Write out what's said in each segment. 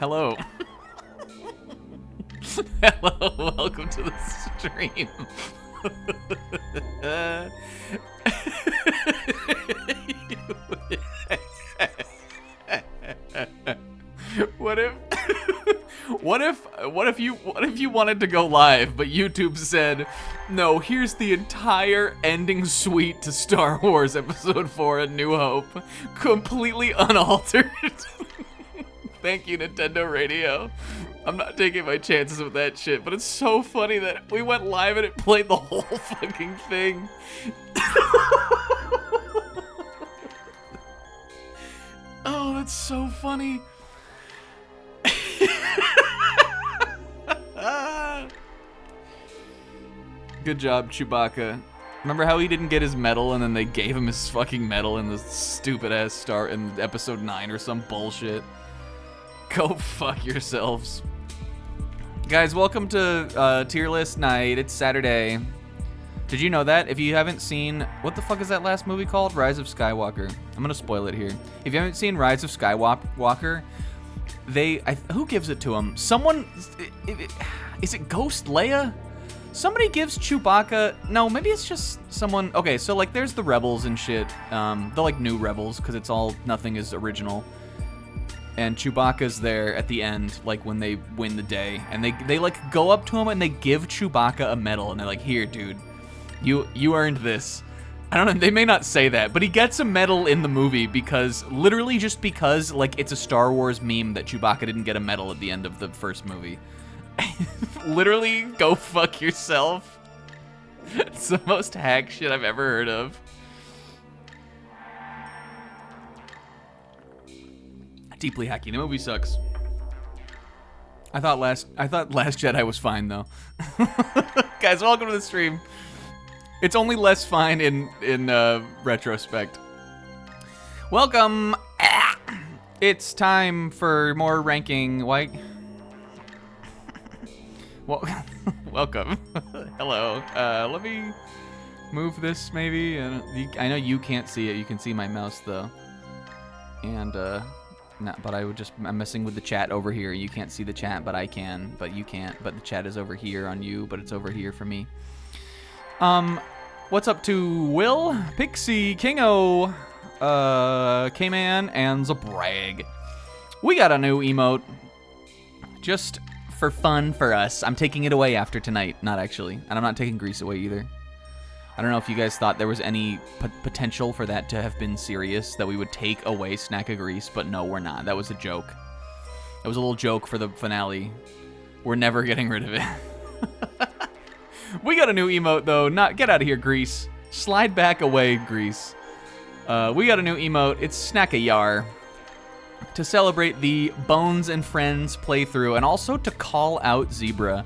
Hello. Hello, welcome to the stream. What if you wanted to go live, but YouTube said, no, here's the entire ending suite to Star Wars Episode 4 A New Hope, completely unaltered. Thank you, Nintendo Radio. I'm not taking my chances with that shit, but it's so funny that we went live and it played the whole fucking thing. Oh, that's so funny. Good job, Chewbacca. Remember how he didn't get his medal and then they gave him his fucking medal in the stupid ass start in episode 9 or some bullshit? Go fuck yourselves. Guys, welcome to tier list night. It's Saturday. Did you know that? If you haven't seen, what the fuck is that last movie called? Rise of Skywalker. I'm gonna spoil it here. If you haven't seen Rise of Skywalker, who gives it to him? Someone, is it Ghost Leia? Somebody gives Chewbacca, no, maybe it's just someone, okay, so like there's the rebels and shit, the like new rebels, because it's all, nothing is original. And Chewbacca's there at the end, like when they win the day, and they like go up to him and they give Chewbacca a medal, and they're like, here, dude, you earned this. I don't know, they may not say that, but he gets a medal in the movie because, literally just because, like, it's a Star Wars meme that Chewbacca didn't get a medal at the end of the first movie. Literally, go fuck yourself. It's the most hack shit I've ever heard of. Deeply hacky. The movie sucks. I thought Last Jedi was fine though. Guys, welcome to the stream. It's only less fine in retrospect. Welcome. It's time for more ranking. Why? Well, welcome. Hello. Let me move this maybe. I know you can't see it. You can see my mouse though. And no, but I'm messing with the chat over here. You can't see the chat, but I can. But you can't. But the chat is over here on you, but it's over here for me. What's up to Will, Pixie, Kingo, K-Man, and Zabrag? We got a new emote. Just for fun for us. I'm taking it away after tonight. Not actually. And I'm not taking Grease away either. I don't know if you guys thought there was any potential for that to have been serious, that we would take away Snack of Grease, but no, we're not. That was a joke. That was a little joke for the finale. We're never getting rid of it. We got a new emote, though. Get out of here, Grease. Slide back away, Grease. We got a new emote. It's Snack a Yar. To celebrate the Bones and Friends playthrough, and also to call out Zebra,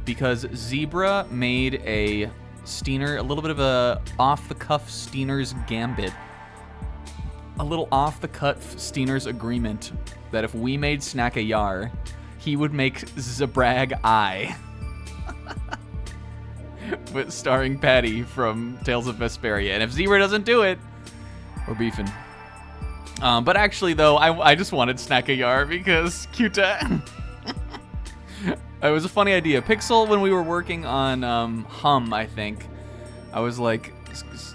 because Zebra made a Steener, a little bit of a off-the-cuff Steener's gambit. A little off-the-cuff Steener's agreement that if we made Snack a Yar, he would make Zabrag I. But starring Patty from Tales of Vesperia. And if Zebra doesn't do it, we're beefing. But actually, though, I just wanted Snack a Yar because Cuta. It was a funny idea. Pixel, when we were working on Hum, I think, I was like,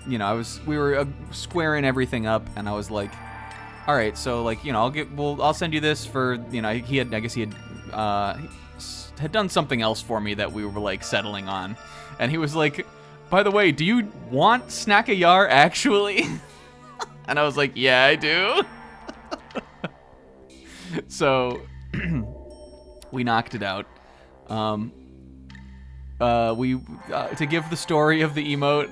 you know, we were squaring everything up, and I was like, all right, so like, you know, I'll send you this for, you know, I guess he had done something else for me that we were like settling on, and he was like, by the way, do you want Snack a Yar actually? And I was like, yeah, I do. So we knocked it out. To give the story of the emote,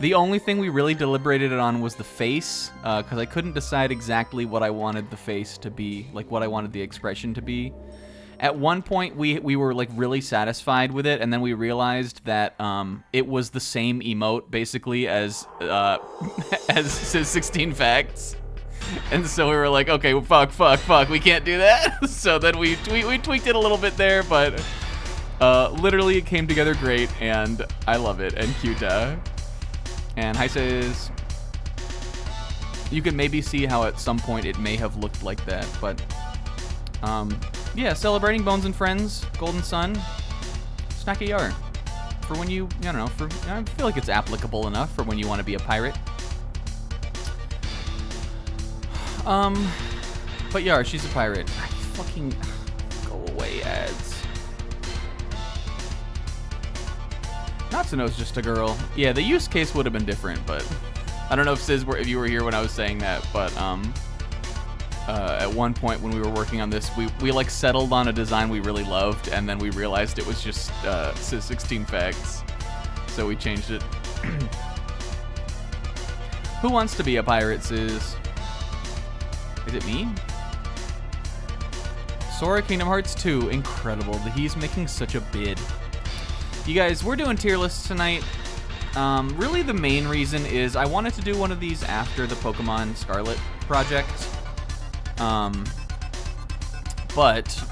the only thing we really deliberated on was the face, because I couldn't decide exactly what I wanted the face to be, like what I wanted the expression to be. At one point, we were like really satisfied with it, and then we realized that it was the same emote basically as 16 Facts. And so we were like, okay, well, fuck, we can't do that. So then we tweaked it a little bit there, but literally it came together great, and I love it. And Cuta. And Hi says, you can maybe see how at some point it may have looked like that, but Yeah, celebrating Bones and Friends, Golden Sun, snack a yar. For when you, I don't know, I feel like it's applicable enough for when you want to be a pirate. But Yar, she's a pirate. I fucking, go away, ads. Natsuno's just a girl. Yeah, the use case would have been different, but I don't know if Sis if you were here when I was saying that, but at one point when we were working on this, we like settled on a design we really loved, and then we realized it was just Sis 16 facts, so we changed it. Who wants to be a pirate, Sis? Is it me? Sora Kingdom Hearts 2, incredible. He's making such a bid. You guys, we're doing tier lists tonight. Really the main reason is I wanted to do one of these after the Pokemon Scarlet project. But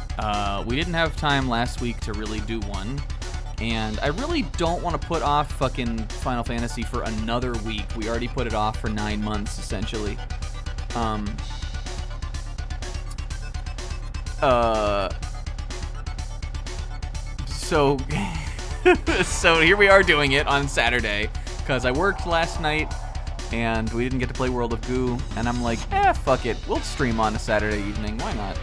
we didn't have time last week to really do one. And I really don't want to put off fucking Final Fantasy for another week. We already put it off for 9 months, essentially. So here we are doing it on Saturday, because I worked last night, and we didn't get to play World of Goo, and I'm like, fuck it, we'll stream on a Saturday evening, why not?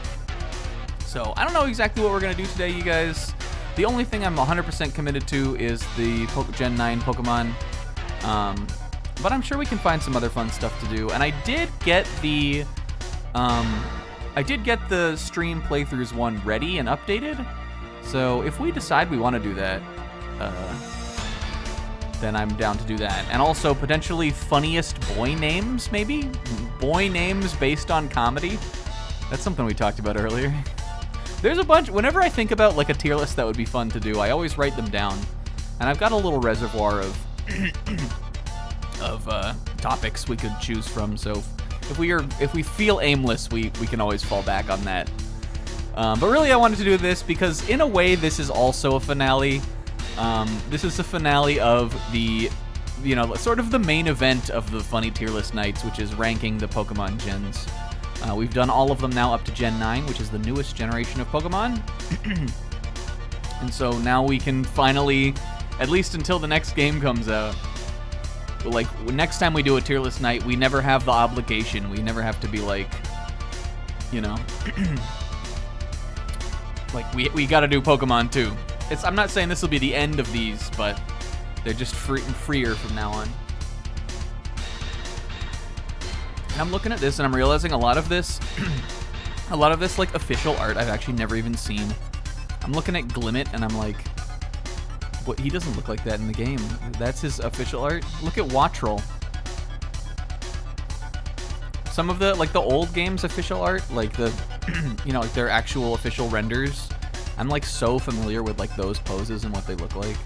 So, I don't know exactly what we're going to do today, you guys. The only thing I'm 100% committed to is the Gen 9 Pokemon, but I'm sure we can find some other fun stuff to do, and I did get the stream playthroughs one ready and updated, so if we decide we want to do that, then I'm down to do that. And also potentially funniest boy names, maybe? Boy names based on comedy? That's something we talked about earlier. There's a bunch, whenever I think about like a tier list that would be fun to do, I always write them down. And I've got a little reservoir of topics we could choose from, so if we feel aimless, we can always fall back on that. But really I wanted to do this because in a way this is also a finale. This is the finale of the, sort of the main event of the funny tier list nights, which is ranking the Pokemon gens. We've done all of them now up to Gen 9, which is the newest generation of Pokemon. And so now we can finally, at least until the next game comes out, like next time we do a tier list night, we never have the obligation. We never have to be like, like we got to do Pokemon too. I'm not saying this will be the end of these, but they're just freer from now on. And I'm looking at this and I'm realizing a lot of this like official art I've actually never even seen. I'm looking at Glimmet and I'm like, what? He doesn't look like that in the game. That's his official art. Look at Wattrel. Some of the old games official art, like the like their actual official renders, I'm like so familiar with like those poses and what they look like.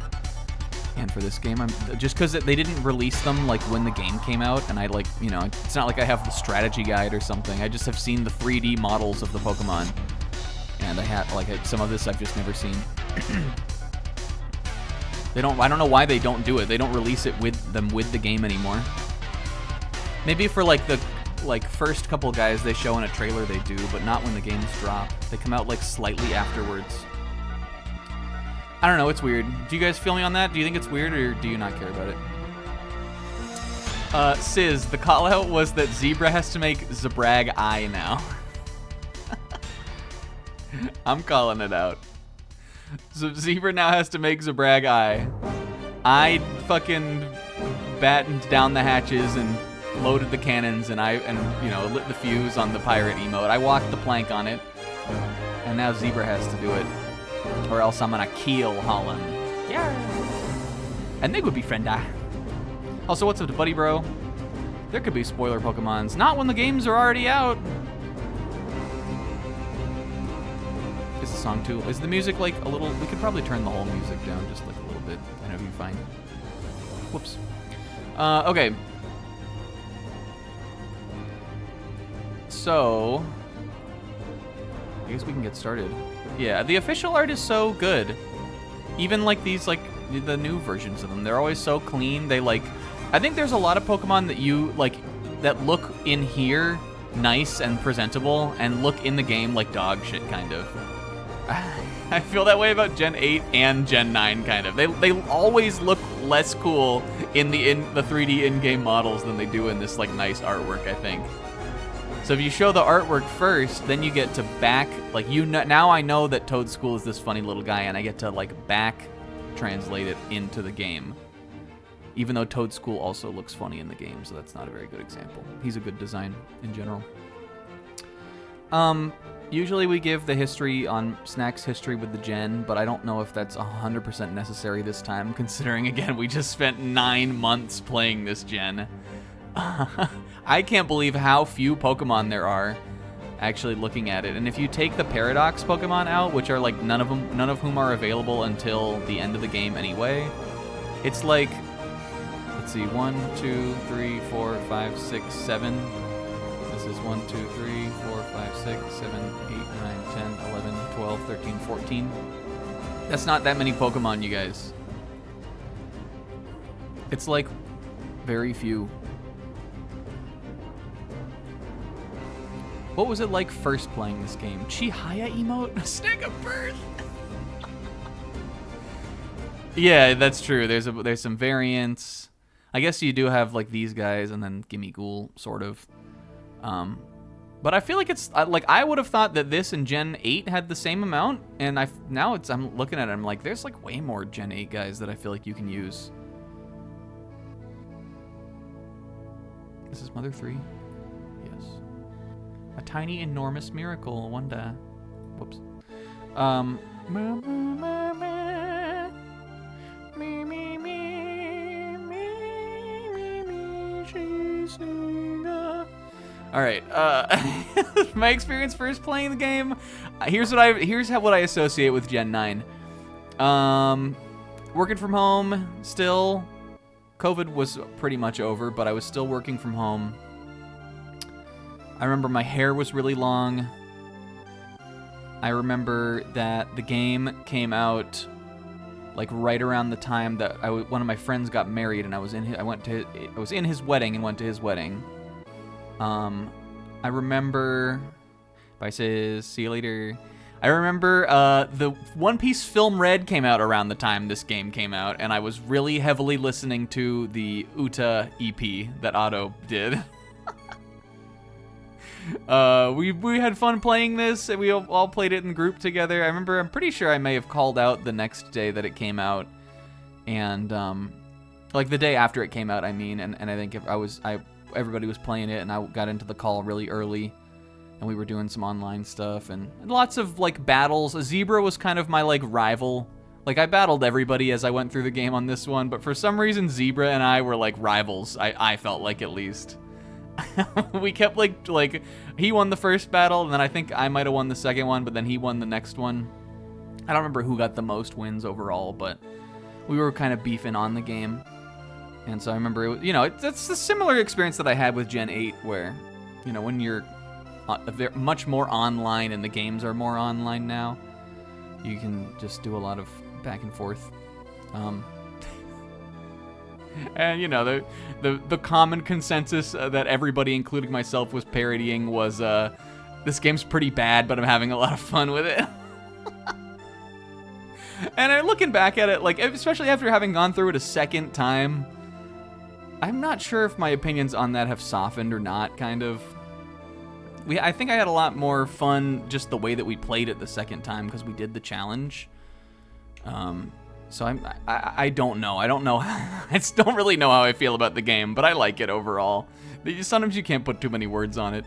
And for this game, I'm just because they didn't release them like when the game came out, and I like, it's not like I have the strategy guide or something. I just have seen the 3D models of the Pokemon, and I have some of this I've just never seen. I don't know why they don't do it. They don't release it with the game anymore. Maybe for like the first couple guys they show in a trailer they do, but not when the games drop. They come out like slightly afterwards. I don't know, it's weird. Do you guys feel me on that? Do you think it's weird, or do you not care about it? Sis, the call out was that Zebra has to make Zabrag I now. I'm calling it out. So Zebra now has to make Zabrag I fucking battened down the hatches and loaded the cannons and lit the fuse on the pirate emote. I walked the plank on it, and now Zebra has to do it, or else I'm gonna keel Holland. Yeah. And they would be frienda. Also, what's up to Buddy Bro? There could be spoiler Pokemons. Not when the games are already out. Is the song too? Is the music like a little? We could probably turn the whole music down just like a little bit, and it'll be fine. Whoops. Okay. So, I guess we can get started. Yeah, the official art is so good. Even like these, like the new versions of them, they're always so clean. They I think there's a lot of Pokemon that you that look in here nice and presentable and look in the game like dog shit, kind of. I feel that way about Gen 8 and Gen 9, kind of. They always look less cool in the 3D in-game models than they do in this like nice artwork, I think. So if you show the artwork first, then you get to back, like now I know that Toad School is this funny little guy, and I get to like back translate it into the game. Even though Toad School also looks funny in the game, so that's not a very good example. He's a good design in general. Usually we give the history on Snack's history with the gen, but I don't know if that's 100% necessary this time, considering, again, we just spent 9 months playing this gen. I can't believe how few Pokemon there are, actually looking at it. And if you take the Paradox Pokemon out, which are like none of whom are available until the end of the game anyway, it's like, let's see, 1, 2, 3, 4, 5, 6, 7. This is 1, 2, 3, 4, 5, 6, 7, 8, 9, 10, 11, 12, 13, 14. That's not that many Pokemon, you guys. It's like very few. What was it like first playing this game? Chihaya emote? Snack of birth? Yeah, that's true. There's some variants. I guess you do have like these guys and then Gimme Ghoul, sort of. But I feel like it's like I would have thought that this and Gen 8 had the same amount, and I'm looking at it, I'm like, there's like way more Gen 8 guys that I feel like you can use. This is Mother 3? Yes. A tiny, enormous miracle, one day. Whoops. All right. My experience first playing the game. Here's what I associate with Gen 9. Working from home still. COVID was pretty much over, but I was still working from home. I remember my hair was really long. I remember that the game came out like right around the time that one of my friends got married, and I was in his wedding and went to his wedding. I remember, Bye sis, see you later. I remember the One Piece Film Red came out around the time this game came out, and I was really heavily listening to the Uta EP that Otto did. We had fun playing this, and we all played it in group together. I'm pretty sure I may have called out the next day that it came out, and like the day after it came out, I mean, and I think everybody was playing it, and I got into the call really early, and we were doing some online stuff, and lots of like battles. Zebra was kind of my like rival. Like I battled everybody as I went through the game on this one, but for some reason Zebra and I were like rivals. I felt like, at least. We kept like he won the first battle, and then I think I might have won the second one, but then he won the next one. I don't remember who got the most wins overall, but we were kind of beefing on the game. And so I remember, it's a similar experience that I had with Gen 8, where, when you're much more online and the games are more online now, you can just do a lot of back and forth. And, the common consensus that everybody, including myself, was parodying was, this game's pretty bad, but I'm having a lot of fun with it. And looking back at it, like, especially after having gone through it a second time, I'm not sure if my opinions on that have softened or not, kind of. I think I had a lot more fun just the way that we played it the second time, because we did the challenge. So I don't know. I don't know. I just don't really know how I feel about the game, but I like it overall. Sometimes you can't put too many words on it.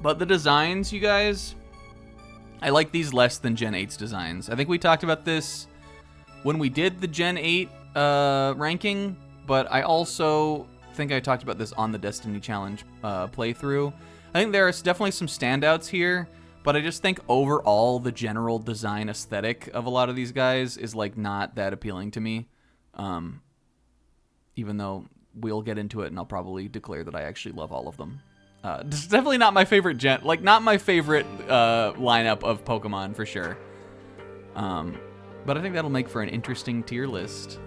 But the designs, you guys, I like these less than Gen 8's designs. I think we talked about this when we did the Gen 8 ranking, but I also think I talked about this on the Destiny Challenge playthrough. I think there are definitely some standouts here, but I just think overall the general design aesthetic of a lot of these guys is like not that appealing to me. Even though we'll get into it and I'll probably declare that I actually love all of them. It's definitely not my favorite not my favorite lineup of Pokemon for sure. But I think that'll make for an interesting tier list.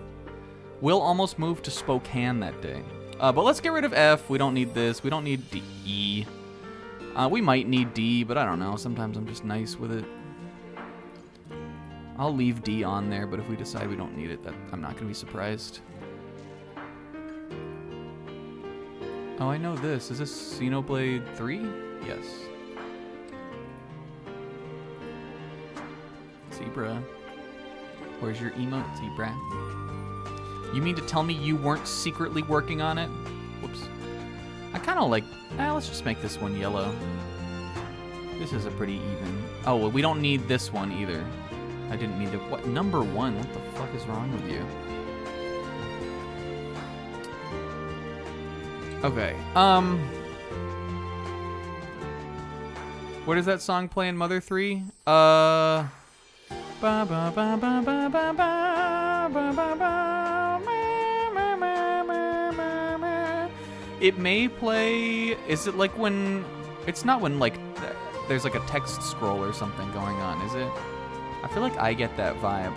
Will almost moved to Spokane that day. But let's get rid of F. We don't need this. We don't need D. We might need D, but I don't know. Sometimes I'm just nice with it. I'll leave D on there, but if we decide we don't need it, I'm not going to be surprised. Oh, I know this. Is this Xenoblade 3? Yes. Zebra. Where's your emote, Zebra? You mean to tell me you weren't secretly working on it? Whoops. I kind of like... let's just make this one yellow. This is a pretty even... Oh, well, we don't need this one either. I didn't mean to... What? Number 1? What the fuck is wrong with you? Okay, Where does that song play in Mother 3? Ba ba ba ba ba ba ba ba ba ba. It may play... Is it like when... It's not when, like, there's like a text scroll or something going on, is it? I feel like I get that vibe.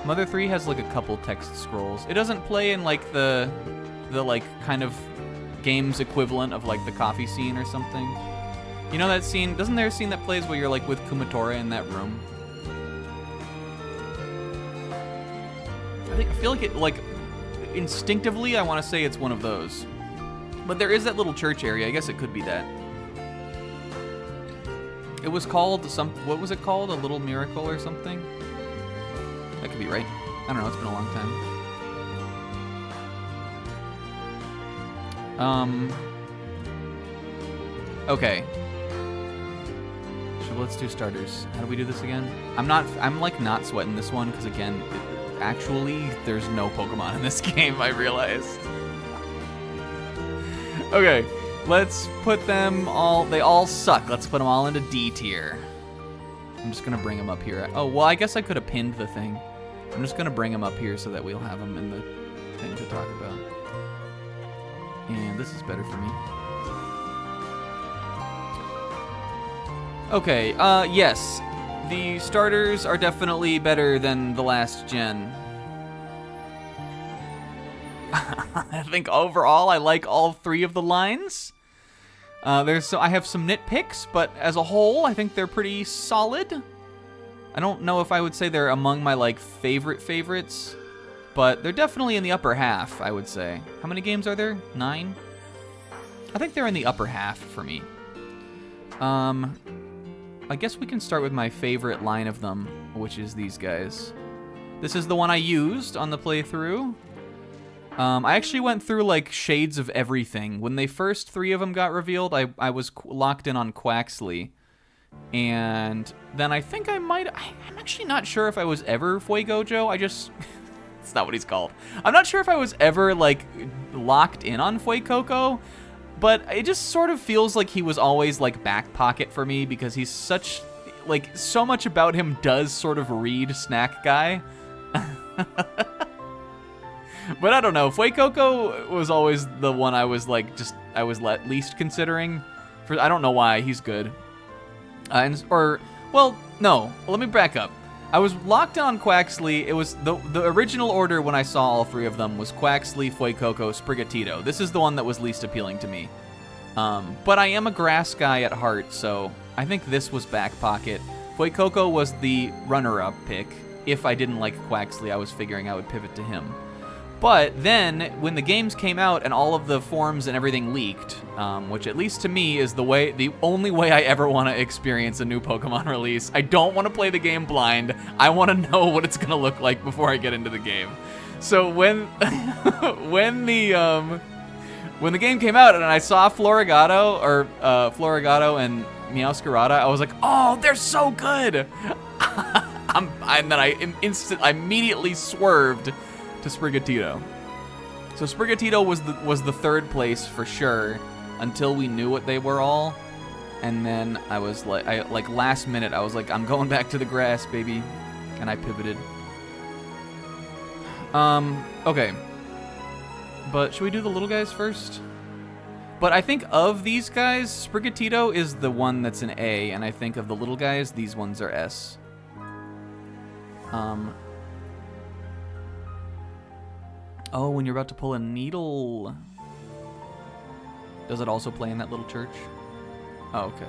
Mother 3 has like a couple text scrolls. It doesn't play in like the like kind of game's equivalent of like the coffee scene or something. You know that scene? Doesn't there a scene that plays where you're like with Kumatora in that room? I feel like it, like, instinctively I want to say it's one of those. But there is that little church area. I guess it could be that. It was called what was it called? A Little Miracle or something? That could be right. I don't know, it's been a long time. Okay. So let's do starters. How do we do this again? I'm like not sweating this one because again, actually there's no Pokemon in this game, I realized. Okay, let's put them all, they all suck. Let's put them all into D tier. I'm just gonna bring them up here. Oh, well, I guess I could have pinned the thing. I'm just gonna bring them up here so that we'll have them in the thing to talk about. And this is better for me. Okay, yes. The starters are definitely better than the last gen. I think overall I like all 3 of the lines. I have some nitpicks, but as a whole, I think they're pretty solid. I don't know if I would say they're among my like favorites, but they're definitely in the upper half, I would say. How many games are there? 9? I think they're in the upper half for me. I guess we can start with my favorite line of them, which is these guys. This is the one I used on the playthrough. I actually went through like shades of everything. When they first 3 of them got revealed, I was locked in on Quaxley. And then I think I'm actually not sure if I was ever Fuegojo. It's not what he's called. I'm not sure if I was ever like locked in on Fuecoco, but it just sort of feels like he was always like back pocket for me because he's such, like, so much about him does sort of read Snack Guy. But I don't know, Fuecoco was always the one I was like, least considering. I don't know why, he's good. Well, no, let me back up. I was locked in on Quaxley. It was the original order when I saw all 3 of them was Quaxley, Fuecoco, Sprigatito. This is the one that was least appealing to me. But I am a grass guy at heart, so I think this was back pocket. Fuecoco was the runner-up pick. If I didn't like Quaxley, I was figuring I would pivot to him. But then, when the games came out and all of the forums and everything leaked, which at least to me is the only way I ever want to experience a new Pokemon release. I don't want to play the game blind. I want to know what it's going to look like before I get into the game. So when when the game came out and I saw Florigato and Meowscarada, I was like, oh, they're so good! And then I immediately swerved to Sprigatito. So Sprigatito was the 3rd place for sure until we knew what they were all, and then I was like, last minute I was like, I'm going back to the grass, baby, and I pivoted. Okay, but should we do the little guys first? But I think of these guys, Sprigatito is the one that's an A, and I think of the little guys, these ones are S. Oh, when you're about to pull a needle. Does it also play in that little church? Oh, okay.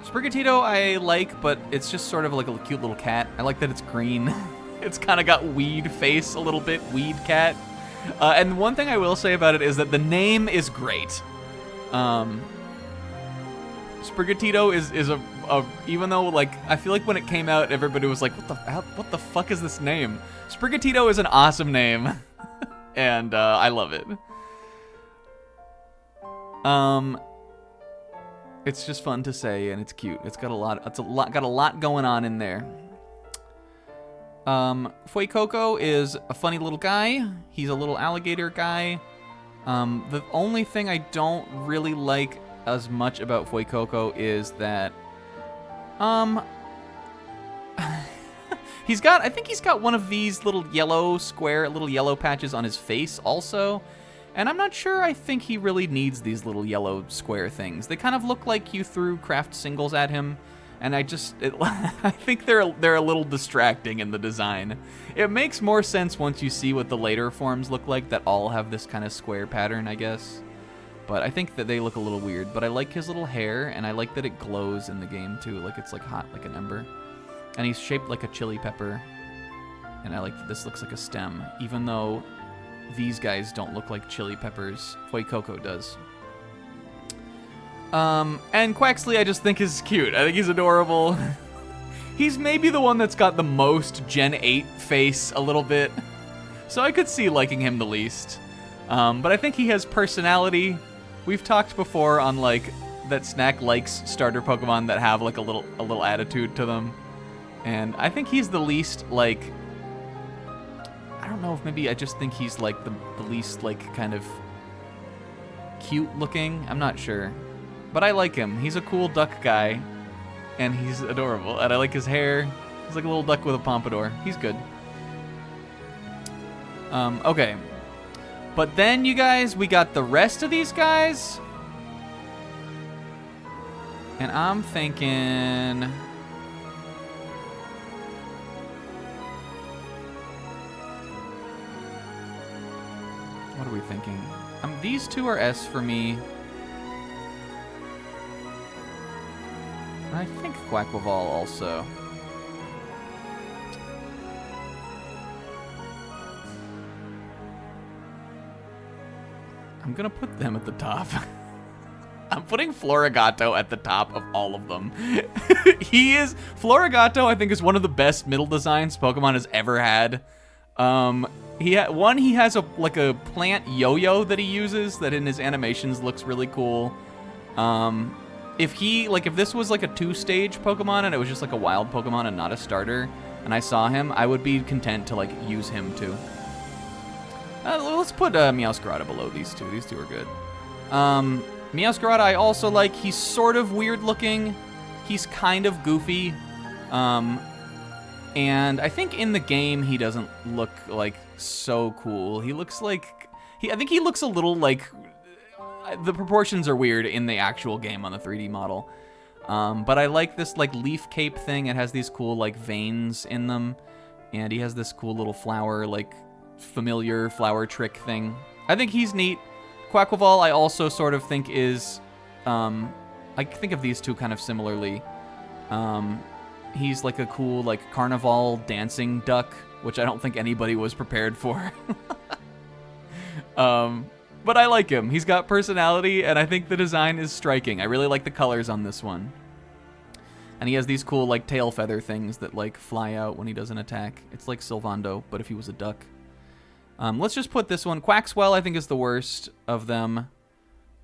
Sprigatito I like, but it's just sort of like a cute little cat. I like that it's green. It's kind of got weed face a little bit, weed cat. And one thing I will say about it is that the name is great. Sprigatito is a even though like I feel like when it came out everybody was like what the fuck is this name? Sprigatito is an awesome name. And I love it. It's just fun to say and it's cute. It's got a lot going on in there. Fuecoco is a funny little guy. He's a little alligator guy. The only thing I don't really like as much about Fuecoco is that I think he's got one of these little yellow patches on his face also. And I'm not sure I think he really needs these little yellow square things. They kind of look like you threw craft singles at him. And I think they're a little distracting in the design. It makes more sense once you see what the later forms look like that all have this kind of square pattern, I guess. But I think that they look a little weird. But I like his little hair, and I like that it glows in the game too, like it's like hot, like an ember. And he's shaped like a chili pepper. And I like that this looks like a stem, even though these guys don't look like chili peppers. Fuecoco does. And Quaxley I just think is cute. I think he's adorable. He's maybe the one that's got the most Gen 8 face a little bit. So I could see liking him the least. But I think he has personality. We've talked before on like that Snack likes starter Pokemon that have like a little attitude to them. And I think he's the least like, I don't know if maybe I just think he's like the least like kind of cute looking. I'm not sure. But I like him. He's a cool duck guy, and he's adorable. And I like his hair. He's like a little duck with a pompadour. He's good. Okay. But then, you guys, we got the rest of these guys. And I'm thinking... What are we thinking? These two are S for me. I think Quaquaval also. I'm gonna put them at the top. I'm putting Florigato at the top of all of them. Florigato I think is one of the best middle designs Pokemon has ever had. He has a plant yo-yo that he uses that in his animations looks really cool. If this was like a 2-stage Pokemon and it was just like a wild Pokemon and not a starter, and I saw him, I would be content to like use him too. Let's put Meowscarada below these two. These two are good. Meowscarada I also like. He's sort of weird looking. He's kind of goofy. And I think in the game he doesn't look like so cool. He looks like I think he looks a little like the proportions are weird in the actual game on the 3D model. But I like this like leaf cape thing. It has these cool like veins in them, and he has this cool little flower, like familiar flower trick thing. I think he's neat. Quaquaval I also sort of think is, I think of these two kind of similarly. He's like a cool like carnival dancing duck, which I don't think anybody was prepared for. But I like him. He's got personality, and I think the design is striking. I really like the colors on this one. And he has these cool, like, tail feather things that, like, fly out when he does an attack. It's like Sylvando, but if he was a duck. Let's just put this one. Quaxwell, I think, is the worst of them.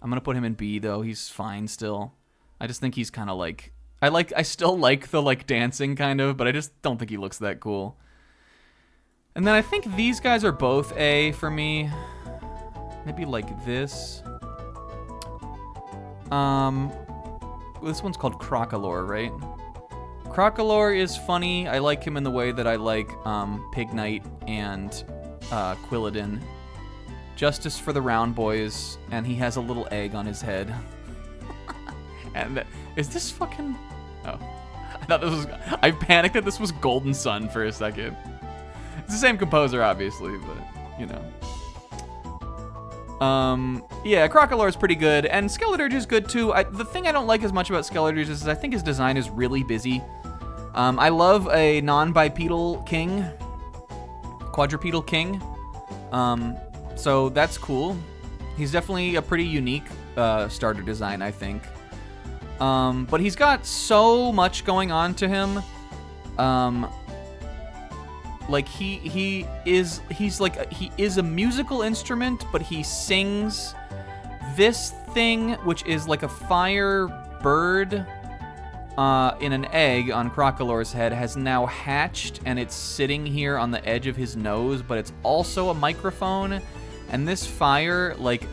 I'm going to put him in B, though. He's fine still. I just think he's kind of, like... I still like the, like, dancing, kind of, but I just don't think he looks that cool. And then I think these guys are both A for me. Maybe like this. This one's called Crocolore, right? Crocolore is funny. I like him in the way that I like Pignite and Quilladin. Justice for the round boys, and he has a little egg on his head. And is this fucking... Oh. I thought this was... I panicked that this was Golden Sun for a second. It's the same composer, obviously, but, you know. Yeah, Crocalor is pretty good, and Skeledirge is good too. The thing I don't like as much about Skeledirge is I think his design is really busy. I love a non-bipedal king, quadrupedal king, so that's cool. He's definitely a pretty unique starter design, I think. But he's got so much going on to him. Like he is a musical instrument, but he sings. This thing, which is like a fire bird in an egg on Crocalor's head, has now hatched, and it's sitting here on the edge of his nose, but it's also a microphone. And this fire, like,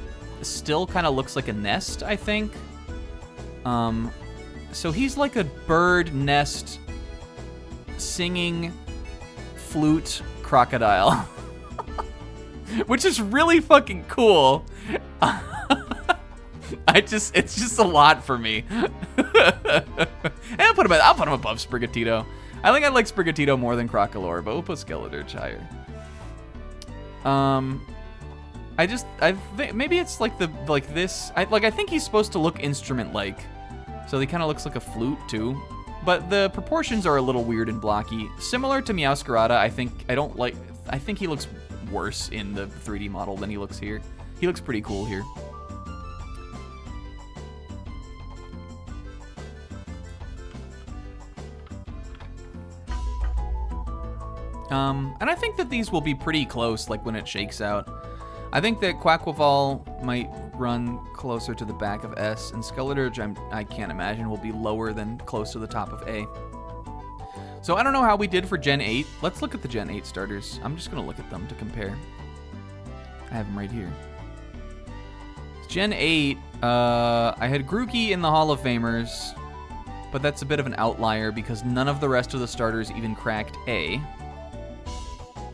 still kind of looks like a nest, I think. So he's like a bird nest singing flute crocodile, which is really fucking cool. It's just a lot for me. And I'll put him above Sprigatito. I think I like Sprigatito more than Crocalor, but we'll put Skeledirge higher. I think maybe it's like this. I think he's supposed to look instrument-like, so he kind of looks like a flute too. But the proportions are a little weird and blocky. Similar to Meowscarada, I think he looks worse in the 3D model than he looks here. He looks pretty cool here. And I think that these will be pretty close, like when it shakes out. I think that Quaquaval might run closer to the back of S, and Skeledirge, I can't imagine, will be lower than close to the top of A. So I don't know how we did for Gen 8. Let's look at the Gen 8 starters. I'm just going to look at them to compare. I have them right here. Gen 8, I had Grookey in the Hall of Famers, but that's a bit of an outlier because none of the rest of the starters even cracked A.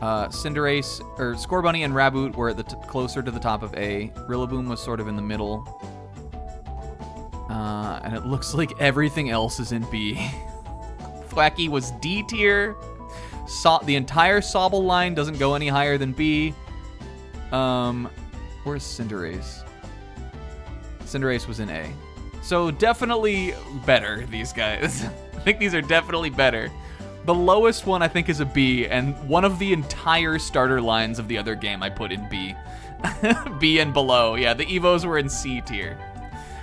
Cinderace, or Scorbunny and Raboot were at closer to the top of A. Rillaboom was sort of in the middle. And it looks like everything else is in B. Thwackey was D tier. The entire Sobble line doesn't go any higher than B. Where's Cinderace? Cinderace was in A. So definitely better, these guys. I think these are definitely better. The lowest one, I think, is a B, and one of the entire starter lines of the other game I put in B. B and below. Yeah, the Evos were in C tier.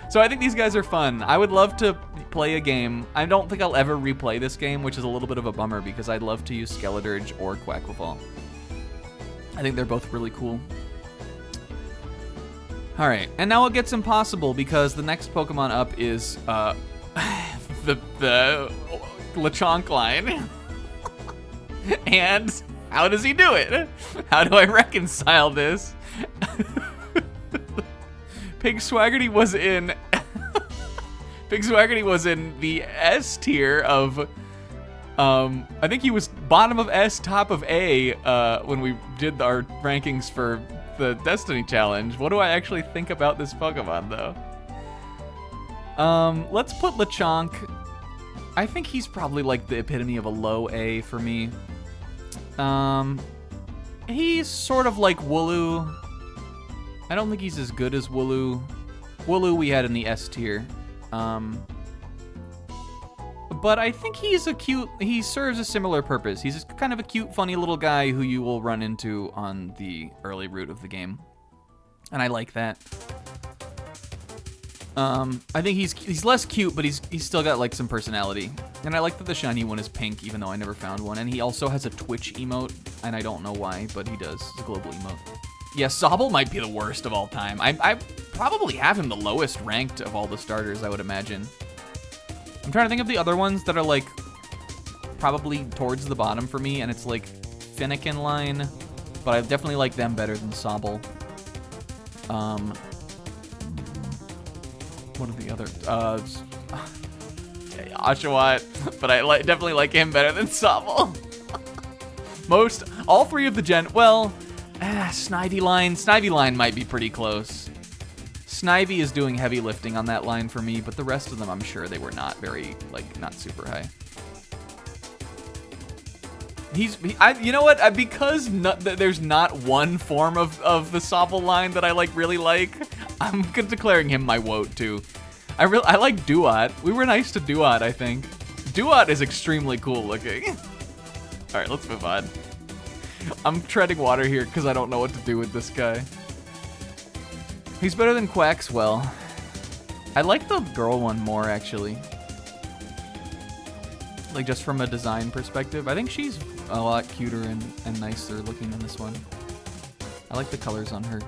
So I think these guys are fun. I would love to play a game. I don't think I'll ever replay this game, which is a little bit of a bummer because I'd love to use Skeledirge or Quaquaval. I think they're both really cool. All right, and now it gets impossible because the next Pokemon up is the Lechonk line. And how does he do it? How do I reconcile this? Pig Swaggerty was in the S tier of I think he was bottom of S, top of A when we did our rankings for the Destiny Challenge. What do I actually think about this Pokemon though? Let's put Lechonk. I think he's probably like the epitome of a low A for me. He's sort of like Wooloo. I don't think he's as good as Wooloo. Wooloo we had in the S tier. But I think he serves a similar purpose. He's kind of a cute, funny little guy who you will run into on the early route of the game. And I like that. I think he's less cute, but he's still got like some personality. And I like that the shiny one is pink, even though I never found one. And he also has a Twitch emote, and I don't know why, but he does. It's a global emote. Yeah, Sobble might be the worst of all time. I probably have him the lowest ranked of all the starters, I would imagine. I'm trying to think of the other ones that are like probably towards the bottom for me, and it's like Finnegan line, but I definitely like them better than Sobble. What are the other? Oshawott, but I definitely like him better than Sobble. All three of the Snivy line might be pretty close. Snivy is doing heavy lifting on that line for me, but the rest of them, I'm sure they were not super high. You know what? Because there's not one form of the Sobble line that I like really like, I'm declaring him my woat too. I like Duat. We were nice to Duat, I think. Duat is extremely cool looking. All right, let's move on. I'm treading water here because I don't know what to do with this guy. He's better than Quaxwell. I like the girl one more, actually. Like, just from a design perspective. I think she's a lot cuter and nicer looking than this one. I like the colors on her.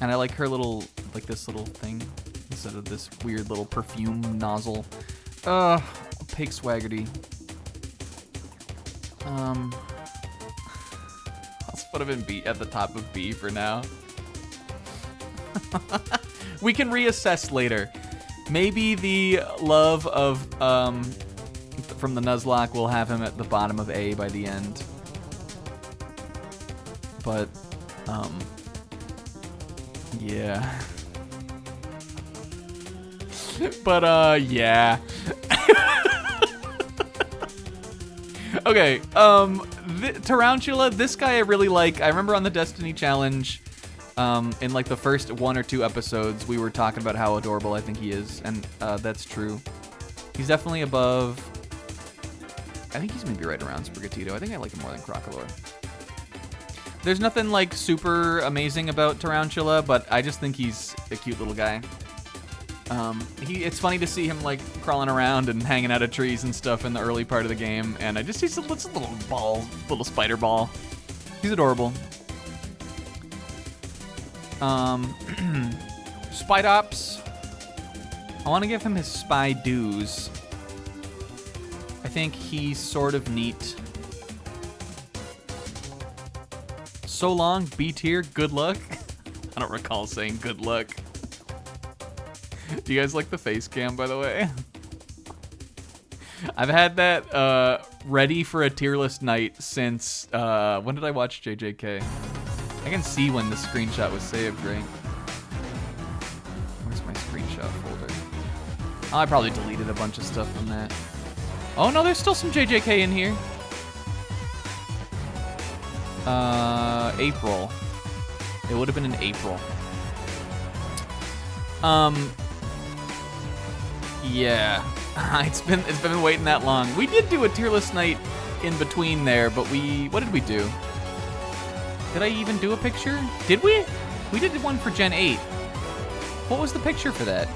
And I like her little, like this little thing, instead of this weird little perfume nozzle. Pig Swaggerty. Let's put him in B, at the top of B for now. We can reassess later. Maybe the love of, from the Nuzlocke will have him at the bottom of A by the end. But, yeah. But, yeah. Okay, Tarantula, this guy I really like. I remember on the Destiny Challenge, in like the first 1 or 2 episodes, we were talking about how adorable I think he is, and that's true. He's definitely above... I think he's maybe right around Sprigatito. I think I like him more than Crocolore. There's nothing like super amazing about Tarantula, but I just think he's a cute little guy. It's funny to see him like crawling around and hanging out of trees and stuff in the early part of the game, and he's a little ball, little spider ball. He's adorable. Spidops. I want to give him his spy dues. I think he's sort of neat. So long, B tier, good luck. I don't recall saying good luck. Do you guys like the face cam, by the way? I've had that ready for a tier list night since, when did I watch JJK? I can see when the screenshot was saved, right? Where's my screenshot folder? Oh, I probably deleted a bunch of stuff from that. Oh no, there's still some JJK in here. April. It would have been in April. Yeah. It's been waiting that long. We did do a tier list night in between there, but what did we do? Did I even do a picture? Did we? We did one for Gen 8. What was the picture for that?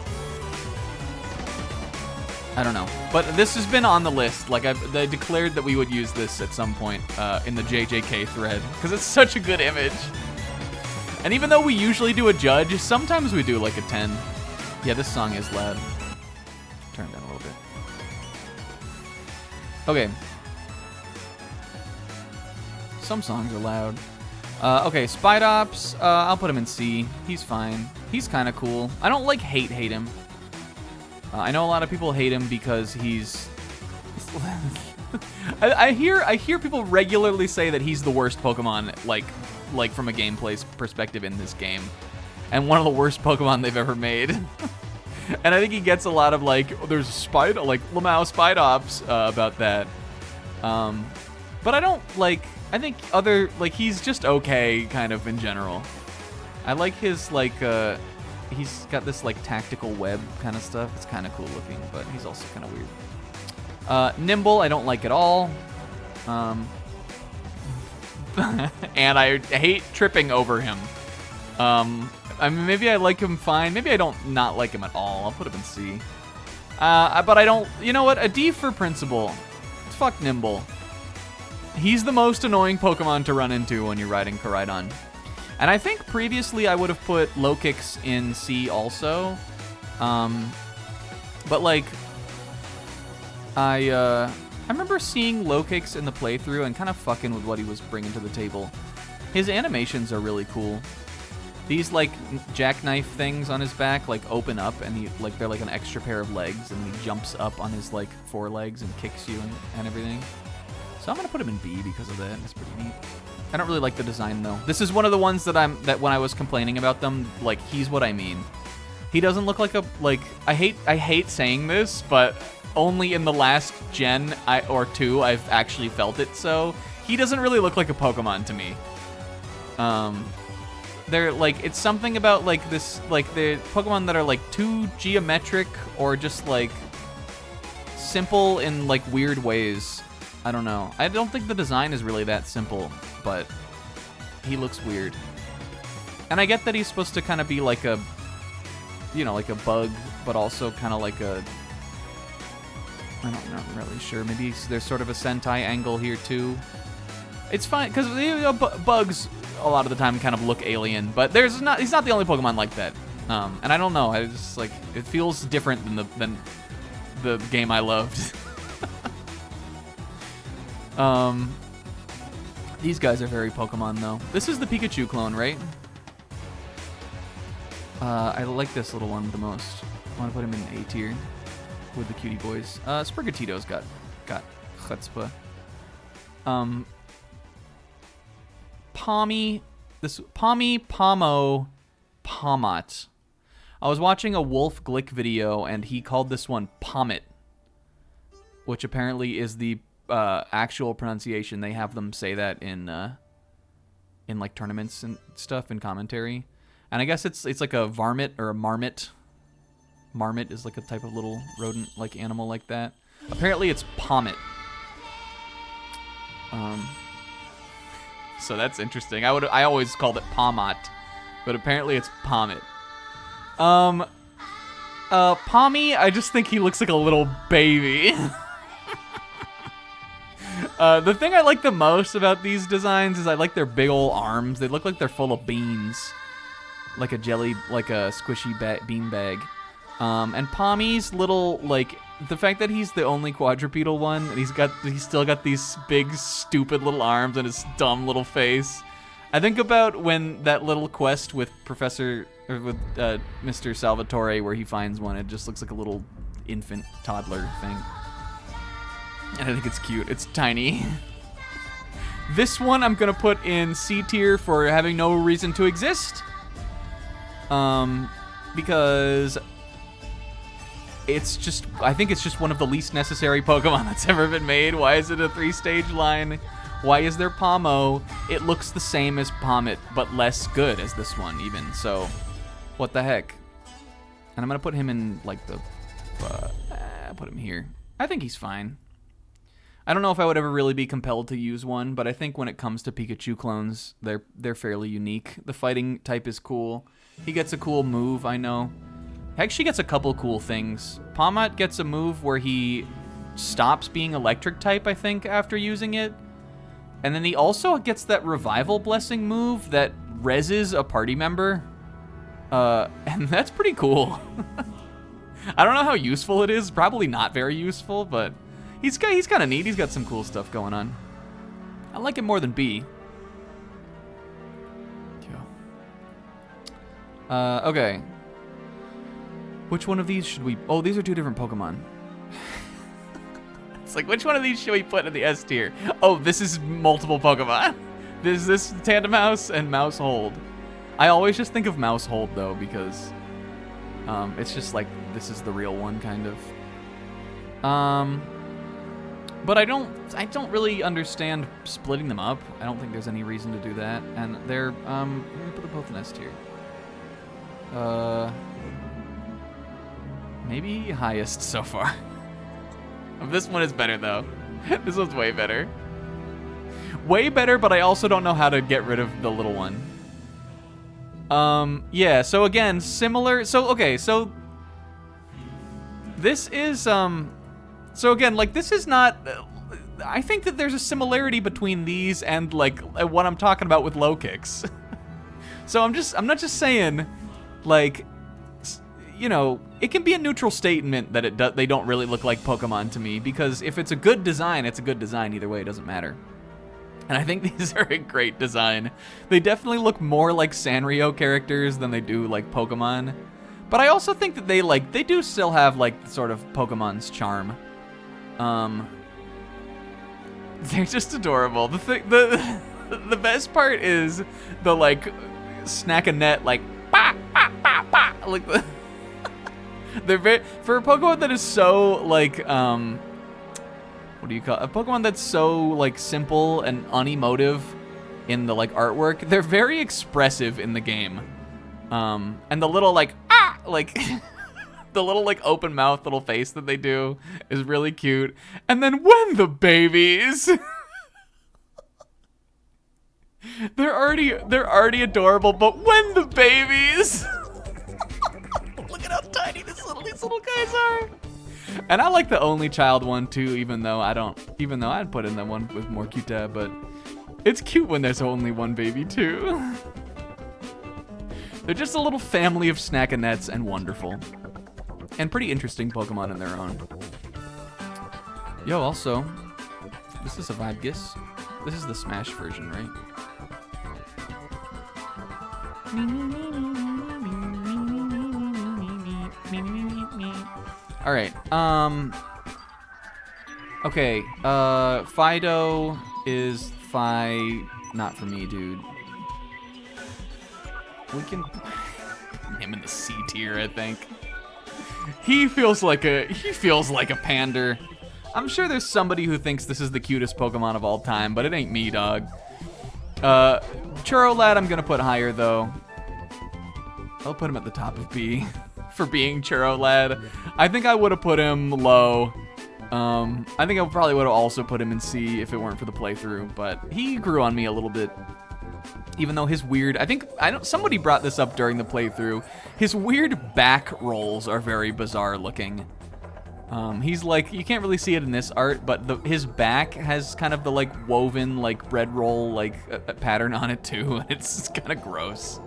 I don't know. But this has been on the list. Like, I declared that we would use this at some point in the JJK thread, because it's such a good image. And even though we usually do a judge, sometimes we do like a 10. Yeah, this song is loud. Turn it down a little bit. Okay. Some songs are loud. Okay, Spidops, I'll put him in C. He's fine. He's kind of cool. I don't like hate him. I know a lot of people hate him because he's... I hear people regularly say that he's the worst Pokemon, like from a gameplay perspective in this game. And one of the worst Pokemon they've ever made. And I think he gets a lot of there's Lamau Spidops about that. But I don't I think he's just okay kind of in general. I like his he's got this tactical web kind of stuff. It's kind of cool looking, but he's also kind of weird. Nimble, I don't like at all. And I hate tripping over him. I mean, maybe I like him fine. Maybe I don't not like him at all. I'll put him in C. But I don't... You know what? A D for Principal. Fuck Nimble. He's the most annoying Pokemon to run into when you're riding Koraidon. And I think previously I would have put Lokix in C also. But I remember seeing Lokix in the playthrough and kind of fucking with what he was bringing to the table. His animations are really cool. These jackknife things on his back open up, and he they're an extra pair of legs, and he jumps up on his forelegs and kicks you and everything. So I'm gonna put him in B because of that. It's pretty neat. I don't really like the design though. This is one of the ones that when I was complaining about them, he's what I mean. He doesn't look like a I hate saying this, but only in the last gen or two I've actually felt it. So he doesn't really look like a Pokemon to me. They're like, it's something about like this, like the Pokemon that are like too geometric or just like simple in like weird ways. I don't know. I don't think the design is really that simple, but he looks weird. And I get that he's supposed to kind of be like a, you know, like a bug, but also kind of like a, I'm not really sure. Maybe there's sort of a Sentai angle here too. It's fine, because you know, bugs a lot of the time kind of look alien, but he's not the only Pokemon like that. And I don't know, I just like, it feels different than the game I loved. These guys are very Pokemon though. This is the Pikachu clone, right? I like this little one the most. I want to put him in A tier with the cutie boys. Sprigatito's got chutzpah. Pommy, Pomo, Pomot. I was watching a Wolf Glick video and he called this one Pommet, which apparently is the actual pronunciation. They have them say that in like tournaments and stuff in commentary. And I guess it's like a varmint or a marmot. Marmot is like a type of little rodent like animal like that. Apparently it's Pommet. So that's interesting. I always called it Pomot, but apparently it's Pommet. Pommy, I just think he looks like a little baby. The thing I like the most about these designs is I like their big old arms. They look like they're full of beans. Like a squishy bean bag. And Pommy's little, like, the fact that he's the only quadrupedal one, and he's still got these big, stupid little arms and his dumb little face. I think about when that little quest with Mr. Salvatore, where he finds one, it just looks like a little infant toddler thing. And I think it's cute. It's tiny. This one I'm gonna put in C tier for having no reason to exist. Because I think it's just one of the least necessary Pokemon that's ever been made. Why is it a 3-stage line? Why is there Pomo? It looks the same as Pommet, but less good as this one even, so what the heck? And I'm gonna put him in like put him here. I think he's fine. I don't know if I would ever really be compelled to use one, but I think when it comes to Pikachu clones, they're fairly unique. The fighting type is cool. He gets a cool move, I know. He actually gets a couple cool things. Pommet gets a move where he stops being electric type, I think, after using it. And then he also gets that revival blessing move that reses a party member. And that's pretty cool. I don't know how useful it is. Probably not very useful, but he's kind of neat. He's got some cool stuff going on. I like it more than B. Okay. Which one of these should we... Oh, these are two different Pokemon. It's like, which one of these should we put in the S tier? Oh, this is multiple Pokemon. There's this Tandemouse and Mousehold. I always just think of Mousehold, though, because it's just like, this is the real one, kind of. But I don't really understand splitting them up. I don't think there's any reason to do that. And they're, let me put them both in S tier. Maybe highest so far. This one is better though. This one's way better. Way better, but I also don't know how to get rid of the little one. Yeah, so again, similar. So, okay, so this is, so again, like, this is not, I think that there's a similarity between these and, like, what I'm talking about with low kicks. So I'm not just saying, like, you know, it can be a neutral statement that they don't really look like Pokemon to me, because if it's a good design, it's a good design either way, it doesn't matter. And I think these are a great design. They definitely look more like Sanrio characters than they do like Pokemon. But I also think that they do still have like sort of Pokemon's charm. They're just adorable. The best part is the like snack a net like bah, bah, bah, bah, like the They're very, for a Pokemon that is so, like, what do you call it? A Pokemon that's so, like, simple and unemotive in the, like, artwork, they're very expressive in the game. And the little, like, like, the little, like, open mouth little face that they do is really cute. And then when the babies... They're already adorable, but when the babies... Look at how tiny these little guys are. And I like the only child one too, even though I'd put in the one with more cuta, but it's cute when there's only one baby too. They're just a little family of snackinettes and wonderful. And pretty interesting Pokemon in their own. Yo, also, this is a Vibegus. This is the Smash version, right? All right. Okay. Fido is not for me, dude. We can put him in the C tier, I think. He feels like a pander. I'm sure there's somebody who thinks this is the cutest Pokemon of all time, but it ain't me, dog. Churro Lad, I'm gonna put higher though. I'll put him at the top of B for being Churro Lad. I think I would have put him low. I think I probably would have also put him in C if it weren't for the playthrough, but he grew on me a little bit. Even though his weird, somebody brought this up during the playthrough. His weird back rolls are very bizarre looking. He's like, you can't really see it in this art, but his back has kind of the like woven like bread roll like a pattern on it too. It's kind of gross.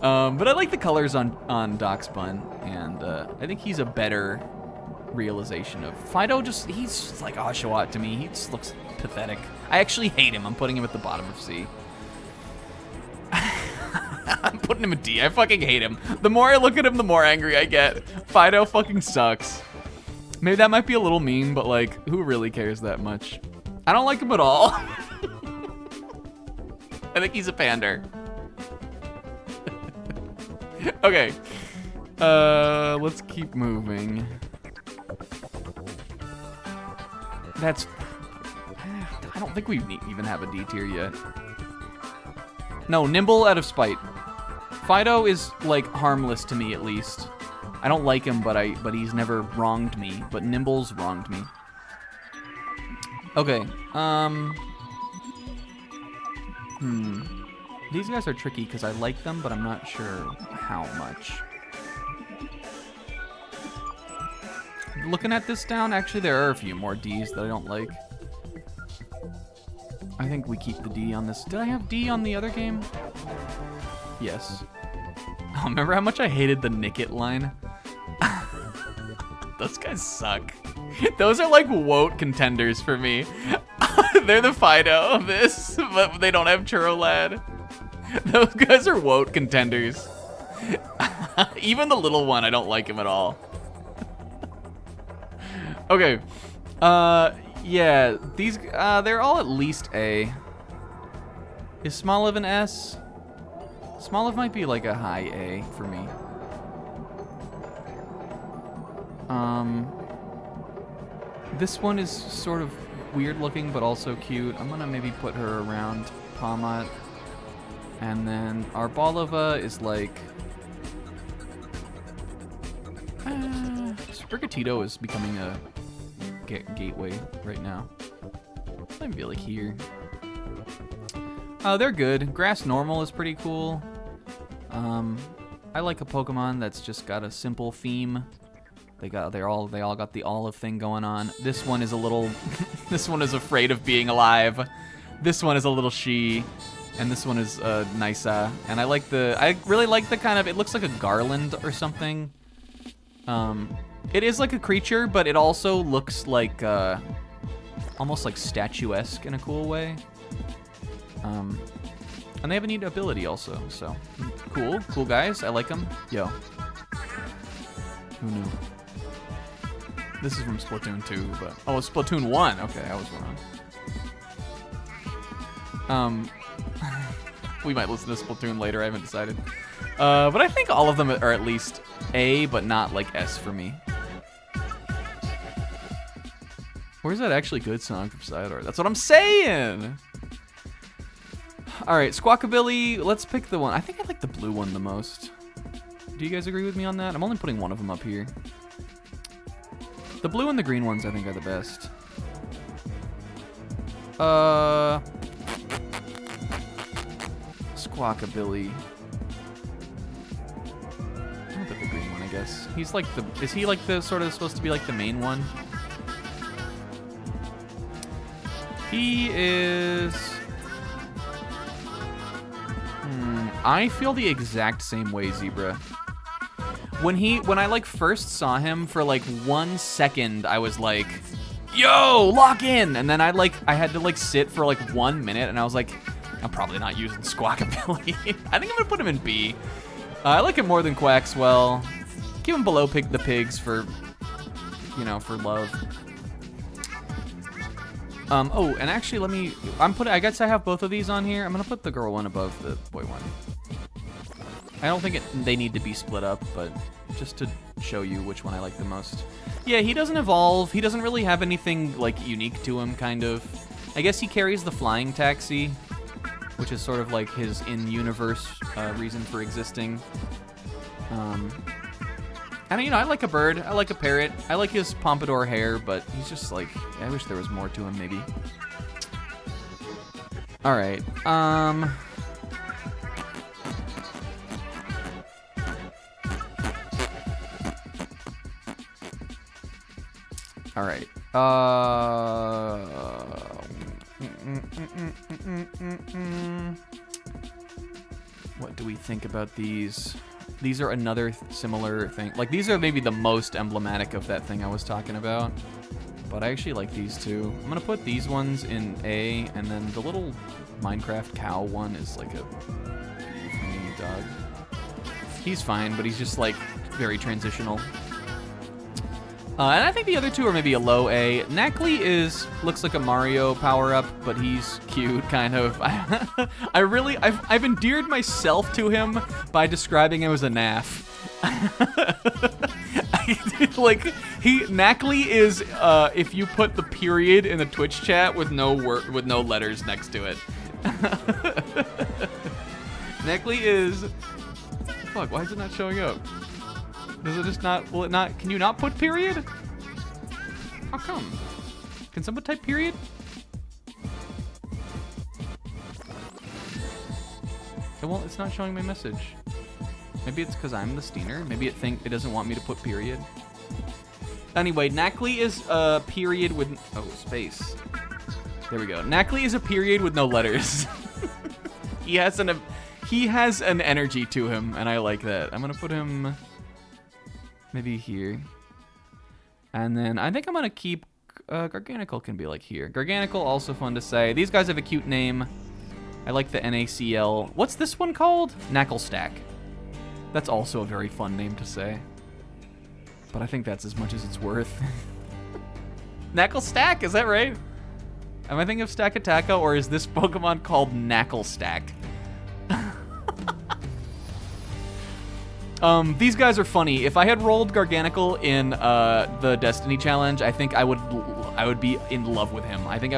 But I like the colors on Darkspun, and I think he's a better realization of Fido. He's just like Oshawott to me. He just looks pathetic. I actually hate him. I'm putting him at the bottom of C. I'm putting him a D. I fucking hate him. The more I look at him, the more angry I get. Fido fucking sucks. Maybe that might be a little mean, but like, who really cares that much? I don't like him at all. I think he's a pander. Okay. Let's keep moving. I don't think we even have a D tier yet. No, Nimble out of spite. Fido is like harmless to me at least. I don't like him, but he's never wronged me. But Nimble's wronged me. Okay. These guys are tricky because I like them, but I'm not sure how much. Looking at this down, actually there are a few more Ds that I don't like. I think we keep the D on this. Did I have D on the other game? Yes. Oh, remember how much I hated the Nickit line? Those guys suck. Those are like WOT contenders for me. They're the Fido of this, but they don't have Churro Lad. Those guys are WOT contenders. Even the little one, I don't like him at all. Okay. Yeah, these, they're all at least A. Is Smoliv an S? Smoliv might be like a high A for me. This one is sort of weird looking, but also cute. I'm gonna maybe put her around Palmot. And then our Balova is like... Sprigatito is becoming a gateway right now. Maybe like here. They're good. Grass Normal is pretty cool. I like a Pokemon that's just got a simple theme. They all got the olive thing going on. This one is a little this one is afraid of being alive. This one is a little she, and this one is Nisa. And I really like the kind of, it looks like a garland or something. It is like a creature, but it also looks like almost like statuesque in a cool way. And they have a neat ability also, so cool guys. I like them. Yo, who knew? This is from Splatoon 2, but oh, it's Splatoon 1. Okay, I was wrong. We might listen to Splatoon later. I haven't decided. But I think all of them are at least A, but not like S for me. Where's that actually good song from Sidor? That's what I'm saying! Alright, Squawkabilly, let's pick the one. I think I like the blue one the most. Do you guys agree with me on that? I'm only putting one of them up here. The blue and the green ones I think are the best. Squawkabilly. I'll pick the green one, I guess. He's like the... Is he like the sort of supposed to be like the main one? He is... I feel the exact same way, Zebra. When I like first saw him for like 1 second, I was like, yo, lock in! And then I had to like sit for like 1 minute and I was like, I'm probably not using Squawkabilly. I think I'm gonna put him in B. I like him more than Quaxwell. Keep him below the pigs for, you know, for love. Oh, and actually I guess I have both of these on here. I'm gonna put the girl one above the boy one. I don't think they need to be split up, but just to show you which one I like the most. Yeah, he doesn't evolve. He doesn't really have anything, like, unique to him, kind of. I guess he carries the flying taxi, which is sort of like his in-universe reason for existing. And, you know, I like a bird. I like a parrot. I like his pompadour hair, but he's just, like, I wish there was more to him, maybe. All right. All right. What do we think about these? These are another similar thing. Like, these are maybe the most emblematic of that thing I was talking about. But I actually like these two. I'm gonna put these ones in A, and then the little Minecraft cow one is like a B for me, dog. He's fine, but he's just like very transitional. And I think the other two are maybe a low A. Knackley looks like a Mario power-up, but he's cute, kind of. I've endeared myself to him by describing him as a naff. Knackley is if you put the period in the Twitch chat with no letters next to it. Knackley is... Fuck, why is it not showing up? Does it just not, will it not, can you not put period? How come? Can someone type period? Well, it's not showing my message. Maybe it's because I'm the Steener. Maybe it doesn't want me to put period. Anyway, Knackley is a period with, oh, space. There we go. Knackley is a period with no letters. He has an energy to him, and I like that. I'm gonna put him maybe here. And then I think I'm gonna keep, Garganical can be like here. Garganical, also fun to say. These guys have a cute name. I like the NACL. What's this one called? Knacklestack. That's also a very fun name to say. But I think that's as much as it's worth. Knacklestack, is that right? Am I thinking of Stackataka, or is this Pokemon called Knacklestack? These guys are funny. If I had rolled Garganical in the Destiny challenge, I think I would be in love with him. I think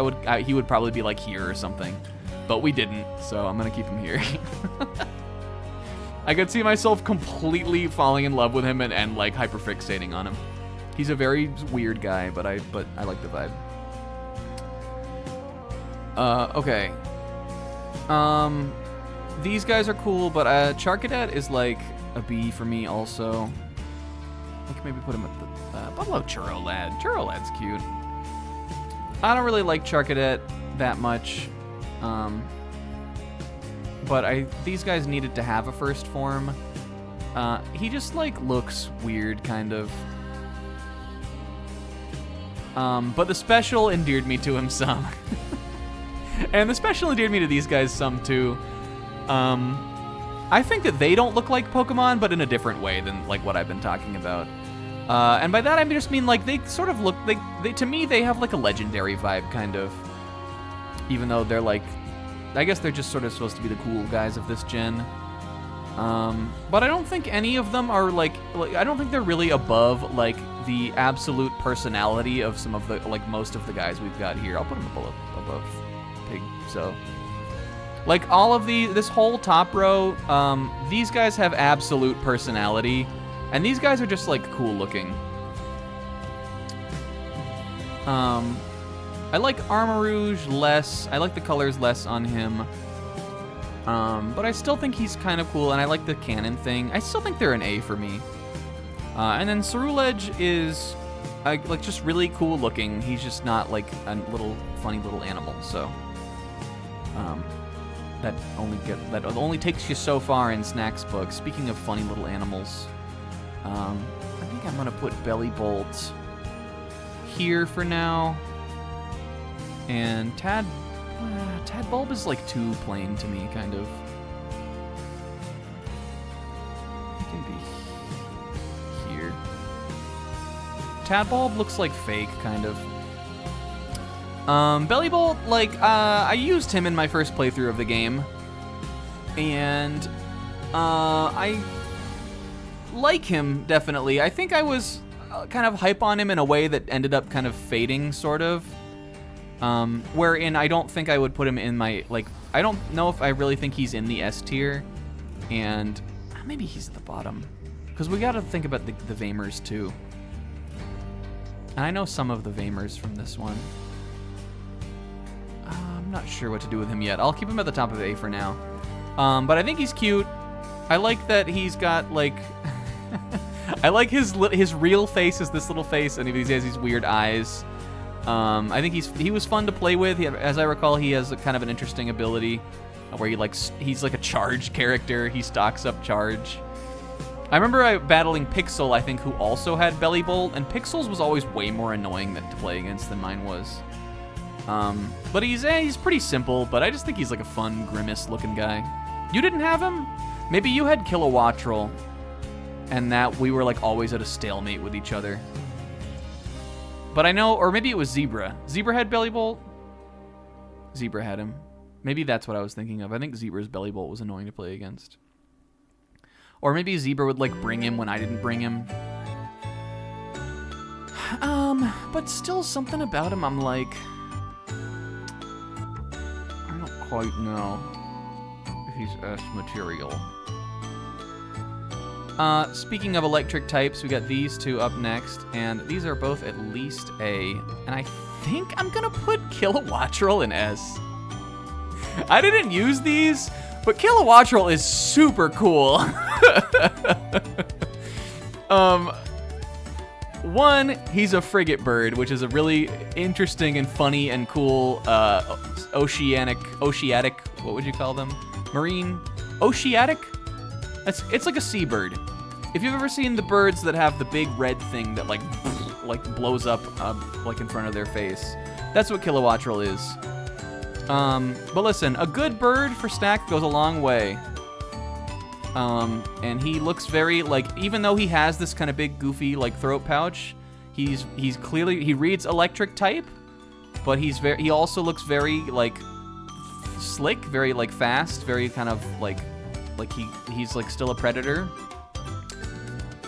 he would probably be like here or something. But we didn't, so I'm gonna keep him here. I could see myself completely falling in love with him and like hyperfixating on him. He's a very weird guy, but I like the vibe. Okay. These guys are cool, but Charcadet is like a B for me also. I can maybe put him at the Buffalo Churro Lad. Churro Lad's cute. I don't really like Charcadet that much. But these guys needed to have a first form. He just like looks weird, kind of. But the special endeared me to him some. And the special endeared me to these guys some too. I think that they don't look like Pokemon, but in a different way than like what I've been talking about. And by that I just mean like they sort of look, they to me they have like a legendary vibe, kind of. Even though they're like, I guess they're just sort of supposed to be the cool guys of this gen. But I don't think any of them are like I don't think they're really above like the absolute personality of some of the like most of the guys we've got here. I'll put them above Pig. So like all of this whole top row, these guys have absolute personality, and these guys are just like cool looking. I like Armor Rouge less. I like the colors less on him. But I still think he's kind of cool, and I like the cannon thing. I still think they're an A for me. And then Cerulege is like just really cool looking. He's just not like a little funny little animal. So that only takes you so far in Snack's book. Speaking of funny little animals, I think I'm gonna put Belly Bolt here for now. And Tadbulb is like too plain to me, kind of. He can be here. Tadbulb looks like fake, kind of. Bellybolt, like, I used him in my first playthrough of the game. And, I like him, definitely. I think I was kind of hype on him in a way that ended up kind of fading, sort of. Wherein I don't think I would put him in my, like, I don't know if I really think he's in the S tier, and maybe he's at the bottom, because we gotta think about the Vamers too. And I know some of the Vamers from this one. I'm not sure what to do with him yet. I'll keep him at the top of A for now. But I think he's cute. I like that he's got, like, I like his real face is this little face, and he has these weird eyes. I think he was fun to play with. As I recall, he has a kind of an interesting ability where he's like a charge character. He stocks up charge. I remember battling Pixel, I think, who also had Belly Bolt, and Pixel's was always way more annoying to play against than mine was. But he's pretty simple, but I just think he's like a fun, grimace-looking guy. You didn't have him? Maybe you had Kilowattrel, and that we were like always at a stalemate with each other. But I know, or maybe it was Zebra. Zebra had Belly Bolt? Zebra had him. Maybe that's what I was thinking of. I think Zebra's Belly Bolt was annoying to play against. Or maybe Zebra would like bring him when I didn't bring him. But still something about him I'm like, I don't quite know if he's S material. Speaking of electric types, we got these two up next, and these are both at least A, and I think I'm gonna put Kilowattrel in S. I didn't use these, but Kilowattrel is super cool. One, he's a frigate bird, which is a really interesting and funny and cool oceanic, what would you call them? Marine? Oceanic? It's like a seabird. If you've ever seen the birds that have the big red thing that like blows up like in front of their face, that's what Kilowattrel is. But listen, a good bird for Snack goes a long way. And he looks very like, even though he has this kind of big goofy like throat pouch, he's clearly, he reads electric type, but he also looks very like slick, very like fast, very kind of like he's like still a predator.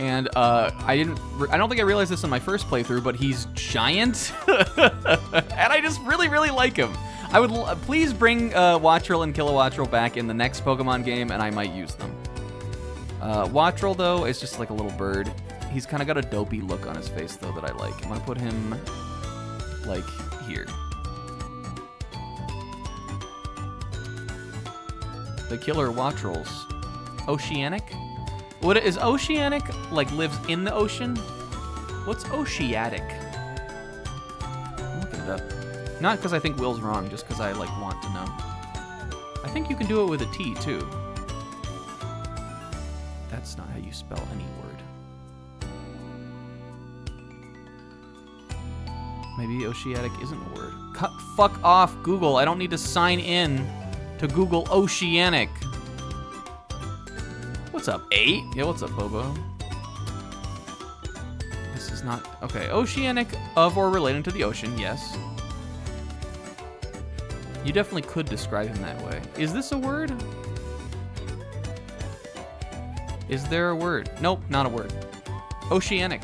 And I don't think I realized this in my first playthrough, but he's giant. And I just really, really like him. I would please bring Wattrel and Kilowattrel back in the next Pokemon game, and I might use them. Wattrel, though, is just like a little bird. He's kind of got a dopey look on his face, though, that I like. I'm going to put him, like, here. The killer Wattrels. Oceanic? What is Oceanic, like, lives in the ocean? What's Oceanic? I'm looking it up. Not because I think Will's wrong, just because I, like, want to know. I think you can do it with a T, too. That's not how you spell any word. Maybe Oceanic isn't a word. Fuck off, Google. I don't need to sign in to Google Oceanic. What's up, 8? Yeah, what's up, Bobo? This is not... Okay, Oceanic, of or relating to the ocean, yes. You definitely could describe him that way. Is this a word? Is there a word? Nope, not a word. Oceanic.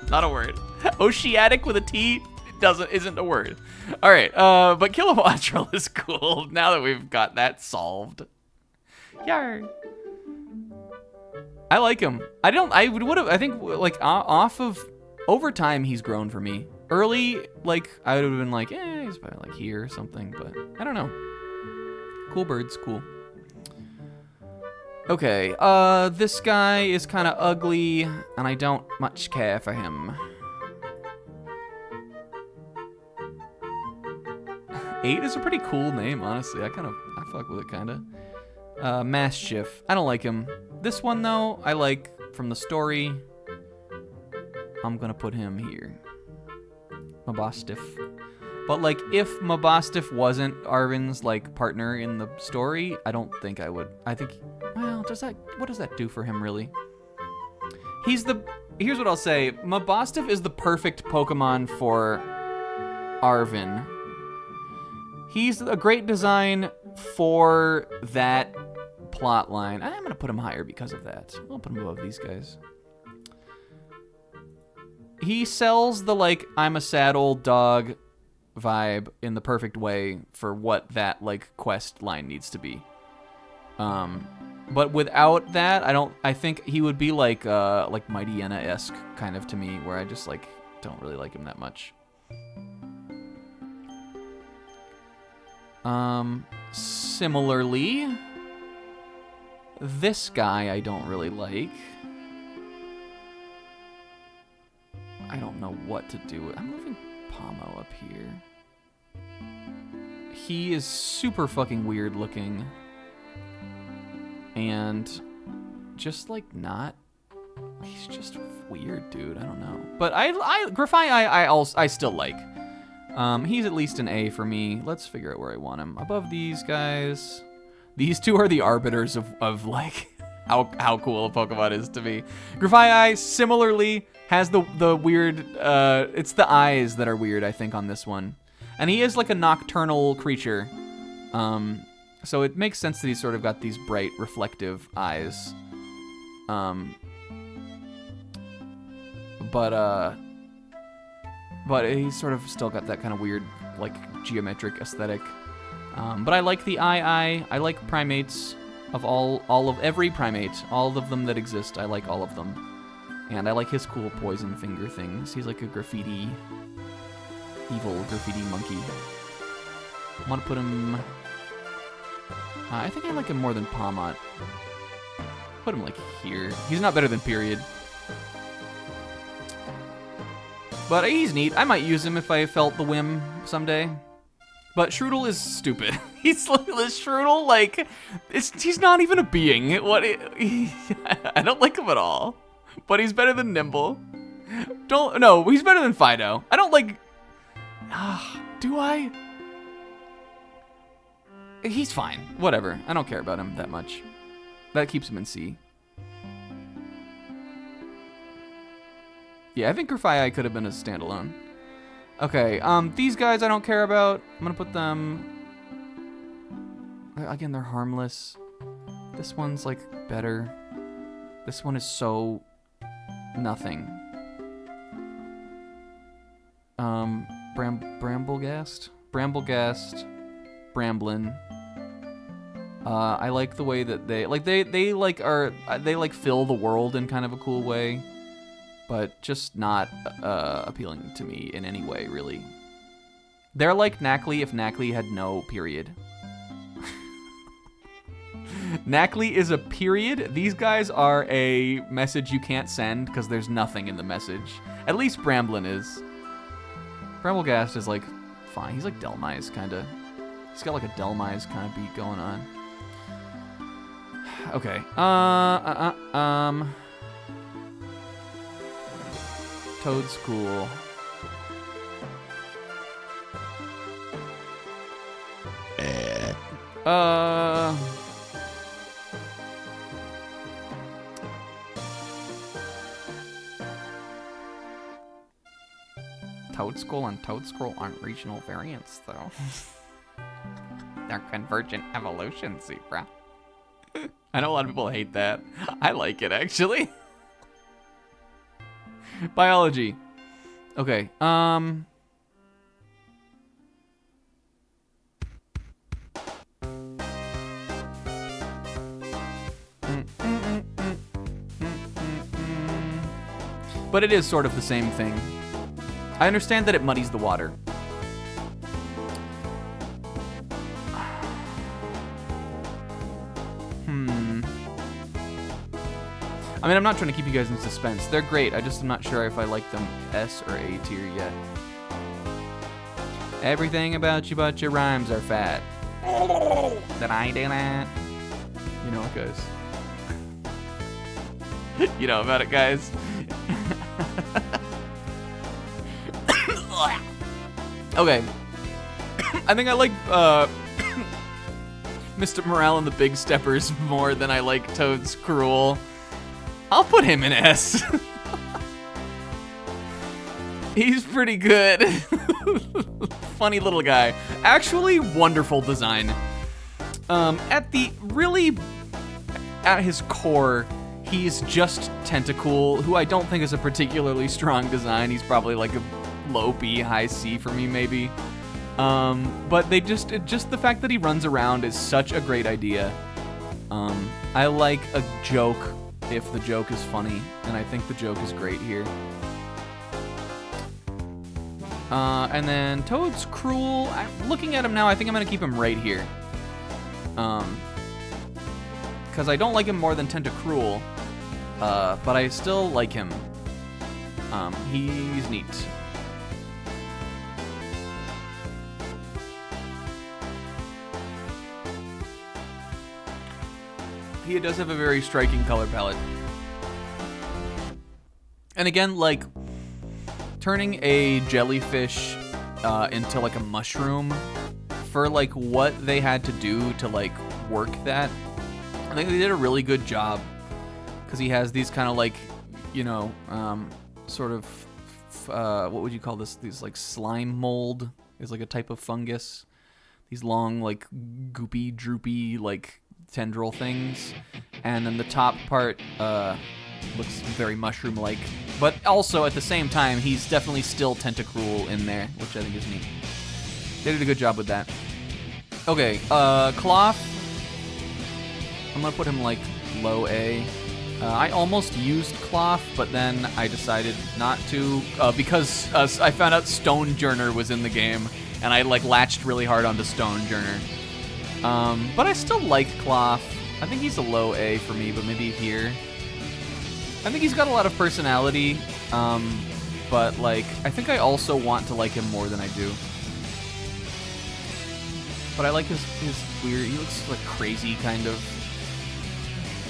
Not a word. Oceanic with a T isn't a word. All right, but Kilowattrel is cool now that we've got that solved. Yar. I like him. I think like off of over time he's grown for me. Early, like I would have been like, he's probably like here or something, but I don't know. Cool birds, cool. Okay, this guy is kind of ugly, and I don't much care for him. 8 is a pretty cool name, honestly. I fuck with it, kinda. Mischief. I don't like him. This one, though, I like from the story. I'm gonna put him here. Mabosstiff. But, like, if Mabosstiff wasn't Arvin's, like, partner in the story, I don't think I would. I think, well, what does that do for him, really? Here's what I'll say. Mabosstiff is the perfect Pokemon for Arvin. He's a great design for that plot line. I'm going to put him higher because of that. I'll put him above these guys. He sells the, like, I'm a sad old dog vibe in the perfect way for what that, like, quest line needs to be. But without that, I think he would be like Mighty Yenna-esque kind of to me, where I just, like, don't really like him that much. Similarly, this guy I don't really like. I don't know what to do. I'm moving Pomo up here. He is super fucking weird looking. And just like not, he's just weird, dude. I don't know. But Grafai I still like. He's at least an A for me. Let's figure out where I want him. Above these guys. These two are the arbiters of like how cool a Pokemon is to me. Grafai similarly has the weird, it's the eyes that are weird, I think, on this one. And he is like a nocturnal creature. So it makes sense that he's sort of got these bright, reflective eyes. But he's sort of still got that kind of weird, like, geometric aesthetic. But I like the eye. I like primates of every primate. All of them that exist, I like all of them. And I like his cool poison finger things. He's like a evil graffiti monkey. I want to put him... I think I like him more than Palmot. Put him, like, here. He's not better than Period. But he's neat. I might use him if I felt the whim someday. But Shroodle is stupid. Shroodle, like, he's not even a being. I don't like him at all. But he's better than Nimble. No, he's better than Fido. I don't like... do I? He's fine. Whatever. I don't care about him that much. That keeps him in C. Yeah, I think Grafai could have been a standalone. Okay, these guys I don't care about. I'm gonna put them... Again, they're harmless. This one's, like, better. This one is so... nothing. Bramblegast? Bramblegast. Bramblin. I like the way that they fill the world in kind of a cool way, but just not appealing to me in any way, really. They're like Knackley if Knackley had no period. Knackley is a period. These guys are a message you can't send because there's nothing in the message. At least Bramblin is. Bramblegast is, like, fine. He's like Delmise, kind of. He's got, like, a Delmise kind of beat going on. Okay. Toad's cool. Toadskull and Toadscroll aren't regional variants, though. They're convergent evolution, Zebra. I know a lot of people hate that. I like it, actually. Biology. Okay, but it is sort of the same thing. I understand that it muddies the water. I mean, I'm not trying to keep you guys in suspense. They're great. I just am not sure if I like them S or A tier yet. Everything about you but your rhymes are fat. Did I do that? You know it, guys. You know about it, guys. Okay. I think I like Mr. Morale and the Big Steppers more than I like Toad's Cruel. I'll put him in S. He's pretty good. Funny little guy. Actually, wonderful design. At his core, he's just Tentacool, who I don't think is a particularly strong design. He's probably like a low B, high C for me, maybe. But just the fact that he runs around is such a great idea. I like a joke if the joke is funny, and I think the joke is great here. And then Toad's Cruel. Looking at him now, I think I'm gonna keep him right here. Because I don't like him more than Tentacruel, but I still like him. He's neat. He does have a very striking color palette. And again, like, turning a jellyfish into, like, a mushroom, for, like, what they had to do to, like, work that, I think they did a really good job. Because he has these kind of, like, you know, sort of, what would you call this? These, like, slime mold is, like, a type of fungus. These long, like, goopy, droopy, like, tendril things, and then the top part looks very mushroom-like, but also at the same time he's definitely still Tentacruel in there, which I think is neat. They did a good job with that. Okay, Cloth, I'm gonna put him like low A. I almost used Cloth, but then I decided not to because I found out Stonejourner was in the game, and I like latched really hard onto Stonejourner. But I still like Cloth. I think he's a low A for me, but maybe here. I think he's got a lot of personality, but like, I think I also want to like him more than I do. But I like his weird, he looks like crazy, kind of.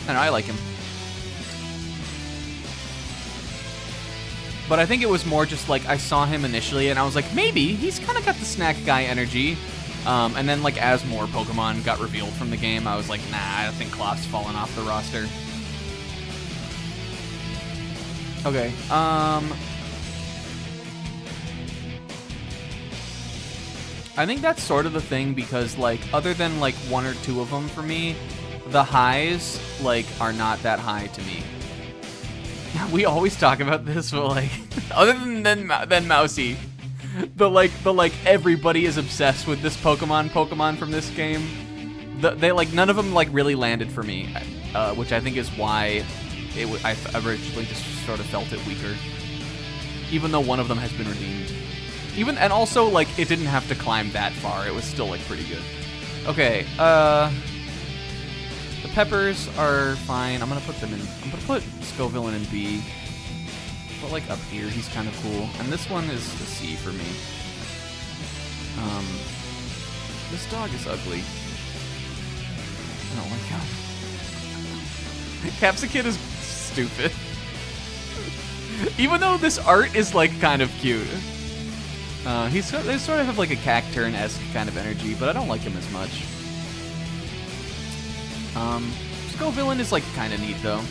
I don't know, I like him. But I think it was more just like, I saw him initially, and I was like, maybe, he's kind of got the snack guy energy. And then, like, as more Pokemon got revealed from the game, I was like, nah, I think Cloth's fallen off the roster. Okay, I think that's sort of the thing, because, like, other than, like, one or two of them for me, the highs, like, are not that high to me. We always talk about this, but, like, other than Mousy. The like everybody is obsessed with this Pokemon from this game. They like none of them like really landed for me, which I think is why I originally just sort of felt it weaker. Even though one of them has been redeemed, and also like it didn't have to climb that far. It was still like pretty good. Okay, the peppers are fine. I'm gonna put them in. I'm gonna put Scoville in B. But like up here, he's kind of cool. And this one is a C for me. This dog is ugly. I don't like him. Capsicid is stupid. Even though this art is like kind of cute. They sort of have like a Cacturne-esque kind of energy, but I don't like him as much. Scoville is like kind of neat though.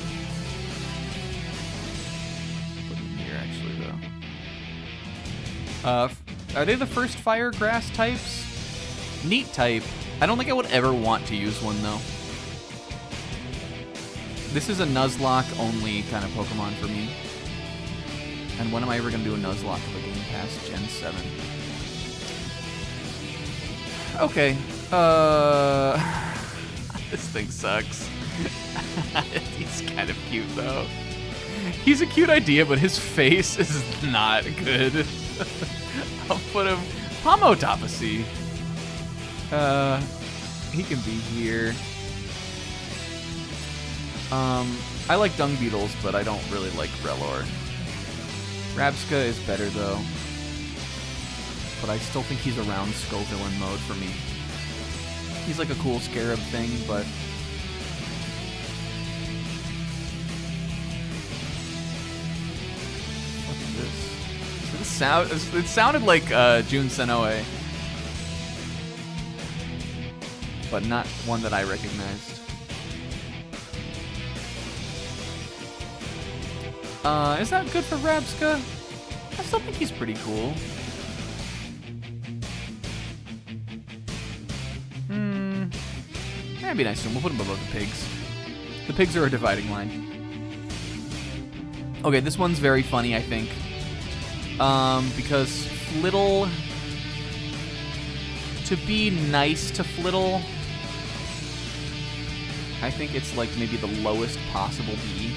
Are they the first fire grass types? Neat type. I don't think I would ever want to use one though. This is a Nuzlocke only kind of Pokemon for me. And when am I ever going to do a Nuzlocke of a game past Gen 7? Okay. This thing sucks. He's kind of cute, though. He's a cute idea, but his face is not good. I'll put him... Pomotopachy. He can be here. I like dung beetles, but I don't really like Relor. Rabska is better, though. But I still think he's around Skullvillain mode for me. He's like a cool scarab thing, but... What is this? It sounded like Jun Senoue. But not one that I recognized. Is that good for Rabska? I still think he's pretty cool. That'd be nice to him. We'll put him above the pigs. The pigs are a dividing line. Okay, this one's very funny, I think. Because Flittle... To be nice to Flittle... I think it's like maybe the lowest possible B.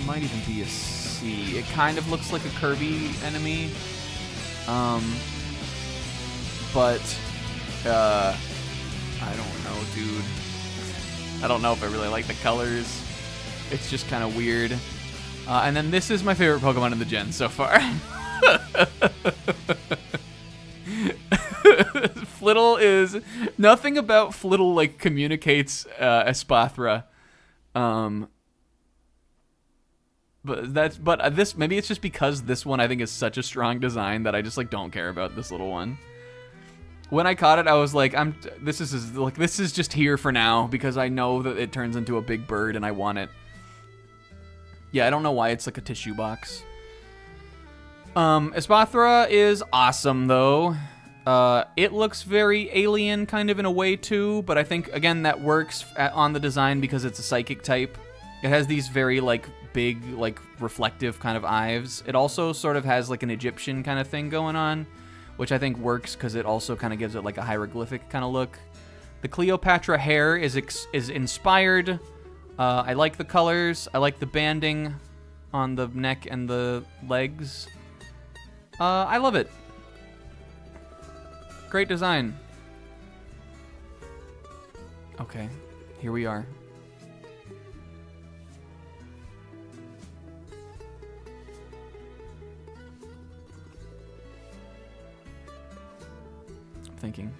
Might even be a C. It kind of looks like a Kirby enemy. But, I don't know, dude. I don't know if I really like the colors. It's just kind of weird. And then this is my favorite Pokemon in the gen so far. Flittle is... Nothing about Flittle, like, communicates Espathra. But this... Maybe it's just because this one, I think, is such a strong design that I just, like, don't care about this little one. When I caught it, I was like, this is just here for now, because I know that it turns into a big bird and I want it. Yeah, I don't know why it's like a tissue box. Espathra is awesome, though. It looks very alien kind of in a way too, but I think, again, that works on the design because it's a psychic type. It has these very, like, big, like, reflective kind of eyes. It also sort of has, like, an Egyptian kind of thing going on, which I think works because it also kind of gives it, like, a hieroglyphic kind of look. The Cleopatra hair is inspired. I like the colors. I like the banding on the neck and the legs. I love it. Great design. Okay, here we are. I'm thinking.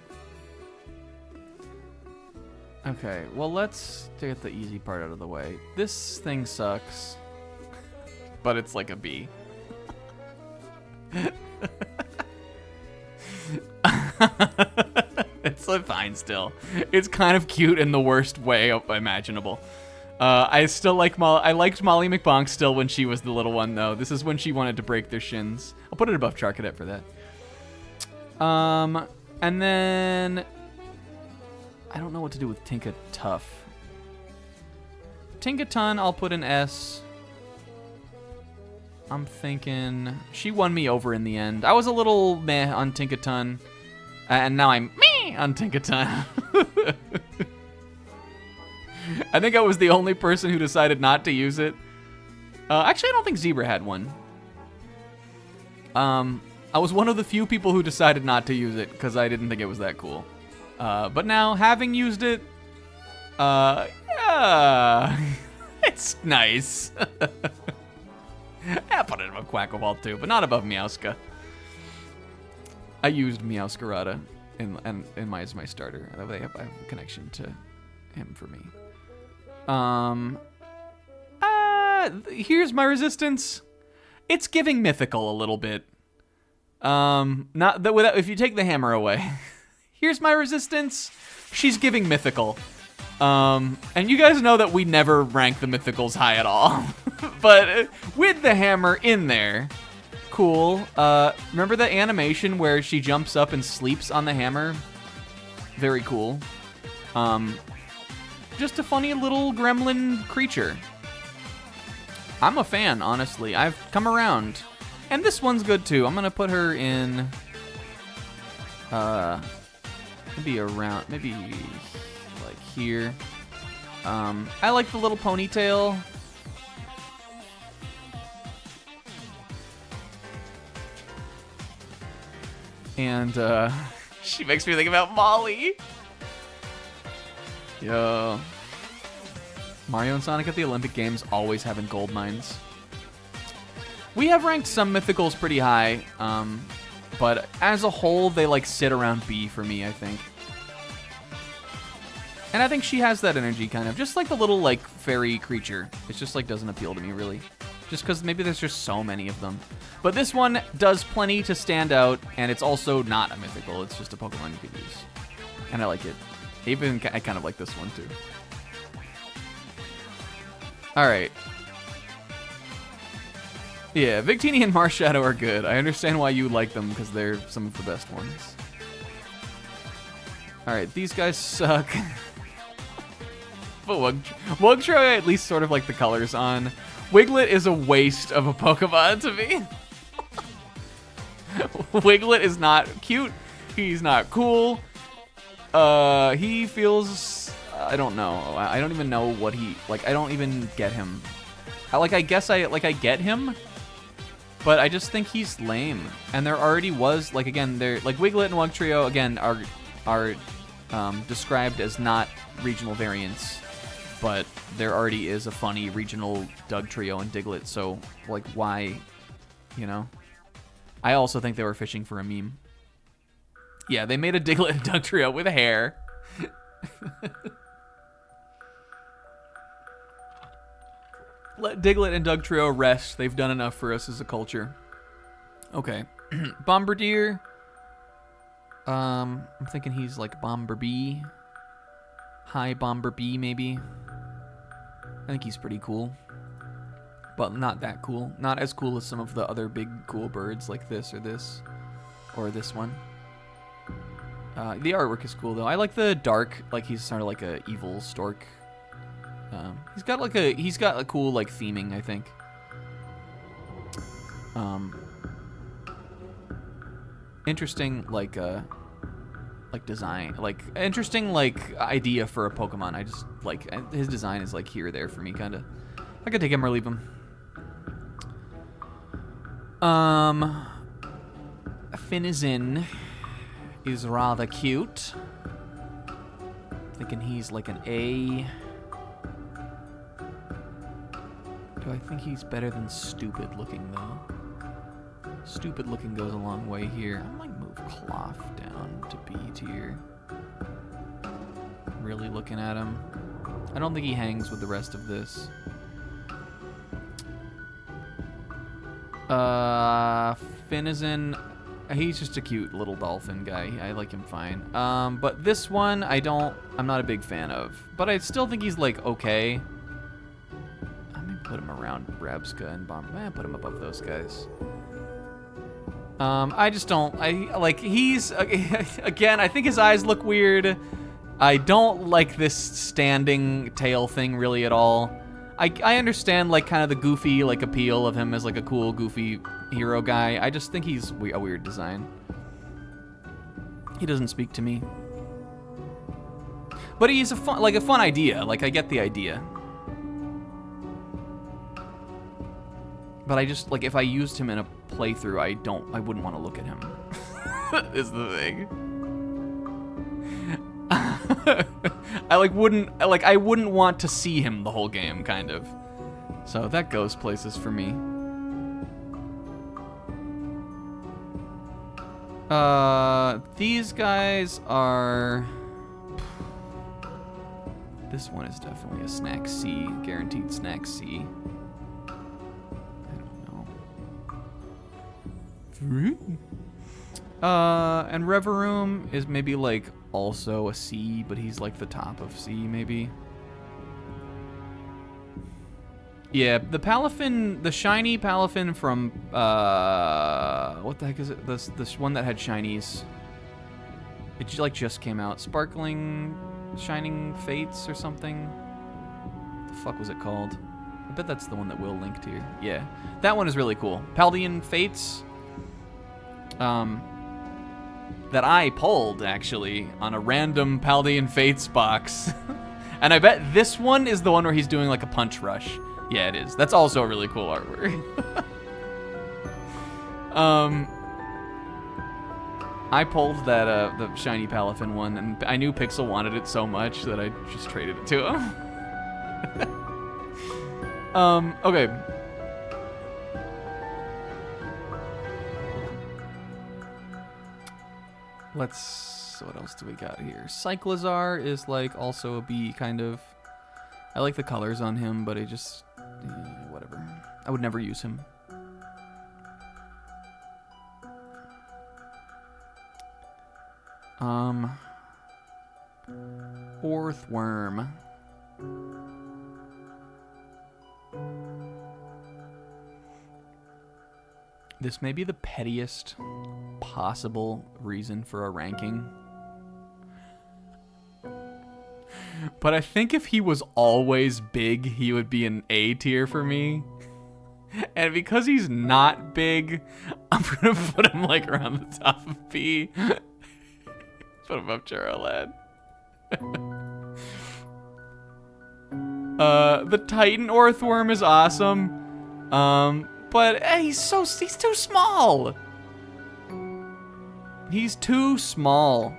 Okay, well, let's get the easy part out of the way. This thing sucks, but it's like a B. It's fine still. It's kind of cute in the worst way imaginable. I still like I liked Molly McBonk still when she was the little one, though. This is when she wanted to break their shins. I'll put it above Charcadet for that. And then I don't know what to do with Tinka Tough. Tinkaton, I'll put an S. I'm thinking she won me over in the end. I was a little meh on Tinkaton, and now I'm meh on Tinkaton. I think I was the only person who decided not to use it. Actually, I don't think Zebra had one. I was one of the few people who decided not to use it because I didn't think it was that cool. But now, having used it, yeah, it's nice. I'll put it above Quackaball too, but not above Meowska. I used Meowscarada as my starter. I have a connection to him for me. Here's my resistance. It's giving mythical a little bit. Not that without if you take the hammer away. Here's my resistance. She's giving mythical. And you guys know that we never rank the mythicals high at all. But with the hammer in there, cool. Remember the animation where she jumps up and sleeps on the hammer? Very cool. Just a funny little gremlin creature. I'm a fan, honestly. I've come around. And this one's good, too. I'm going to put her in... maybe around... Maybe, like, here. I like the little ponytail. And, she makes me think about Molly. Yo. Mario and Sonic at the Olympic Games always having gold mines. We have ranked some mythicals pretty high, but as a whole, they like sit around B for me, I think. And I think she has that energy, kind of. Just like the little, like, fairy creature. It just, like, doesn't appeal to me, really. Just because maybe there's just so many of them. But this one does plenty to stand out, and it's also not a mythical. It's just a Pokemon you could use. And I like it. Even I kind of like this one, too. Alright. Yeah, Victini and Marshadow are good. I understand why you like them, because they're some of the best ones. Alright, these guys suck. But Wugtrio, I at least sort of like the colors on. Wiglet is a waste of a Pokemon to me. Wiglet is not cute. He's not cool. He feels... I don't know. I don't even know what he... Like, I don't even get him. I guess I get him. But I just think he's lame. And there already was... Like, again, they're... Like, Wiglet and Wugtrio, again, are described as not regional variants. But there already is a funny regional Dugtrio and Diglett, so, like, why, you know? I also think they were fishing for a meme. Yeah, they made a Diglett and Dugtrio with hair. Let Diglett and Dugtrio rest. They've done enough for us as a culture. Okay. Bombardier. I'm thinking he's like Bomber B. High Bomber B, maybe. I think he's pretty cool. But not that cool. Not as cool as some of the other big cool birds like this or this. Or this one. The artwork is cool, though. I like the dark, like he's sort of like a evil stork. He's got a cool, like, theming, I think. Interesting, like design, like interesting, like idea for a Pokemon. I just like his design is like here or there for me, kind of. I could take him or leave him. Finizen is rather cute. Thinking he's like an A. Do I think he's better than stupid looking though? Stupid looking goes a long way here. I might move Cloth down to B tier. Really looking at him. I don't think he hangs with the rest of this. Finizen, he's just a cute little dolphin guy. I like him fine. But this one, I'm not a big fan of. But I still think he's like okay. I'm gonna put him around Rabska and Bomb. Put him above those guys. I just don't, he's, again, I think his eyes look weird. I don't like this standing tail thing really at all. I understand, like, kind of the goofy, like, appeal of him as, like, a cool, goofy hero guy. I just think he's a weird design. He doesn't speak to me. But he's a fun idea. Like, I get the idea. But I just, like, if I used him in a playthrough, I wouldn't want to look at him. Is the thing. I wouldn't want to see him the whole game, kind of. So that goes places for me. These guys are... This one is definitely a snack C, guaranteed snack C. And Reverum is maybe like also a C, but he's like the top of C maybe. Yeah, the Palafin, the shiny Palafin from what the heck is it? This one that had shinies. It like just came out. Sparkling Shining Fates or something. What the fuck was it called? I bet that's the one that Will linked here. Yeah, that one is really cool. Paldean Fates. That I pulled actually on a random Paldean Fates box. And I bet this one is the one where he's doing like a punch rush. Yeah, it is. That's also a really cool artwork. I pulled that the shiny Palafin one, and I knew Pixel wanted it so much that I just traded it to him. Okay. What else do we got here? Cyclizar is like also a B kind of. I like the colors on him, but it just, whatever. I would never use him. Orthworm. This may be the pettiest possible reason for a ranking. But I think if he was always big, he would be an A tier for me. And because he's not big, I'm gonna put him like around the top of B. Put him up Charolad. The Titan Orthworm is awesome. But he's too small. He's too small.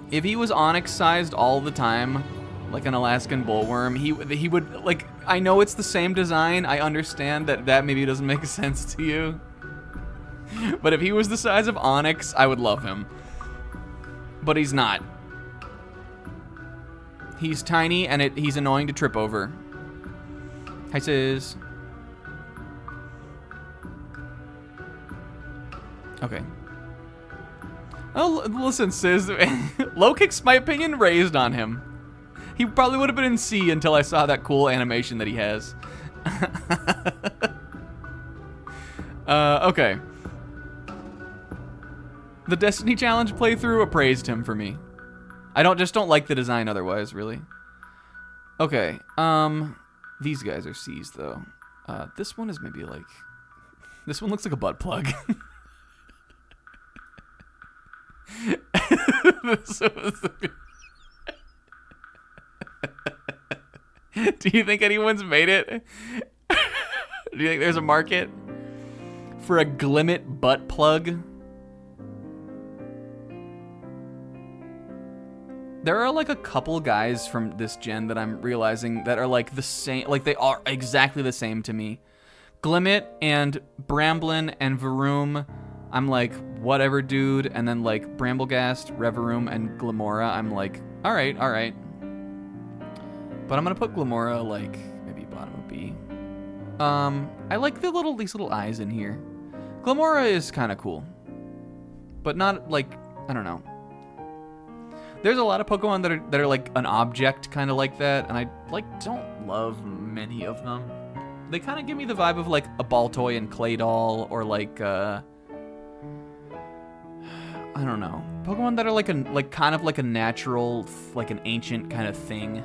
If he was onyx-sized all the time, like an Alaskan bullworm, he would, like, I know it's the same design. I understand that maybe doesn't make sense to you. But if he was the size of Onyx, I would love him. But he's not. He's tiny, and he's annoying to trip over. Hi, sis. Okay. Oh, listen, sis. Low kick's my opinion raised on him. He probably would have been in C until I saw that cool animation that he has. Okay. The Destiny Challenge playthrough appraised him for me. I just don't like the design otherwise, really. Okay, these guys are C's, though. This one is maybe like... This one looks like a butt plug. Do you think anyone's made it? Do you think there's a market for a Glimmet butt plug? There are like a couple guys from this gen that I'm realizing that are like the same, like they are exactly the same to me. Glimmet and Bramblin and Varoom, I'm like, whatever, dude. And then like Bramblegast, Reverum, and Glamora, I'm like, all right. But I'm gonna put Glamora like maybe bottom of B. I like these little eyes in here. Glamora is kind of cool, but not like, I don't know. There's a lot of Pokemon that are like an object kind of like that, and I like don't love many of them. They kind of give me the vibe of like a Baltoy and Claydol, or like I don't know, Pokemon that are like kind of like a natural, like an ancient kind of thing.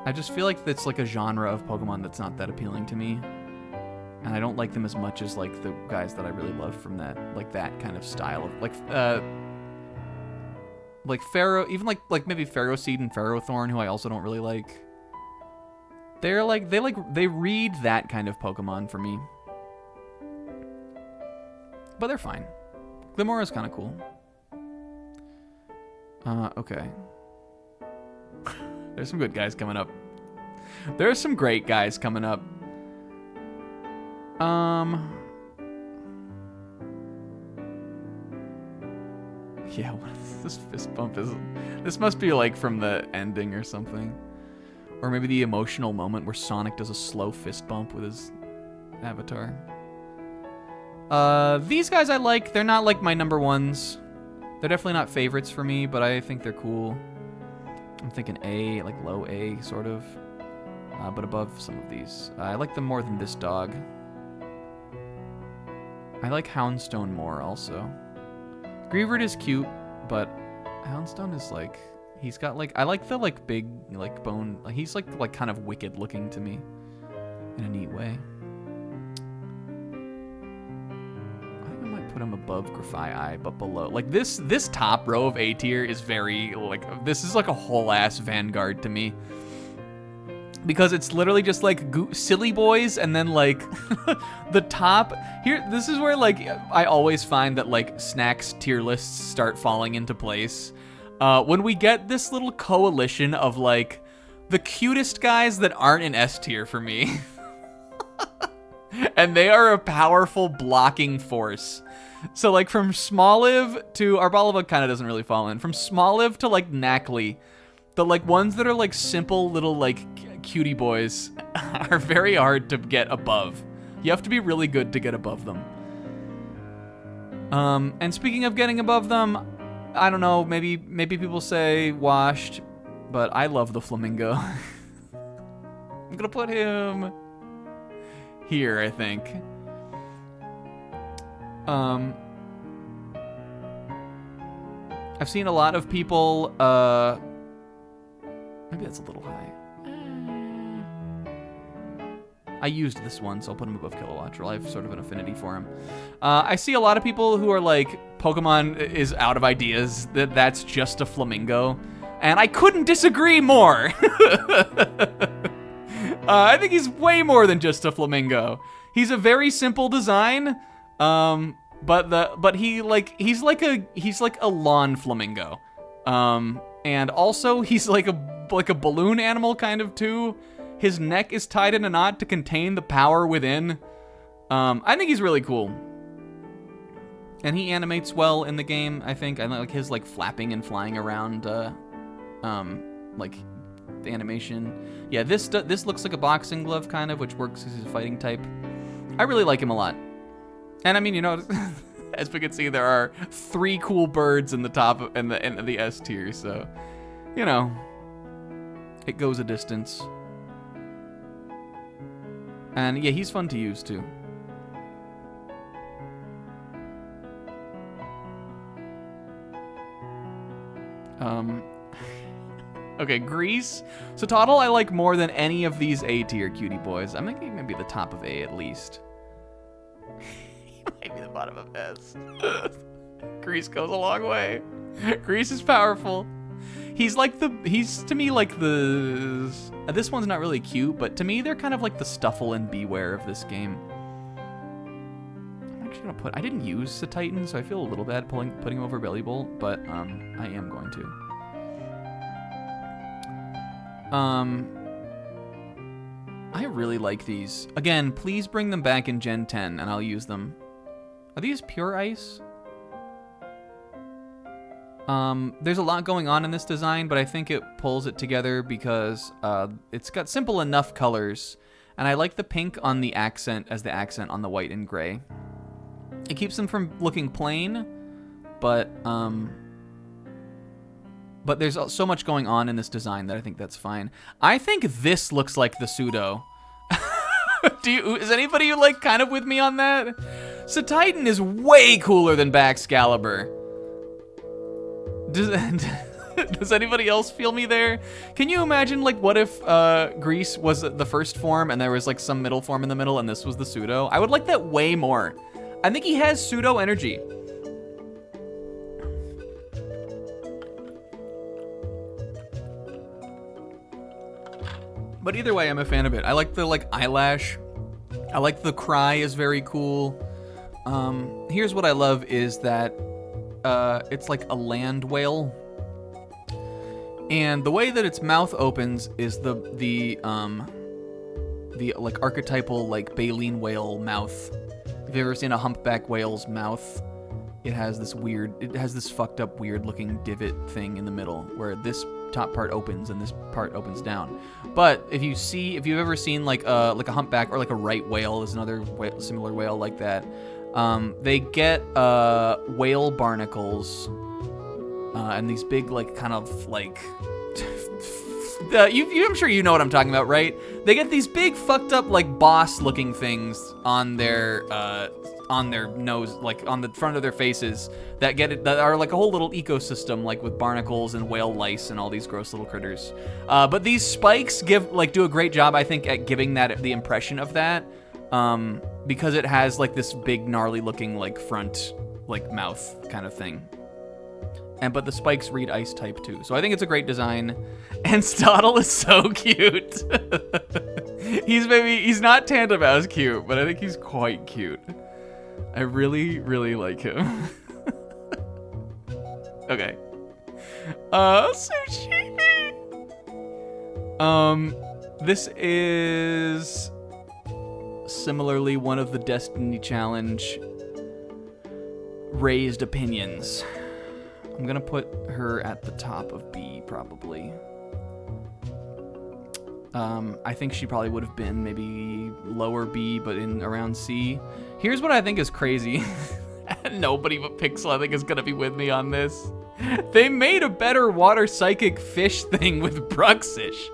I just feel like it's like a genre of Pokemon that's not that appealing to me, and I don't like them as much as like the guys that I really love from that kind of style of like Pharaoh, even like maybe Pharaoh Seed and Pharaoh Thorn, who I also don't really like. They read that kind of Pokemon for me, but they're fine. Glimmora is kind of cool. Okay. There's some good guys coming up. There's some great guys coming up. Yeah, what is this fist bump? This must be like from the ending or something. Or maybe the emotional moment where Sonic does a slow fist bump with his avatar. These guys I like. They're not like my number ones. They're definitely not favorites for me, but I think they're cool. I'm thinking A, like low A, sort of. But above some of these. I like them more than this dog. I like Houndstone more also. Greavard is cute, but Houndstone is like, he's got like, I like the like big like bone, like, he's like kind of wicked looking to me in a neat way. I think I might put him above Grafai, but below. Like this top row of A tier is very like, this is like a whole ass Vanguard to me. Because it's literally just like silly boys, and then like the top here. This is where like I always find that like Snacks tier lists start falling into place. When we get this little coalition of like the cutest guys that aren't in S tier for me. And they are a powerful blocking force. So like from Smoliv to Arbalava kind of doesn't really fall in. From Smoliv to like Knackley, the like ones that are like simple little like cutie boys are very hard to get above. You have to be really good to get above them. And speaking of getting above them, I don't know, maybe people say washed, but I love the flamingo. I'm gonna put him here, I think. I've seen a lot of people, maybe that's a little high. I used this one, so I'll put him above Kilowattrel. I have sort of an affinity for him. I see a lot of people who are like, Pokemon is out of ideas, that's just a flamingo. And I couldn't disagree more. I think he's way more than just a flamingo. He's a very simple design, but he's like a lawn flamingo. And also he's like a balloon animal kind of too. His neck is tied in a knot to contain the power within. I think he's really cool. And he animates well in the game, I think. I like his like flapping and flying around like the animation. Yeah, this looks like a boxing glove kind of, which works as his fighting type. I really like him a lot. And I mean, you know, as we can see, there are 3 cool birds in the top and the S tier, so you know, it goes a distance. And yeah, he's fun to use too. Okay, Grease. So Toddle I like more than any of these A tier cutie boys. I'm thinking maybe the top of A at least. He might be the bottom of S. Grease goes a long way. Grease is powerful. He's to me like the, this one's not really cute, but to me they're kind of like the Stuffle and Beware of this game. I'm actually gonna I didn't use the Titan, so I feel a little bad putting him over Belly Bowl, but I am going to. I really like these. Again, please bring them back in Gen 10 and I'll use them. Are these pure ice? There's a lot going on in this design, but I think it pulls it together because it's got simple enough colors, and I like the pink on the accent as the accent on the white and gray. It keeps them from looking plain, but there's so much going on in this design that I think that's fine. I think this looks like the Pseudo. Is anybody like kind of with me on that? So Titan is way cooler than Baxcalibur. Does anybody else feel me there? Can you imagine, like, what if Grease was the first form and there was, like, some middle form in the middle and this was the Pseudo? I would like that way more. I think he has Pseudo energy. But either way, I'm a fan of it. I like the, like, eyelash. I like the cry is very cool. Here's what I love is that it's like a land whale, and the way that its mouth opens is the like archetypal like baleen whale mouth. If you've ever seen a humpback whale's mouth, it has this fucked up weird looking divot thing in the middle where this top part opens and this part opens down. But if you've ever seen like a humpback or like a right whale, there's another similar whale like that. They get whale barnacles and these big like kind of like I'm sure you know what I'm talking about, right? They get these big fucked up like boss-looking things on their nose, like on the front of their faces, that are like a whole little ecosystem, like with barnacles and whale lice and all these gross little critters. But these spikes do a great job, I think, at giving that the impression of that, because it has like this big gnarly looking like front like mouth kind of thing. But the spikes read ice type too, so I think it's a great design. And Stoddle is so cute. He's not Tantamouse cute, but I think he's quite cute. I really, really like him. Okay. Sushi. This is similarly one of the Destiny Challenge raised opinions. I'm gonna put her at the top of B, probably. I think she probably would have been maybe lower B, but in around C. Here's what I think is crazy. Nobody but Pixel, I think, is gonna be with me on this. They made a better water psychic fish thing with Bruxish.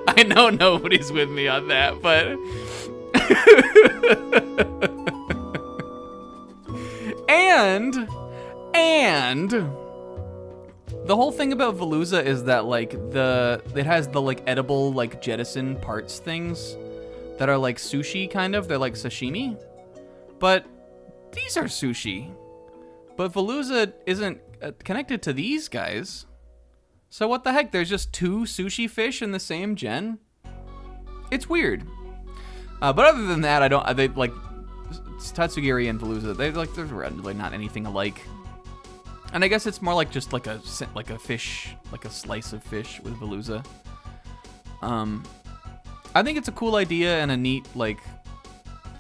I know nobody's with me on that, but... And the whole thing about Veluza is that like it has the like edible like jettison parts things that are like sushi kind of. They're like sashimi, but these are sushi. But Veluza isn't connected to these guys. So what the heck? There's just two sushi fish in the same gen. It's weird. But other than that, they like Tatsugiri and Veluza. They're really not anything alike. And I guess it's more like just like a fish, like a slice of fish with Veluza. I think it's a cool idea and a neat like.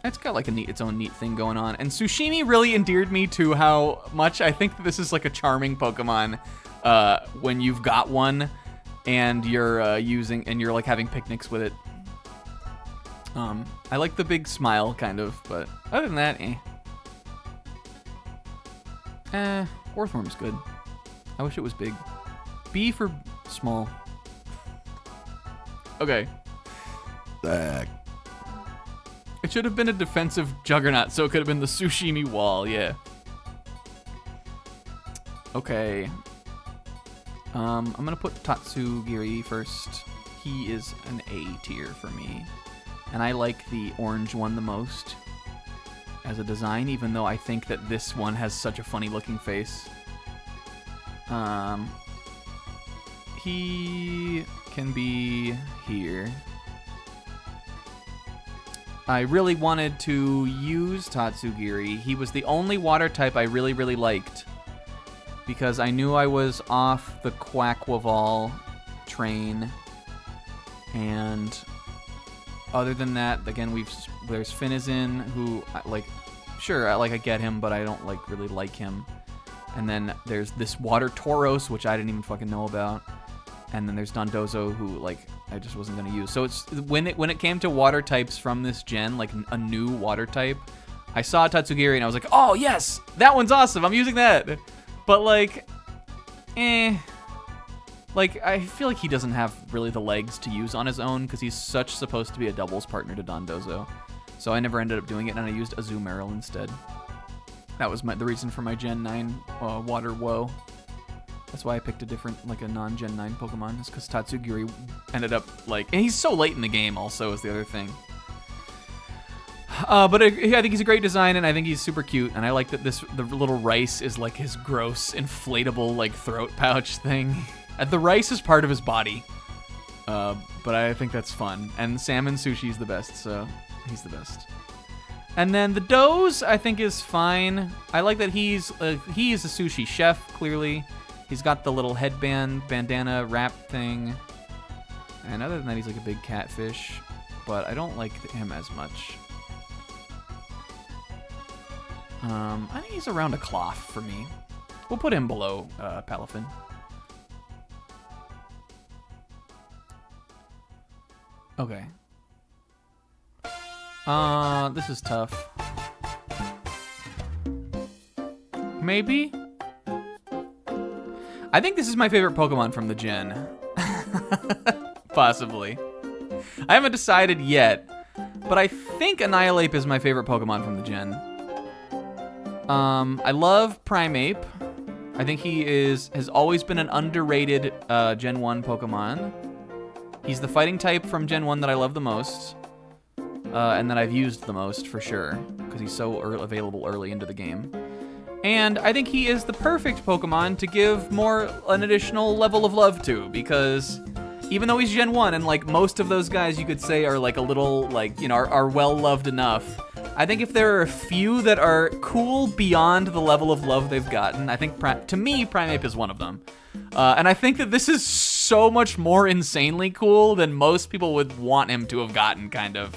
It's got like its own neat thing going on. And Sushimi really endeared me to how much I think that this is like a charming Pokemon when you've got one and you're you're like having picnics with it. I like the big smile kind of, but other than that, Orthworm's good. I wish it was big. B for small. Okay. It should have been a defensive juggernaut, so it could have been the Sushimi wall, yeah. Okay. I'm gonna put Tatsugiri first. He is an A tier for me. And I like the orange one the most as a design, even though I think that this one has such a funny looking face. He can be here. I really wanted to use Tatsugiri. He was the only water type I really, really liked because I knew I was off the Quackwaval train, and other than that, again, there's Finizen, who I get him, but I don't like really like him. And then there's this Water Tauros, which I didn't even fucking know about. And then there's Dondozo, who like I just wasn't gonna use. So it's when it came to water types from this gen, like a new water type, I saw Tatsugiri and I was like, oh yes, that one's awesome. I'm using that. But like, like I feel like he doesn't have really the legs to use on his own because he's supposed to be a doubles partner to Dondozo. So I never ended up doing it, and I used Azumarill instead. That was the reason for my Gen 9 water woe. That's why I picked a non-Gen 9 Pokemon, is because Tatsugiri ended up, and he's so late in the game also is the other thing. But I think he's a great design, and I think he's super cute, and I like that the little rice is like his gross, inflatable, throat pouch thing. The rice is part of his body, but I think that's fun. And salmon sushi is the best, so he's the best. And then the Doze, I think, is fine. I like that he is a sushi chef, clearly. He's got the little headband, bandana, wrap thing. And other than that, he's like a big catfish. But I don't like him as much. I think he's around a cloth for me. We'll put him below Palafin. Okay. This is tough. I think this is my favorite Pokemon from the gen. Possibly. I haven't decided yet, but I think Annihilape is my favorite Pokemon from the gen. I love Primeape. I think he has always been an underrated Gen 1 Pokemon. He's the fighting type from Gen 1 that I love the most, and that I've used the most for sure, because he's so available early into the game. And I think he is the perfect Pokemon to give an additional level of love to, because even though he's Gen 1, and like most of those guys you could say are like a little, like, you know, are well-loved enough, I think if there are a few that are cool beyond the level of love they've gotten, I think, to me, Primeape is one of them. And I think that this is so much more insanely cool than most people would want him to have gotten, kind of.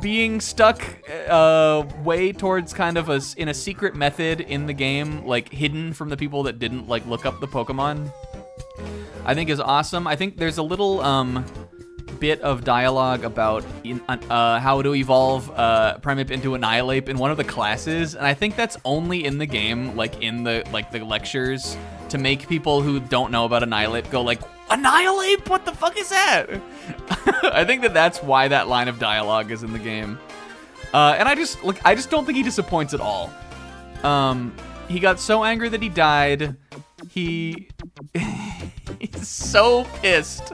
Being stuck way towards kind of in a secret method in the game, like hidden from the people that didn't like look up the Pokemon, I think is awesome. I think there's a little bit of dialogue about how to evolve Primeape into Annihilape in one of the classes, and I think that's only in the game, like in the lectures, to make people who don't know about Annihilape go like, Annihilape? What the fuck is that? I think that's why that line of dialogue is in the game. And I just don't think he disappoints at all. He got so angry that he died. He's so pissed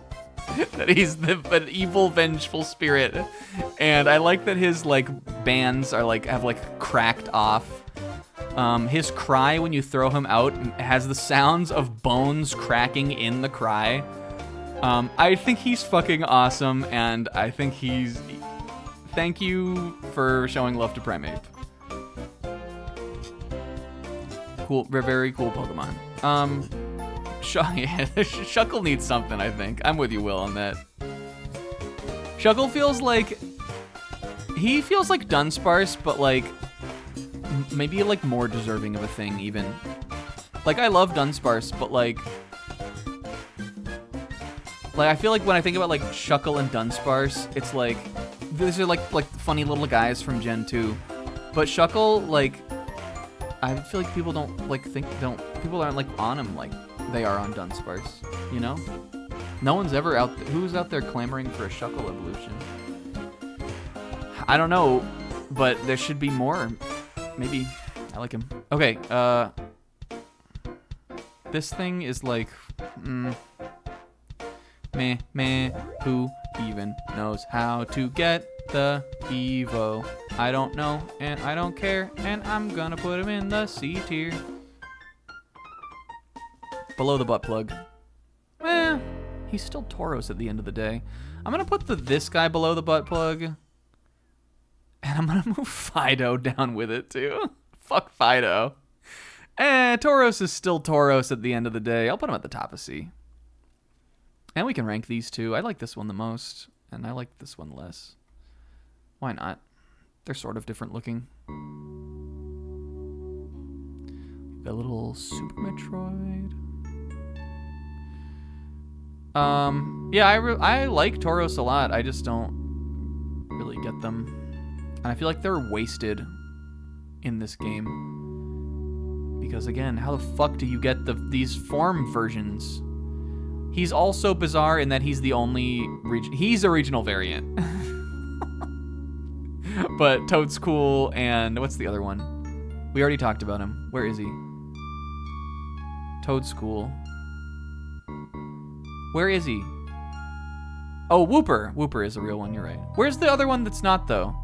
that he's an evil, vengeful spirit. And I like that his like bands are like have like cracked off. His cry when you throw him out has the sounds of bones cracking in the cry. I think he's fucking awesome, and I think thank you for showing love to Primeape. Cool, very cool Pokemon. Shuckle needs something, I think. I'm with you, Will, on that. Shuckle feels like Dunsparce, but like maybe like more deserving of a thing even. Like I love Dunsparce, but like I feel like when I think about like Shuckle and Dunsparce, it's like these are like funny little guys from Gen 2. But Shuckle, like I feel like people people aren't like on him like they are on Dunsparce, you know? No one's ever who's out there clamoring for a Shuckle evolution? I don't know, but there should be more. Maybe. I like him. Okay, this thing is like, meh, who even knows how to get the Evo? I don't know, and I don't care, and I'm gonna put him in the C tier. Below the butt plug. He's still Tauros at the end of the day. I'm gonna put this guy below the butt plug. And I'm gonna move Fido down with it too. Fuck Fido. Tauros is still Tauros at the end of the day. I'll put him at the top of C. And we can rank these two. I like this one the most, and I like this one less. Why not? They're sort of different looking. A little Super Metroid. Yeah, I like Tauros a lot. I just don't really get them. And I feel like they're wasted in this game. Because again, how the fuck do you get these form versions? He's also bizarre in that he's the only he's a regional variant. But Toad's cool, and what's the other one? We already talked about him. Where is he? Toad's cool. Where is he? Oh, Wooper. Wooper is a real one, you're right. Where's the other one that's not, though?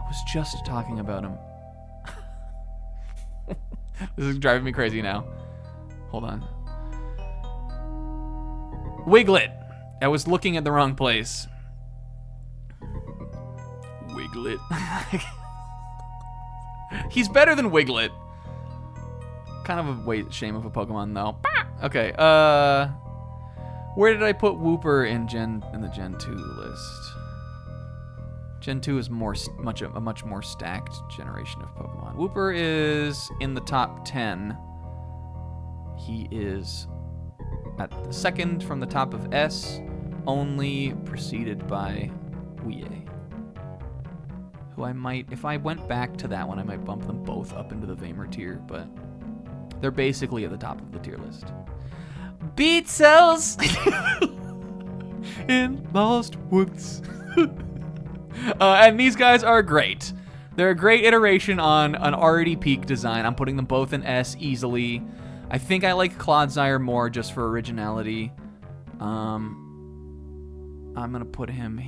I was just talking about him. This is driving me crazy now. Hold on. Wiglet. I was looking at the wrong place. Wiglet. He's better than Wiglet. Kind of a shame of a Pokemon, though. Okay, where did I put Wooper in the Gen 2 list? Gen 2 is a much more stacked generation of Pokemon. Wooper is in the top 10. He is at the second from the top of S, only preceded by Wee. who I might, if I went back to that one, I might bump them both up into the Vamer tier, but they're basically at the top of the tier list. Beatles in Lost Woods. And these guys are great. They're a great iteration on an already peak design. I'm putting them both in S easily. I think I like Clodsire more just for originality. I'm gonna put him.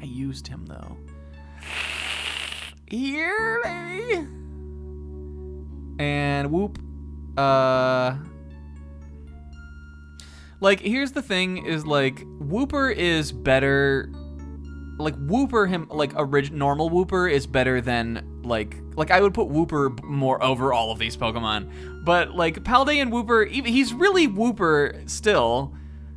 I used him though. Here, baby. And whoop. Like, here's the thing: is like Whooper is better. Like Whooper, normal Whooper is better than like I would put Whooper more over all of these Pokemon. But like Paldean Whooper, he's really Whooper still.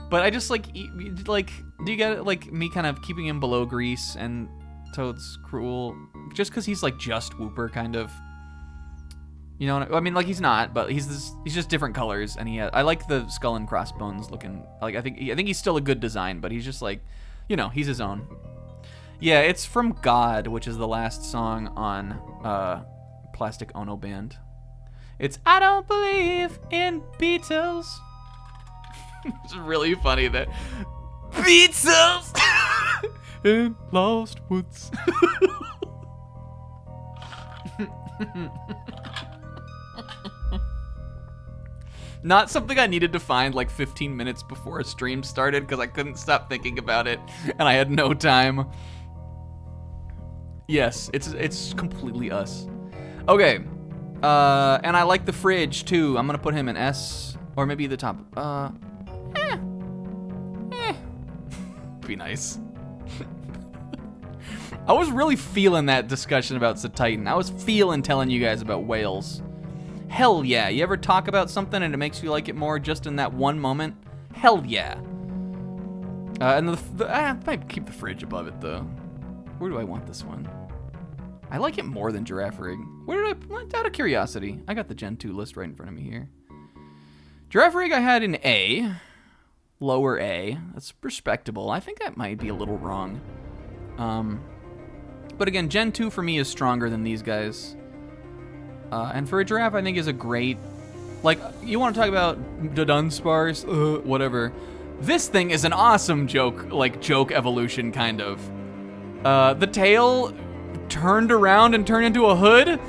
But I just like do you get it? Like me kind of keeping him below Grease and Toad's Cruel, just because he's like just Whooper kind of. You know what I mean? Like he's not, but he's just different colors, and I like the skull and crossbones looking. Like I think he's still a good design, but he's just like, you know, he's his own. Yeah, it's from God, which is the last song on Plastic Ono Band. It's I don't believe in Beatles. It's really funny that Beatles in Lost Woods. Not something I needed to find like 15 minutes before a stream started because I couldn't stop thinking about it and I had no time. Yes, it's completely us. Okay, and I like the fridge too. I'm gonna put him in S or maybe the top. Be nice. I was really feeling that discussion about Titan. I was feeling telling you guys about whales. Hell yeah. You ever talk about something and it makes you like it more just in that one moment? Hell yeah. And I might keep the fridge above it though. Where do I want this one? I like it more than Girafarig. Where did out of curiosity? I got the Gen 2 list right in front of me here. Girafarig I had in A. Lower A. That's respectable. I think that might be a little wrong. But again, Gen 2 for me is stronger than these guys. And for a giraffe, I think is a great, like, you want to talk about the Dunsparce, whatever. This thing is an awesome joke evolution, kind of. The tail turned around and turned into a hood?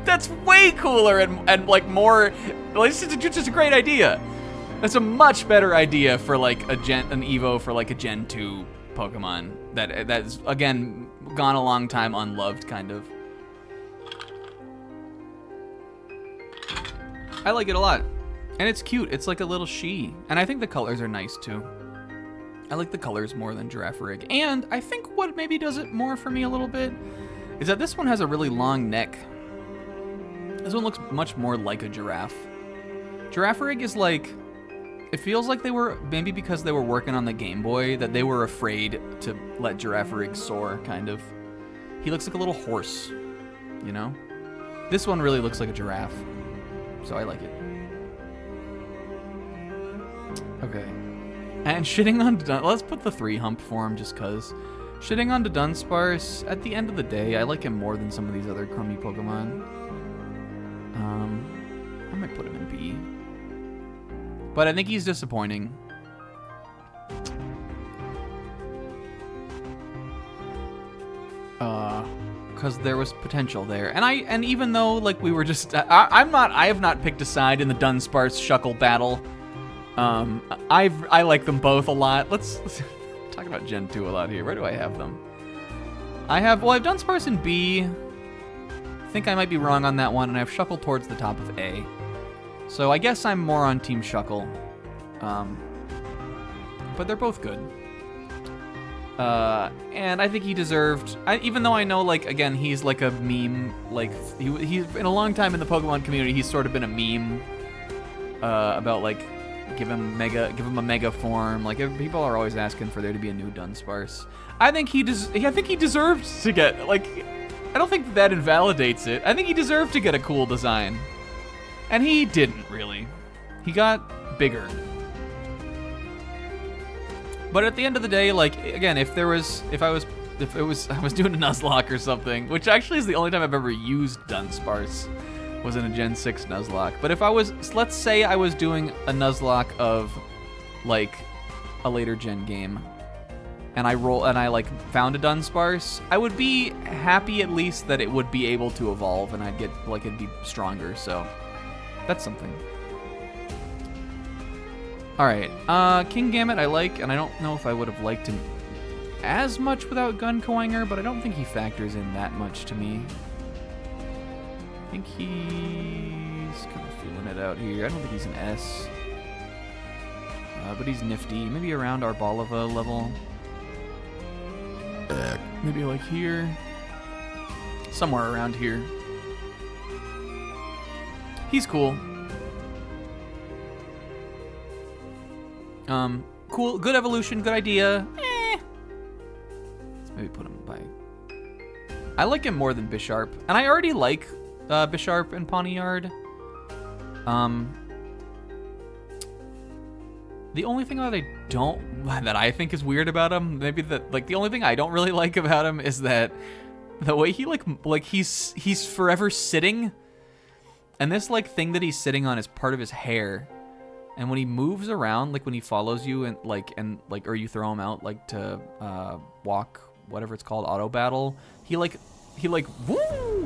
That's way cooler and like more, like, it's just a great idea. That's a much better idea for like an Evo for like a Gen 2 Pokemon that's again gone a long time unloved, kind of. I like it a lot, and it's cute. It's like a little she, and I think the colors are nice too. I like the colors more than Girafarig, and I think what maybe does it more for me a little bit is that this one has a really long neck. This one looks much more like a giraffe. Girafarig is like, it feels like they were, maybe because they were working on the Game Boy, that they were afraid to let Girafarig soar, kind of. He looks like a little horse, you know? This one really looks like a giraffe, so I like it. Okay. And shitting on, let's put the 3 hump for him just cause. Shitting on Dunsparce, at the end of the day, I like him more than some of these other crummy Pokemon. I might put him in B. But I think he's disappointing. Because there was potential there. And even though, like, we were just, I have not picked a side in the Dunsparce Shuckle battle. I like them both a lot. Let's talk about Gen 2 a lot here. Where do I have them? I've Dunsparce in B. I think I might be wrong on that one, and I have Shuckle towards the top of A. So I guess I'm more on Team Shuckle. But they're both good. And I think he deserved, even though I know, like, again, he's like a meme, like, he's in a long time in the Pokemon community, he's sort of been a meme, about, like, give him a mega form. Like, people are always asking for there to be a new Dunsparce. I think he deserved to get, like, I don't think that invalidates it. I think he deserved to get a cool design. And he didn't, really. He got bigger. But at the end of the day, like, again, if I was if I was doing a Nuzlocke or something, which actually is the only time I've ever used Dunsparce, was in a Gen 6 Nuzlocke. But if I was, let's say I was doing a Nuzlocke of like a later gen game, and I like found a Dunsparce, I would be happy at least that it would be able to evolve and I'd get like it'd be stronger. So that's something. All right, Kingambit I like, and I don't know if I would have liked him as much without Guncoinger, but I don't think he factors in that much to me. I think he's kind of feeling it out here. I don't think he's an S, but he's nifty. Maybe around Arbalova level. Maybe like here, somewhere around here. He's cool. Cool, good evolution, good idea. Let's maybe put him by. I like him more than Bisharp, and I already like Bisharp and Pawniard. The only thing that I think is weird about him, maybe the only thing I don't really like about him is that the way he he's forever sitting, and this like thing that he's sitting on is part of his hair. And when he moves around, like when he follows you and or you throw him out like to walk, whatever it's called, auto battle, he woo,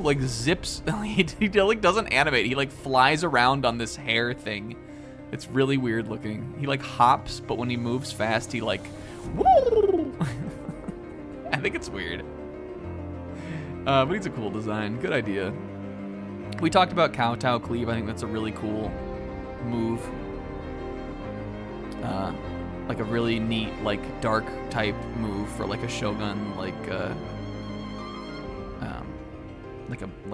like zips. he like doesn't animate. He like flies around on this hair thing. It's really weird looking. He like hops, but when he moves fast, he like woo. I think it's weird. But he's a cool design. Good idea. We talked about Kowtow Cleave. I think that's a really cool move. Like a really neat, like dark type move for like a Shogun, like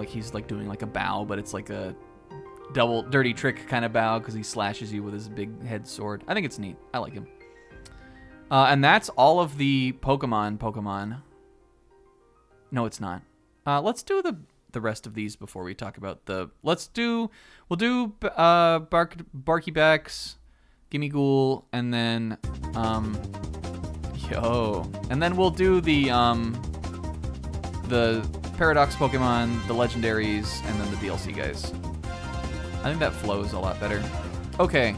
he's like doing like a bow, but it's like a double dirty trick kind of bow because he slashes you with his big head sword. I think it's neat. I like him. And that's all of the Pokemon. No, it's not. Let's do the rest of these before we talk about the. We'll do Barkybex, Gimme Ghoul, and then and then we'll do the Paradox Pokemon, the legendaries, and then the DLC guys. I think that flows a lot better. Okay.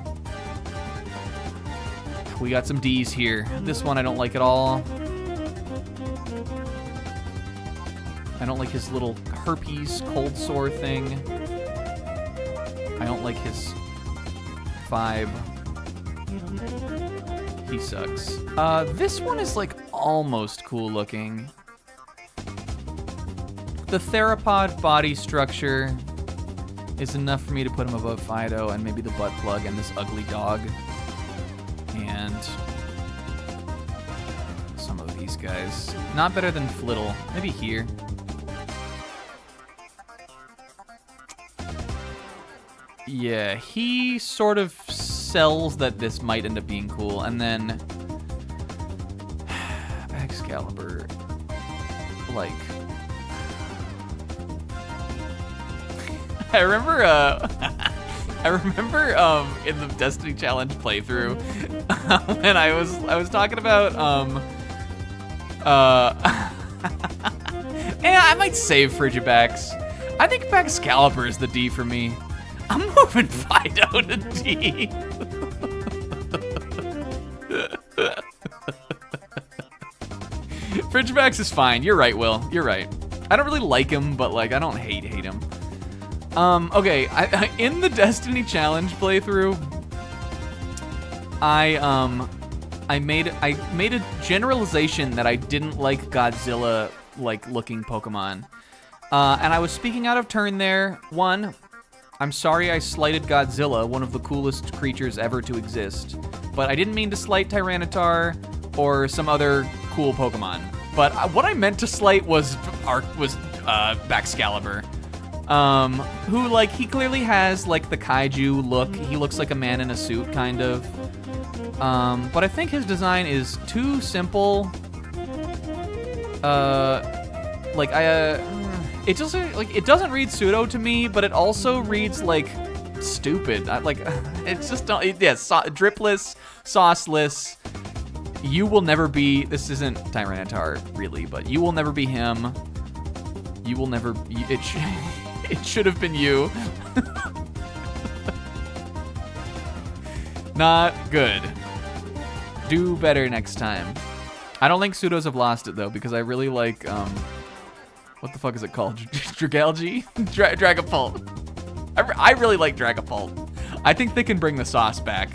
We got some D's here. This one I don't like at all. I don't like his little herpes cold sore thing. I don't like his vibe. He sucks. This one is like almost cool looking. The theropod body structure is enough for me to put him above Fido and maybe the butt plug and this ugly dog. And some of these guys. Not better than Flittle. Maybe here. Yeah, he sort of sells that this might end up being cool, and then Excalibur, like, I remember in the Destiny Challenge playthrough when I was talking about yeah, I might save Frigibax. I think Excalibur is the D for me. I'm moving Fido to D. Frigibax is fine. You're right, Will. You're right. I don't really like him, but like I don't hate him. Okay, I in the Destiny Challenge playthrough, I made a generalization that I didn't like Godzilla like looking Pokemon. And I was speaking out of turn there. One, I'm sorry I slighted Godzilla, one of the coolest creatures ever to exist. But I didn't mean to slight Tyranitar or some other cool Pokemon. But what I meant to slight was Baxcalibur. Who, like, he clearly has, like, the kaiju look. He looks like a man in a suit, kind of. But I think his design is too simple. It doesn't read pseudo to me, but it also reads like stupid. It's just dripless, sauceless. You will never be... This isn't Tyranitar, really, but you will never be him. You will never... It should have been you. Not good. Do better next time. I don't think pseudos have lost it, though, because I really like... what the fuck is it called? Dragalge? Dragapult. I really like Dragapult. I think they can bring the sauce back.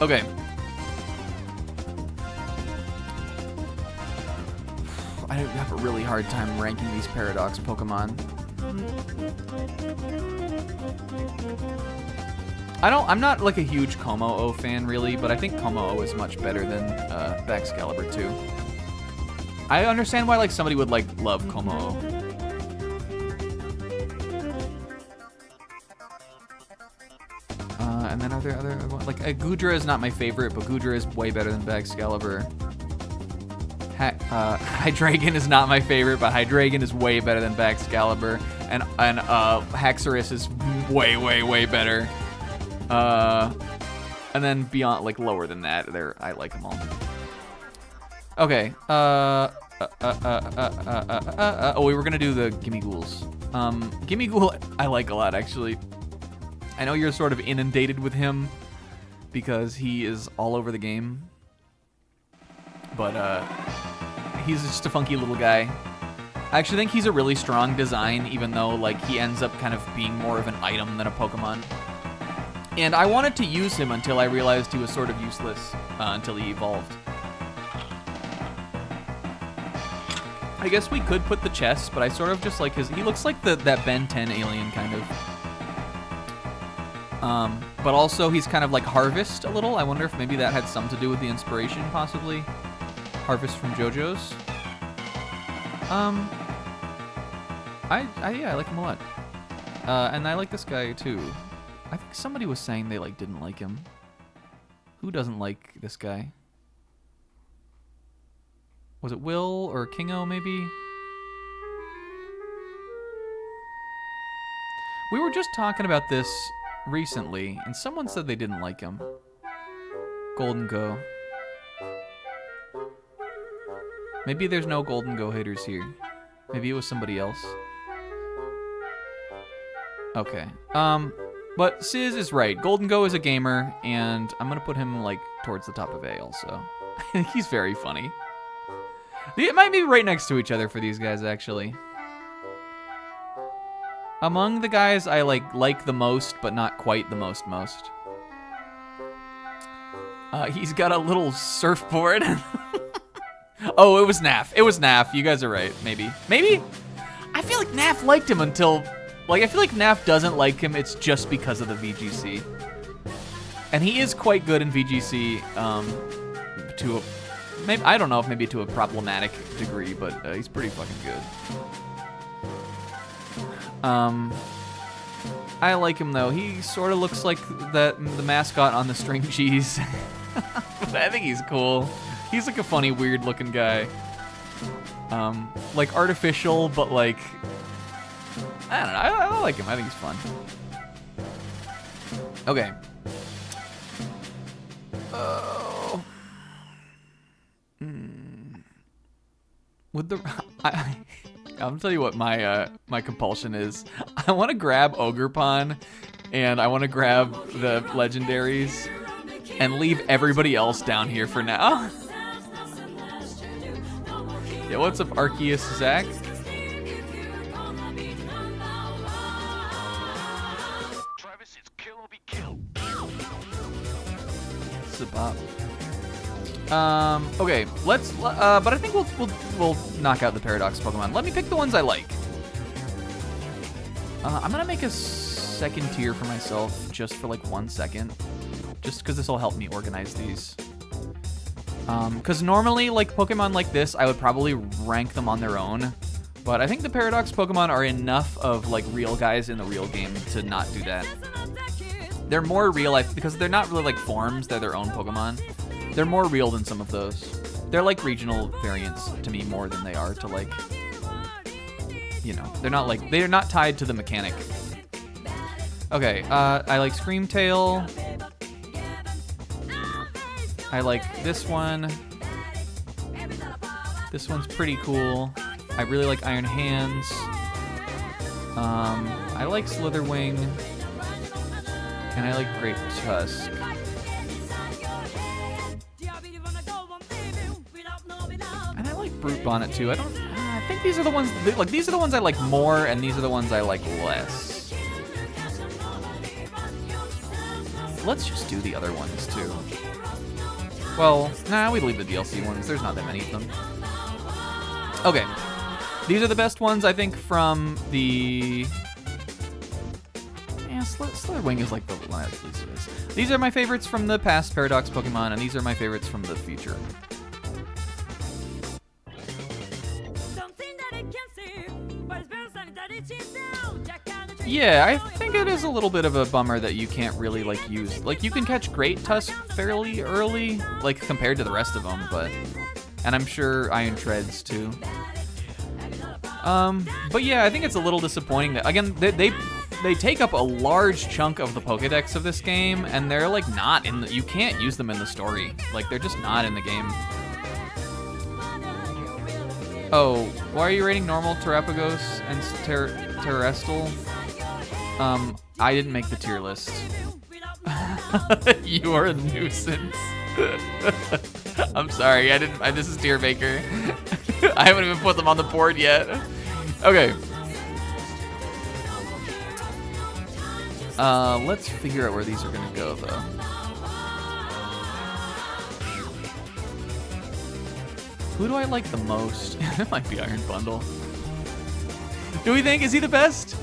Okay. I have a really hard time ranking these Paradox Pokemon. I'm not like a huge Como-O fan really, but I think Como-O is much better than Baxcalibur 2. I understand why like somebody would like love Como-O. And then are there other like Goodra is not my favorite, but Goodra is way better than Baxcalibur. Hydreigon is not my favorite, but Hydreigon is way better than Baxcalibur, and Haxorus is way better. And then beyond, like lower than that, I like them all. Okay. Oh, we were gonna do the Gimme Ghouls. Gimme Ghoul I like a lot actually. I know you're sort of inundated with him because he is all over the game, but he's just a funky little guy. I actually think he's a really strong design, even though like he ends up kind of being more of an item than a Pokemon. And I wanted to use him until I realized he was sort of useless until he evolved. I guess we could put the chest, but I sort of just like he looks like that Ben 10 alien kind of. But also he's kind of like Harvest a little. I wonder if maybe that had something to do with the inspiration, possibly. Harvest from JoJo's. Yeah, I like him a lot. And I like this guy too. I think somebody was saying they like didn't like him. Who doesn't like this guy? Was it Will or Kingo maybe? We were just talking about this recently, and someone said they didn't like him. Golden Go. Maybe there's no Golden Go haters here. Maybe it was somebody else. Okay. But Sizz is right. Golden Go is a gamer, and I'm gonna put him like towards the top of A also. I think he's very funny. It might be right next to each other for these guys actually. Among the guys I like the most, but not quite the most. He's got a little surfboard. Oh, it was Naf. It was Naf. You guys are right. Maybe. I feel like Naf liked him until, like, I feel like Naf doesn't like him. It's just because of the VGC. And he is quite good in VGC. Maybe I don't know if maybe to a problematic degree, but he's pretty fucking good. I like him though. He sort of looks like the mascot on the string cheese. But I think he's cool. He's like a funny, weird looking guy. Like artificial, but like, I don't know. I like him. I think he's fun. Okay. Oh. With the, I'm gonna tell you what my compulsion is. I want to grab Ogerpon, and I want to grab the legendaries, and leave everybody else down here for now. Yeah, what's up, Arceus Zach? What's up, Bob? Okay, let's, but I think we'll knock out the Paradox Pokemon. Let me pick the ones I like. I'm gonna make a second tier for myself just for like 1 second. Just because this will help me organize these. Because normally, like, Pokemon like this, I would probably rank them on their own. But I think the Paradox Pokemon are enough of, like, real guys in the real game to not do that. They're more real, because they're not really, like, forms. They're their own Pokemon. They're more real than some of those. They're, like, regional variants to me more than they are to, like, you know. They're not tied to the mechanic. Okay, I like Screamtail. I like this one. This one's pretty cool. I really like Iron Hands. I like Slitherwing. And I like Great Tusk. And I like Brute Bonnet too. I think these are the ones, these are the ones I like more, and these are the ones I like less. Let's just do the other ones too. Well, nah, we leave the DLC ones. There's not that many of them. Okay. These are the best ones, I think, from the... Yeah, Slitherwing is like the one at least it is. These are my favorites from the past Paradox Pokemon, and these are my favorites from the future. Yeah, I think it is a little bit of a bummer that you can't really, like, use... Like, you can catch Great Tusk fairly early, like, compared to the rest of them, but... And I'm sure Iron Treads, too. But yeah, I think it's a little disappointing that... Again, they take up a large chunk of the Pokedex of this game, and they're, like, not in the... You can't use them in the story. Like, they're just not in the game. Oh, why are you rating normal, Terapagos, and Terrestrial? I didn't make the tier list. You are a nuisance. I'm sorry, this is Tier Maker. I haven't even put them on the board yet. Okay. Let's figure out where these are gonna go, though. Who do I like the most? It might be Iron Bundle. Do we think? Is he the best?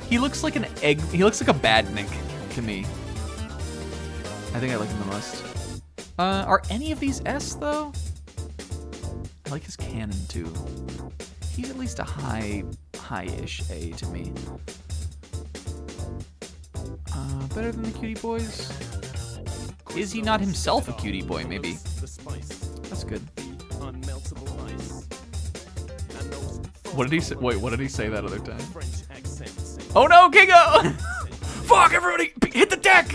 He looks like an egg. He looks like a Badnik to me. I think I like him the most. Are any of these S, though? I like his cannon, too. He's at least a high-ish A to me. Better than the cutie boys? Is he not himself a cutie boy, maybe? That's good. What did he say? Wait, what did he say that other time? Oh no, Kingo! Fuck, everybody! Hit the deck!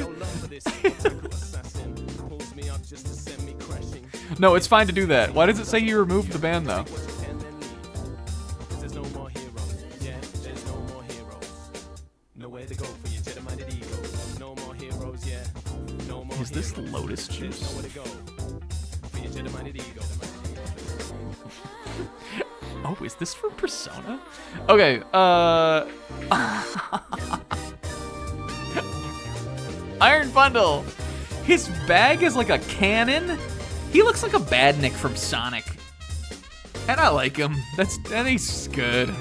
No, it's fine to do that. Why does it say you removed the ban, though? Is this Lotus Juice? Oh, is this for Persona? Okay, Iron Bundle! His bag is like a cannon? He looks like a Badnik from Sonic. And I like him. And he's good.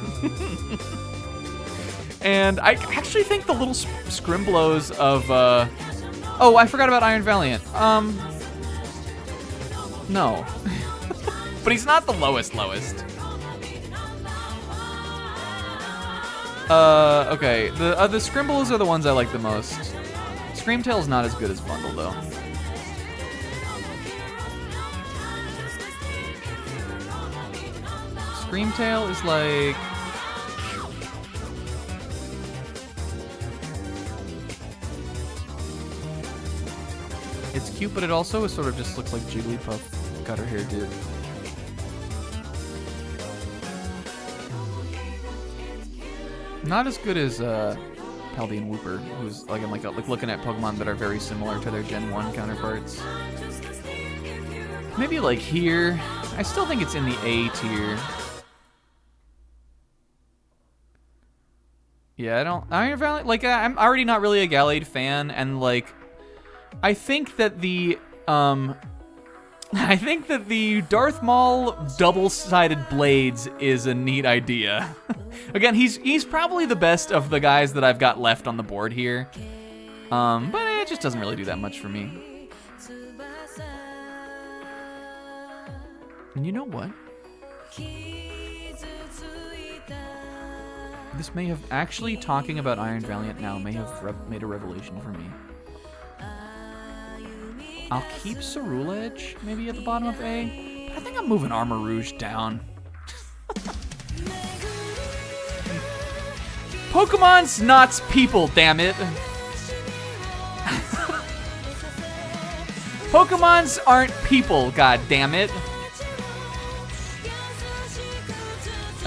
And I actually think the little scrimblows of, oh, I forgot about Iron Valiant. No. But he's not the lowest. Okay. The Scrimblows are the ones I like the most. Screamtail's not as good as Bundle, though. Screamtail is like... It's cute, but it also sort of just looks like Jigglypuff got her hair did. Not as good as Paldean Wooper, who's like I'm like looking at Pokemon that are very similar to their Gen 1 counterparts. Maybe like here. I still think it's in the A tier. Yeah, I don't. Iron Valiant, like I'm already not really a Gallade fan, and like I think that the Darth Maul double-sided blades is a neat idea. Again, he's probably the best of the guys that I've got left on the board here. But it just doesn't really do that much for me. And you know what? This may have actually talking about Iron Valiant now may have made a revelation for me. I'll keep Ceruledge maybe at the bottom of A, but I think I'm moving Armor Rouge down. Pokemon's not people, damn it. Pokemons aren't people, god damn it.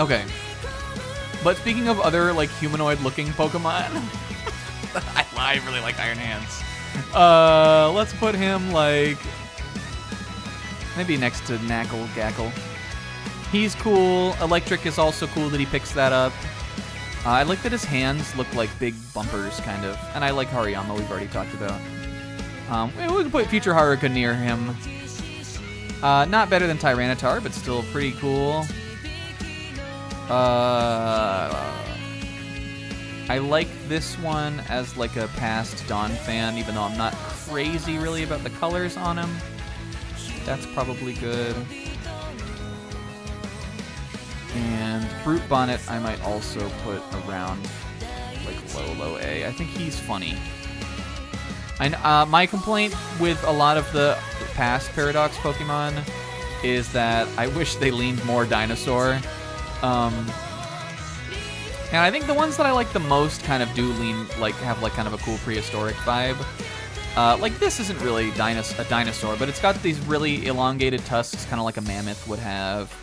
Okay. But speaking of other, like, humanoid-looking Pokemon, I really like Iron Hands. Let's put him, like, maybe next to Knackle Gackle. He's cool. Electric is also cool that he picks that up. I like that his hands look like big bumpers, kind of. And I like Hariyama, we've already talked about. We can put Future Haruka near him. Not better than Tyranitar, but still pretty cool. I like this one as like a past Dawn fan, even though I'm not crazy really about the colors on him. That's probably good. And Brute Bonnet I might also put around like low A. I think he's funny. My complaint with a lot of the past Paradox Pokemon is that I wish they leaned more dinosaur. And I think the ones that I like the most kind of do lean, like, have like kind of a cool prehistoric vibe. Like this isn't really a dinosaur, but it's got these really elongated tusks, kind of like a mammoth would have.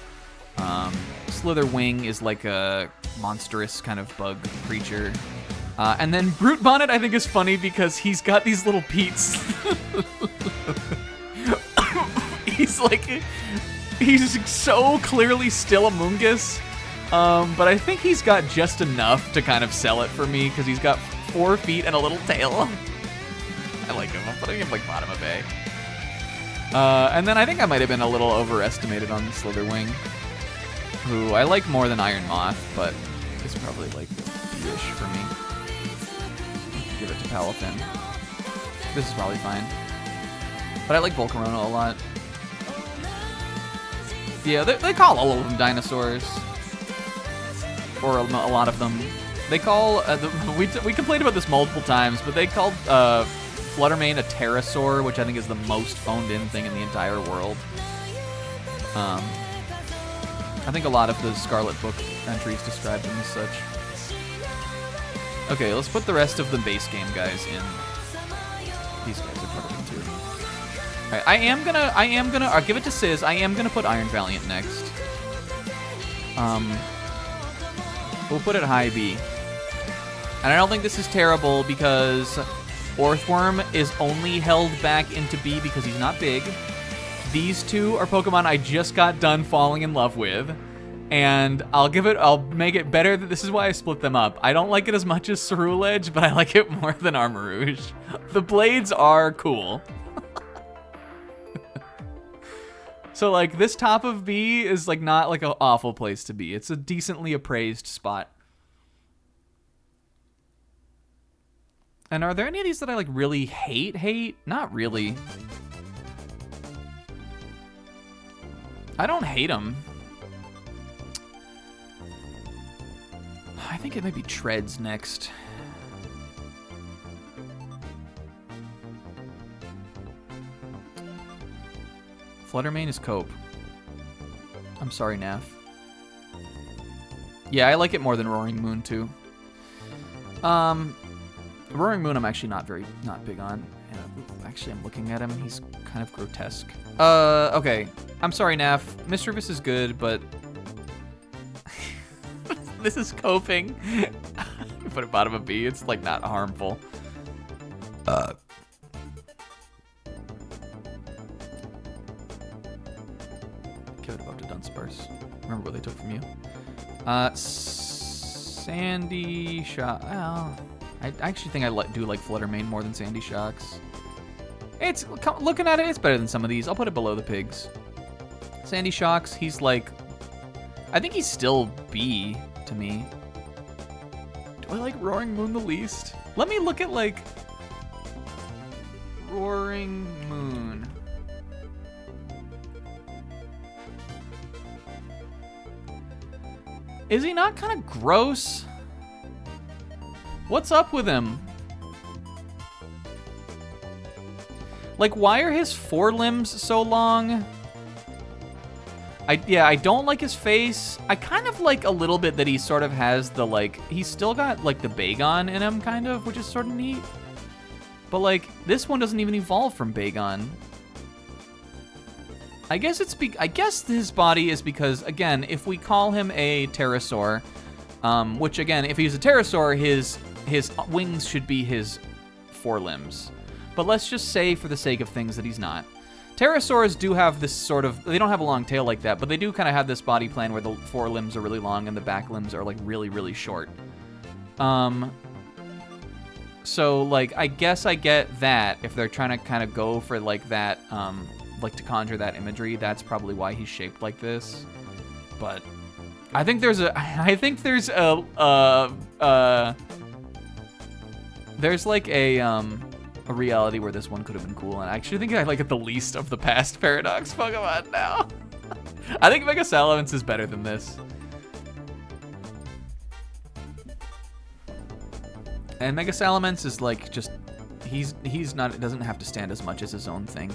Slitherwing is like a monstrous kind of bug creature. And then Brute Bonnet I think is funny because he's got these little peats. He's so clearly still a Mungus. But I think he's got just enough to kind of sell it for me because he's got 4 feet and a little tail. I like him. I'm putting him like bottom of A. And then I think I might have been a little overestimated on Slitherwing, who I like more than Iron Moth, but it's probably like B-ish for me. Give it to Palafin. This is probably fine. But I like Volcarona a lot. Yeah, they call all of them dinosaurs. Or a lot of them. They call, we complained about this multiple times, but they called Fluttermane a pterosaur, which I think is the most phoned-in thing in the entire world. I think a lot of the Scarlet Book entries describe them as such. Okay, let's put the rest of the base game guys in. These guys are part of it too. Alright, I am gonna, I'll give it to Sizz, I am gonna put Iron Valiant next. We'll put it high B. And I don't think this is terrible because Orthworm is only held back into B because he's not big. These two are Pokemon I just got done falling in love with. And I'll make it better. This is why I split them up. I don't like it as much as Ceruledge, but I like it more than Armarouge. The blades are cool. So, like, this top of B is, like, not, like, an awful place to be. It's a decently appraised spot. And are there any of these that I, like, really hate? Not really. I don't hate them. I think it might be Treads next. Fluttermane is Cope. I'm sorry, Naf. Yeah, I like it more than Roaring Moon, too. Roaring Moon I'm actually not big on. Actually, I'm looking at him. He's kind of grotesque. Okay. I'm sorry, Naf. Mischievous is good, but... this is coping. Put it bottom of B. It's, like, not harmful. Give it above to Dunsparce. Remember what they took from you. Sandy Shock. Well, I actually think I do like Fluttermane more than Sandy Shocks. It's, looking at it, it's better than some of these. I'll put it below the pigs. Sandy Shocks, he's like, I think he's still B to me. Do I like Roaring Moon the least? Let me look at, like, Roaring Moon. Is he not kind of gross? What's up with him? Like, why are his forelimbs so long? I don't like his face. I kind of like a little bit that he sort of has the, like, he's still got, like, the Bagon in him, kind of, which is sort of neat. But, like, this one doesn't even evolve from Bagon. I guess I guess his body is because, again, if we call him a pterosaur, which again, if he's a pterosaur, his wings should be his forelimbs. But let's just say, for the sake of things, that he's not. Pterosaurs do have this sort of, they don't have a long tail like that, but they do kind of have this body plan where the forelimbs are really long and the back limbs are like really, really short. So like, I guess I get that if they're trying to kind of go for like that, like to conjure that imagery, that's probably why he's shaped like this. But I think there's like a reality where this one could have been cool, and I actually think I like it the least of the past Paradox Pokemon now. I think Mega Salamence is better than this. And Mega Salamence is like just, he's not, it doesn't have to stand as much as his own thing.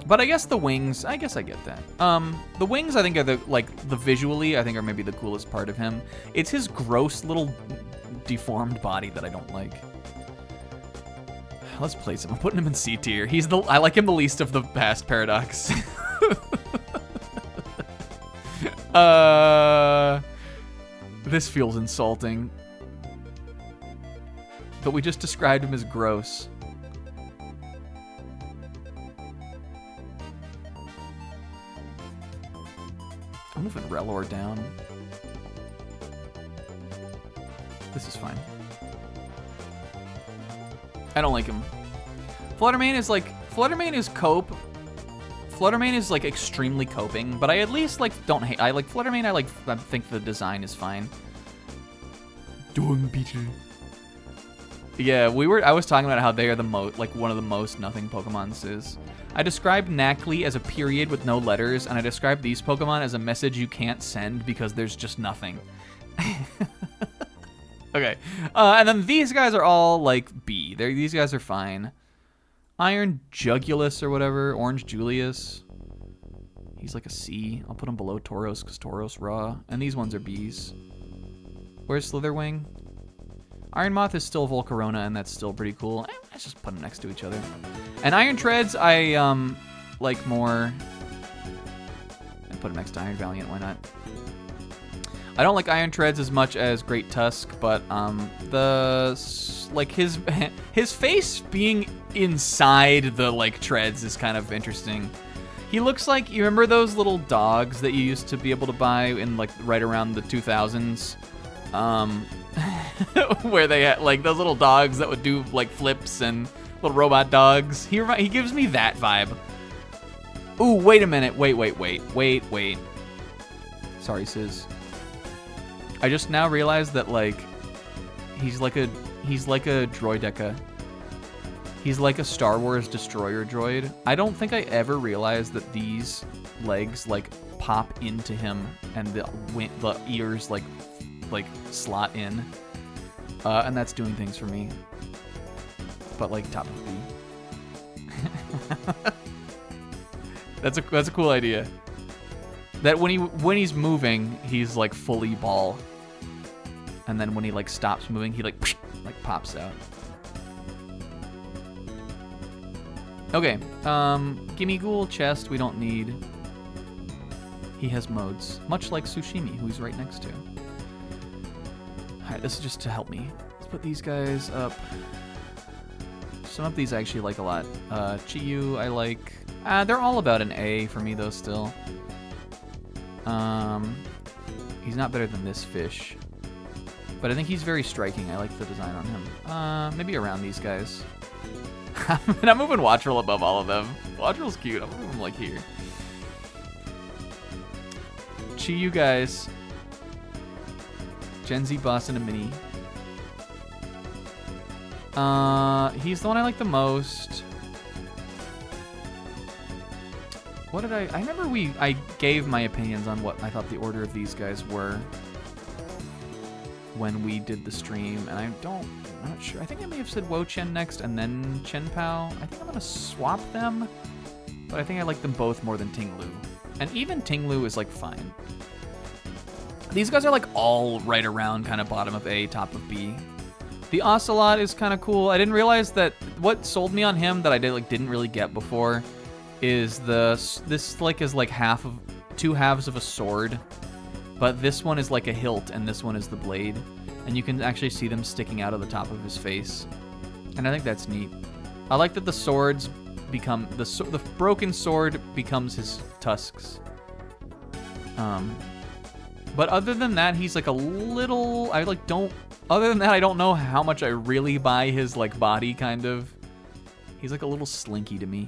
But I guess the wings, I guess I get that. The wings I think are the visually, I think are maybe the coolest part of him. It's his gross little deformed body that I don't like. Let's place him. I'm putting him in C tier. I like him the least of the past Paradox. This feels insulting. But we just described him as gross. I'm moving Relor down. This is fine. I don't like him. Fluttermane is cope. Fluttermane is like extremely coping, but I at least like don't hate. I like Fluttermane. I think the design is fine. Doing Peter. Yeah, I was talking about how they are the one of the most nothing Pokemons is. I described Knackley as a period with no letters, and I described these Pokemon as a message you can't send because there's just nothing. Okay, and then these guys are all like B. These guys are fine. Iron Jugulus or whatever, Orange Julius. He's like a C. I'll put him below Tauros because Tauros raw. And these ones are Bs. Where's Slitherwing? Iron Moth is still Volcarona, and that's still pretty cool. Let's just put them next to each other. And Iron Treads, I like more. And put him next to Iron Valiant. Why not? I don't like Iron Treads as much as Great Tusk, but his face being inside the like treads is kind of interesting. He looks like, you remember those little dogs that you used to be able to buy in like right around the 2000s? Where they had like those little dogs that would do like flips and little robot dogs. He gives me that vibe. Ooh, wait a minute. Wait. Sorry, Sis. I just now realized that like he's like a droideca. He's like a Star Wars destroyer droid. I don't think I ever realized that these legs like pop into him and the ears like slot in, and that's doing things for me. But like top of B. That's a cool idea. That when he's moving, he's like fully ball, and then when he like stops moving, he like pops out. Okay, Gimme Ghoul chest we don't need. He has modes, much like Tsushimi, who he's right next to. Alright, this is just to help me. Let's put these guys up. Some of these I actually like a lot. Chiyu I like. They're all about an A for me though still. He's not better than this fish. But I think he's very striking. I like the design on him. Maybe around these guys. And I'm moving Wattrel above all of them. Wattrel's cute. I'm moving him like here. Chiyu guys. Gen Z boss and a mini. He's the one I like the most. What did I remember I gave my opinions on what I thought the order of these guys were when we did the stream, and I'm not sure. I think I may have said Wo-Chen next and then Chen Pao. I think I'm gonna swap them, but I think I like them both more than Tinglu. And even Tinglu is like fine. These guys are like all right around kind of bottom of A, top of B. The Ocelot is kind of cool. I didn't realize that what sold me on him that I didn't really get before is this like is like two halves of a sword, but this one is like a hilt and this one is the blade, and you can actually see them sticking out of the top of his face, and I think that's neat. I like that the swords become the broken sword becomes his tusks. But other than that, he's like a little. Other than that, I don't know how much I really buy his like body. Kind of. He's like a little slinky to me.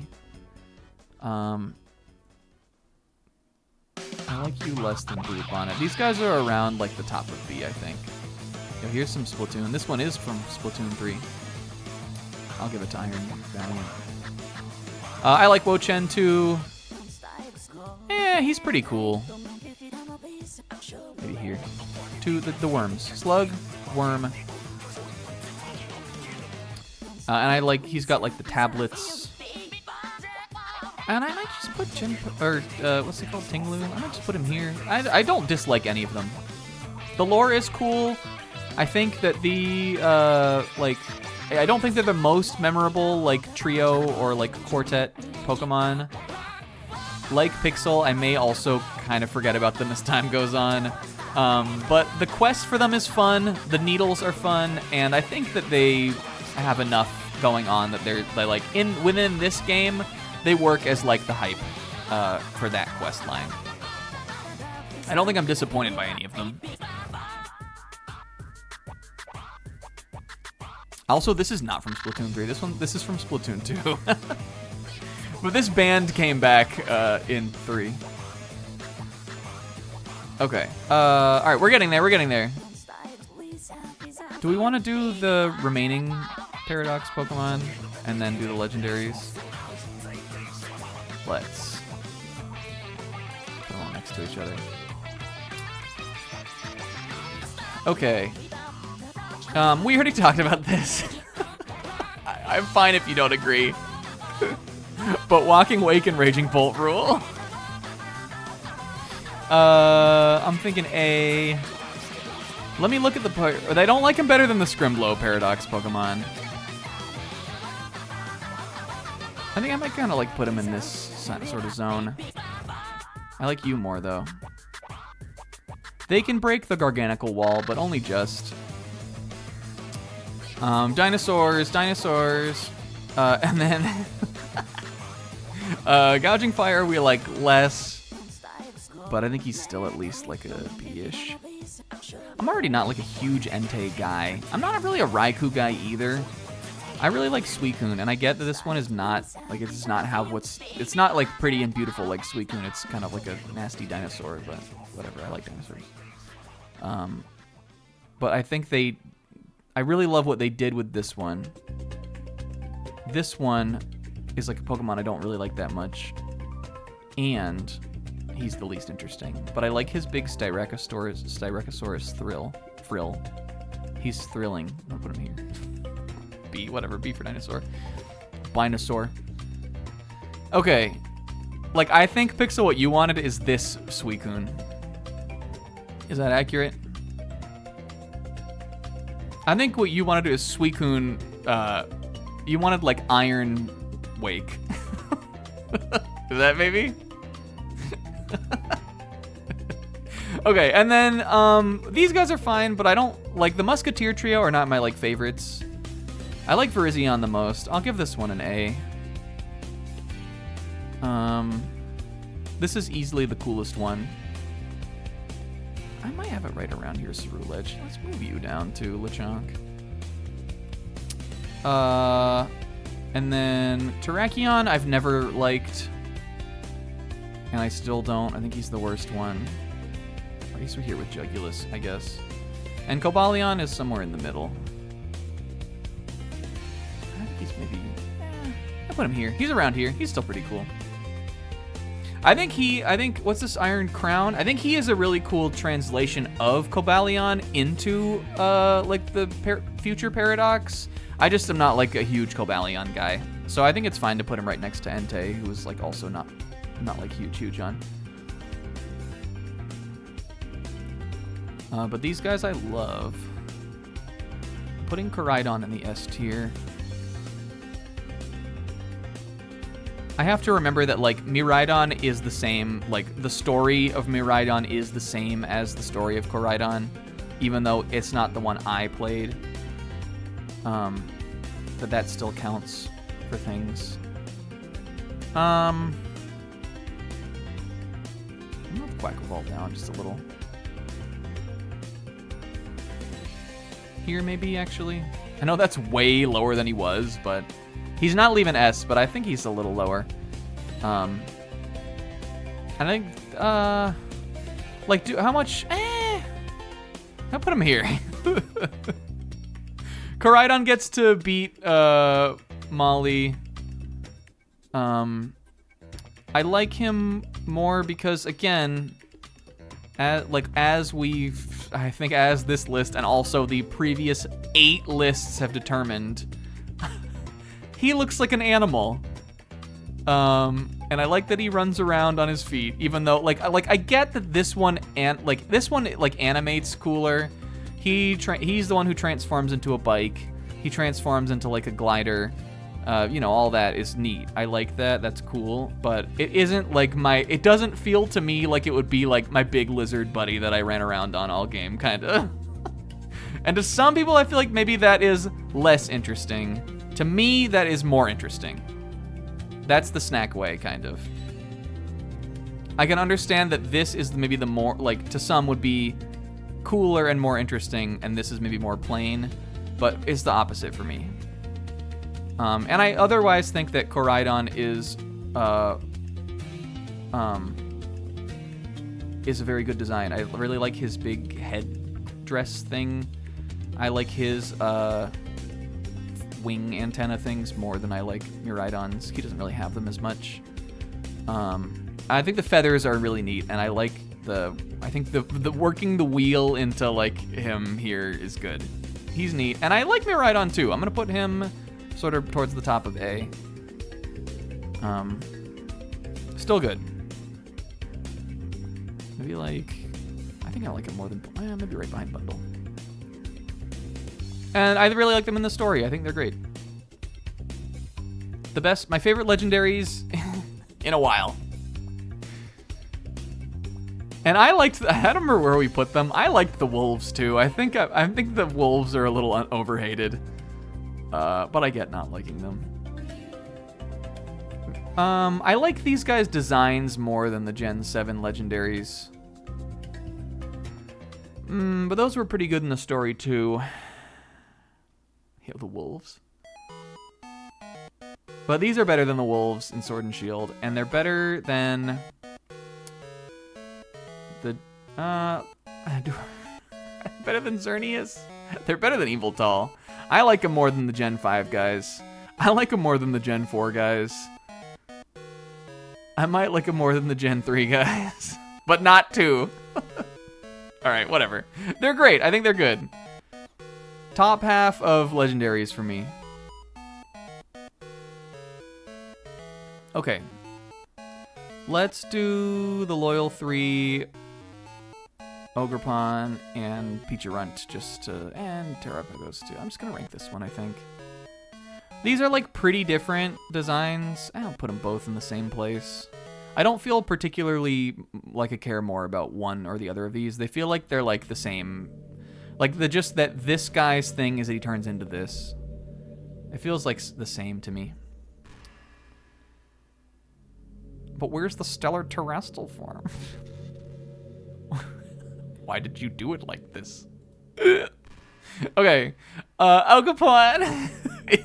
I like you less than Blue Bonnet. These guys are around like the top of B, I think. Yo, here's some Splatoon. This one is from Splatoon 3. I'll give it to Iron Valiant. I like Wo Chen too. He's pretty cool. Maybe here. The worms. Slug, worm. And I like, he's got like the tablets. And I might just put what's it called? Tinglu? I might just put him here. I don't dislike any of them. The lore is cool. I think that I don't think they're the most memorable, like, trio or, like, quartet Pokemon. Like Pixel, I may also kind of forget about them as time goes on. But the quest for them is fun, the needles are fun, and I think that they have enough going on that they're like, within this game, they work as, like, the hype for that quest line. I don't think I'm disappointed by any of them. Also, this is not from Splatoon 3. This is from Splatoon 2. But this band came back in 3. Okay. All right, we're getting there. Do we want to do the remaining Paradox Pokemon and then do the legendaries? Let's put them all next to each other. Okay. We already talked about this. I'm fine if you don't agree. But Walking Wake and Raging Bolt rule. I'm thinking A. Let me look at the part. I don't like him better than the Scrimblow Paradox Pokemon. I think I might kind of like put him in this sort of zone. I like you more though. They can break the Garganical wall, but only just. Dinosaurs. And then Gouging Fire we like less, but I think he's still at least like a B-ish. I'm already not like a huge Entei guy. I'm not really a Raikou guy either. I really like Suicune, and I get that this one is not like it's not like pretty and beautiful like Suicune. It's kind of like a nasty dinosaur, but whatever. I like dinosaurs. But I think I really love what they did with this one. This one is like a Pokemon I don't really like that much, and he's the least interesting. But I like his big Styracosaurus frill. He's thrilling. I'm gonna put him here. B, whatever. B for dinosaur. Binosaur. Okay. Like, I think, Pixel, what you wanted is this Suicune. Is that accurate? I think what you wanted is Suicune, you wanted, like, Iron Wake. Is that maybe? Okay, and then, these guys are fine, but I don't, like, the Musketeer trio are not my, like, favorites. I like Virizion the most. I'll give this one an A. This is easily the coolest one. I might have it right around here, Ceruledge. Let's move you down to Lechonk. And then Terrakion I've never liked. And I still don't. I think he's the worst one. At least we're here with Jugulus, I guess. And Cobalion is somewhere in the middle. I think he's maybe... I put him here. He's around here. He's still pretty cool. I think, what's this Iron Crown? I think he is a really cool translation of Cobalion into, like, the future Paradox. I just am not, like, a huge Cobalion guy. So I think it's fine to put him right next to Entei, who is, like, also not like, huge on. But these guys I love. Putting Koraidon in the S tier. I have to remember that, like, Miraidon is the same, like, the story of Miraidon is the same as the story of Koraidon, even though it's not the one I played. But that still counts for things. I'm gonna Quack Evolve down just a little. Here, maybe, actually. I know that's way lower than he was, but he's not leaving S, but I think he's a little lower. I think, like, how much? I'll put him here. Koraidon gets to beat Molly. I like him more because, again, as this list and also the previous 8 lists have determined, he looks like an animal. And I like that he runs around on his feet, even though, like I get that this one animates cooler. He's the one who transforms into a bike. He transforms into like a glider. All that is neat. I like that. That's cool. But it isn't like it doesn't feel to me like it would be like my big lizard buddy that I ran around on all game, kinda. And to some people, I feel like maybe that is less interesting. To me, that is more interesting. That's the snack way, kind of. I can understand that this is maybe the more, like, to some would be cooler and more interesting, and this is maybe more plain, but it's the opposite for me. And I otherwise think that Koraidon is a very good design. I really like his big head dress thing. I like his wing antenna things more than I like Miraidon's. He doesn't really have them as much. I think the feathers are really neat, and I like I think the working the wheel into like him here is good. He's neat, and I like Miraidon too. I'm gonna put him sort of towards the top of A. Still good. Maybe like, I think I like him more than, maybe right behind Bundle. And I really like them in the story. I think they're great. My favorite legendaries in a while. And I don't remember where we put them. I liked the wolves too. I think the wolves are a little overhated. But I get not liking them. I like these guys' designs more than the Gen 7 legendaries. But those were pretty good in the story too. Hail the wolves. But these are better than the wolves in Sword and Shield, and they're better than the better than Xerneas. They're better than Yveltal. I like them more than the Gen 5 guys. I like them more than the Gen 4 guys. I might like them more than the Gen 3 guys, but not 2. All right, whatever. They're great. I think they're good. Top half of legendaries for me. Okay. Let's do the Loyal 3, Ogerpon, and Peacharunt and Terrapagos too. I'm just gonna rank this one, I think. These are like pretty different designs. I don't put them both in the same place. I don't feel particularly like I care more about one or the other of these. They feel like they're like the same. Like just that this guy's thing is that he turns into this. It feels like the same to me. But where's the stellar terrestrial form? Why did you do it like this? Okay, Ogerpon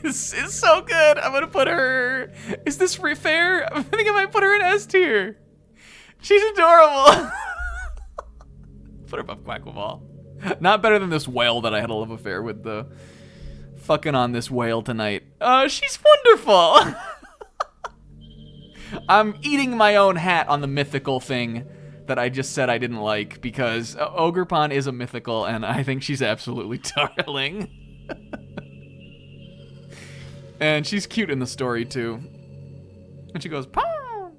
is so good. I'm gonna put her. Is this fair? I think I might put her in S tier. She's adorable. Put her above Quackleval. Not better than this whale that I had a love affair with. The fucking on this whale tonight. She's wonderful. I'm eating my own hat on the mythical thing that I just said I didn't like, because Ogerpon is a mythical, and I think she's absolutely darling. And she's cute in the story, too. And she goes, Pow!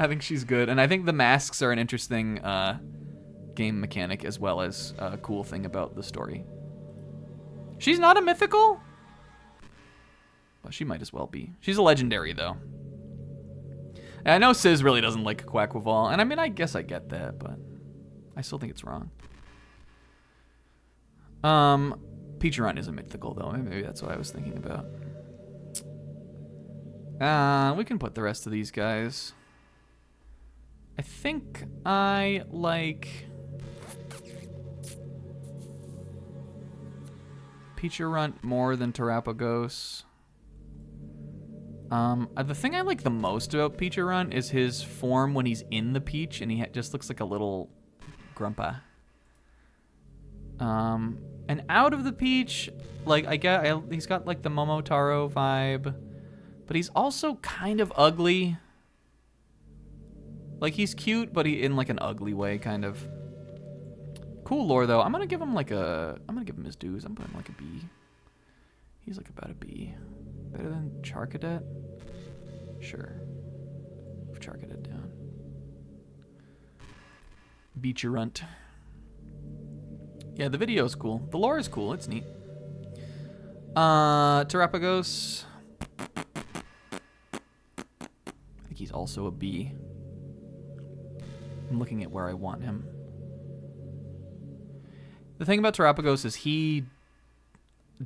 I think she's good, and I think the masks are an interesting game mechanic, as well as a cool thing about the story. She's not a mythical? Well, she might as well be. She's a legendary, though. I know Sizz really doesn't like Quackwaval, and I mean, I guess I get that, but I still think it's wrong. Peacherun is a mythical, though. Maybe that's what I was thinking about. We can put the rest of these guys. I think I like Peacherunt more than Terapagos. The thing I like the most about Peacherunt is his form when he's in the peach, and he just looks like a little grumpa. And out of the peach, like he's got like the Momotaro vibe, but he's also kind of ugly. Like he's cute, but he in like an ugly way, kind of. Cool lore though. I'm gonna give him his dues. I'm putting like a B. He's like about a B. Better than Charcadet? Sure. Move Charcadet down. Beecherunt. Yeah, the video is cool. The lore is cool. It's neat. Terapagos. I think he's also a B. I'm looking at where I want him. The thing about Terapagos is he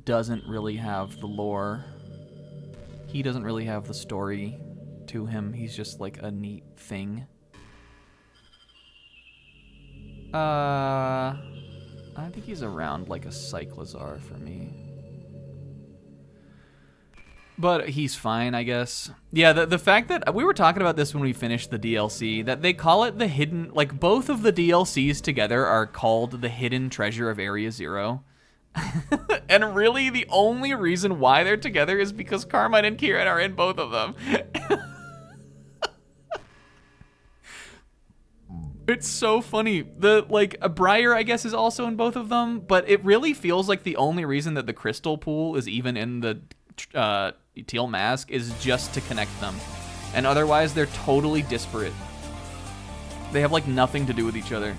doesn't really have the lore. He doesn't really have the story to him. He's just like a neat thing. I think he's around like a Cyclizar for me. But he's fine, I guess. Yeah, the fact that we were talking about this when we finished the DLC, that they call it the hidden, like both of the DLCs together are called the Hidden Treasure of Area Zero. And really the only reason why they're together is because Carmine and Kieran are in both of them. It's so funny. Briar, I guess, is also in both of them, but it really feels like the only reason that the Crystal Pool is even in the Teal Mask is just to connect them. And otherwise, they're totally disparate. They have, like, nothing to do with each other.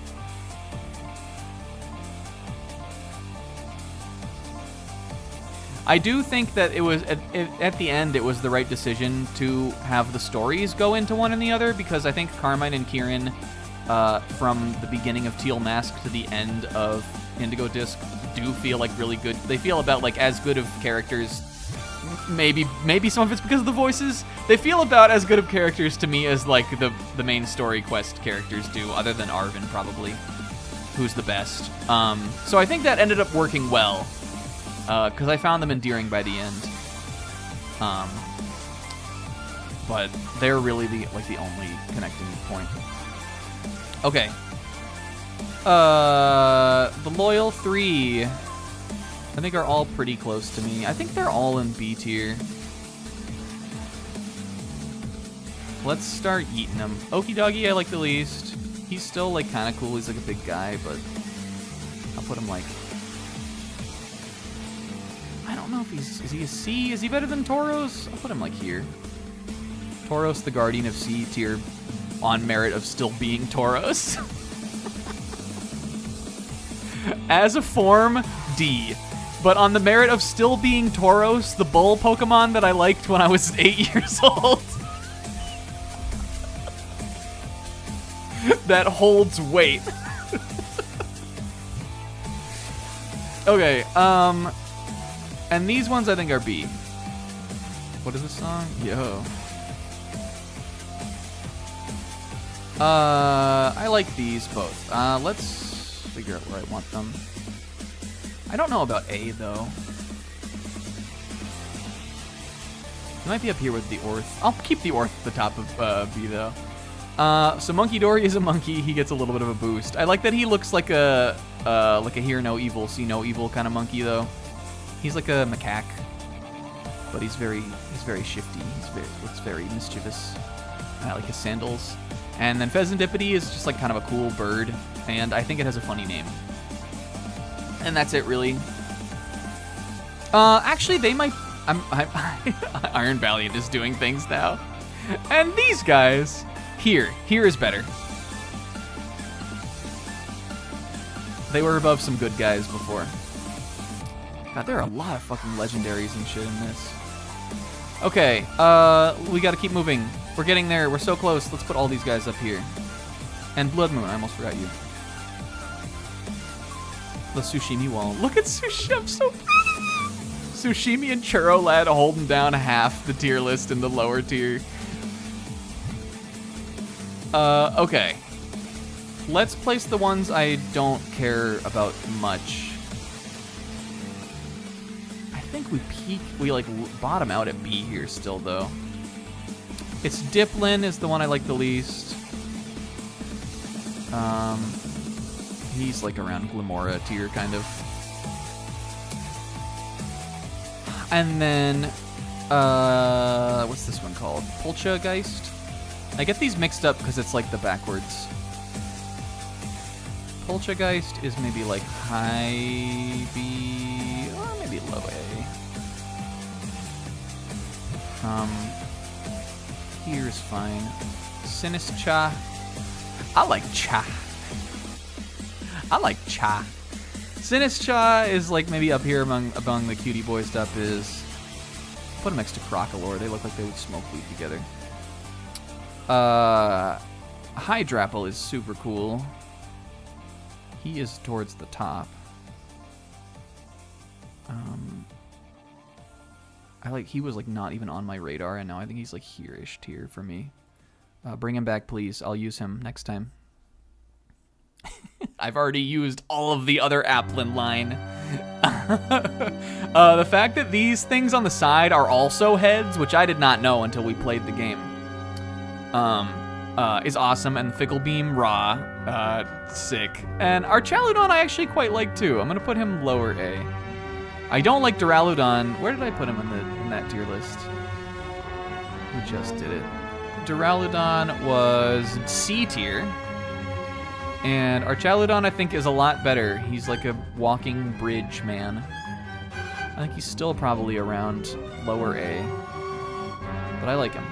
I do think that it was, at the end, it was the right decision to have the stories go into one and the other, because I think Carmine and Kieran, from the beginning of Teal Mask to the end of Indigo Disc, do feel like really good. They feel about, like, as good of characters. Maybe some of it's because of the voices. They feel about as good of characters to me as, like, the main story quest characters do, other than Arvin, probably, who's the best. So I think that ended up working well, because I found them endearing by the end. But they're really the only connecting point. Okay. The Loyal 3, I think, are all pretty close to me. I think they're all in B tier. Let's start eating them. Okie Doggy I like the least. He's still, like, kind of cool. He's, like, a big guy, but I'll put him, like... I don't know if is he a C? Is he better than Tauros? I'll put him, like, here. Tauros, the Guardian of C tier, on merit of still being Tauros. As a form, D. But on the merit of still being Tauros, the bull Pokemon that I liked when I was 8 years old. That holds weight. Okay, and these ones I think are B. What is this song? Yo. I like these both. Let's figure out where I want them. I don't know about A, though. It might be up here with the Orth. I'll keep the Orth at the top of B, though. So Monkey Dory is a monkey. He gets a little bit of a boost. I like that he looks like a hear no evil, see no evil kind of monkey, though. He's like a macaque, but he's very shifty. Looks very mischievous. I like his sandals. And then Pheasantipity is just like kind of a cool bird, and I think it has a funny name. And that's it, really. Actually, they might... Iron Valiant is doing things now. And these guys... Here is better. They were above some good guys before. God, there are a lot of fucking legendaries and shit in this. Okay, we gotta keep moving. We're getting there. We're so close. Let's put all these guys up here. And Blood Moon. I almost forgot you. The Sushimi wall. Look at Sushi. I'm so proud. Sushimi and Churro Lad holding down half the tier list in the lower tier. Okay. Let's place the ones I don't care about much. I think we like bottom out at B here still though. It's Diplin is the one I like the least. He's like around Glamora tier kind of. And then, what's this one called? Poltergeist? I get these mixed up because it's like the backwards. Poltergeist is maybe like high B, or maybe low A. Here's fine. Sinischa. I like Cha. I like Cha. Sinischa is like maybe up here among the cutie boy stuff is. Put them next to Crocolore. They look like they would smoke weed together. Hydrapple is super cool. He is towards the top. He was like not even on my radar, and now I think he's like here-ish tier for me. Bring him back, please. I'll use him next time. I've already used all of the other Applin line. The fact that these things on the side are also heads, which I did not know until we played the game, is awesome. And Fickle Beam Raw, sick. And Archaludon I actually quite like too. I'm gonna put him lower A. I don't like Duraludon. Where did I put him in that tier list? We just did it. Duraludon was C tier. And Archaludon, I think, is a lot better. He's like a walking bridge man. I think he's still probably around lower A. But I like him.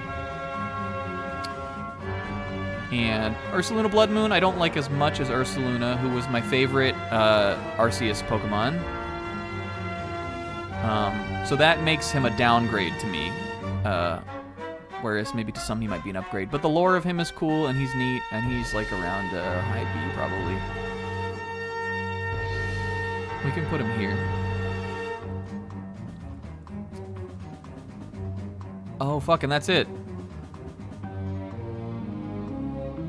And Ursaluna Blood Moon, I don't like as much as Ursaluna, who was my favorite Arceus Pokemon. So that makes him a downgrade to me. Whereas maybe to some he might be an upgrade. But the lore of him is cool, and he's neat, and he's like around high B probably. We can put him here. Oh, fuck, and that's it.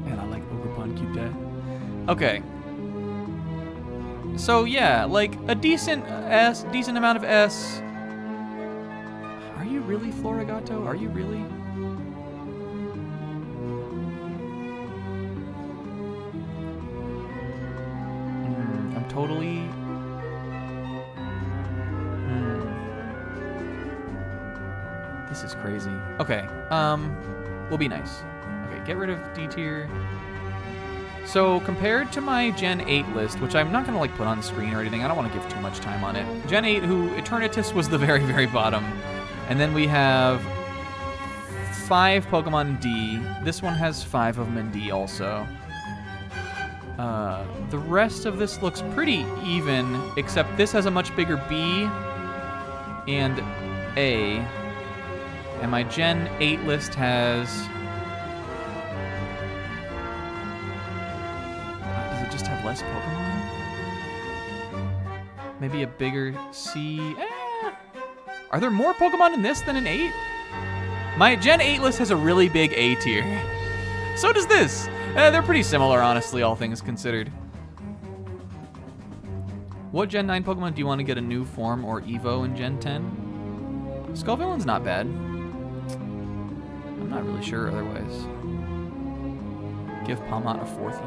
Man, I like Ogerpon Cute Dad. Okay. So yeah, like a decent amount of S. Are you really Florigato? Are you really? Totally. This is crazy. Okay. We'll be nice. Okay, get rid of D tier. So compared to my Gen 8 list, which I'm not gonna like put on the screen or anything, I don't want to give too much time on it. Gen 8, who Eternatus was the very, very bottom, and then we have 5 Pokemon in D. This one has 5 of them in D also. The rest of this looks pretty even, except this has a much bigger B and A. And my Gen 8 list has... Does it just have less Pokemon? Maybe a bigger C? Are there more Pokemon in this than in 8? My Gen 8 list has a really big A tier. So does this. They're pretty similar, honestly, all things considered. What Gen 9 Pokemon do you want to get a new form or Evo in Gen 10? Skullvillain's not bad. I'm not really sure otherwise. Give Palmot a 4th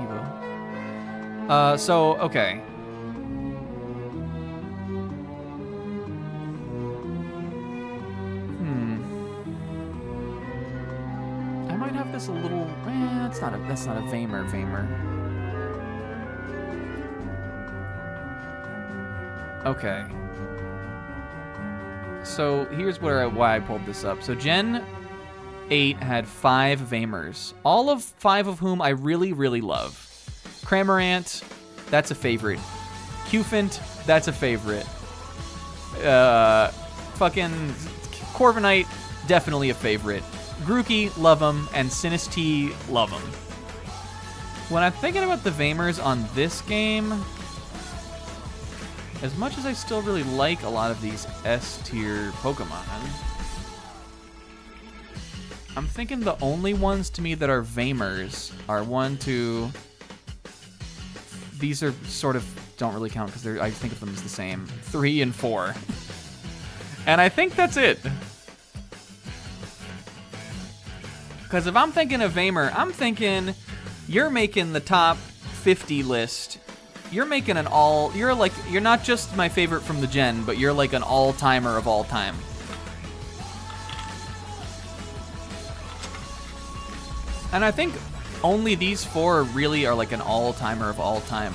Evo. So, okay. I might have this a little... that's not a Vamer. Okay. So here's why I pulled this up. So Gen 8 had 5 Vamers, all of 5 of whom I really, really love. Cramorant, that's a favorite. Cufant, that's a favorite. Fucking Corviknight, definitely a favorite. Grookey, love him, and Sinistee, love him. When I'm thinking about the Vamers on this game, as much as I still really like a lot of these S-tier Pokemon, I'm thinking the only ones to me that are Vamers are 1, 2... These are sort of don't really count because I think of them as the same. 3 and 4. And I think that's it. Because if I'm thinking of Vamer, I'm thinking you're making the top 50 list. You're making an all... You're not just my favorite from the gen, but you're like an all-timer of all time. And I think only these 4 really are like an all-timer of all time.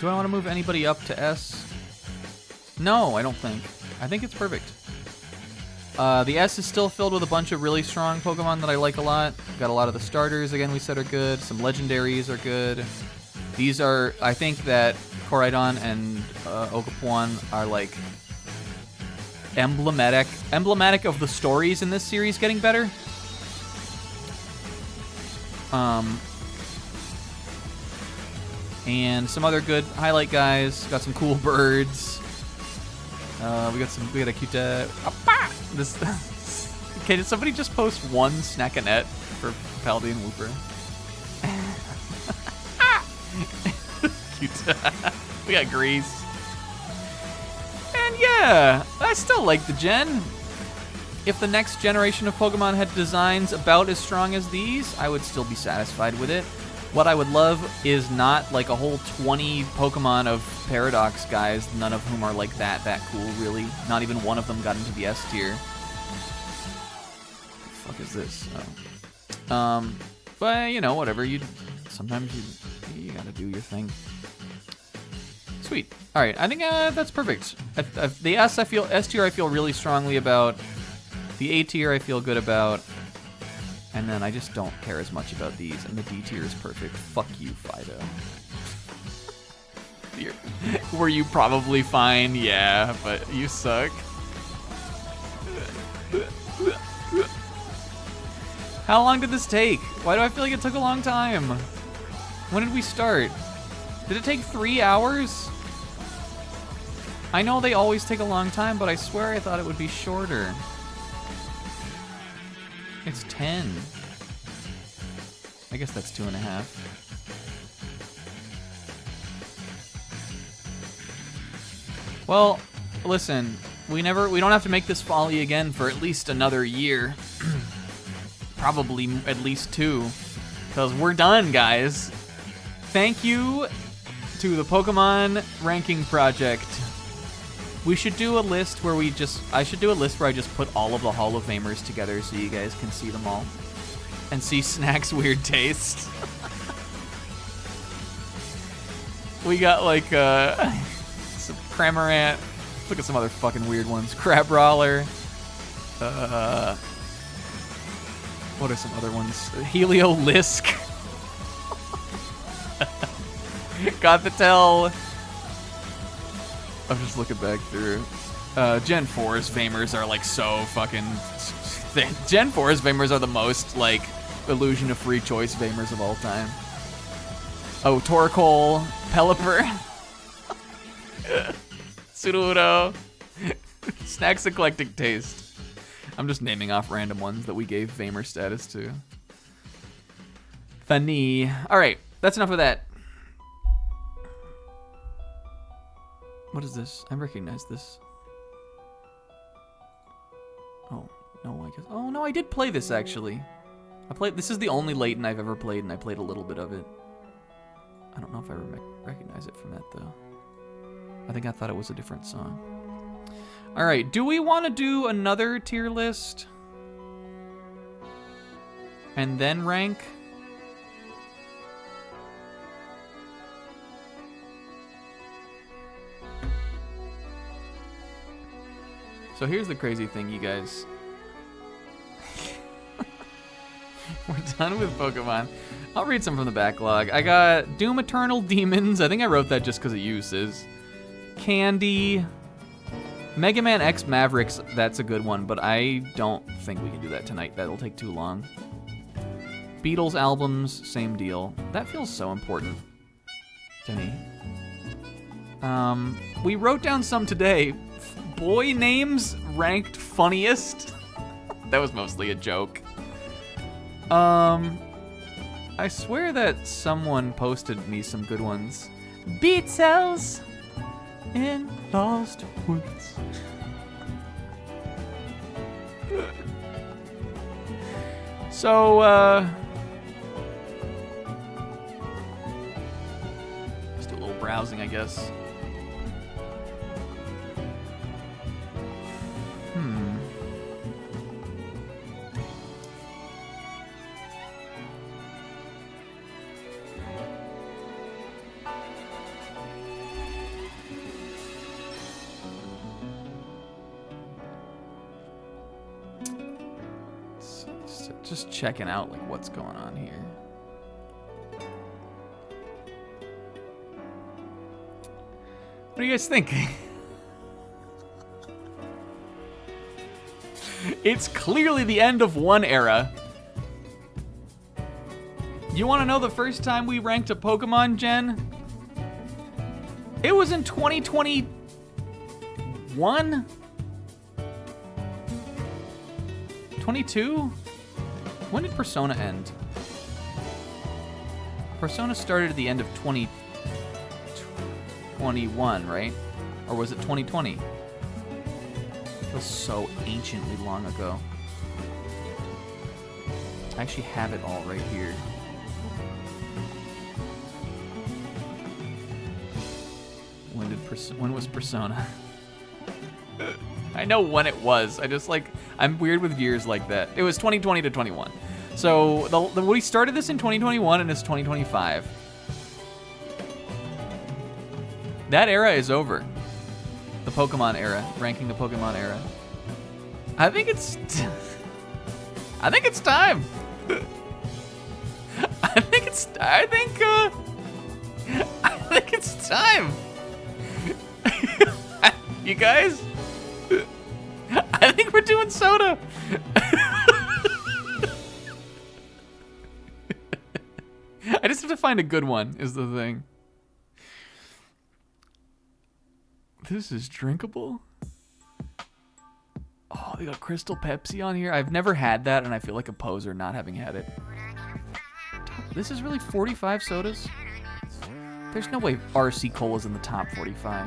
Do I want to move anybody up to S? No, I don't think. I think it's perfect. The S is still filled with a bunch of really strong Pokemon that I like a lot. Got a lot of the starters, again, we said are good. Some legendaries are good. These are, I think that Koraidon and Okapuan are like emblematic of the stories in this series getting better. And some other good highlight guys. Got some cool birds. We got a cute this. Okay, did somebody just post one Snackanet for Paldean Wooper? Cute. We got Grease. And yeah, I still like the gen. If the next generation of Pokemon had designs about as strong as these, I would still be satisfied with it. What I would love is not like a whole 20 Pokemon of Paradox guys, none of whom are like that cool, really. Not even one of them got into the S tier. What the fuck is this? Oh. But, you know, whatever. Sometimes you gotta do your thing. Sweet. All right, I think that's perfect. The S tier I feel really strongly about. The A tier I feel good about. And then I just don't care as much about these. And the D tier is perfect. Fuck you, Fido. Were you probably fine? Yeah, but you suck. How long did this take? Why do I feel like it took a long time? When did we start? Did it take 3 hours? I know they always take a long time, but I swear I thought it would be shorter. It's 10. I guess that's 2.5. Well, listen, we don't have to make this folly again for at least another year. Probably at least 2. Because we're done, guys. Thank you to the Pokemon Ranking Project. We should do a list where I should do a list where I just put all of the Hall of Famers together so you guys can see them all. And see Snack's weird taste. We got like some Cramorant. Let's look at some other fucking weird ones. Crabrawler. What are some other ones? Heliolisk. Gothitelle. I'm just looking back through. Gen 4's Vamers are like so fucking... Gen 4's Vamers are the most like illusion of free choice Vamers of all time. Oh, Torkoal, Pelipper, Sudowoodo, Snack's eclectic taste. I'm just naming off random ones that we gave Vamer status to. Funny. All right, that's enough of that. What is this? I recognize this. Oh, no, I guess. Oh, no, I did play this, actually. This is the only Layton I've ever played, and I played a little bit of it. I don't know if I recognize it from that, though. I think I thought it was a different song. All right, do we want to do another tier list? And then rank? So here's the crazy thing, you guys. We're done with Pokemon. I'll read some from the backlog. I got Doom Eternal Demons. I think I wrote that just because of uses. Candy. Mega Man X Mavericks. That's a good one, but I don't think we can do that tonight. That'll take too long. Beatles albums, same deal. That feels so important to me. We wrote down some today. Boy names ranked funniest. That was mostly a joke. I swear that someone posted me some good ones. Beat cells in lost woods. So, just do a little browsing, I guess. Just checking out like what's going on here. What do you guys think? It's clearly the end of one era. You want to know the first time we ranked a Pokemon gen? It was in 2021? 22? When did Persona end? Persona started at the end of 2021, right? Or was it 2020? It feels so anciently long ago. I actually have it all right here. When was Persona? I know when it was. I'm weird with years like that. It was 2020 to 21. So we started this in 2021 and it's 2025. That era is over. The Pokemon era, ranking the Pokemon era. I think it's time. I think it's time. You guys? I think we're doing soda. I just have to find a good one, is the thing. This is drinkable? Oh, they got Crystal Pepsi on here. I've never had that, and I feel like a poser not having had it. This is really 45 sodas? There's no way RC Cola's in the top 45.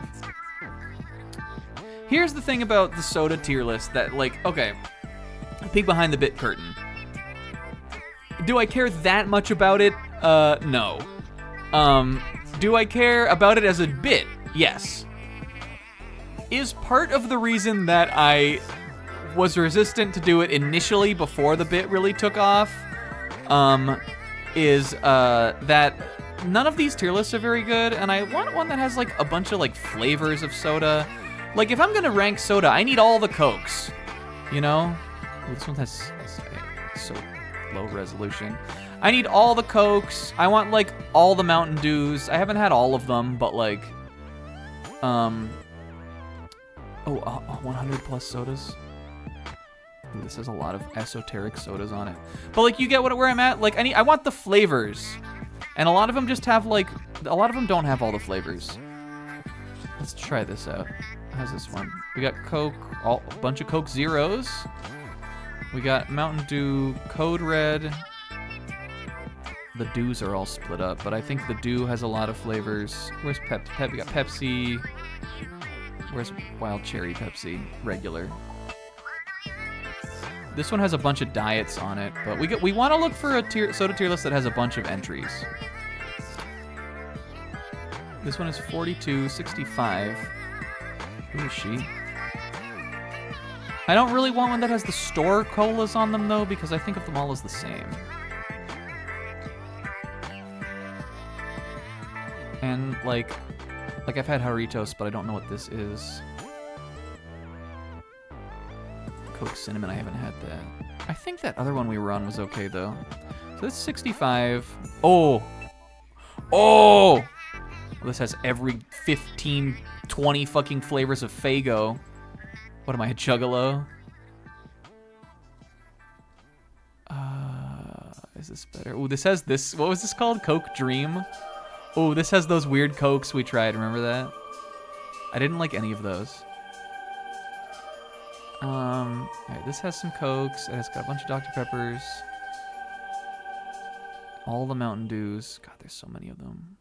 Here's the thing about the soda tier list that, like, okay, peek behind the bit curtain. Do I care that much about it? No. Do I care about it as a bit? Yes. Is part of the reason that I was resistant to do it initially before the bit really took off, is that none of these tier lists are very good, and I want one that has, like, a bunch of, like, flavors of soda. Like, if I'm gonna rank soda, I need all the Cokes, you know? Oh, this one has so low resolution. I need all the Cokes. I want, like, all the Mountain Dews. I haven't had all of them, but, like, 100 plus sodas. Ooh, this has a lot of esoteric sodas on it. But, like, you get where I'm at? Like, I want the flavors. And a lot of them just have, like, a lot of them don't have all the flavors. Let's try this out. How's this one? We got Coke, a bunch of Coke Zeros. We got Mountain Dew, Code Red. The Dews are all split up, but I think the Dew has a lot of flavors. Where's We got Pepsi. Where's Wild Cherry Pepsi? Regular. This one has a bunch of diets on it, but we want to look for a soda tier list that has a bunch of entries. This one is 42.65. Who is she? I don't really want one that has the store colas on them, though, because I think of them all as the same. And, like I've had Haritos, but I don't know what this is. Coke Cinnamon, I haven't had that. I think that other one we were on was okay, though. So that's 65. Oh! Oh! This has every 15, 20 fucking flavors of Faygo. What am I, a Juggalo? Is this better? Ooh, this has this. What was this called? Coke Dream? Oh, this has those weird Cokes we tried. Remember that? I didn't like any of those. Alright, this has some Cokes. It's got a bunch of Dr. Peppers. All the Mountain Dews. God, there's so many of them.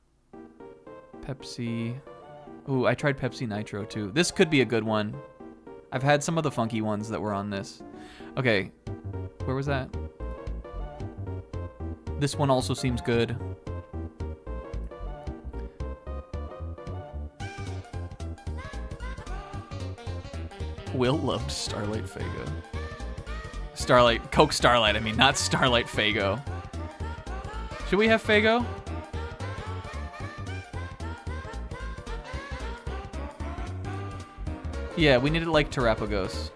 Pepsi. Ooh, I tried Pepsi Nitro too. This could be a good one. I've had some of the funky ones that were on this. Okay, where was that? This one also seems good. Will loved Starlight Faygo. Starlight, Coke Starlight, I mean, not Starlight Faygo. Should we have Faygo? Yeah, we need it like Terrapagos.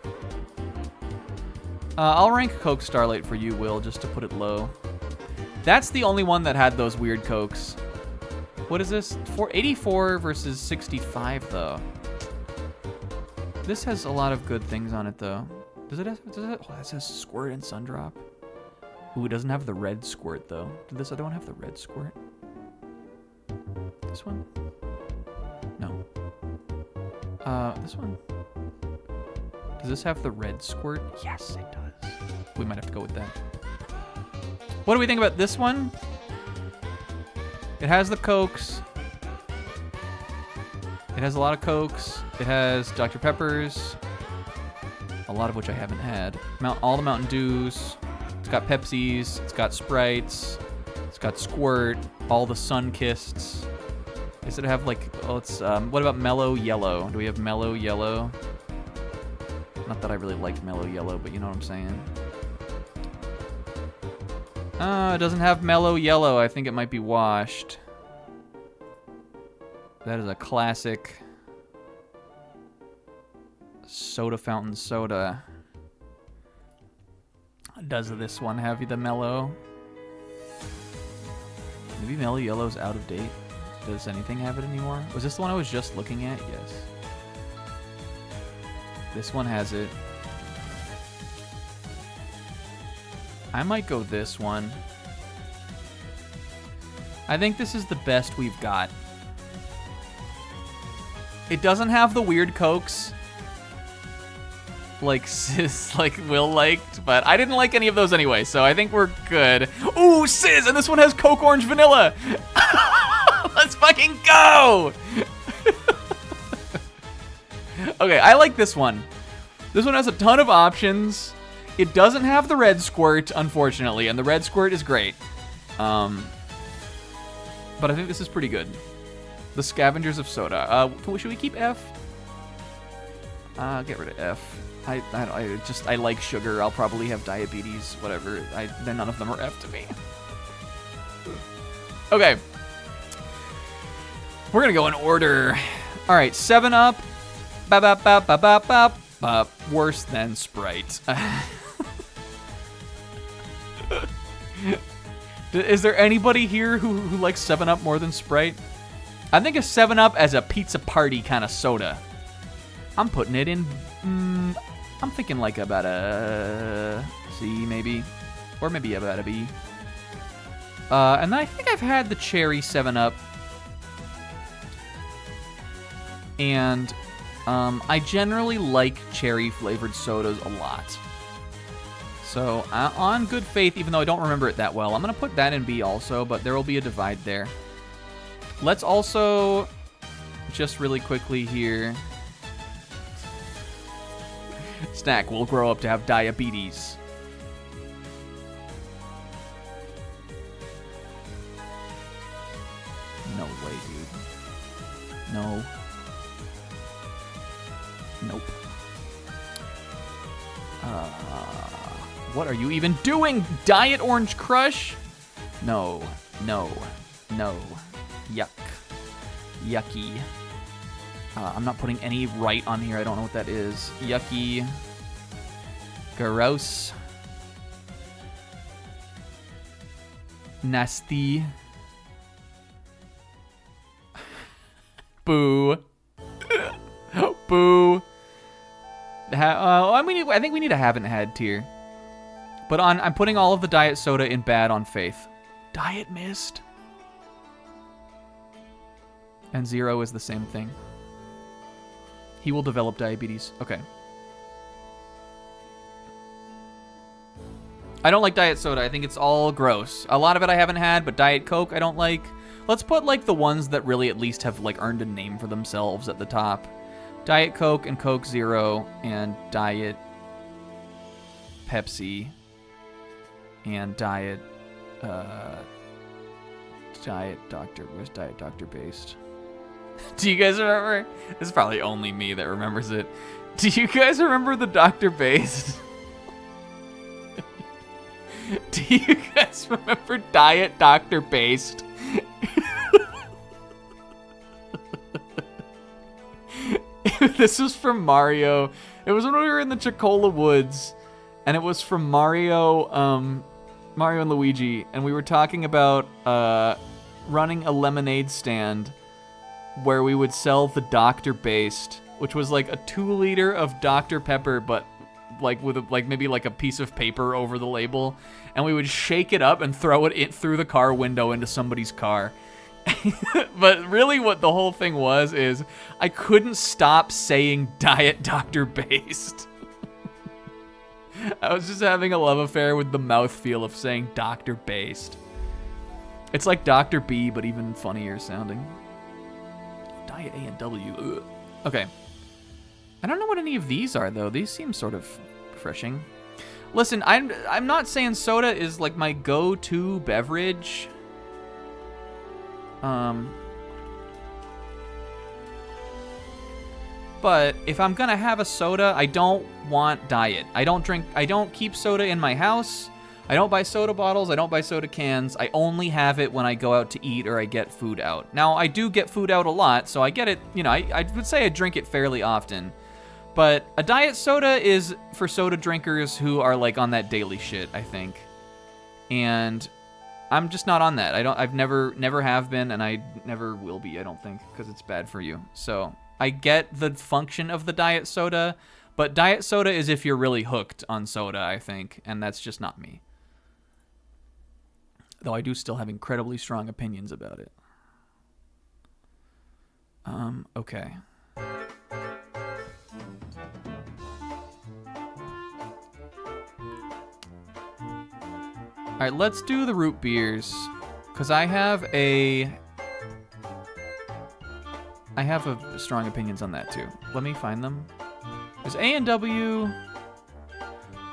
I'll rank Coke Starlight for you, Will, just to put it low. That's the only one that had those weird Cokes. What is this? 84 versus 65, though. This has a lot of good things on it, though. Does it? Oh, that says Squirt and Sundrop. Ooh, it doesn't have the red Squirt, though. Did this other one have the red Squirt? This one? No. This one? Does this have the red Squirt? Yes, it does. We might have to go with that. What do we think about this one? It has the Cokes. It has a lot of Cokes. It has Dr. Peppers. A lot of which I haven't had. All the Mountain Dews. It's got Pepsis. It's got Sprites. It's got Squirt. All the Sun-Kissed. Does it have like, oh, it's, what about Mellow Yellow? Do we have Mellow Yellow? Not that I really like Mellow Yellow, but you know what I'm saying. It doesn't have Mellow Yellow. I think it might be washed. That is a classic soda fountain soda. Does this one have the Mellow? Maybe Mellow Yellow's out of date. Does anything have it anymore? Was this the one I was just looking at? Yes. This one has it. I might go this one. I think this is the best we've got. It doesn't have the weird Cokes like Sis, like Will liked, but I didn't like any of those anyway, so I think we're good. Ooh, Sis, and this one has Coke Orange Vanilla. Let's fucking go! Okay, I like this one. This one has a ton of options. It doesn't have the red Squirt, unfortunately, and the red Squirt is great. But I think this is pretty good. The Scavengers of Soda. Should we keep F? Get rid of F. I like sugar. I'll probably have diabetes, whatever. Then none of them are F to me. Okay. We're gonna go in order. All right, 7-Up. Worse than Sprite. Is there anybody here who likes 7-Up more than Sprite? I think a 7-Up as a pizza party kind of soda. I'm putting it in, I'm thinking like about a C maybe, or maybe about a B. And I think I've had the cherry 7-Up. And I generally like cherry flavored sodas a lot. So on good faith, even though I don't remember it that well, I'm going to put that in B also, but there will be a divide there. Let's also, just really quickly here, Snack will grow up to have diabetes. No way, dude. No. Nope. What are you even doing? Diet Orange Crush? No. No. No. Yuck. Yucky. I'm not putting any right on here. I don't know what that is. Yucky. Gross. Nasty. Boo. Boo. I think we need a haven't had tier. But I'm putting all of the diet soda in bad on Faith. Diet Mist. And 0 is the same thing. He will develop diabetes. Okay. I don't like diet soda. I think it's all gross. A lot of it I haven't had, but Diet Coke I don't like. Let's put like the ones that really at least have like earned a name for themselves at the top. Diet Coke and Coke Zero and Diet Pepsi and Diet Doctor. Where's Diet Doctor based? Do you guys remember? This is probably only me that remembers it. Do you guys remember the Dr. Based? Do you guys remember Diet Dr. Based? This was from Mario. It was when we were in the Chocola Woods, and it was from Mario and Luigi, and we were talking about running a lemonade stand where we would sell the Dr. Based, which was like a 2-liter of Dr. Pepper, but like with maybe like a piece of paper over the label, and we would shake it up and throw it through the car window into somebody's car. But really what the whole thing was is I couldn't stop saying Diet Dr. Based. I was just having a love affair with the mouthfeel of saying Dr. Based. It's like Dr. B, but even funnier sounding. Diet A&W. Ugh. Okay. I don't know what any of these are, though. These seem sort of refreshing. Listen, I'm not saying soda is like my go-to beverage. But if I'm gonna have a soda, I don't want diet. I don't keep soda in my house. I don't buy soda bottles. I don't buy soda cans. I only have it when I go out to eat or I get food out. Now, I do get food out a lot, so I get it, you know, I would say I drink it fairly often. But a diet soda is for soda drinkers who are like on that daily shit, I think. And I'm just not on that. I've never have been, and I never will be, I don't think, because it's bad for you. So I get the function of the diet soda, but diet soda is if you're really hooked on soda, I think, and that's just not me. Though I do still have incredibly strong opinions about it. Okay. All right, let's do the root beers, because I have strong opinions on that too. Let me find them. There's A&W.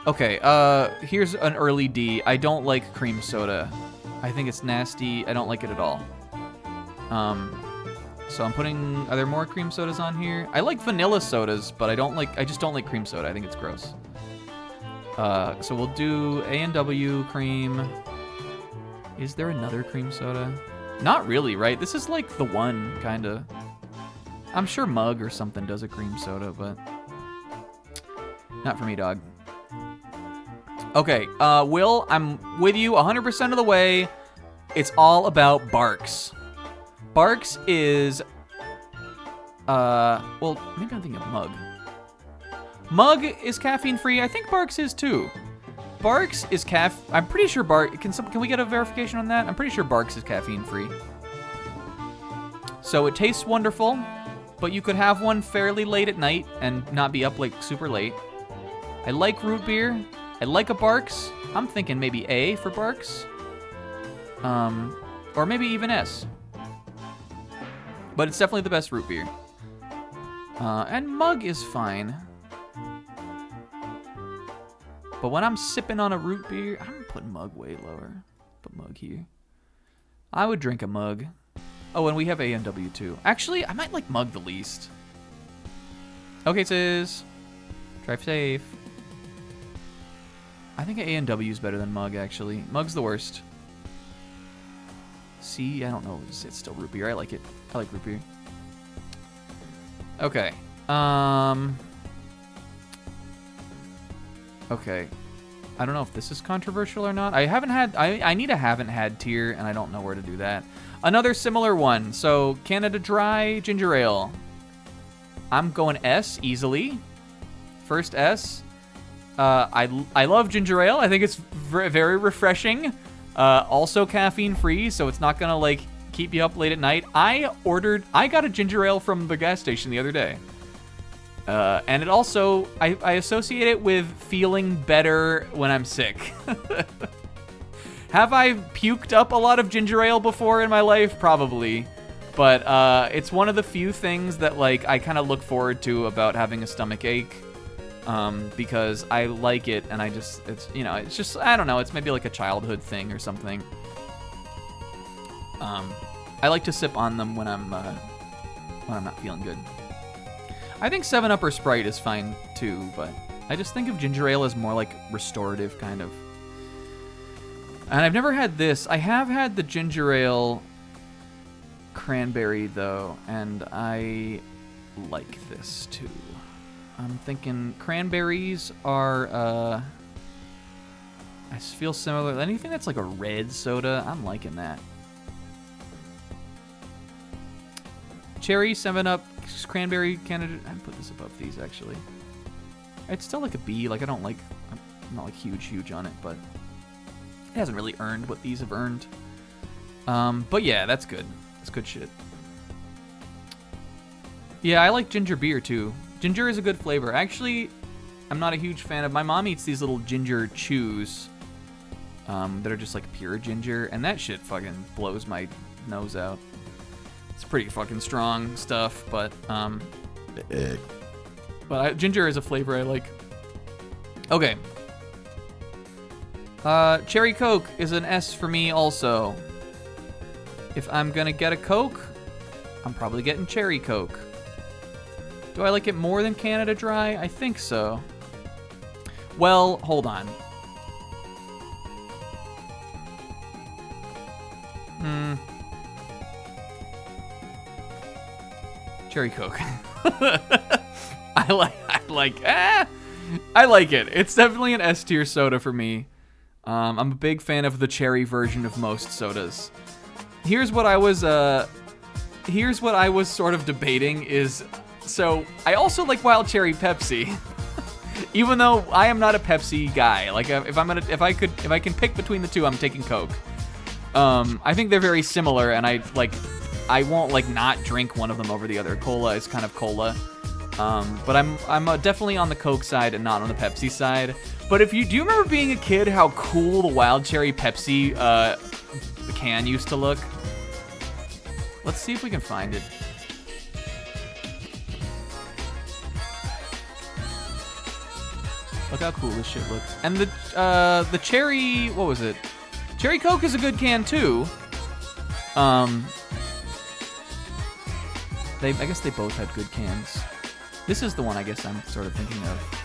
Okay, here's an early D. I don't like cream soda. I think it's nasty. I don't like it at all. So I'm putting, are there more cream sodas on here? I like vanilla sodas, but I just don't like cream soda. I think it's gross. So we'll do A&W cream. Is there another cream soda? Not really, right? This is like the one, kinda. I'm sure Mug or something does a cream soda, but not for me, dog. Okay, Will, I'm with you 100% of the way. It's all about Barks. Barks is, well, maybe I'm thinking of Mug. Mug is caffeine-free. I think Barks is too. Barks is I'm pretty sure can we get a verification on that? I'm pretty sure Barks is caffeine-free. So it tastes wonderful, but you could have one fairly late at night and not be up like super late. I like root beer. I like a Barks. I'm thinking maybe A for Barks. Or maybe even S. But it's definitely the best root beer. And Mug is fine. But when I'm sipping on a root beer, I'm putting Mug way lower. Put Mug here. I would drink a Mug. Oh, and we have A&W too. Actually, I might like Mug the least. Okay, sis. Drive safe. I think A&W is better than Mug, actually. Mug's the worst. C, I don't know. It's still root beer. I like it. I like root beer. Okay. Okay. I don't know if this is controversial or not. I need a haven't had tier, and I don't know where to do that. Another similar one. So Canada Dry ginger ale. I'm going S easily. First S. I love ginger ale. I think it's very refreshing. Also caffeine free, so it's not gonna like keep you up late at night. I got a ginger ale from the gas station the other day. And it also, I associate it with feeling better when I'm sick. Have I puked up a lot of ginger ale before in my life? Probably. But it's one of the few things that like I kind of look forward to about having a stomach ache. Because I like it, and it's just, I don't know, it's maybe like a childhood thing or something. I like to sip on them when I'm not feeling good. I think 7-Up or Sprite is fine too, but I just think of ginger ale as more like restorative kind of. And I've never had this. I have had the ginger ale cranberry though, and I like this too. I'm thinking cranberries are, I feel similar. Anything that's like a red soda, I'm liking that. Cherry, 7-Up, cranberry, Canada. I'd put this above these actually. It's still like a B. Like I'm not like huge on it, but it hasn't really earned what these have earned. But yeah, that's good. That's good shit. Yeah, I like ginger beer too. Ginger is a good flavor. Actually, I'm not a huge fan of. My mom eats these little ginger chews that are just like pure ginger, and that shit fucking blows my nose out. It's pretty fucking strong stuff, but ginger is a flavor I like. Okay. Cherry Coke is an S for me also. If I'm gonna get a Coke, I'm probably getting Cherry Coke. Do I like it more than Canada Dry? I think so. Well, hold on. Cherry Coke. I like it. It's definitely an S tier soda for me. I'm a big fan of the cherry version of most sodas. Here's what I was sort of debating is, so I also like Wild Cherry Pepsi. Even though I am not a Pepsi guy. Like if I can pick between the two, I'm taking Coke. I think they're very similar, and I won't like not drink one of them over the other. Cola is kind of cola. But I'm definitely on the Coke side and not on the Pepsi side. But do you remember being a kid how cool the Wild Cherry Pepsi can used to look? Let's see if we can find it. Look how cool this shit looks. And the cherry, what was it? Cherry Coke is a good can too. I guess they both had good cans. This is the one I guess I'm sort of thinking of.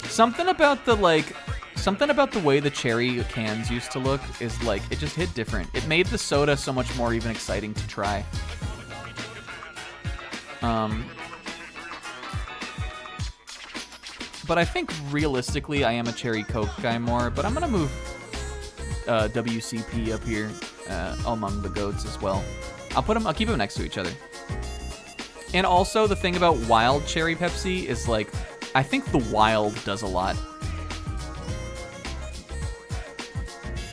Something about the way the cherry cans used to look is like, it just hit different. It made the soda so much more even exciting to try. But I think realistically I am a Cherry Coke guy more, but I'm gonna move WCP up here among the goats as well. I'll keep them next to each other. And also the thing about Wild Cherry Pepsi is like, I think the Wild does a lot.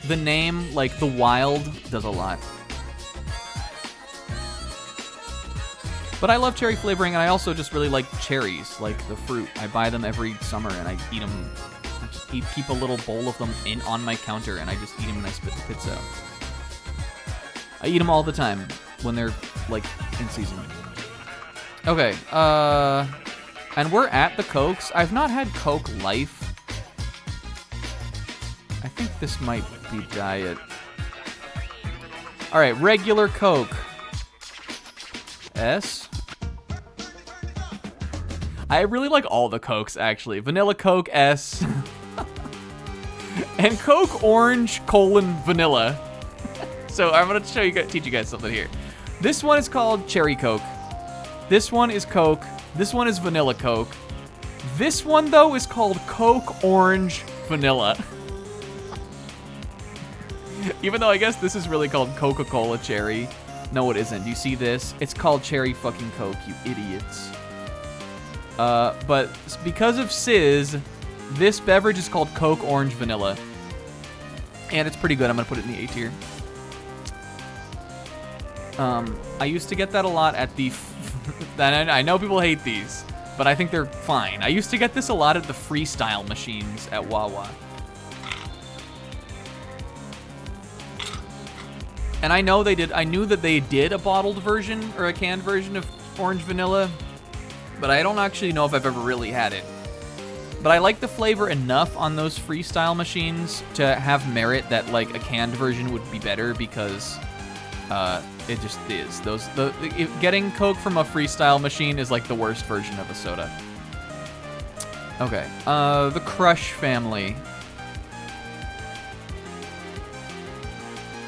The name, like the Wild, does a lot. But I love cherry flavoring, and I also just really like cherries, like the fruit. I buy them every summer, and I eat them. I just keep a little bowl of them on my counter, and I just eat them and I spit the pits out. I eat them all the time when they're like in season. Okay, and we're at the Cokes. I've not had Coke Life. I think this might be Diet. All right, regular Coke. S. I really like all the Cokes, actually. Vanilla Coke, S. And Coke Orange, Vanilla. So I'm gonna teach you guys something here. This one is called Cherry Coke. This one is Coke. This one is Vanilla Coke. This one, though, is called Coke Orange vanilla. Even though I guess this is really called Coca-Cola Cherry. No, it isn't. You see this? It's called Cherry fucking Coke, you idiots. But because of Sizz, this beverage is called Coke Orange Vanilla. And it's pretty good. I'm going to put it in the A tier. I used to get that a lot at the... I know people hate these, but I think they're fine. I used to get this a lot at the freestyle machines at Wawa. And I know they did. I knew that they did a bottled version or a canned version of Orange Vanilla, but I don't actually know if I've ever really had it. But I like the flavor enough on those freestyle machines to have merit that like a canned version would be better because it just is. Getting Coke from a freestyle machine is like the worst version of a soda. Okay, the Crush family.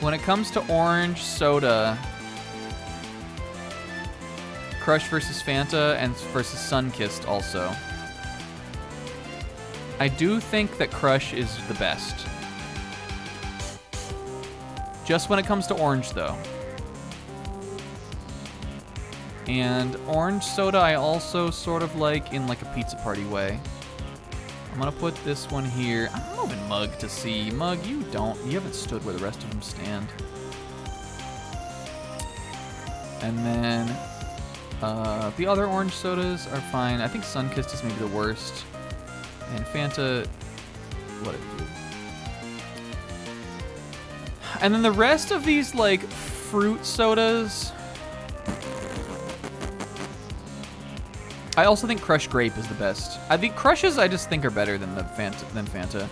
When it comes to orange soda, Crush versus Fanta and versus Sunkist also. I do think that Crush is the best. Just when it comes to orange, though. And orange soda I also sort of like in like a pizza party way. I'm gonna put this one here. I'm moving Mug to C. Mug, you haven't stood where the rest of them stand. And then the other orange sodas are fine. I think Sunkist is maybe the worst. And Fanta, what it do? And then the rest of these like fruit sodas. I also think Crush Grape is the best. I think Crushes I just think are better than the Fanta.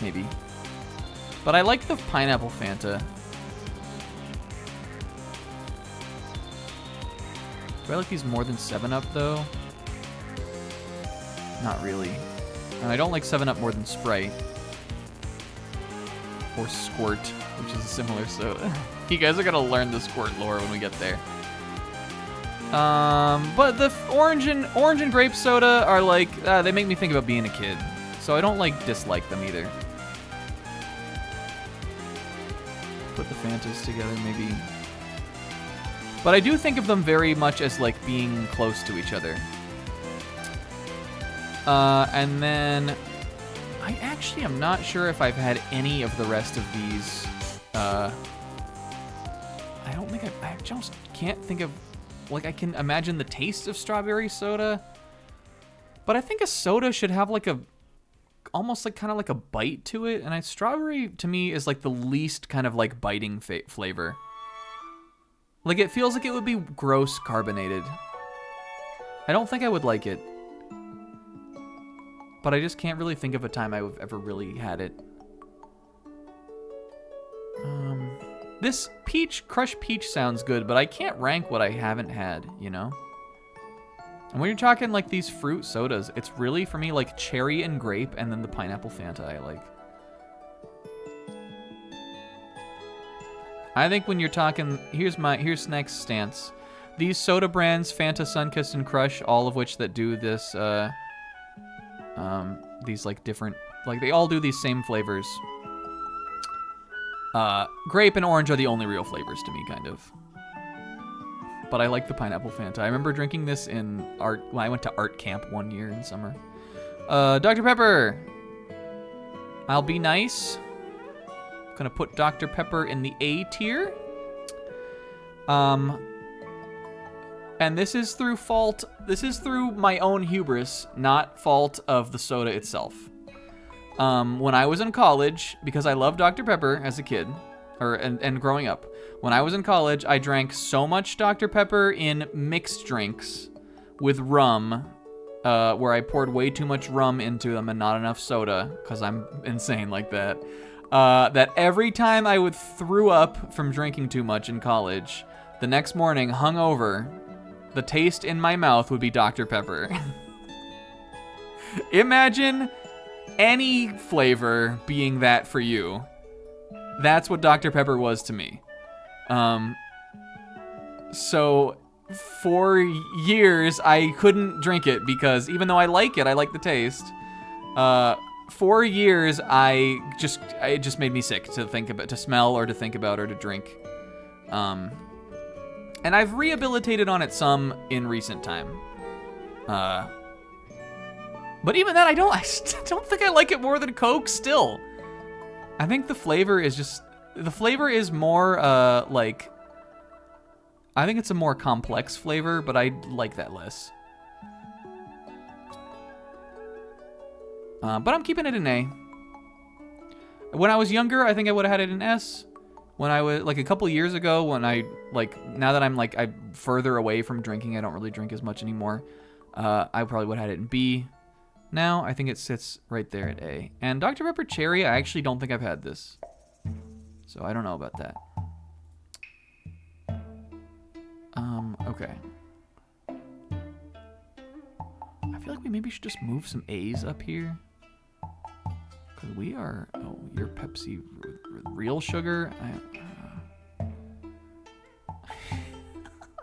Maybe. But I like the pineapple Fanta. Do I like these more than 7-Up though? Not really. And I don't like 7-Up more than Sprite. Or Squirt, which is a similar soda. You guys are gonna learn the Squirt lore when we get there. But the orange and grape soda are like, they make me think about being a kid. So I don't like dislike them either. Put the Fantas together maybe. But I do think of them very much as like being close to each other. And then I actually am not sure if I've had any of the rest of these. I don't think I just can't think of, like, I can imagine the taste of strawberry soda, but I think a soda should have like almost like kind of like a bite to it, and strawberry to me is like the least kind of like biting flavor. Like it feels like it would be gross carbonated. I don't think I would like it, but I just can't really think of a time I've ever really had it. This Crush Peach sounds good, but I can't rank what I haven't had, you know? And when you're talking like these fruit sodas, it's really for me like cherry and grape and then the pineapple Fanta I like. I think when you're talking, here's next stance. These soda brands, Fanta, Sunkist, and Crush, all of which that do this, these like different, like they all do these same flavors. Grape and orange are the only real flavors to me, kind of. But I like the pineapple Fanta. I remember drinking this in art when I went to art camp one year in summer. Dr. Pepper. I'll be nice. Gonna put Dr. Pepper in the A tier. And this is through fault. This is through my own hubris, not fault of the soda itself. When I was in college, because I loved Dr. Pepper as a kid, and growing up, when I was in college, I drank so much Dr. Pepper in mixed drinks with rum, where I poured way too much rum into them and not enough soda, because I'm insane like that, that every time I would throw up from drinking too much in college, the next morning, hungover, the taste in my mouth would be Dr. Pepper. Imagine any flavor being that for you. That's what Dr. Pepper was to me. So for years I couldn't drink it because even though I like it, I like the taste, for years, it just made me sick to think about, to smell or to think about or to drink. And I've rehabilitated on it some in recent time. But even then, I don't think I like it more than Coke still. I think the flavor is more, like, I think it's a more complex flavor, but I like that less. But I'm keeping it an A. When I was younger, I think I would have had it an S. When I was, like, a couple years ago, when I, like, now that I'm further away from drinking, I don't really drink as much anymore, I probably would have had it in B. Now, I think it sits right there at A. And Dr. Pepper Cherry, I actually don't think I've had this. So I don't know about that. Okay. I feel like we maybe should just move some A's up here. Because we are... Oh, you're Pepsi with real sugar?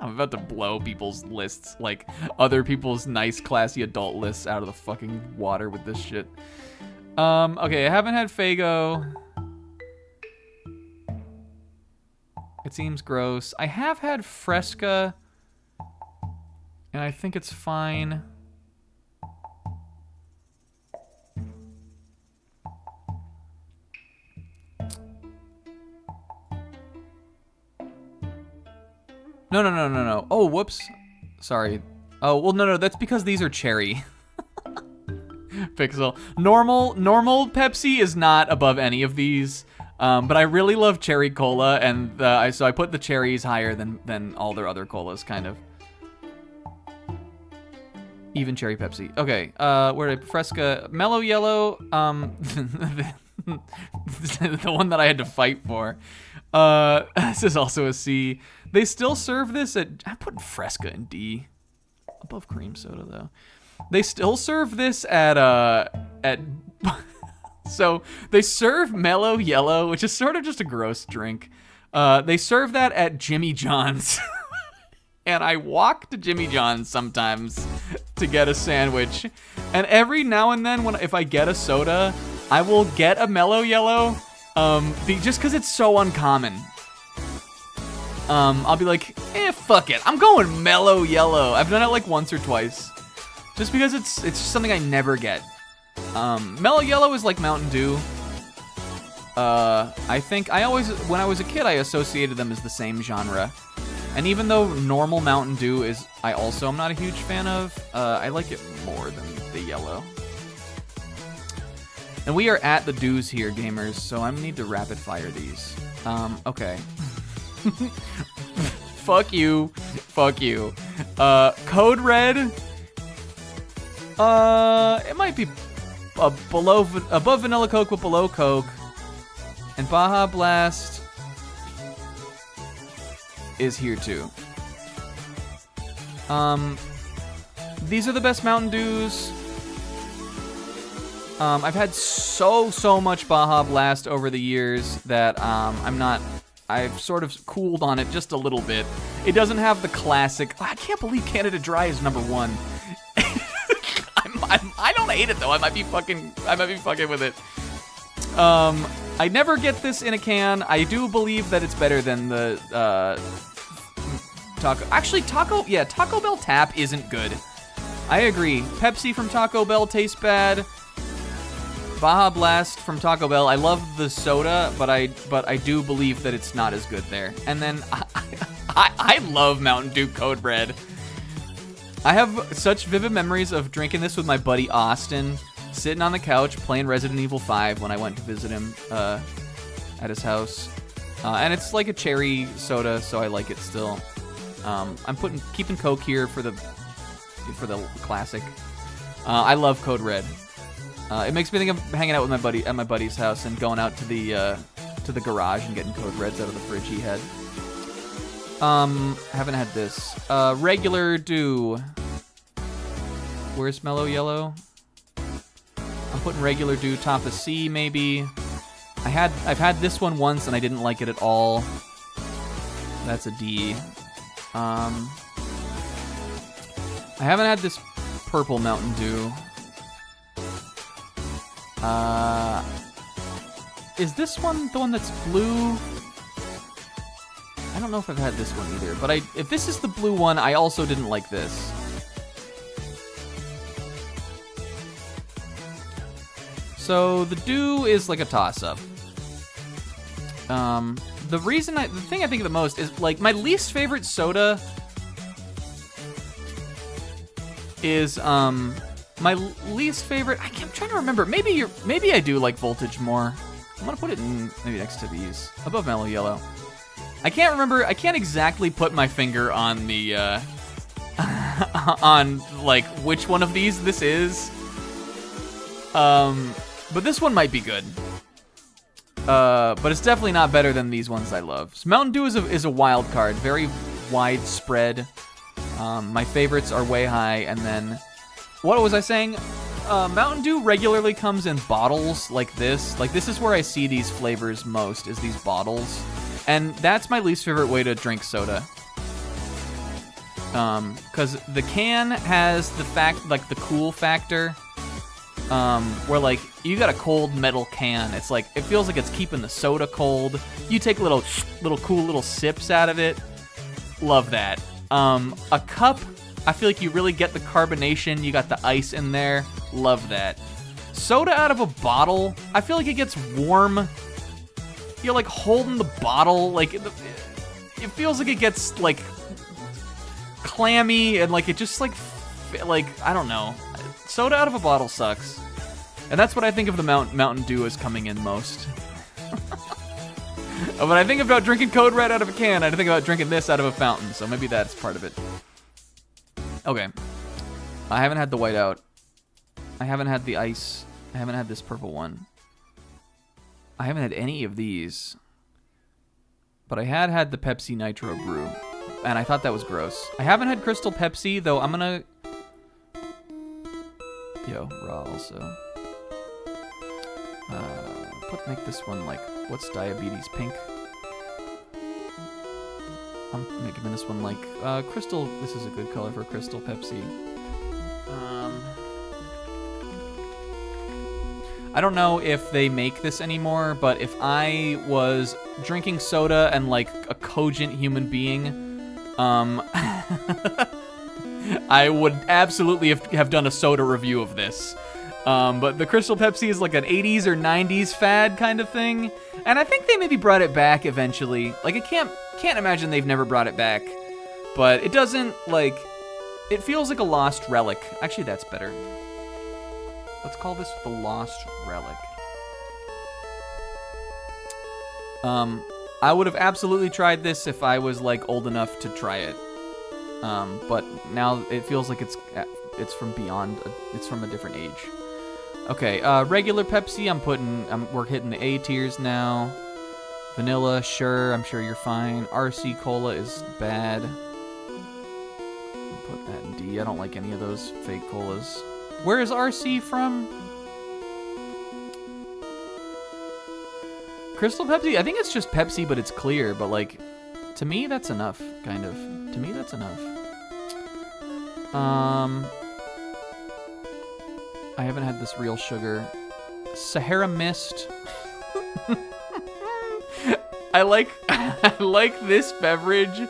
I'm about to blow people's lists, like other people's nice, classy adult lists out of the fucking water with this shit. Okay, I haven't had Faygo. It seems gross. I have had Fresca, and I think it's fine. No. Oh, whoops. Sorry. Oh, well, no, that's because these are cherry. Pixel. Normal Pepsi is not above any of these. But I really love cherry cola, and so I put the cherries higher than all their other colas, kind of. Even cherry Pepsi. Okay, where did I... Fresca. Mellow Yellow, the one that I had to fight for. This is also a C. They still serve this at... I'm putting Fresca in D. Above cream soda, though. They still serve this at... So, they serve Mellow Yellow, which is sort of just a gross drink. They serve that at Jimmy John's. And I walk to Jimmy John's sometimes to get a sandwich. And every now and then, if I get a soda, I will get a Mellow Yellow, just because it's so uncommon. I'll be like, fuck it, I'm going Mellow Yellow. I've done it like once or twice, just because it's just something I never get. Mellow Yellow is like Mountain Dew. I think when I was a kid, I associated them as the same genre. And even though normal Mountain Dew I'm not a huge fan of, I like it more than the yellow. And we are at the Dews here, gamers, so I need to rapid fire these. Okay. Fuck you. Code Red. It might be above Vanilla Coke, but below Coke. And Baja Blast is here too. These are the best Mountain Dews. I've had so much Baja Blast over the years that I've sort of cooled on it just a little bit. It doesn't have the classic. I can't believe Canada Dry is number 1. I don't hate it though. I might be fucking with it. I never get this in a can. I do believe that it's better than the Taco. Actually, Taco Bell Tap isn't good. I agree. Pepsi from Taco Bell tastes bad. Baja Blast from Taco Bell. I love the soda, but I do believe that it's not as good there. And then I love Mountain Dew Code Red. I have such vivid memories of drinking this with my buddy Austin, sitting on the couch playing Resident Evil 5 when I went to visit him at his house. And it's like a cherry soda, so I like it still. I'm keeping Coke here for the classic. I love Code Red. It makes me think of hanging out with my buddy at my buddy's house and going out to the garage and getting Code Reds out of the fridge he had. Haven't had this. Regular Dew. Where's Mellow Yellow? I'm putting Regular Dew top of C, maybe. I've had this one once and I didn't like it at all. That's a D. I haven't had this purple Mountain Dew. Is this one the one that's blue? I don't know if I've had this one either, but if this is the blue one, I also didn't like this. So the Dew is like a toss-up. The thing I think of the most is like my least favorite soda is my least favorite. I'm trying to remember. Maybe I do like Voltage more. I'm gonna put it in maybe next to these, above Mellow Yellow. I can't remember. I can't exactly put my finger on the on like which one of these this is. But this one might be good. But it's definitely not better than these ones I love. So Mountain Dew is a wild card, very widespread. My favorites are way high, and then what was I saying? Mountain Dew regularly comes in bottles like this. Like this is where I see these flavors most, is these bottles. And that's my least favorite way to drink soda. Cause the can has the cool factor. Where like you got a cold metal can. It's like, it feels like it's keeping the soda cold. You take little cool little sips out of it. Love that. A cup, I feel like you really get the carbonation. You got the ice in there. Love that. Soda out of a bottle, I feel like it gets warm. You're like holding the bottle, like it feels like it gets like clammy and like it just like I don't know. Soda out of a bottle sucks. And that's what I think of the Mountain Dew as coming in most. When I think about drinking Code Red out of a can, I think about drinking this out of a fountain, so maybe that's part of it. Okay. I haven't had the whiteout. I haven't had the ice. I haven't had this purple one. I haven't had any of these. But I had the Pepsi Nitro Brew, and I thought that was gross. I haven't had Crystal Pepsi, though I'm gonna... Yo, raw also. Make this one like, what's diabetes pink? I'm making this one like Crystal. This is a good color for Crystal Pepsi. I don't know if they make this anymore, but if I was drinking soda and like a cogent human being, I would absolutely have done a soda review of this. But the Crystal Pepsi is like an 80s or 90s fad kind of thing, and I think they maybe brought it back eventually. Like, I can't imagine they've never brought it back, but it doesn't, like, it feels like a lost relic. Actually, that's better. Let's call this the Lost Relic. I would have absolutely tried this if I was, like, old enough to try it. But now it feels like it's from beyond, it's from a different age. Okay, regular Pepsi, we're hitting the A tiers now. Vanilla, sure, I'm sure you're fine. RC Cola is bad. I'll put that in D. I don't like any of those fake colas. Where is RC from? Crystal Pepsi? I think it's just Pepsi, but it's clear. But, like, to me, that's enough, kind of. To me, that's enough. I haven't had this real sugar. Sahara Mist. I like this beverage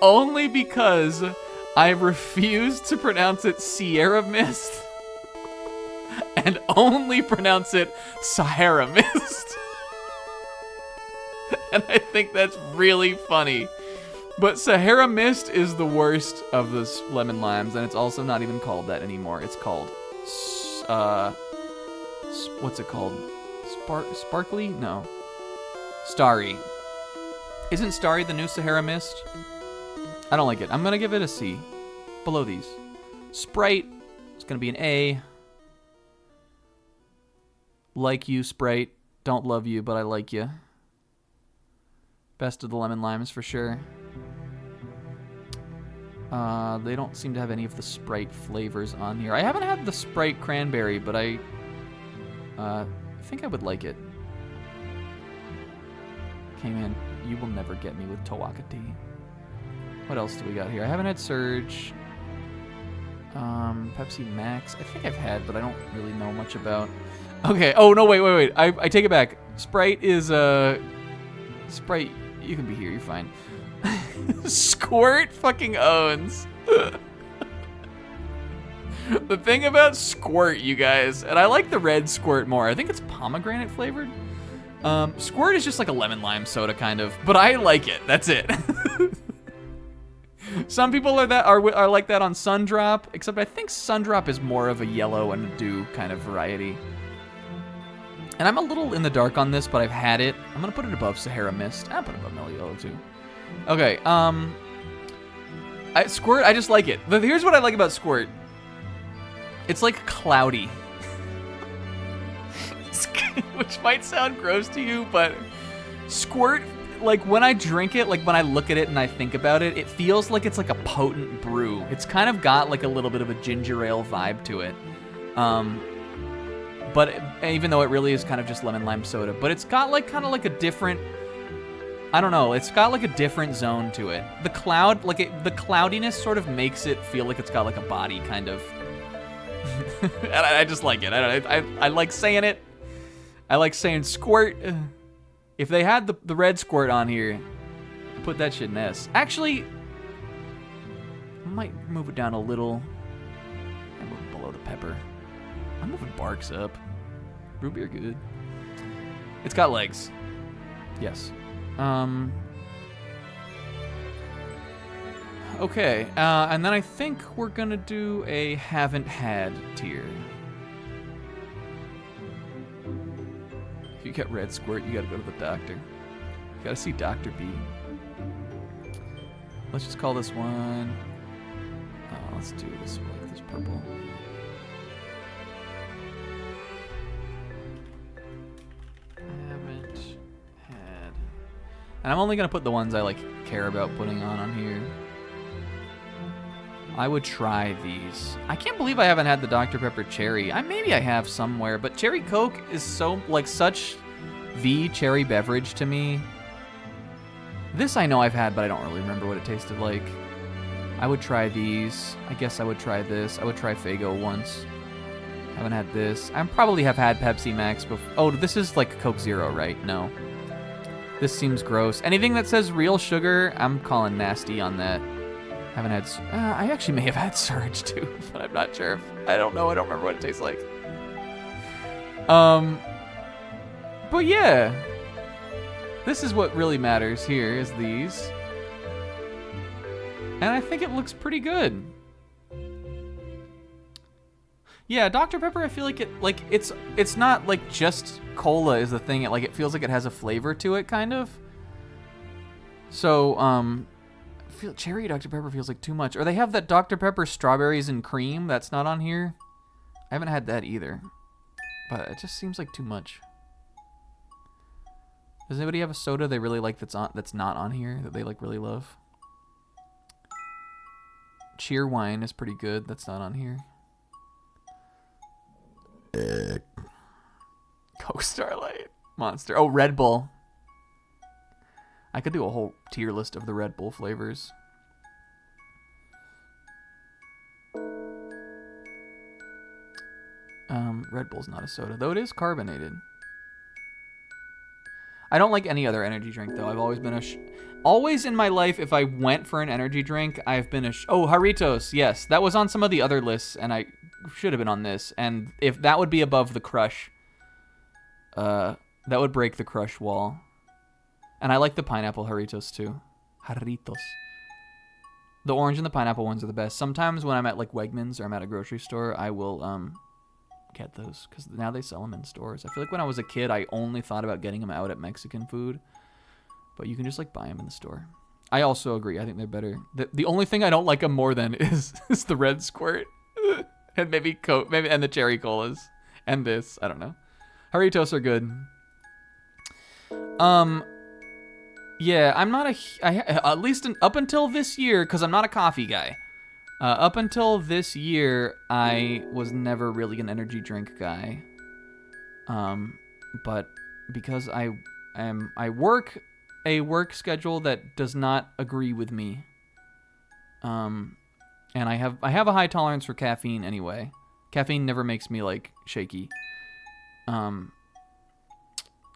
only because I refuse to pronounce it Sierra Mist and only pronounce it Sahara Mist. And I think that's really funny. But Sahara Mist is the worst of the lemon limes, and it's also not even called that anymore. It's called, what's it called? Sparkly? No. Starry. Isn't Starry the new Sahara Mist? I don't like it. I'm gonna give it a C. Below these. Sprite. It's gonna be an A. Like you, Sprite. Don't love you, but I like you. Best of the lemon limes for sure. They don't seem to have any of the Sprite flavors on here. I haven't had the Sprite cranberry, but I think I would like it. Okay, man, you will never get me with Tawaka tea. What else do we got here? I haven't had Surge. Pepsi Max, I think I've had, but I don't really know much about. Okay. Oh no, wait. I take it back. Sprite is Sprite. You can be here. You're fine. Squirt fucking owns. The thing about Squirt, you guys, and I like the red Squirt more. I think it's pomegranate flavored. Squirt is just like a lemon lime soda kind of, but I like it. That's it. Some people are like that on Sundrop, except I think Sundrop is more of a yellow and dew kind of variety. And I'm a little in the dark on this, but I've had it. I'm gonna put it above Sahara Mist. I'll put it above Mellow Yellow too. Okay, Squirt, I just like it. But here's what I like about Squirt. It's like cloudy. Which might sound gross to you, but Squirt, like when I drink it, like when I look at it and I think about it, it feels like it's like a potent brew. It's kind of got like a little bit of a ginger ale vibe to it. But even though it really is kind of just lemon lime soda, but it's got like kind of like a different, I don't know, it's got like a different zone to it. The cloud, the cloudiness sort of makes it feel like it's got like a body kind of. And I just like it. I like saying it. I like saying Squirt. If they had the red Squirt on here, I'd put that shit in S. Actually, I might move it down a little. And move it below the pepper. I'm moving Barks up. Root beer good. It's got legs. Yes. Okay, and then I think we're gonna do a haven't had tier. If you get red Squirt, you gotta go to the doctor. You gotta see Dr. B. Let's just call this one. Let's do this one, this purple. Haven't had. And I'm only gonna put the ones I like care about putting on here. I would try these. I can't believe I haven't had the Dr. Pepper Cherry. Maybe I have somewhere, but Cherry Coke is so, like, such the cherry beverage to me. This I know I've had, but I don't really remember what it tasted like. I would try these. I guess I would try this. I would try Faygo once. Haven't had this. I probably have had Pepsi Max before. Oh, this is like Coke Zero, right? No. This seems gross. Anything that says real sugar, I'm calling nasty on that. Haven't had. I actually may have had Surge too, but I'm not sure. I don't know. I don't remember what it tastes like. But yeah, this is what really matters here. Is these, and I think it looks pretty good. Yeah, Dr. Pepper. I feel like it's not like just cola is the thing. It feels like it has a flavor to it, kind of. So cherry Dr. Pepper feels like too much. Or they have that Dr. Pepper strawberries and cream that's not on here. I haven't had that either. But it just seems like too much. Does anybody have a soda they really like that's not on here that they like really love? Cheer wine is pretty good. That's not on here. Coke Starlight. Monster. Oh, Red Bull. I could do a whole tier list of the Red Bull flavors. Red Bull's not a soda, though it is carbonated. I don't like any other energy drink, though. I've always been always in my life, if I went for an energy drink, I've been oh, Jarritos, yes. That was on some of the other lists, and I should have been on this. And if that would be above the Crush, that would break the Crush wall. And I like the pineapple Jarritos too. Jarritos. The orange and the pineapple ones are the best. Sometimes when I'm at like Wegmans or I'm at a grocery store, I will get those because now they sell them in stores. I feel like when I was a kid, I only thought about getting them out at Mexican food, but you can just like buy them in the store. I also agree. I think they're better. The only thing I don't like them more than is the red Squirt and maybe Coke, and the cherry colas and this. I don't know. Jarritos are good. Yeah, I'm not at least up until this year, because I'm not a coffee guy. Up until this year, I was never really an energy drink guy. But because I work a work schedule that does not agree with me. And I have a high tolerance for caffeine anyway. Caffeine never makes me like shaky.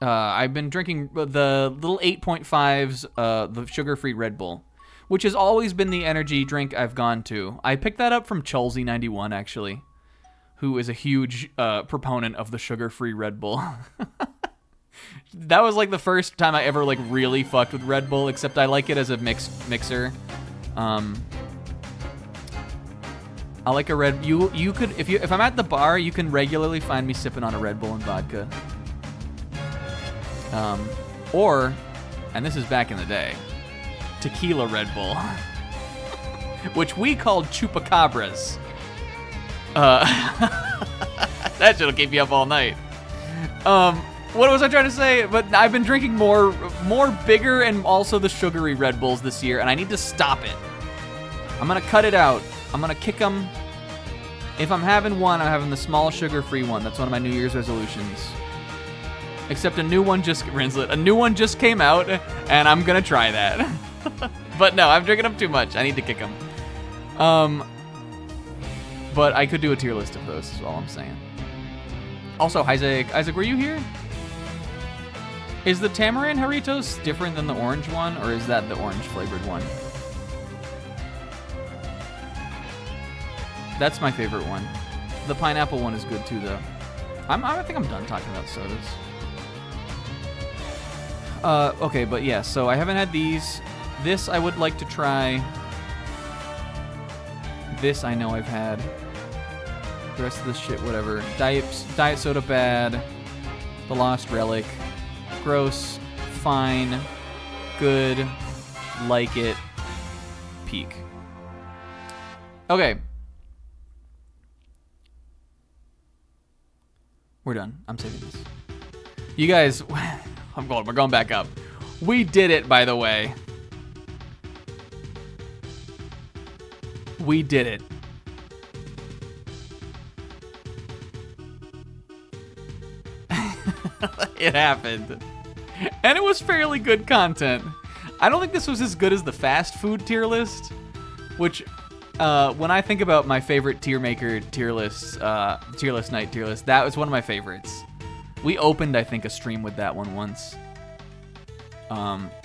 I've been drinking the little 8.5s, the sugar-free Red Bull, which has always been the energy drink I've gone to. I picked that up from Chelsea91, actually, who is a huge proponent of the sugar-free Red Bull. That was like the first time I ever like really fucked with Red Bull, except I like it as a mixer. I like a red. You could if I'm at the bar, you can regularly find me sipping on a Red Bull and vodka. Or, and this is back in the day, tequila Red Bull, which we called chupacabras. That shit'll keep you up all night. What was I trying to say? But I've been drinking more bigger and also the sugary Red Bulls this year, and I need to stop it. I'm gonna cut it out. I'm gonna kick them. If I'm having one, I'm having the small sugar-free one. That's one of my New Year's resolutions. Except a new one just came out, and I'm gonna try that. But no, I'm drinking them too much. I need to kick them. But I could do a tier list of those, is all I'm saying. Also, Isaac, were you here? Is the tamarind Doritos different than the orange one, or is that the orange flavored one? That's my favorite one. The pineapple one is good too, though. I think I'm done talking about sodas. Okay, but yeah, so I haven't had these. This I would like to try. This I know I've had. The rest of this shit, whatever. Diet soda bad. The Lost Relic. Gross. Fine. Good. Like it. Peak. Okay. We're done. I'm saving this. You guys, we're going back up. We did it, by the way. We did it. It happened. And it was fairly good content. I don't think this was as good as the fast food tier list, which, when I think about my favorite tier maker tier list night tier list, that was one of my favorites. We opened, I think, a stream with that one once.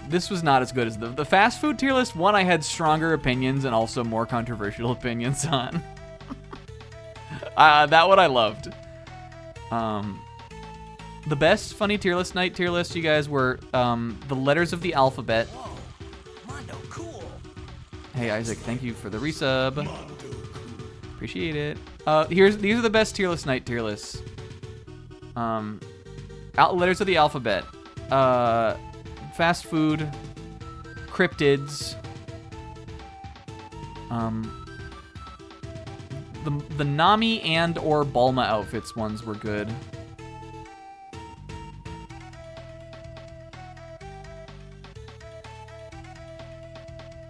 This was not as good as the fast food tier list. One, I had stronger opinions and also more controversial opinions on. That one I loved. The best funny tier list night tier list, you guys, were the letters of the alphabet. Whoa, Mondo, cool. Hey Isaac, thank you for the resub. Appreciate it. These are the best tier list night tier lists. Letters of the alphabet. Fast food. Cryptids. The Nami and or Bulma outfits ones were good.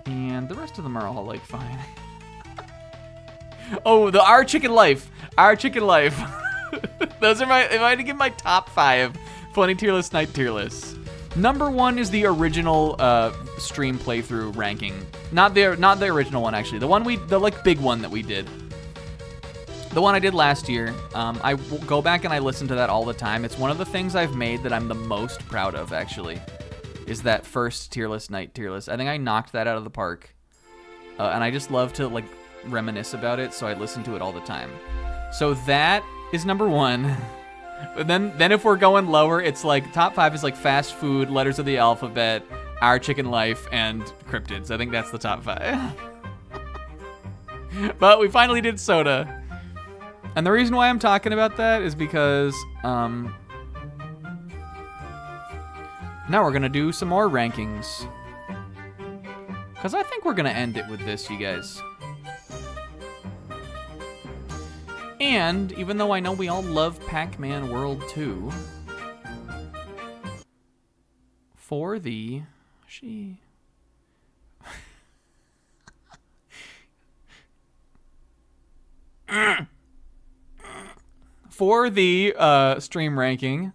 And the rest of them are all like fine. Oh, the Our Chicken Life. Our Chicken Life. Those are if I had to give my top 5 funny tier list night tier lists. Number 1 is the original stream playthrough ranking. Not the original one actually. The like big one that we did. The one I did last year. I go back and I listen to that all the time. It's one of the things I've made that I'm the most proud of actually. Is that first tier list night tier list. I think I knocked that out of the park. And I just love to like reminisce about it, so I listen to it all the time. So that is number 1. But then if we're going lower, it's like top 5 is like fast food, letters of the alphabet, Our Chicken Life, and cryptids. I think that's the top 5. But we finally did soda. And the reason why I'm talking about that is because now we're gonna do some more rankings. Cause I think we're gonna end it with this, you guys. And even though I know we all love Pac-Man World 2, for the stream ranking,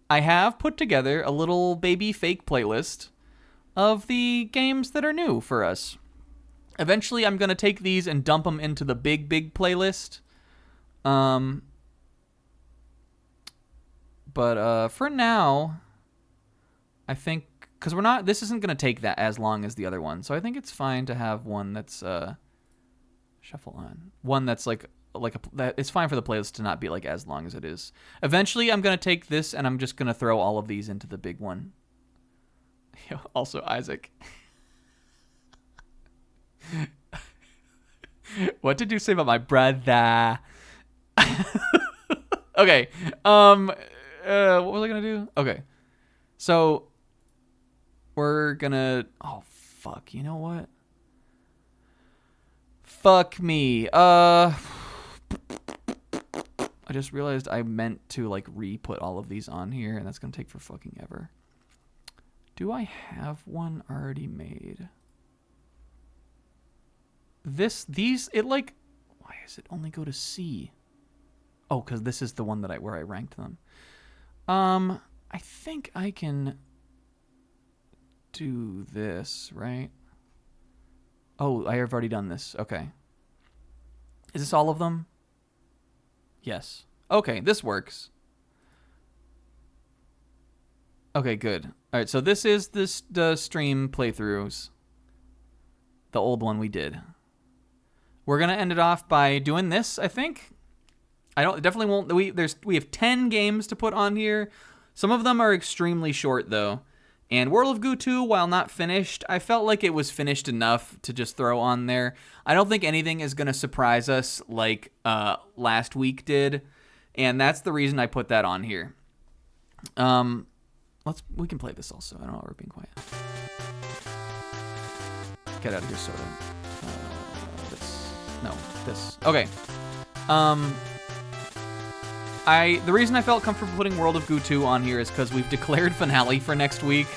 I have put together a little baby fake playlist of the games that are new for us. Eventually, I'm going to take these and dump them into the big playlist. But for now, I think, because this isn't going to take that as long as the other one. So I think it's fine to have one that's, shuffle on. One that's it's fine for the playlist to not be like as long as it is. Eventually, I'm going to take this and I'm just going to throw all of these into the big one. Also, Isaac. What did you say about my brother? Okay. What was I gonna do? Okay. So we're gonna. Oh fuck! You know what? Fuck me. I just realized I meant to like re-put all of these on here, and that's gonna take for fucking ever. Do I have one already made? Why does it only go to C? Oh, because this is the one where I ranked them. I think I can do this, right? Oh, I have already done this. Okay. Is this all of them? Yes. Okay, this works. Okay, good. All right, so this is the stream playthroughs. The old one we did. We're gonna end it off by doing this, I think. Definitely won't. We have 10 games to put on here. Some of them are extremely short though. And World of Goo 2, while not finished, I felt like it was finished enough to just throw on there. I don't think anything is gonna surprise us like last week did, and that's the reason I put that on here. We can play this also. I don't know why we're being quiet. Get out of here, soda. This. Okay. The reason I felt comfortable putting World of Goo 2 on here is because we've declared finale for next week,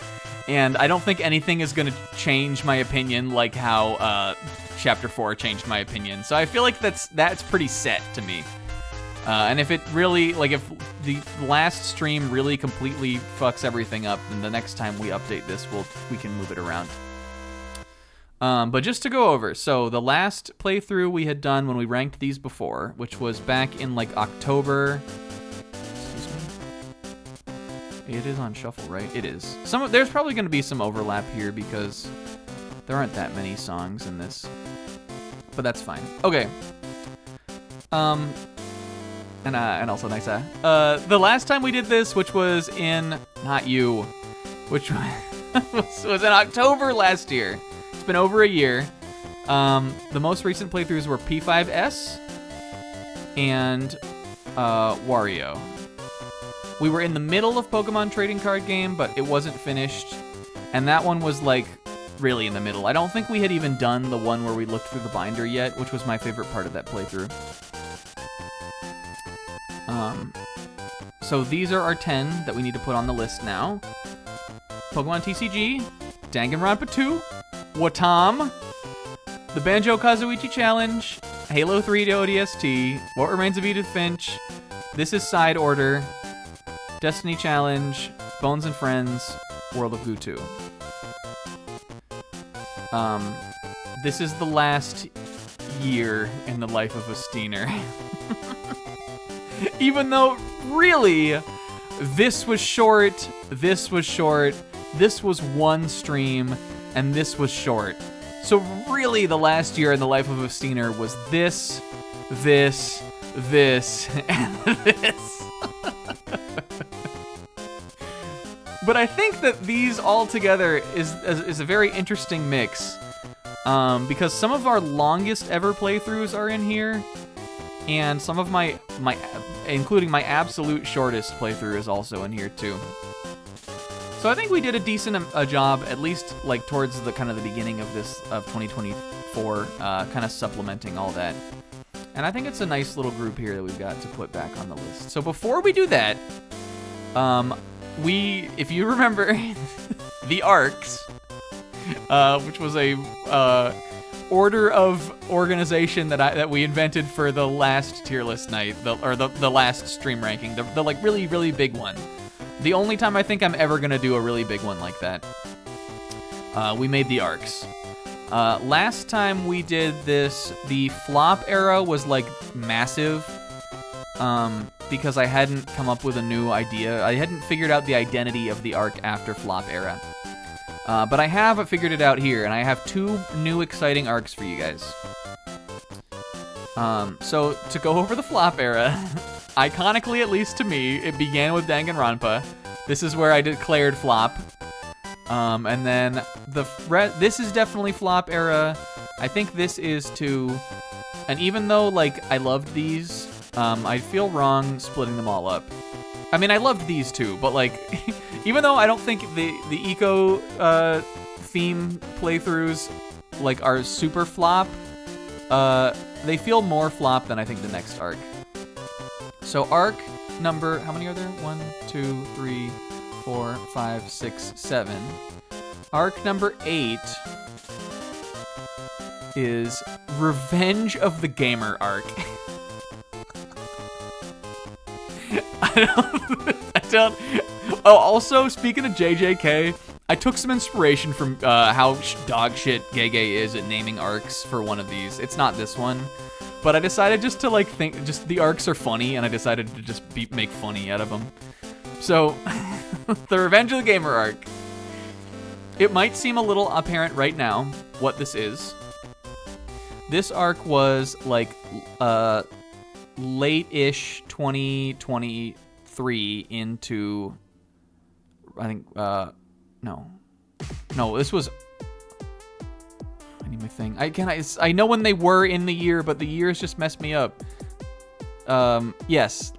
and I don't think anything is going to change my opinion like how Chapter 4 changed my opinion. So I feel like that's pretty set to me. And if it really, if the last stream really completely fucks everything up, then the next time we update this, we can move it around. But just to go over, so the last playthrough we had done when we ranked these before, which was back in October. Excuse me. It is on shuffle, right? It is. There's probably going to be some overlap here because there aren't that many songs in this, but that's fine. Okay. And also nice. The last time we did this, which was in which was in October last year. It's been over a year. The most recent playthroughs were P5S and Wario. We were in the middle of Pokemon Trading Card Game, but it wasn't finished. And that one was really in the middle. I don't think we had even done the one where we looked through the binder yet, which was my favorite part of that playthrough. So these are our 10 that we need to put on the list now. Pokemon TCG, Danganronpa 2, Watam, the Banjo-Kazooie Challenge, Halo 3 to ODST, What Remains of Edith Finch, This Is Side Order, Destiny Challenge, Bones and Friends, World of Goo 2. This is the last year in the life of a Steener. Even though, really, this was short, this was one stream, and this was short. So really, the last year in the life of a Steener was this, and this. But I think that these all together is a very interesting mix, because some of our longest ever playthroughs are in here, and some of my including my absolute shortest playthrough is also in here too. So I think we did a decent job, at least towards the kind of the beginning of 2024, kind of supplementing all that. And I think it's a nice little group here that we've got to put back on the list. So before we do that, if you remember, the ARCs, which was a order of organization that we invented for the last tier list night, the last stream ranking, the really, really big one. The only time I think I'm ever gonna do a really big one like that. We made the ARCs. Last time we did this, the flop era was massive. because I hadn't come up with a new idea. I hadn't figured out the identity of the arc after Flop Era. But I have figured it out here, and I have 2 new exciting arcs for you guys. So to go over the Flop Era, iconically, at least to me, it began with Danganronpa. This is where I declared Flop. And then this is definitely Flop Era. I think this is too. And even though, like, I loved these, I feel wrong splitting them all up. I mean, I loved these too, but, like, even though I don't think the eco theme playthroughs, like, are super flop, they feel more flop than I think the next arc. So arc number, how many are there? 1, 2, 3, 4, 5, 6, 7. Arc number 8 is Revenge of the Gamer arc. I don't. Oh, also, speaking of JJK, I took some inspiration from how dog shit Gege is at naming arcs for one of these. It's not this one, but I decided just to, like, think, just the arcs are funny, and I decided to just make funny out of them. So, the Revenge of the Gamer arc. It might seem a little apparent right now what this is. This arc was, like, late-ish 2023 into, I think, no, this was, I need my thing. I know when they were in the year, but the years just messed me up. Yes,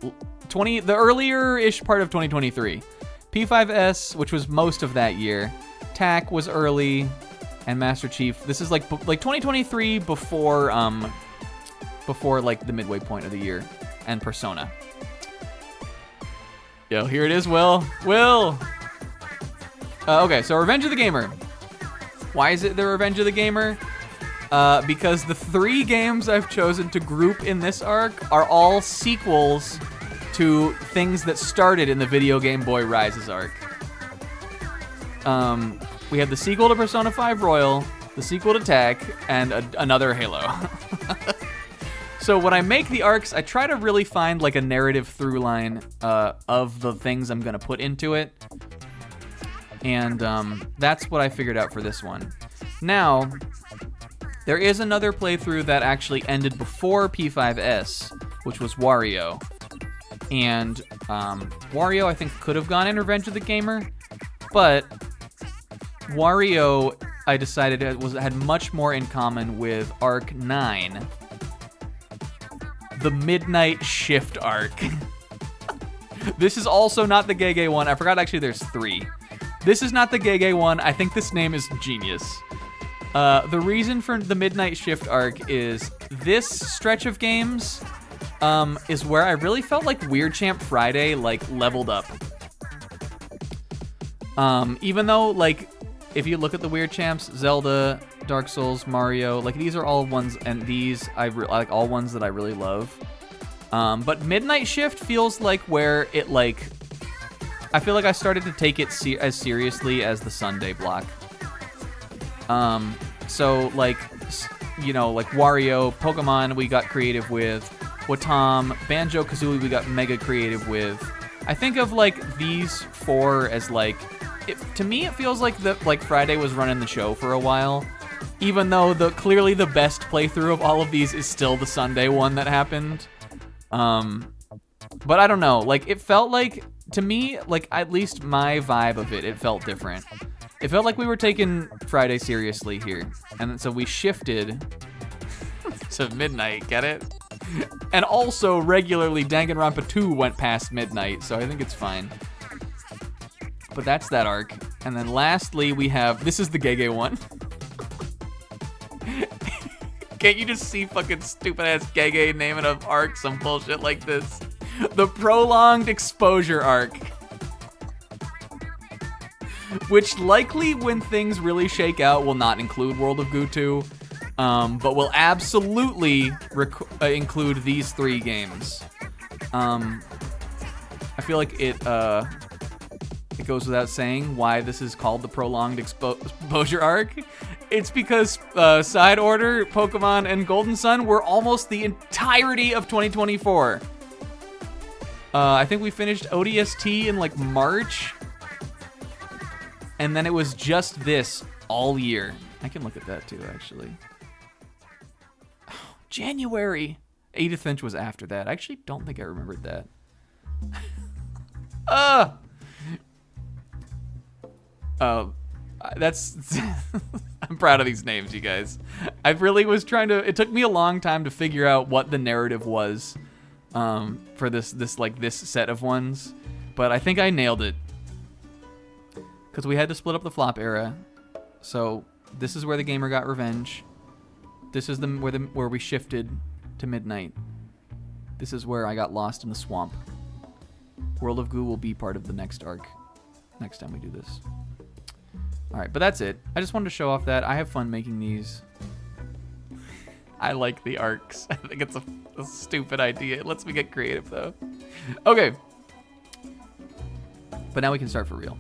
the earlier-ish part of 2023. P5S, which was most of that year. TAC was early, and Master Chief. This is like 2023 before like the midway point of the year, and Persona. Yo, here it is, Will. Okay, so Revenge of the Gamer. Why is it the Revenge of the Gamer? Because the 3 games I've chosen to group in this arc are all sequels to things that started in the Video Game Boy Rises arc. We have the sequel to Persona 5 Royal, the sequel to TAC, and another Halo. So when I make the arcs, I try to really find, like, a narrative through line of the things I'm going to put into it. And that's what I figured out for this one. Now, there is another playthrough that actually ended before P5S, which was Wario. And Wario, I think, could have gone in Revenge of the Gamer, but Wario, I decided, had much more in common with Arc 9, the Midnight Shift arc. This is also not the Gege one. I forgot, actually, there's 3. This is not the Gege one. I think this name is genius. The reason for the Midnight Shift arc is this stretch of games is where I really felt like Weird Champ Friday, like, leveled up. Even though, like, if you look at the Weird Champs, Zelda, Dark Souls, Mario, like, these are all ones, and these like all ones that I really love. But Midnight Shift feels like where it, like, I feel like I started to take it as seriously as the Sunday block. So, like, you know, like Wario, Pokemon we got creative with, Watam, Banjo-Kazooie we got mega creative with. I think of, like, these 4 as, like, to me it feels like Friday was running the show for a while, even though clearly the best playthrough of all of these is still the Sunday one that happened. But I don't know, like, it felt like, to me, like, at least my vibe of it felt different. It felt like we were taking Friday seriously here, and so we shifted to midnight, get it? And also, regularly, Danganronpa 2 went past midnight, so I think it's fine. But that's that arc. And then lastly, we have, this is the Gege one. Can't you just see fucking stupid-ass Gege naming an arc some bullshit like this? The Prolonged Exposure arc. Which likely, when things really shake out, will not include World of Goo 2. But will absolutely include these 3 games. I feel like it goes without saying why this is called the Prolonged Exposure arc. It's because Side Order, Pokemon, and Golden Sun were almost the entirety of 2024. I think we finished ODST in like March. And then it was just this all year. I can look at that too, actually. January. Edith Finch was after that. I actually don't think I remembered that. That's... I'm proud of these names, you guys. I really was trying to... It took me a long time to figure out what the narrative was for this set of ones. But I think I nailed it. Because we had to split up the flop era. So this is where the gamer got revenge. This is where we shifted to midnight. This is where I got lost in the swamp. World of Goo will be part of the next arc. Next time we do this. Alright, but that's it. I just wanted to show off that. I have fun making these. I like the arcs. I think it's a stupid idea. It lets me get creative, though. Okay. But now we can start for real.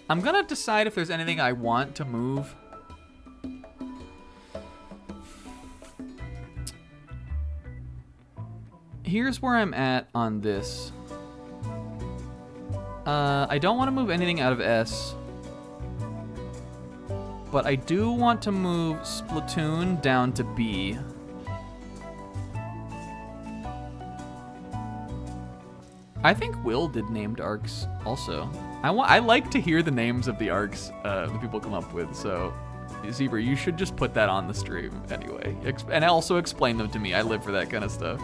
I'm gonna decide if there's anything I want to move. Here's where I'm at on this. I don't want to move anything out of S. But I do want to move Splatoon down to B. I think Will did named arcs also. I like to hear the names of the arcs that people come up with, so Zebra, you should just put that on the stream anyway. And also explain them to me. I live for that kind of stuff.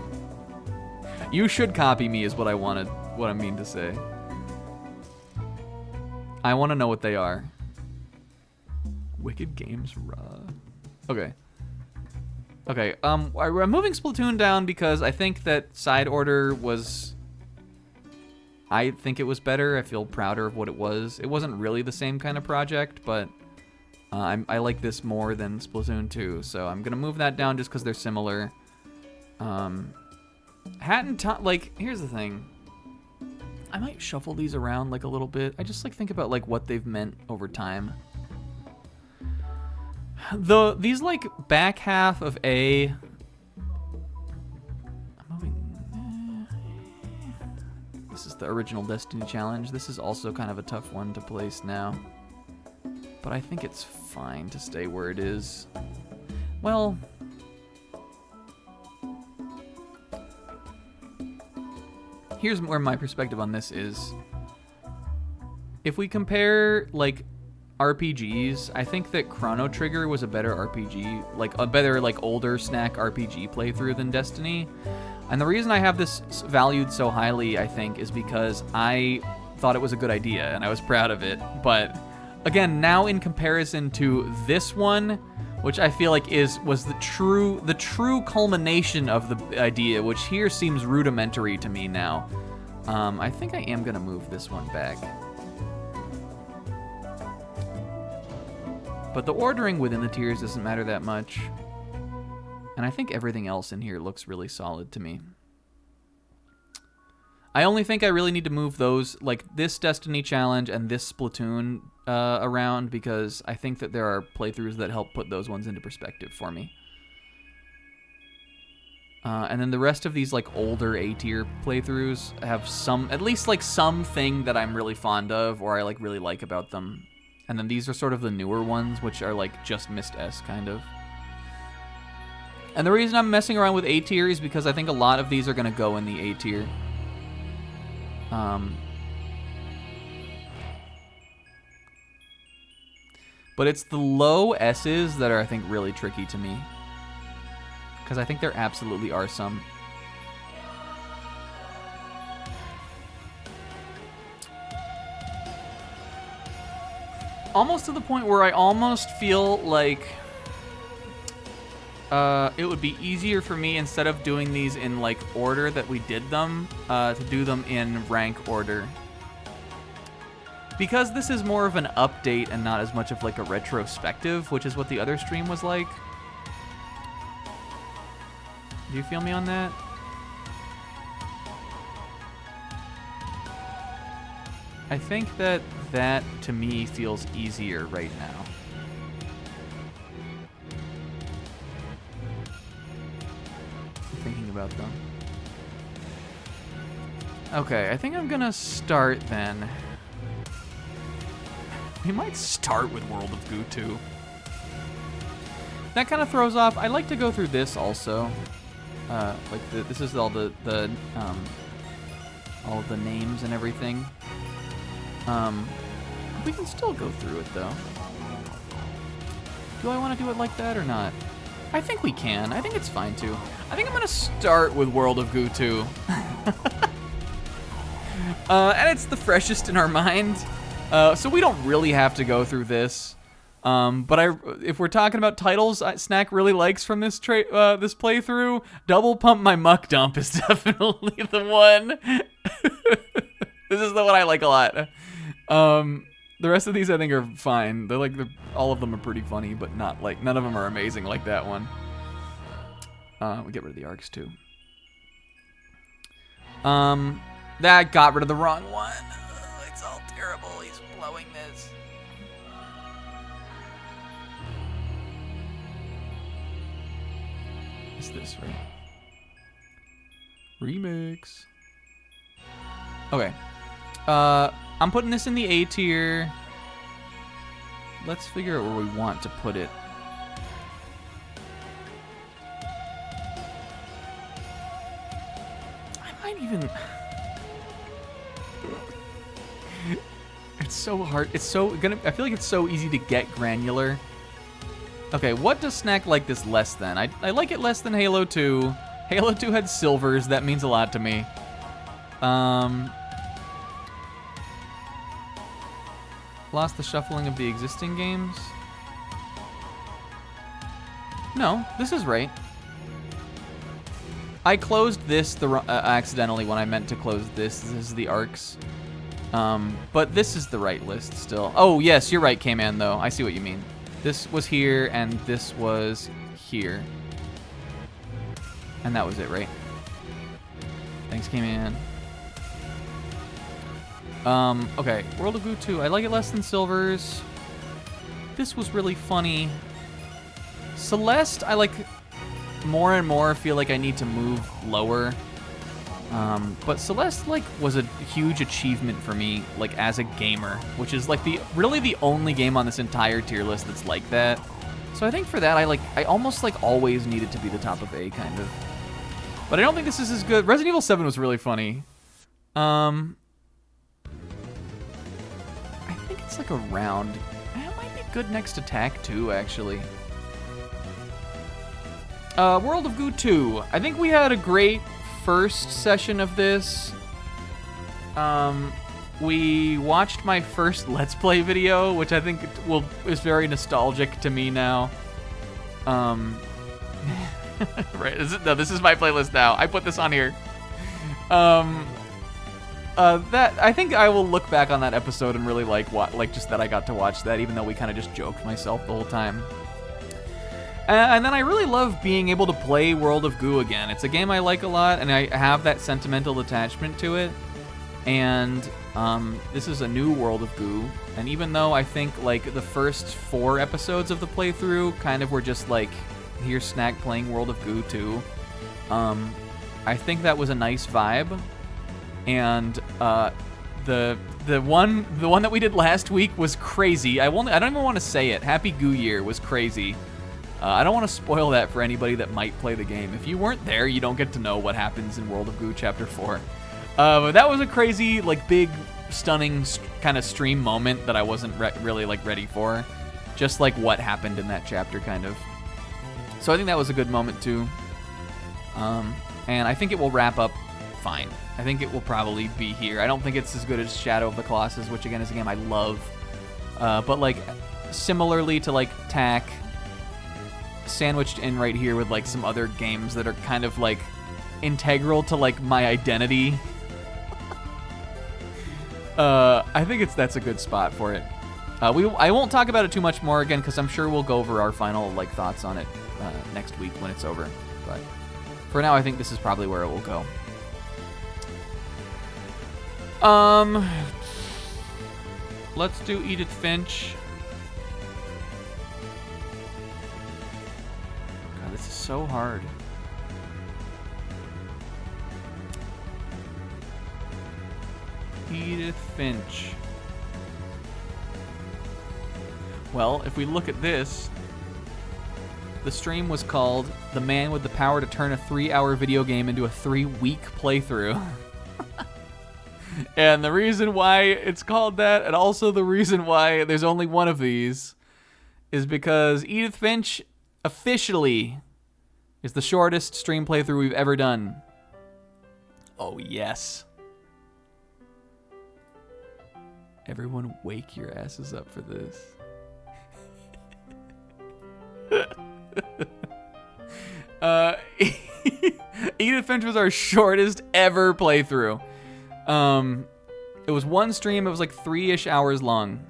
You should copy me is what I mean to say. I want to know what they are. Wicked Games Raw. Okay. Okay, I'm moving Splatoon down because I think that Side Order was... I think it was better. I feel prouder of what it was. It wasn't really the same kind of project, but I like this more than Splatoon 2, so I'm gonna move that down just because they're similar. Hat and Top, like, here's the thing. I might shuffle these around like a little bit. I just like think about like what they've meant over time. These like back half of A. I'm moving. This is the original Destiny challenge. This is also kind of a tough one to place now. But I think it's fine to stay where it is. Well, here's where my perspective on this is. If we compare like RPGs, I think that Chrono Trigger was a better RPG, like a better like older snack RPG playthrough than Destiny. And the reason I have this valued so highly, I think, is because I thought it was a good idea and I was proud of it. But again, now in comparison to this one, which I feel like was the true culmination of the idea, which here seems rudimentary to me now. I think I am gonna move this one back. But the ordering within the tiers doesn't matter that much. And I think everything else in here looks really solid to me. I only think I really need to move those, like this Destiny challenge and this Splatoon around, because I think that there are playthroughs that help put those ones into perspective for me. And then the rest of these like older A-tier playthroughs have at least like something that I'm really fond of or I like really like about them. And then these are sort of the newer ones, which are like just missed S kind of. And the reason I'm messing around with A-tier is because I think a lot of these are going to go in the A-tier. But it's the low S's that are, I think, really tricky to me. Because I think there absolutely are some. Almost to the point where I almost feel like it would be easier for me, instead of doing these in like order that we did them, to do them in rank order. Because this is more of an update and not as much of like a retrospective, which is what the other stream was like. Do you feel me on that? I think that to me feels easier right now. I'm thinking about them. Okay, I think I'm gonna start then. We might start with World of Goo 2. That kind of throws off. I like to go through this also. This is all the names and everything. We can still go through it though. Do I want to do it like that or not? I think we can. I think it's fine too. I think I'm gonna start with World of Goo 2. And it's the freshest in our mind. So we don't really have to go through this. But if we're talking about titles Snack really likes from this this playthrough, Double Pump My Muck Dump is definitely the one. This is the one I like a lot. The rest of these I think are fine. All of them are pretty funny, but none of them are amazing like that one. We get rid of the arcs too. That got rid of the wrong one. It's all terrible. He's blowing this. It's this, right? Remix. Okay. I'm putting this in the A tier. Let's figure out where we want to put it. I might even... It's so hard. I feel like it's so easy to get granular. Okay, what does Snack like this less than? I like it less than Halo 2. Halo 2 had silvers. That means a lot to me. Lost the shuffling of the existing games? No, this is right. I closed this accidentally when I meant to close this. This is the arcs. But this is the right list still. Oh, yes, you're right, K-Man, though. I see what you mean. This was here, and this was here. And that was it, right? Thanks, K-Man. Okay, World of Goo 2. I like it less than Silvers. This was really funny. Celeste, I like more and more feel like I need to move lower. But Celeste, was a huge achievement for me, as a gamer, which is, really the only game on this entire tier list that's like that. So I think for that, I almost, always needed to be the top of A, kind of. But I don't think this is as good. Resident Evil 7 was really funny. I think it's, around... It might be good next attack, too, actually. World of Goo 2. I think we had a great first session of this. We watched my first Let's Play video, which I think is very nostalgic to me now. Right, this is my playlist now. I put this on here. I think I will look back on that episode and really just that I got to watch that, even though we kind of just joked myself the whole time. And then I really love being able to play World of Goo again. It's a game I like a lot, and I have that sentimental attachment to it. And this is a new World of Goo. And even though I think the first 4 episodes of the playthrough kind of were just here's Snack playing World of Goo 2, I think that was a nice vibe. And the one that we did last week was crazy. I don't even want to say it. Happy Goo Year was crazy. I don't want to spoil that for anybody that might play the game. If you weren't there, you don't get to know what happens in World of Goo Chapter 4. But that was a crazy, big, stunning kind of stream moment that I wasn't really, ready for. Just, what happened in that chapter, kind of. So I think that was a good moment, too. And I think it will wrap up fine. I think it will probably be here. I don't think it's as good as Shadow of the Colossus, which, again, is a game I love. But, similarly to, Tak, sandwiched in right here with some other games that are kind of integral to my identity. I think that's a good spot for it. I won't talk about it too much more again because I'm sure we'll go over our final thoughts on it next week when it's over. But for now, I think this is probably where it will go. Let's do Edith Finch. This is so hard. Edith Finch. Well, if we look at this, the stream was called "The Man with the Power to Turn a 3-Hour Video Game into a 3-Week Playthrough." And the reason why it's called that, and also the reason why there's only one of these, is because Edith Finch officially is the shortest stream playthrough we've ever done. Oh, yes. Everyone wake your asses up for this. Edith Finch was our shortest ever playthrough. It was one stream. It was like 3-ish hours long.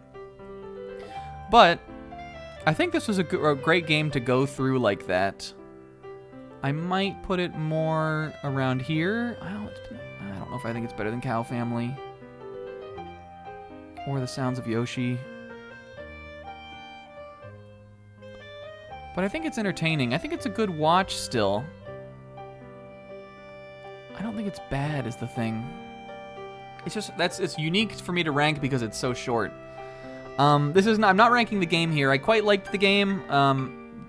But I think this was a great game to go through like that. I might put it more around here. I don't know if I think it's better than Cow Family or The Sounds of Yoshi. But I think it's entertaining. I think it's a good watch still. I don't think it's bad is the thing. It's just it's unique for me to rank because it's so short. I'm not ranking the game here. I quite liked the game.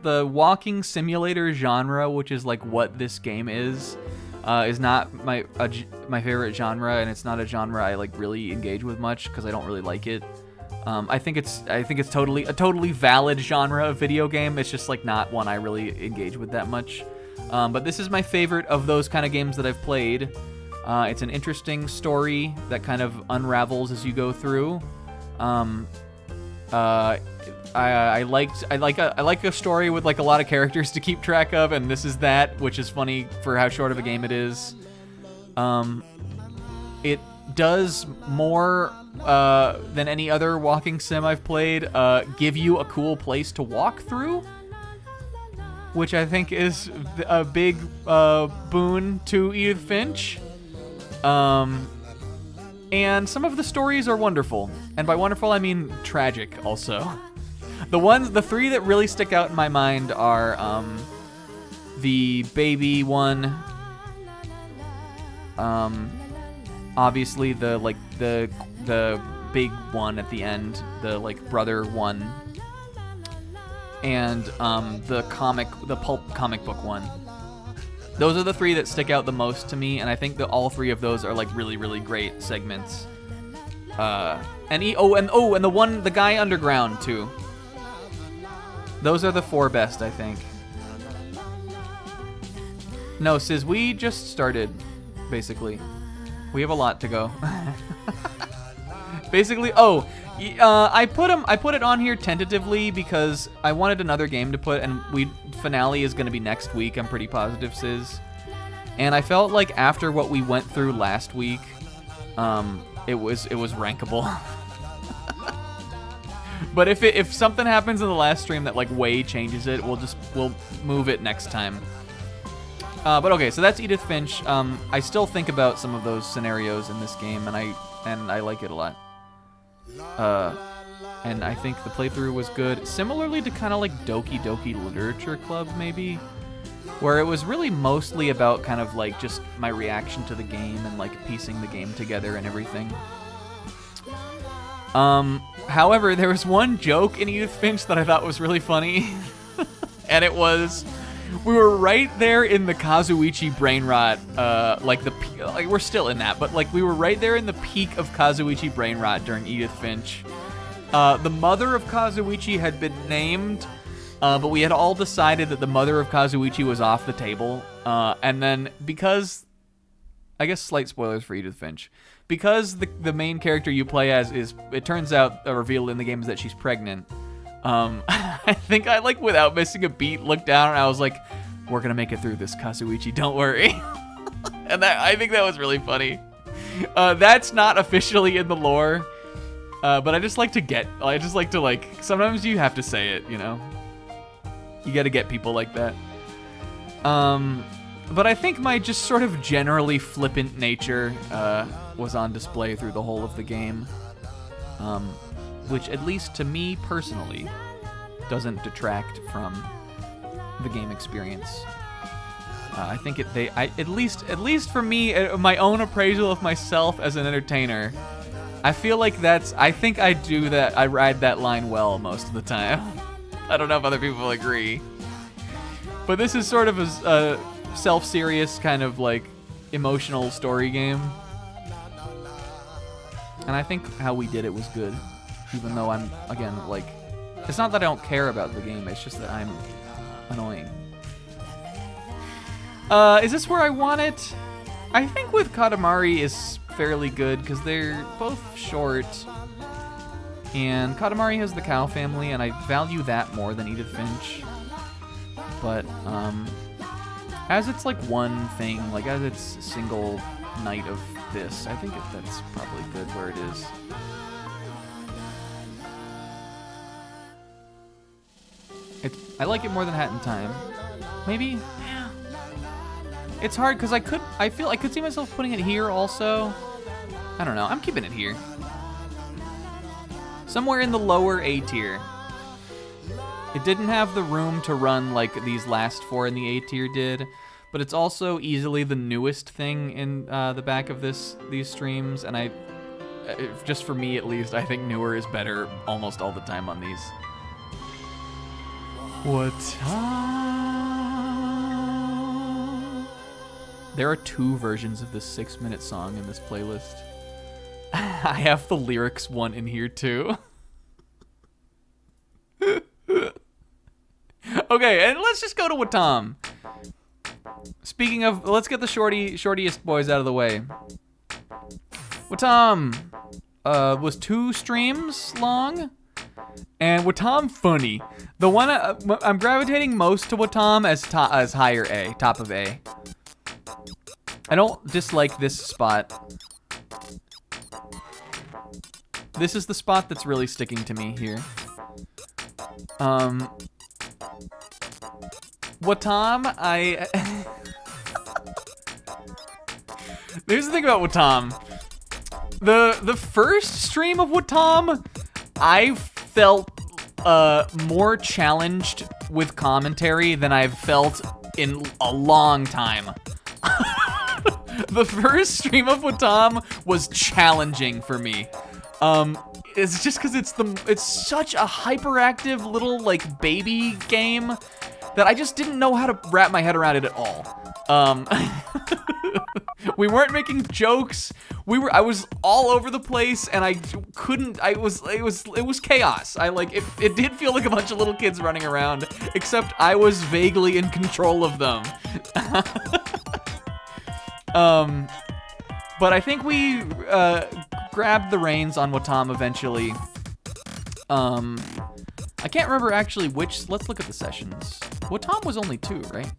The walking simulator genre, which is like what this game is not my favorite genre, and it's not a genre I like really engage with much because I don't really like it. I think it's totally a totally valid genre of video game. It's just like not one I really engage with that much. But this is my favorite of those kind of games that I've played. It's an interesting story that kind of unravels as you go through. I like a story with like a lot of characters to keep track of, and this is that, which is funny for how short of a game it is. It does more than any other walking sim I've played, give you a cool place to walk through, which I think is a big boon to Edith Finch. And some of the stories are wonderful, and by wonderful I mean tragic also. The three that really stick out in my mind are the baby one, obviously the big one at the end, the like brother one, and the pulp comic book one. Those are the three that stick out the most to me, and I think that all three of those are like really, really great segments. And the guy underground too. Those are the 4 best, I think. No, Sis, we just started, basically. We have a lot to go. Basically, I put it on here tentatively because I wanted another game to put, and finale is going to be next week. I'm pretty positive, Sis. And I felt like after what we went through last week, it was rankable. But if something happens in the last stream that like way changes it, we'll move it next time. But okay, so that's Edith Finch. I still think about some of those scenarios in this game, and I like it a lot. And I think the playthrough was good. Similarly to kind of like Doki Doki Literature Club, maybe, where it was really mostly about kind of like just my reaction to the game and like piecing the game together and everything. However, there was one joke in Edith Finch that I thought was really funny, and it was, we were right there in the Kazuichi brain rot, we're still in that, but like we were right there in the peak of Kazuichi brain rot during Edith Finch. The mother of Kazuichi had been named, but we had all decided that the mother of Kazuichi was off the table, and then because, I guess slight spoilers for Edith Finch, because the main character you play as is, it turns out, revealed in the game is that she's pregnant. I think I, like, without missing a beat, looked down and I was like, we're gonna make it through this, Kazuichi, don't worry. And I think that was really funny. That's not officially in the lore, but I just like to like, sometimes you have to say it, you know? You gotta get people like that. But I think my just sort of generally flippant nature was on display through the whole of the game, which, at least to me personally, doesn't detract from the game experience. I think at least for me, my own appraisal of myself as an entertainer, I feel like I think I do that. I ride that line well most of the time. I don't know if other people agree. But this is sort of a self-serious kind of like emotional story game. And I think how we did it was good. Even though I'm, again, like, it's not that I don't care about the game, it's just that I'm annoying. Is this where I want it? I think with Katamari is fairly good because they're both short. And Katamari has the cow family, and I value that more than Edith Finch. But, as it's like one thing, like as it's a single night of this, I think that's probably good where it is. I like it more than Hat in Time. Maybe? Yeah. It's hard because I feel I could see myself putting it here also. I don't know. I'm keeping it here. Somewhere in the lower A tier. It didn't have the room to run like these last 4 in the A tier did, but it's also easily the newest thing in the back of these streams, and just for me at least, I think newer is better almost all the time on these. What time? There are 2 versions of this 6-minute song in this playlist. I have the lyrics one in here too. Okay, and let's just go to Watam. Speaking of, let's get the shortiest boys out of the way. Watam was 2 streams long, and Watam funny. The one I'm gravitating most to Watam as higher A, top of A. I don't dislike this spot. This is the spot that's really sticking to me here. Watam, Here's the thing about Watam. The first stream of Watam, I felt more challenged with commentary than I've felt in a long time. The first stream of Watam was challenging for me. It's just because it's such a hyperactive little like baby game that I just didn't know how to wrap my head around it at all. We weren't making jokes. I was all over the place, and I couldn't. It was chaos. It did feel like a bunch of little kids running around, except I was vaguely in control of them. But I think we grabbed the reins on Watam eventually. I can't remember actually which. Let's look at the sessions. Watam was only 2, right?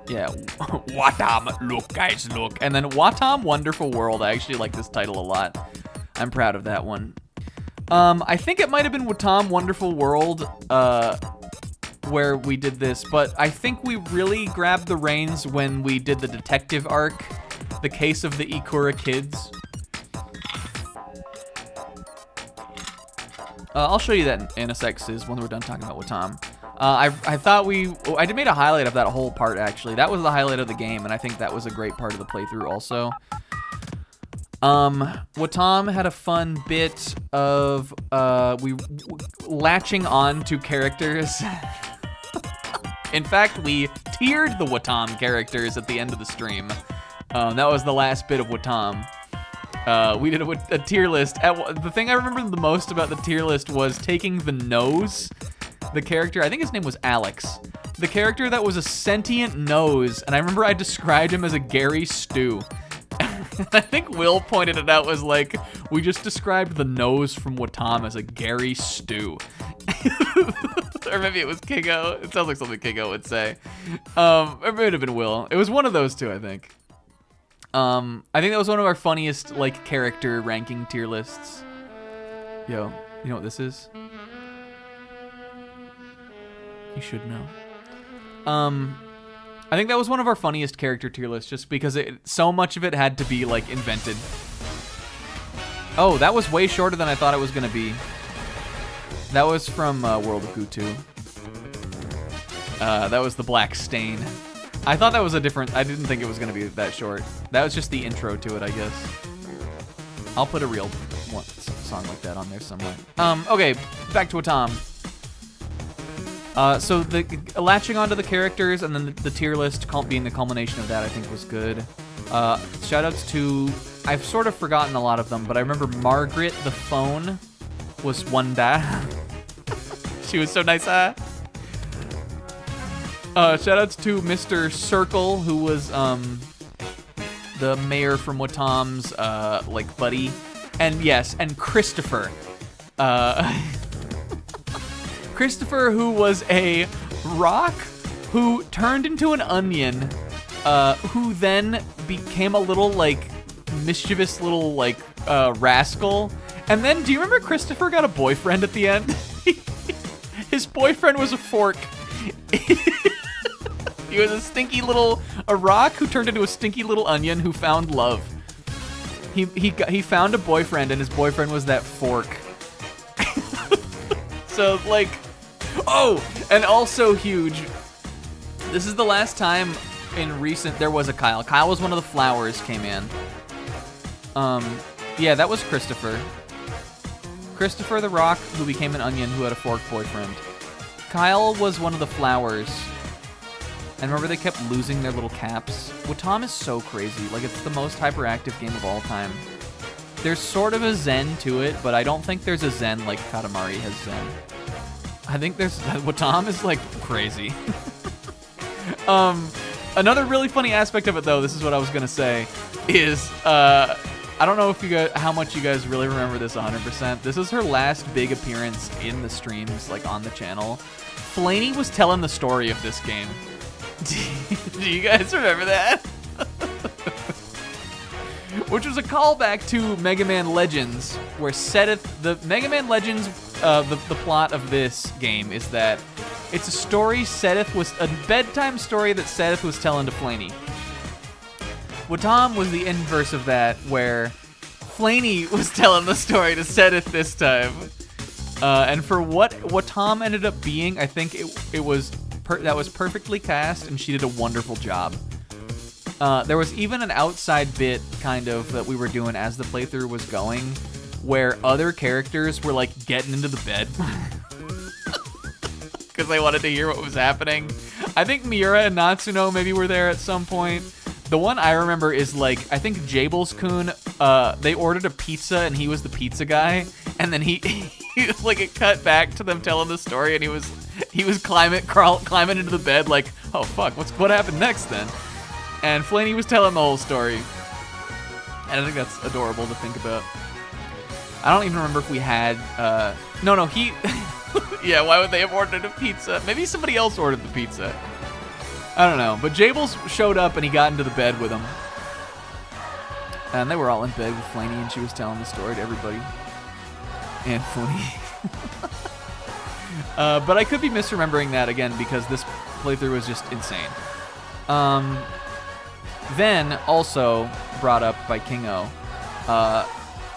Yeah, Watam, look guys, look. And then Watam Wonderful World, I actually like this title a lot. I'm proud of that one. I think it might have been Watam Wonderful World where we did this, but I think we really grabbed the reins when we did the detective arc, The Case of the Ikura Kids. I'll show you that in a sec, Sis, when we're done talking about Watam. I thought I made a highlight of that whole part, actually. That was the highlight of the game, and I think that was a great part of the playthrough also. Watam had a fun bit of latching on to characters. In fact, we tiered the Watam characters at the end of the stream. That was the last bit of Watam. We did a tier list. The thing I remember the most about the tier list was taking the nose, the character, I think his name was Alex, the character that was a sentient nose, and I remember I described him as a Gary Stew. I think Will pointed it out, was like, we just described the nose from Watam as a Gary Stew. Or maybe it was Kingo. It sounds like something Kingo would say. Or it might have been Will. It was one of those two, I think. I think that was one of our funniest, like, character ranking tier lists. Yo, you know what this is? You should know. I think that was one of our funniest character tier lists, just because so much of it had to be, like, invented. Oh, that was way shorter than I thought it was gonna be. That was from World of Goo 2. That was the Black Stain. I thought that was I didn't think it was gonna be that short. That was just the intro to it, I guess. I'll put a real one, song like that on there somewhere. Okay, back to Atom. So the latching onto the characters and then the tier list being the culmination of that, I think was good. Shoutouts to, I've sort of forgotten a lot of them, but I remember Margaret the phone was one da. She was so nice. Shoutouts to Mr. Circle, who was the mayor from Watam's like buddy, and yes, and Christopher. Christopher, who was a rock who turned into an onion, who then became a little, like, mischievous little, like, rascal. And then, do you remember Christopher got a boyfriend at the end? His boyfriend was a fork. He was a rock who turned into a stinky little onion who found love. He found a boyfriend, and his boyfriend was that fork. So, like, oh, and also huge. This is the last time in recent there was a Kyle. Kyle was one of the flowers came in. Yeah, that was Christopher. Christopher the rock who became an onion who had a fork boyfriend. Kyle was one of the flowers. And remember they kept losing their little caps? Watam is so crazy. Like, it's the most hyperactive game of all time. There's sort of a zen to it, but I don't think there's a zen like Katamari has zen. I think Watam is, like, crazy. Another really funny aspect of it, though, this is what I was gonna say, is, I don't know if how much you guys really remember this 100%. This is her last big appearance in the streams, like, on the channel. Flaney was telling the story of this game. Do you guys remember that? Which was a callback to Mega Man Legends, where the Mega Man Legends, the plot of this game is that it's a story a bedtime story that Sedith was telling to Flaney. Watam was the inverse of that, where Flaney was telling the story to Sedith this time. And for what Watam ended up being, I think it was that was perfectly cast, and she did a wonderful job. There was even an outside bit, kind of, that we were doing as the playthrough was going, where other characters were, like, getting into the bed. Because they wanted to hear what was happening. I think Miura and Natsuno maybe were there at some point. The one I remember is, like, I think Jables-kun, they ordered a pizza, and he was the pizza guy. And then like, it cut back to them telling the story, and he was climbing into the bed, like, oh, fuck, what happened next, then? And Flaney was telling the whole story. And I think that's adorable to think about. I don't even remember if we had, no, he, yeah, why would they have ordered a pizza? Maybe somebody else ordered the pizza. I don't know, but Jables showed up and he got into the bed with him. And they were all in bed with Flaney, and she was telling the story to everybody. And Flaney. But I could be misremembering that again, because this playthrough was just insane. Then, also brought up by Kingo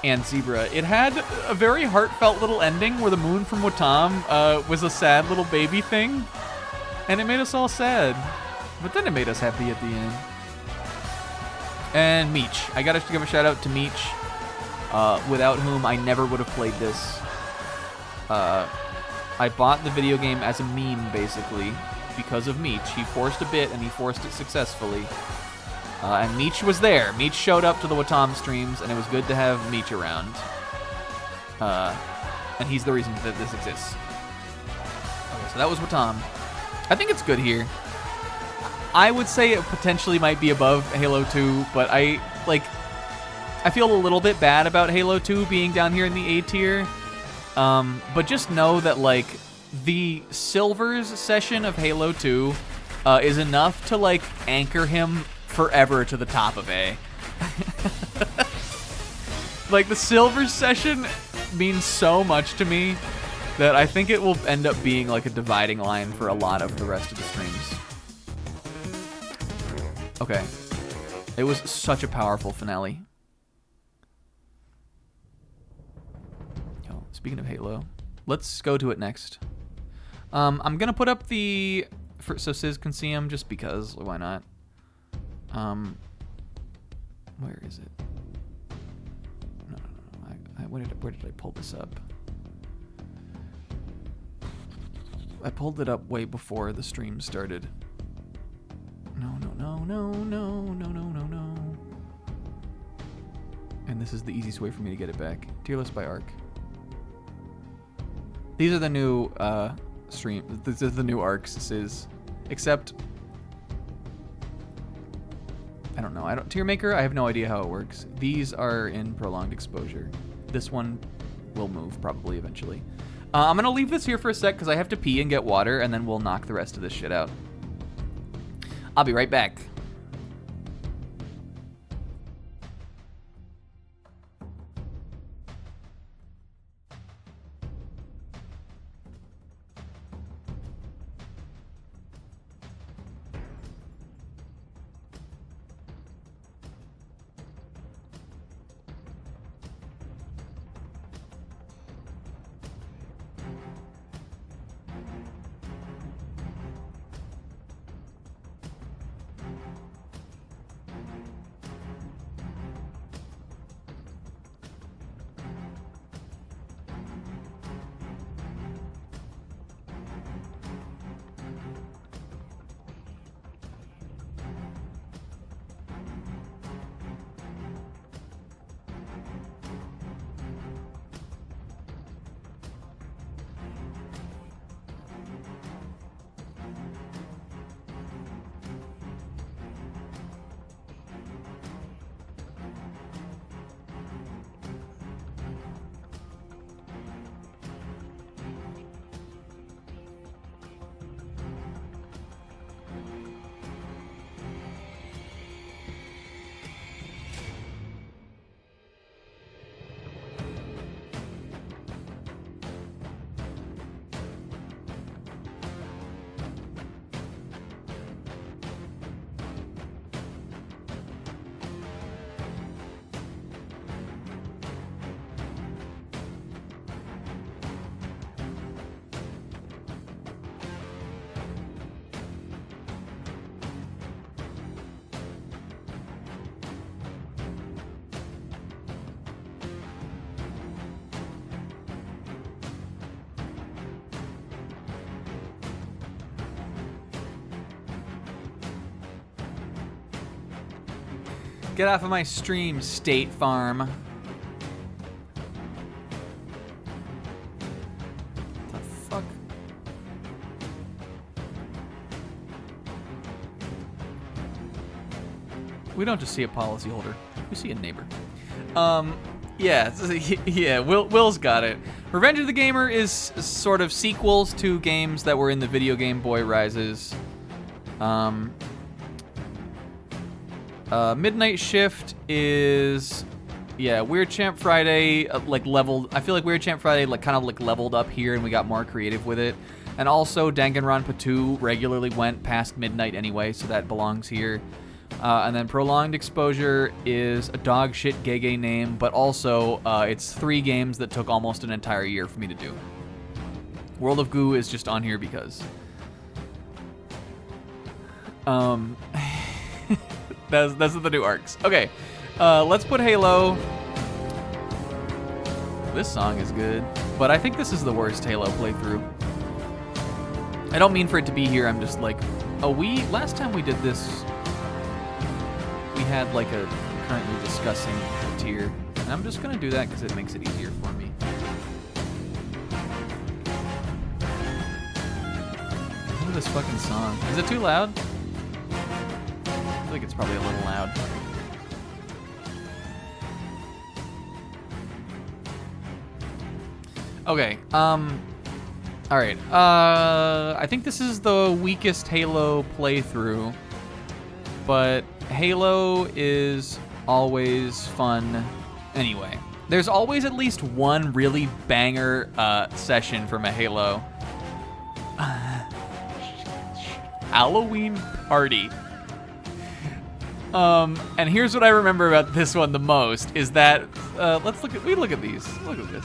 and Zebra, it had a very heartfelt little ending where the moon from Watam was a sad little baby thing, and it made us all sad. But then it made us happy at the end. And Meech. I gotta give a shout out to Meech, without whom I never would have played this. I bought the video game as a meme, basically, because of Meech. He forced a bit, and he forced it successfully. And Meech was there. Meech showed up to the Watam streams, and it was good to have Meech around. And he's the reason that this exists. Okay, so that was Watam. I think it's good here. I would say it potentially might be above Halo 2, but I feel a little bit bad about Halo 2 being down here in the A tier. But just know that, like, the Silvers session of Halo 2 is enough to, like, anchor him forever to the top of A. Like, the Silvers session means so much to me that I think it will end up being, like, a dividing line for a lot of the rest of the streams. Okay. It was such a powerful finale. Speaking of Halo, let's go to it next. I'm gonna put up so Sis can see him, just because. Why not? Where is it? No. I where did I pull this up? I pulled it up way before the stream started. No. And this is the easiest way for me to get it back. Tier list by arc. These are the new This is the new arcs. This is, except I don't know. Tier maker. I have no idea how it works. These are in prolonged exposure. This one will move probably eventually. I'm gonna leave this here for a sec because I have to pee and get water, and then we'll knock the rest of this shit out. I'll be right back. Get off of my stream, State Farm. What the fuck? We don't just see a policyholder. We see a neighbor. Yeah, Will's got it. Revenge of the Gamer is sort of sequels to games that were in the video game Boy Rises. Midnight Shift is, yeah, Weird Champ Friday, leveled. I feel like Weird Champ Friday, kind of leveled up here, and we got more creative with it. And also, Danganronpa 2 regularly went past midnight anyway, so that belongs here. And then Prolonged Exposure is a dog shit gay name, but also, it's 3 games that took almost an entire year for me to do. World of Goo is just on here because. That's the new arcs. Okay, let's put Halo. This song is good, but I think this is the worst Halo playthrough. I don't mean for it to be here. I'm just like, last time we did this, we had a currently discussing tier, and I'm just gonna do that because it makes it easier for me. Look at this fucking song. Is it too loud? I think it's probably a little loud. Okay, alright, I think this is the weakest Halo playthrough, but Halo is always fun anyway. There's always at least one really banger session from a Halo. Halloween Party. And here's what I remember about this one the most is that we look at these. Look at this.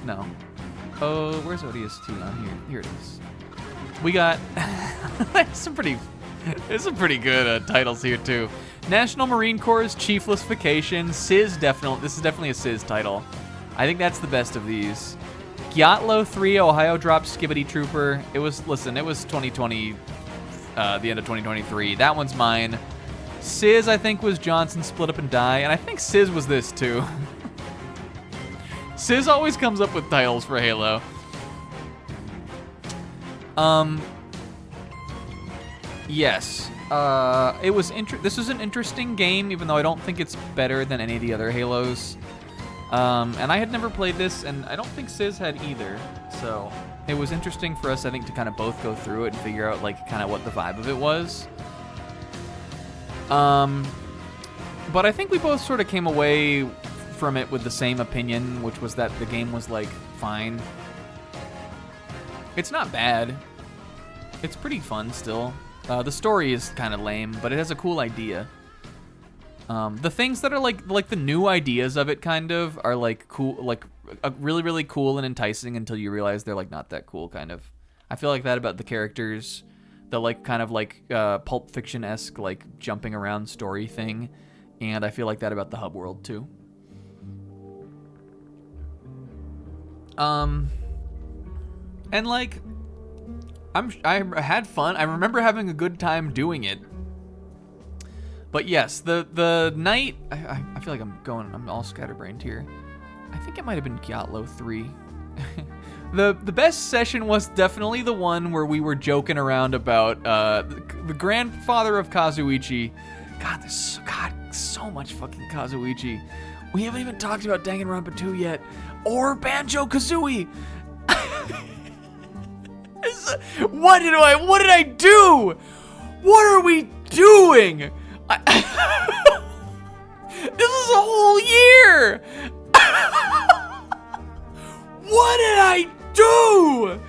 No. Oh, where's ODST on here? Here it is. We got some pretty good titles here too. National Marine Corps' Chiefless Vacation. This is definitely a SIS title. I think that's the best of these. Gyatlo 3 Ohio Drop Skibbity Trooper. It was 2020, the end of 2023. That one's mine. Sizz, I think, was Johnson Split Up and Die, and I think Sizz was this too. Sizz always comes up with titles for Halo. Yes. It was this was an interesting game, even though I don't think it's better than any of the other Halos. And I had never played this, and I don't think Sizz had either. So it was interesting for us, I think, to kind of both go through it and figure out like kind of what the vibe of it was. But I think we both sort of came away from it with the same opinion, which was that the game was like fine. It's not bad. It's pretty fun still. The story is kind of lame, but it has a cool idea. The things that are like the new ideas of it kind of are like cool, like really, really cool and enticing until you realize they're like not that cool kind of. I feel like that about the characters, the like kind of like Pulp Fiction-esque like jumping around story thing, and I feel like that about the hub world too. And like I had fun. I remember having a good time doing it. But yes, the night, I feel like I'm all scatterbrained here. I think it might have been Gyatlo 3. The best session was definitely the one where we were joking around about the grandfather of Kazuichi. God, there's so much fucking Kazuichi. We haven't even talked about Danganronpa 2 yet, or Banjo-Kazooie. What did I do? What are we doing? This is a whole year. What did I do?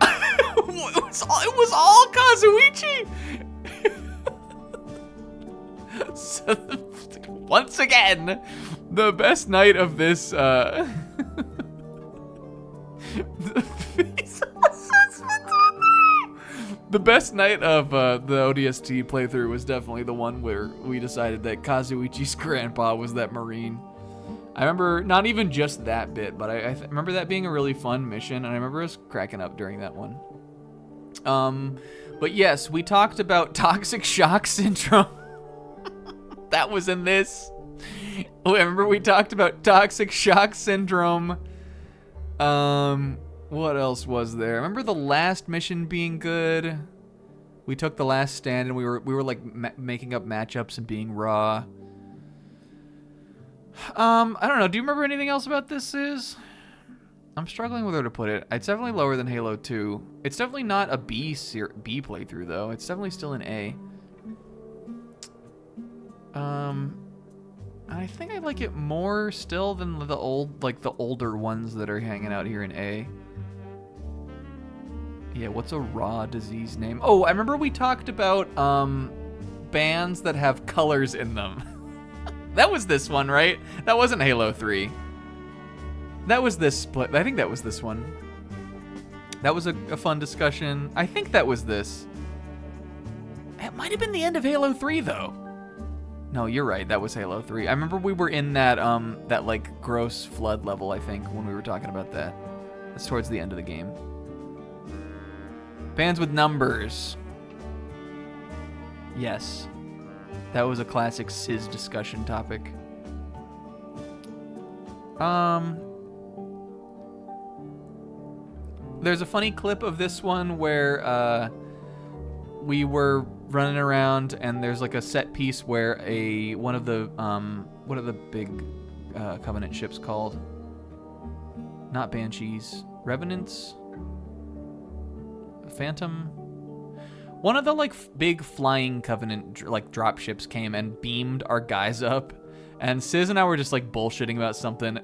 It was all Kazuichi. So, once again, the best night of this. The best night of the ODST playthrough was definitely the one where we decided that Kazuichi's grandpa was that Marine. I remember not even just that bit, but I remember that being a really fun mission, and I remember us cracking up during that one. But yes, we talked about Toxic Shock Syndrome. That was in this. I remember we talked about Toxic Shock Syndrome. What else was there? I remember the last mission being good. We took the last stand and we were like making up matchups and being raw. I don't know. Do you remember anything else about this? I'm struggling with where to put it. It's definitely lower than Halo 2. It's definitely not a B playthrough though. It's definitely still an A. I think I like it more still than the older ones that are hanging out here in A. Yeah, what's a raw disease name? Oh, I remember we talked about bands that have colors in them. That was this one, right? That wasn't Halo 3. That was this split. I think that was this one. That was a fun discussion. I think that was this. It might have been the end of Halo 3 though. No, you're right. That was Halo 3. I remember we were in that that like gross flood level, I think, when we were talking about that. That's towards the end of the game. Bands with numbers. Yes. That was a classic Sizz discussion topic. There's a funny clip of this one where we were running around and there's like a set piece where one of the what are the big Covenant ships called? Not Banshees, Revenants, Phantom. One of the like big flying Covenant like drop ships came and beamed our guys up, and Sizz and I were just like bullshitting about something,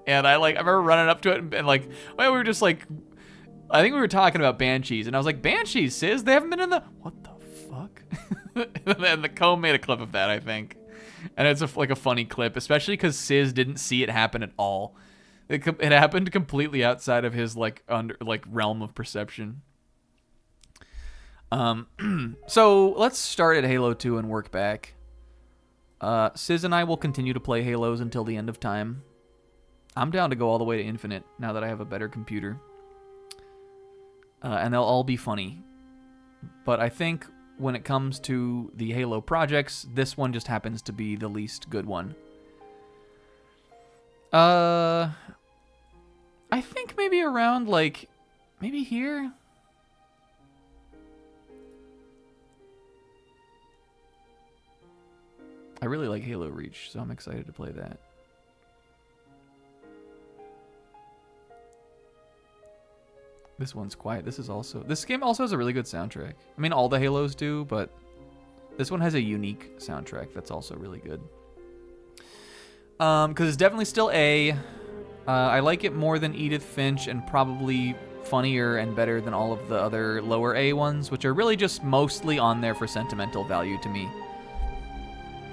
and I remember running up to it and like, well, we were just like, I think we were talking about Banshees, and I was like, Banshees, Sizz, they haven't been in the, what the fuck? And the Co made a clip of that, I think, and it's like a funny clip, especially because Sizz didn't see it happen at all. It happened completely outside of his realm of perception. So let's start at Halo 2 and work back. Sizz and I will continue to play Halos until the end of time. I'm down to go all the way to infinite now that I have a better computer. And they'll all be funny. But I think when it comes to the Halo projects, this one just happens to be the least good one. I think maybe around, like, maybe here? I really like Halo Reach, so I'm excited to play that. This one's quiet. This game also has a really good soundtrack. I mean, all the Halos do, but this one has a unique soundtrack that's also really good. Because it's definitely still A. I like it more than Edith Finch and probably funnier and better than all of the other lower A ones, which are really just mostly on there for sentimental value to me.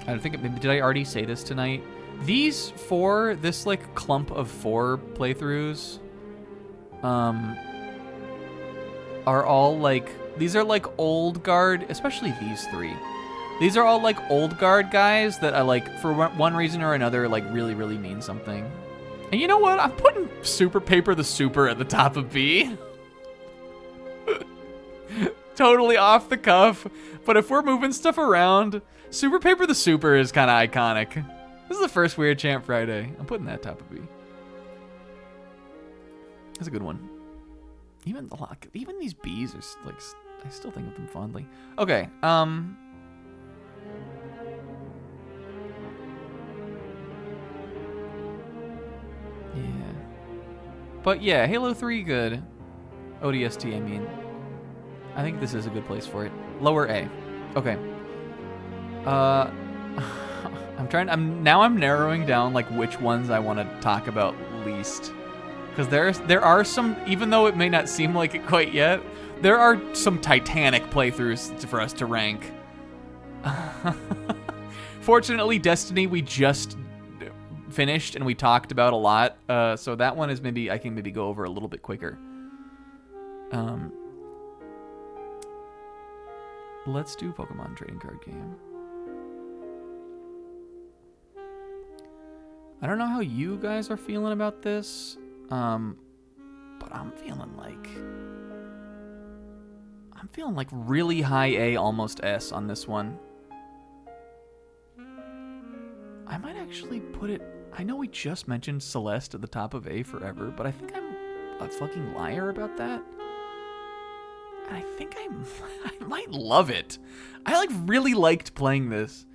I think, did I already say this tonight? This like clump of 4 playthroughs, are all like, these are like old guard, especially these 3. These are all like old guard guys that I like, for one reason or another, like really, really mean something. And you know what? I'm putting Super Paper the Super at the top of B. Totally off the cuff. But if we're moving stuff around, Super Paper the Super is kind of iconic. This is the first Weird Champ Friday. I'm putting that top of B. That's a good one. Even these Bs are like, I still think of them fondly. Okay, yeah. But yeah, Halo 3 good. ODST, I mean. I think this is a good place for it. Lower A. Okay. I'm narrowing down like which ones I want to talk about least. Because there are some, even though it may not seem like it quite yet, there are some Titanic playthroughs for us to rank. Fortunately, Destiny we just finished and we talked about a lot, so that one is I can maybe go over a little bit quicker. Let's do Pokemon trading card game. I don't know how you guys are feeling about this. But I'm feeling like really high A, almost S on this one. I might actually put it, I know we just mentioned Celeste at the top of A forever, but I think I'm a fucking liar about that. And I think I might love it. I like really liked playing this.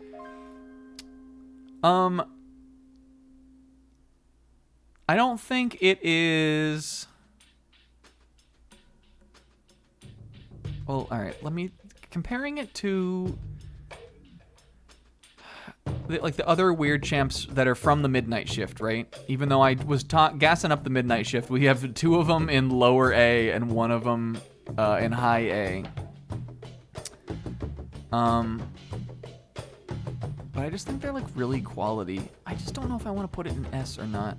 I don't think it is. Well, all right. Comparing it to the other Weird Champs that are from the Midnight Shift, right? Even though I was gassing up the Midnight Shift, we have 2 of them in lower A and 1 of them in high A. But I just think they're like really quality. I just don't know if I want to put it in S or not.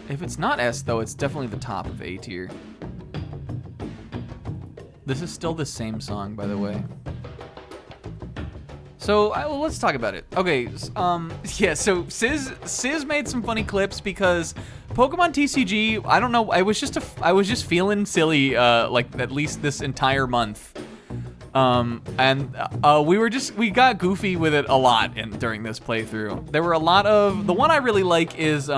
If it's not S, though, it's definitely the top of A tier. This is still the same song, by the way. So, well, let's talk about it. Okay, yeah, so Sizz made some funny clips because Pokemon TCG, I don't know, I was just feeling silly, like, at least this entire month. We got goofy with it a lot during this playthrough. There were a lot of, the one I really like is,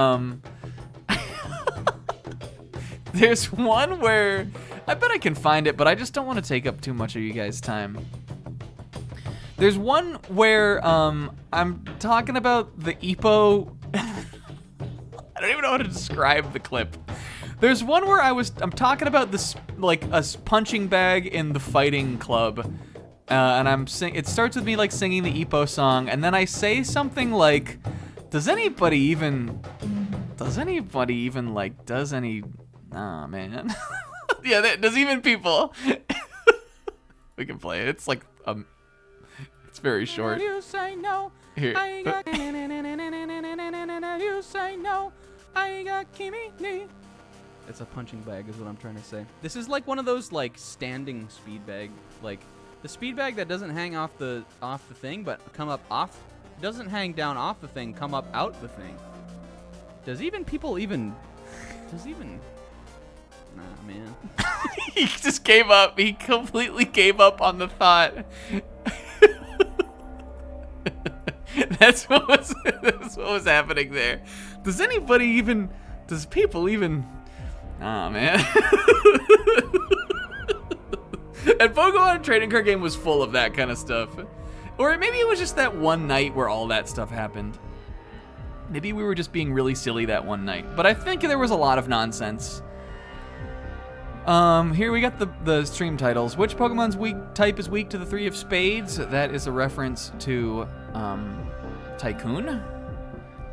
there's one where, I bet I can find it, but I just don't want to take up too much of you guys' time. There's one where I'm talking about the EPO. I don't even know how to describe the clip. There's one where I'm talking about this, like a punching bag in the fighting club, and it starts with me like singing the EPO song, and then I say something like, nah, man. Yeah, does even people. We can play it. It's like, it's very short. You say no. Here. You say no. I got Kimi. It's a punching bag is what I'm trying to say. This is like one of those like standing speed bag, like The speed bag that doesn't hang off the thing, but come up off, doesn't hang down off the thing, come up out the thing. Does even? Nah, man. He just gave up. He completely gave up on the thought. That's what was happening there. Does people even? Oh man. And Pokemon trading card game was full of that kind of stuff. Or maybe it was just that one night where all that stuff happened. Maybe we were just being really silly that one night. But I think there was a lot of nonsense. Here we got the stream titles. Which Pokemon's type is weak to the 3 of Spades? That is a reference to Tycoon.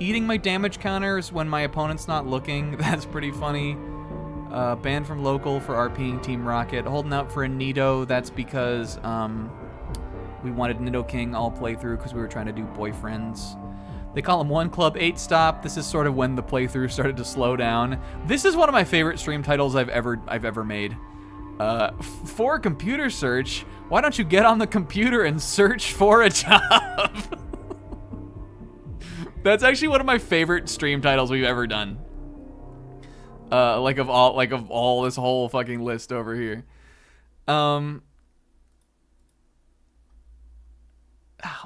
Eating my damage counters when my opponent's not looking. That's pretty funny. Banned from local for RPing Team Rocket. Holding out for a Nido. That's because we wanted Nidoking all playthrough because we were trying to do boyfriends. They call him One Club 8 Stop. This is sort of when the playthrough started to slow down. This is one of my favorite stream titles I've ever made. For a computer search, why don't you get on the computer and search for a job? That's actually one of my favorite stream titles we've ever done. Like of all this whole fucking list over here. Oh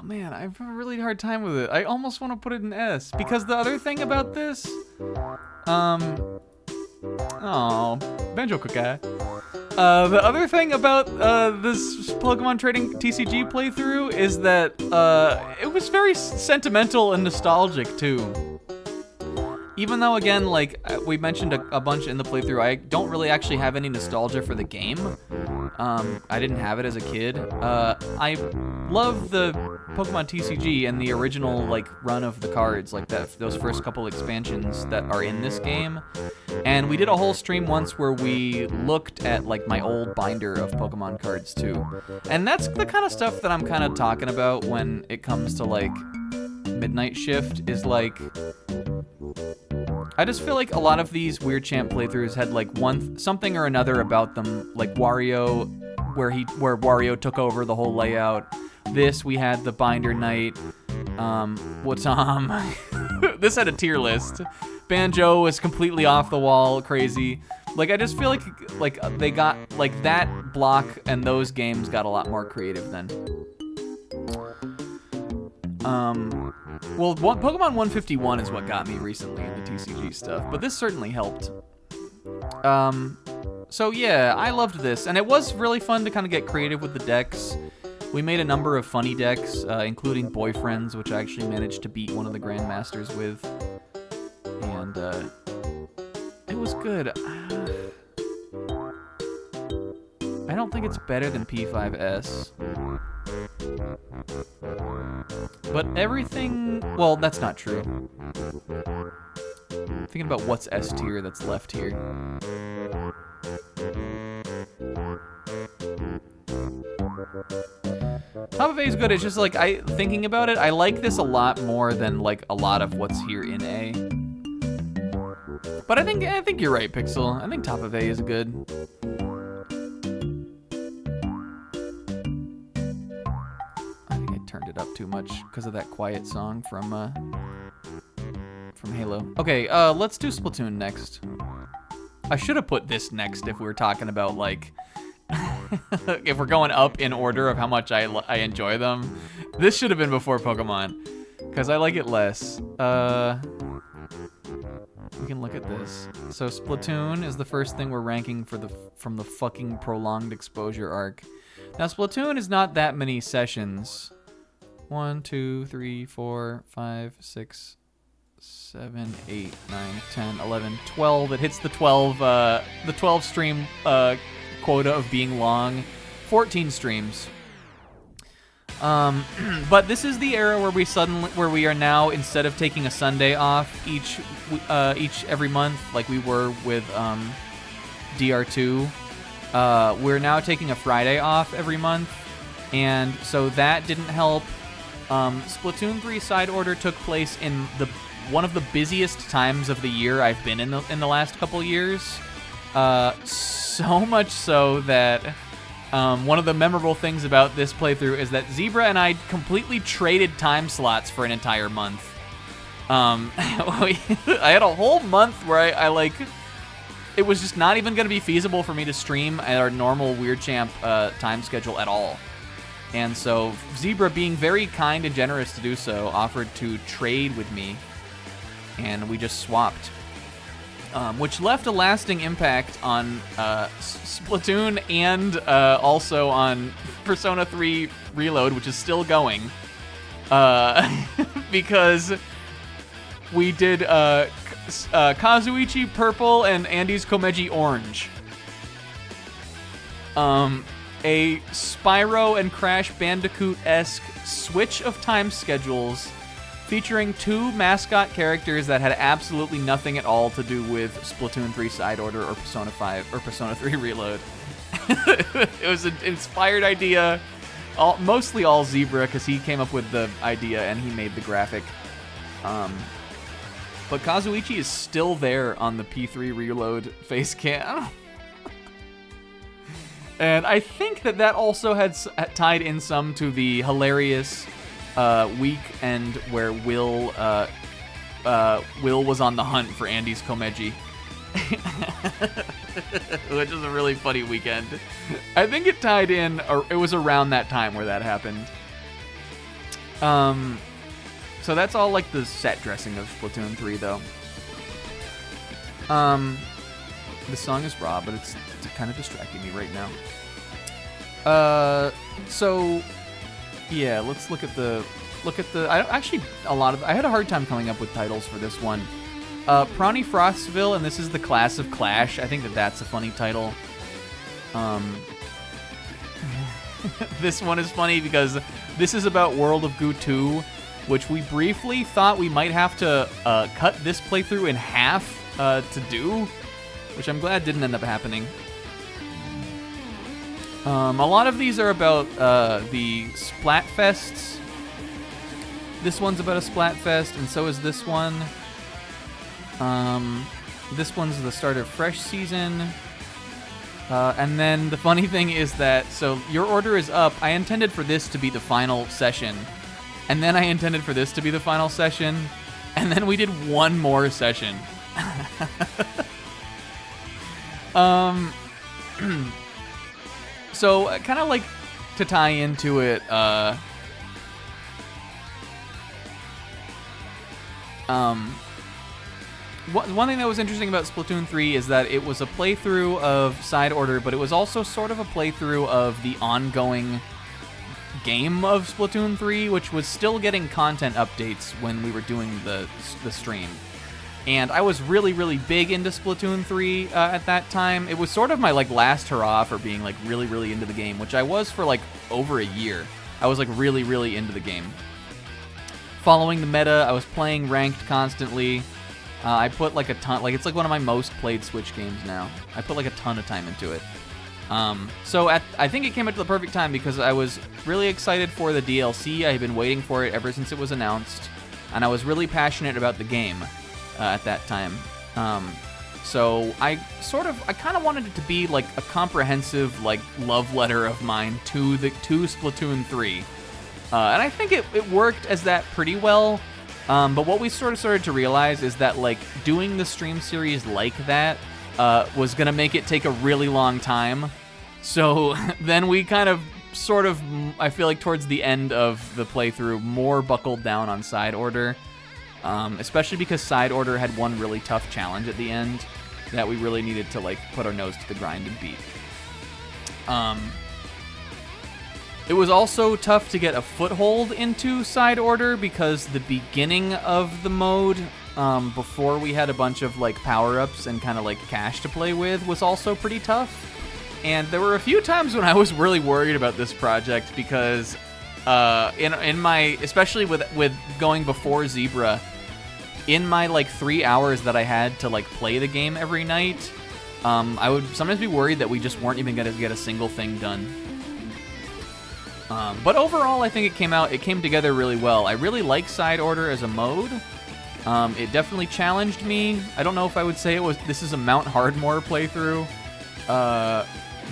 man, I have a really hard time with it. I almost want to put it in S because the other thing about this, Banjo Cookie. The other thing about this Pokemon Trading TCG playthrough is that it was very sentimental and nostalgic too. Even though, again, like we mentioned a bunch in the playthrough, I don't really actually have any nostalgia for the game. I didn't have it as a kid. I love the Pokemon TCG and the original like run of the cards, like those first couple expansions that are in this game. And we did a whole stream once where we looked at like my old binder of Pokemon cards too. And that's the kind of stuff that I'm kind of talking about when it comes to like Midnight Shift is like, I just feel like a lot of these Weird Champ playthroughs had like something or another about them, like Wario, where Wario took over the whole layout. This, we had the binder night. This had a tier list. Banjo was completely off the wall, crazy. Like I just feel like they got like that block and those games got a lot more creative then. Well, Pokemon 151 is what got me recently in the TCG stuff, but this certainly helped. So yeah, I loved this, and it was really fun to kind of get creative with the decks. We made a number of funny decks, including Boyfriends, which I actually managed to beat one of the Grandmasters with, and it was good. I don't think it's better than P5S. But everything... Well, that's not true. I'm thinking about what's S tier that's left here. Top of A is good. It's just like, thinking about it, I like this a lot more than like a lot of what's here in A. But I think you're right, Pixel. I think top of A is good. Turned it up too much because of that quiet song from Halo. Okay, let's do Splatoon next. I should have put this next if we were talking about like if we're going up in order of how much I enjoy them. This should have been before Pokemon because I like it less. We can look at this. So Splatoon is the first thing we're ranking from the fucking prolonged exposure arc. Now Splatoon is not that many sessions. 1, 2, 3, 4, 5, 6, 7, 8, 9, 10, 11, 12. It hits the 12 stream quota of being long. 14 streams. But this is the era where we are now, instead of taking a Sunday off each every month like we were with DR2, we're now taking a Friday off every month, and so that didn't help. Splatoon 3 side order took place in one of the busiest times of the year I've been in the last couple years. So much so that one of the memorable things about this playthrough is that Zebra and I completely traded time slots for an entire month. I had a whole month where I like, it was just not even going to be feasible for me to stream at our normal Weird Champ time schedule at all. And so Zebra, being very kind and generous to do so, offered to trade with me, and we just swapped. Which left a lasting impact on Splatoon and also on Persona 3 Reload, which is still going. Because we did Kazuichi Purple and Andy's Komeji Orange. A Spyro and Crash Bandicoot-esque switch of time schedules featuring two mascot characters that had absolutely nothing at all to do with Splatoon 3 Side Order or Persona 5 or Persona 3 Reload. It was an inspired idea, mostly all Zebra, because he came up with the idea and he made the graphic. But Kazuichi is still there on the P3 Reload face cam. And I think that also had tied in some to the hilarious weekend where Will was on the hunt for Andy's Komeji. Which is a really funny weekend. I think it tied in, or it was around that time where that happened. So that's all like the set dressing of Splatoon 3 though. The song is raw, but it's kind of distracting me right now. So yeah, let's look at the I had a hard time coming up with titles for this one. Prawny Frostville, and this is the class of Clash. I think that's a funny title. This one is funny because this is about World of Goo 2, which we briefly thought we might have to cut this playthrough in half to do, which I'm glad didn't end up happening. A lot of these are about the Splatfests. This one's about a Splatfest, and so is this one. This one's the start of Fresh Season. And then the funny thing is that, so your order is up. I intended for this to be the final session. And then I intended for this to be the final session. And then we did one more session. So, kind of like to tie into it, one thing that was interesting about Splatoon 3 is that it was a playthrough of Side Order, but it was also sort of a playthrough of the ongoing game of Splatoon 3, which was still getting content updates when we were doing the stream. And I was really, really big into Splatoon 3 at that time. It was sort of my like last hurrah for being like really, really into the game, which I was for like over a year. I was like really, really into the game. Following the meta, I was playing ranked constantly. I put like a ton, like it's like one of my most played Switch games now. I put like a ton of time into it. So I think it came at the perfect time because I was really excited for the DLC. I had been waiting for it ever since it was announced, and I was really passionate about the game at that time. So I kind of wanted it to be like a comprehensive like love letter of mine to Splatoon 3. And I think it worked as that pretty well. But what we sort of started to realize is that like doing the stream series like that was gonna make it take a really long time. So then we kind of I feel like towards the end of the playthrough, more buckled down on Side Order. Especially because Side Order had one really tough challenge at the end that we really needed to like put our nose to the grind and beat. It was also tough to get a foothold into Side Order because the beginning of the mode, before we had a bunch of like power-ups and kind of like cash to play with, was also pretty tough. And there were a few times when I was really worried about this project because in my, especially with going before Zebra, in my like 3 hours that I had to like play the game every night, I would sometimes be worried that we just weren't even gonna get a single thing done. But overall, I think it came together really well. I really like Side Order as a mode. It definitely challenged me. I don't know if I would say this is a Mount Hardmore playthrough,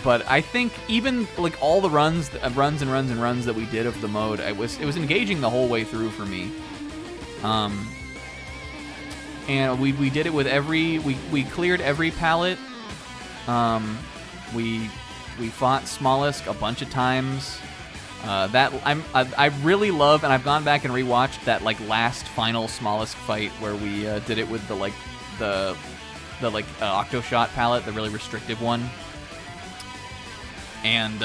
But I think even like all the runs and runs that we did of the mode, it was engaging the whole way through for me. And we did it with we cleared every palette. We fought Smollusk a bunch of times. I really love, and I've gone back and rewatched that like last final Smollusk fight where we did it with the Octoshot palette, the really restrictive one. And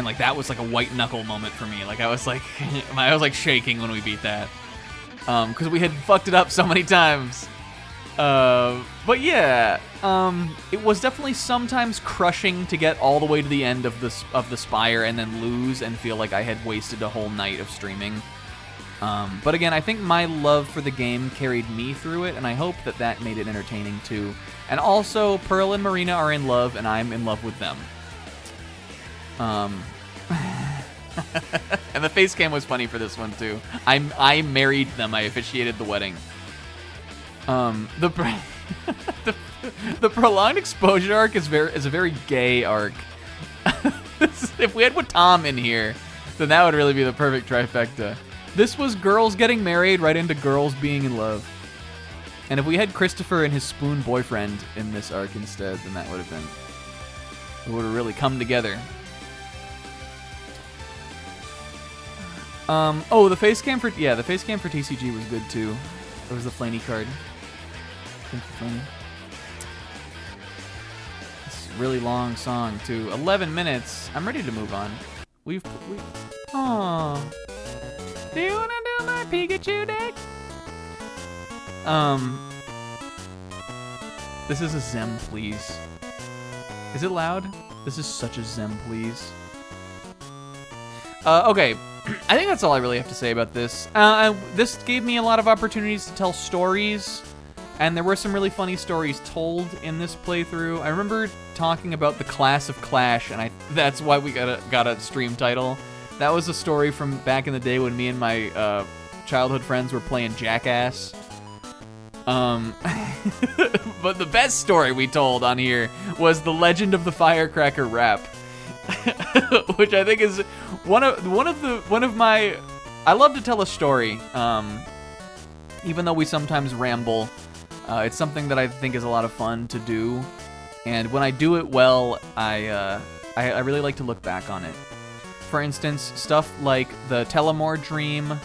like that was like a white knuckle moment for me. Like I was like shaking when we beat that. Because we had fucked it up so many times. But yeah, it was definitely sometimes crushing to get all the way to the end of the spire and then lose and feel like I had wasted a whole night of streaming. But again, I think my love for the game carried me through it, and I hope that made it entertaining too. And also, Pearl and Marina are in love, and I'm in love with them. And the face cam was funny for this one too. I married them. I officiated the wedding. The prolonged exposure arc is a very gay arc. If we had Watam in here, then that would really be the perfect trifecta. This was girls getting married right into girls being in love. And if we had Christopher and his spoon boyfriend in this arc instead, then that would have been... It would have really come together. The face cam for TCG was good too. It was the Flaney card. Thank you, Flaney. It's a really long song too. 11 minutes. I'm ready to move on. Aww. Do you wanna do my Pikachu deck? This is a Zem, please. Is it loud? This is such a Zem, please. Okay. I think that's all I really have to say about this. This gave me a lot of opportunities to tell stories, and there were some really funny stories told in this playthrough. I remember talking about the class of Clash, and that's why we got a stream title. That was a story from back in the day when me and my childhood friends were playing Jackass. But the best story we told on here was the Legend of the Firecracker Rap. Which I think is one of my... I love to tell a story, even though we sometimes ramble. It's something that I think is a lot of fun to do, and when I do it well, I really like to look back on it. For instance, stuff like the Telemore Dream.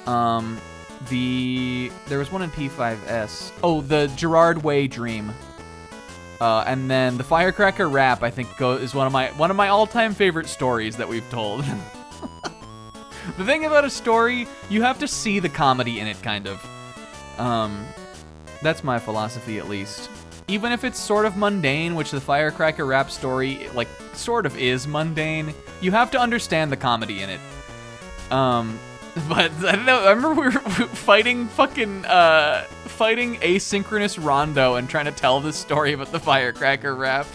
There was one in P5S. Oh, the Gerard Way Dream. And then the Firecracker Rap, I think, is one of my all-time favorite stories that we've told. The thing about a story, you have to see the comedy in it, kind of. That's my philosophy, at least. Even if it's sort of mundane, which the Firecracker Rap story, like, sort of is mundane, you have to understand the comedy in it. But I don't know. I remember we were fighting asynchronous Rondo and trying to tell this story about the Firecracker Rap.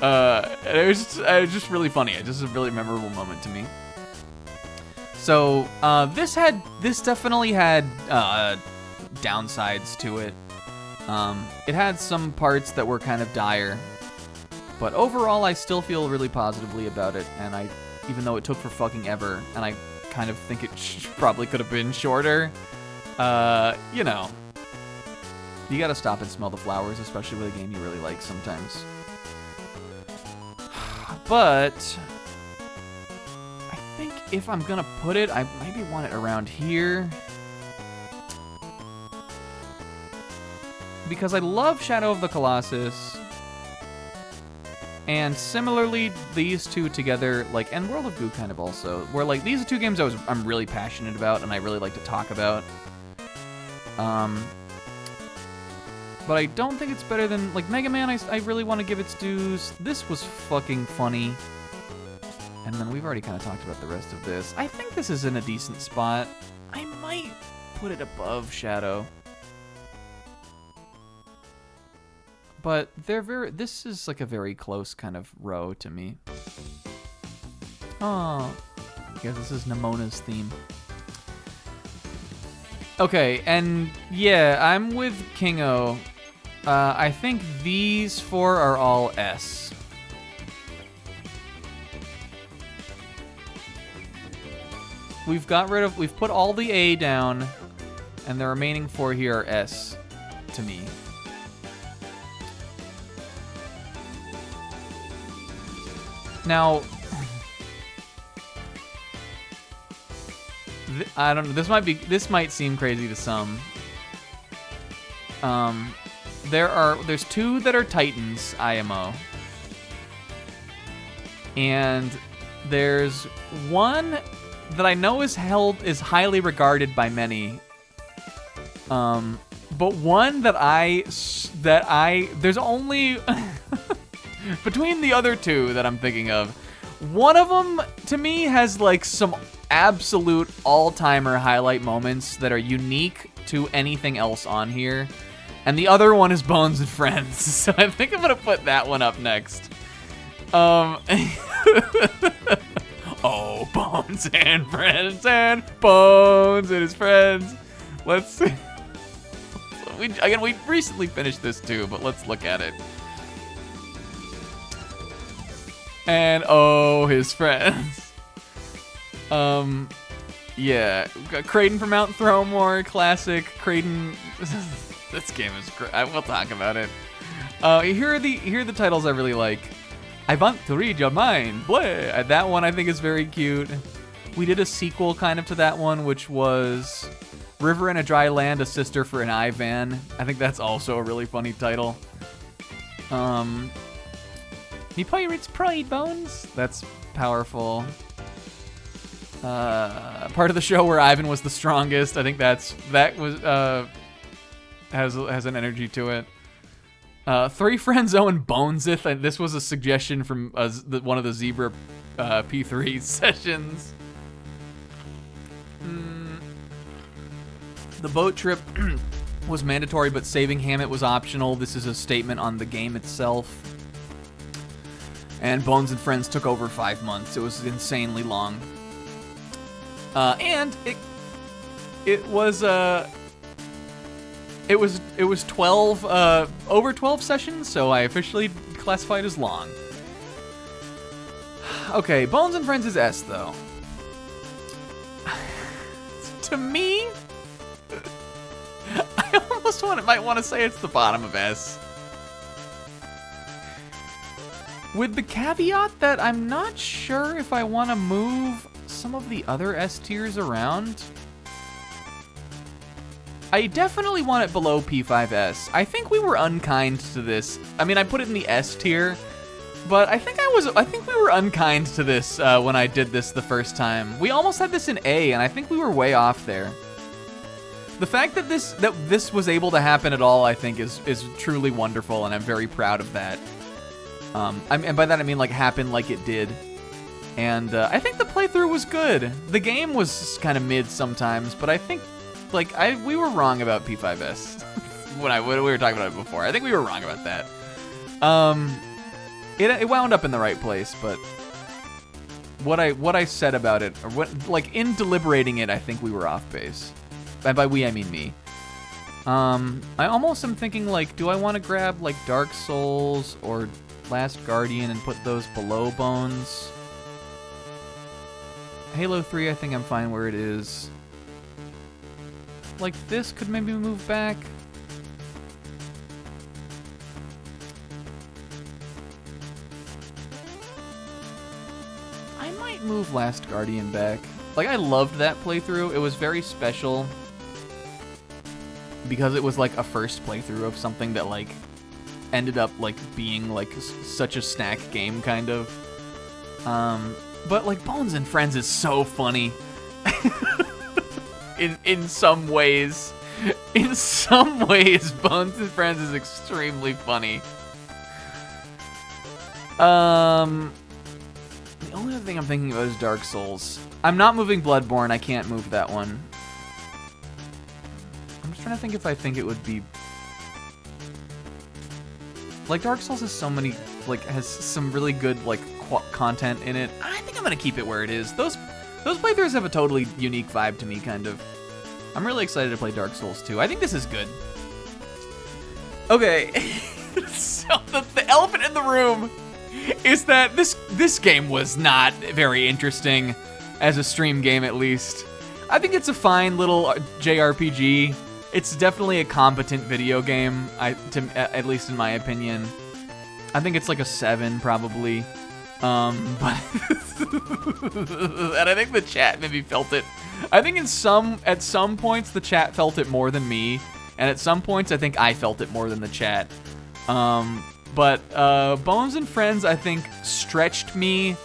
And it was just really funny. It just a really memorable moment to me. So this definitely had downsides to it. It had some parts that were kind of dire, but overall I still feel really positively about it. And even though it took for fucking ever, and I kind of think it probably could have been shorter. You know, you gotta stop and smell the flowers, especially with a game you really like sometimes. But I think if I'm gonna put it, I maybe want it around here, because I love Shadow of the Colossus. And similarly, these two together, like, and World of Goo kind of also, where like these are two games I'm really passionate about and I really like to talk about. But I don't think it's better than, like, Mega Man. I really want to give its dues. This was fucking funny. And then we've already kind of talked about the rest of this. I think this is in a decent spot. I might put it above Shadow. But this is like a very close kind of row to me. Oh, I guess this is Nemona's theme. Okay, and yeah, I'm with Kingo. I think these four are all S. we've put all the A down, and the remaining 4 here are S to me. Now, I don't know. This might seem crazy to some. There's 2 that are Titans IMO, and there's 1 that I know is highly regarded by many. But one there's only between the other 2 that I'm thinking of. One of them to me has like some absolute all-timer highlight moments that are unique to anything else on here. And the other one is Bones and Friends. So I think I'm gonna put that one up next. Oh, Bones and Friends and Bones and his friends. Let's see. We recently finished this too, but let's look at it. And oh, his friends. Yeah, Kraden from Mount Thromore, classic. Kraden. This game is great. We'll talk about it. Here are the titles I really like. I want to read your mind. Bleh. That one I think is very cute. We did a sequel kind of to that one, which was River in a Dry Land, a sister for an Ivan. I think that's also a really funny title. He pirates pride, Bones. That's powerful. Part of the show where Ivan was the strongest. I think that has an energy to it. 3 Friends Owen Bonesith. And this was a suggestion from one of the Zebra P3 sessions. The boat trip was mandatory, but saving Hammett was optional. This is a statement on the game itself. And Bones and Friends took over 5 months. It was insanely long. And it was 12 over 12 sessions, so I officially classified as long. Okay, Bones and Friends is S though. To me, I almost might want to say it's the bottom of S. With the caveat that I'm not sure if I want to move some of the other S tiers around. I definitely want it below P5S. I think we were unkind to this. I mean, I put it in the S tier, but I think we were unkind to this when I did this the first time. We almost had this in A, and I think we were way off there. The fact that this was able to happen at all, I think, is truly wonderful, and I'm very proud of that. And by that I mean like happen like it did. And I think the playthrough was good. The game was kind of mid sometimes, but I think we were wrong about P5S when we were talking about it before. I think we were wrong about that. It wound up in the right place, but what I said about it, or in deliberating it, I think we were off base. And by we I mean me. I almost am thinking do I want to grab Dark Souls or Last Guardian and put those below Bones? Halo 3, I think I'm fine where it is. This could maybe move back. I might move Last Guardian back. I loved that playthrough. It was very special because it was a first playthrough of something that ended up being such a snack game kind of. But Bones and Friends is so funny. in some ways. In some ways, Bones and Friends is extremely funny. The only other thing I'm thinking about is Dark Souls. I'm not moving Bloodborne. I can't move that one. I'm just trying to think if I think it would be... Dark Souls has so many, has some really good, content in it. I think I'm gonna keep it where it is. Those playthroughs have a totally unique vibe to me, kind of. I'm really excited to play Dark Souls 2. I think this is good. Okay. So the elephant in the room is that this game was not very interesting. as a stream game at least. I think it's a fine little JRPG. It's definitely a competent video game, at least in my opinion. I think it's like a 7 probably. But and I think the chat maybe felt it. I think at some points the chat felt it more than me, and at some points I think I felt it more than the chat. But Bones and Friends, I think, stretched me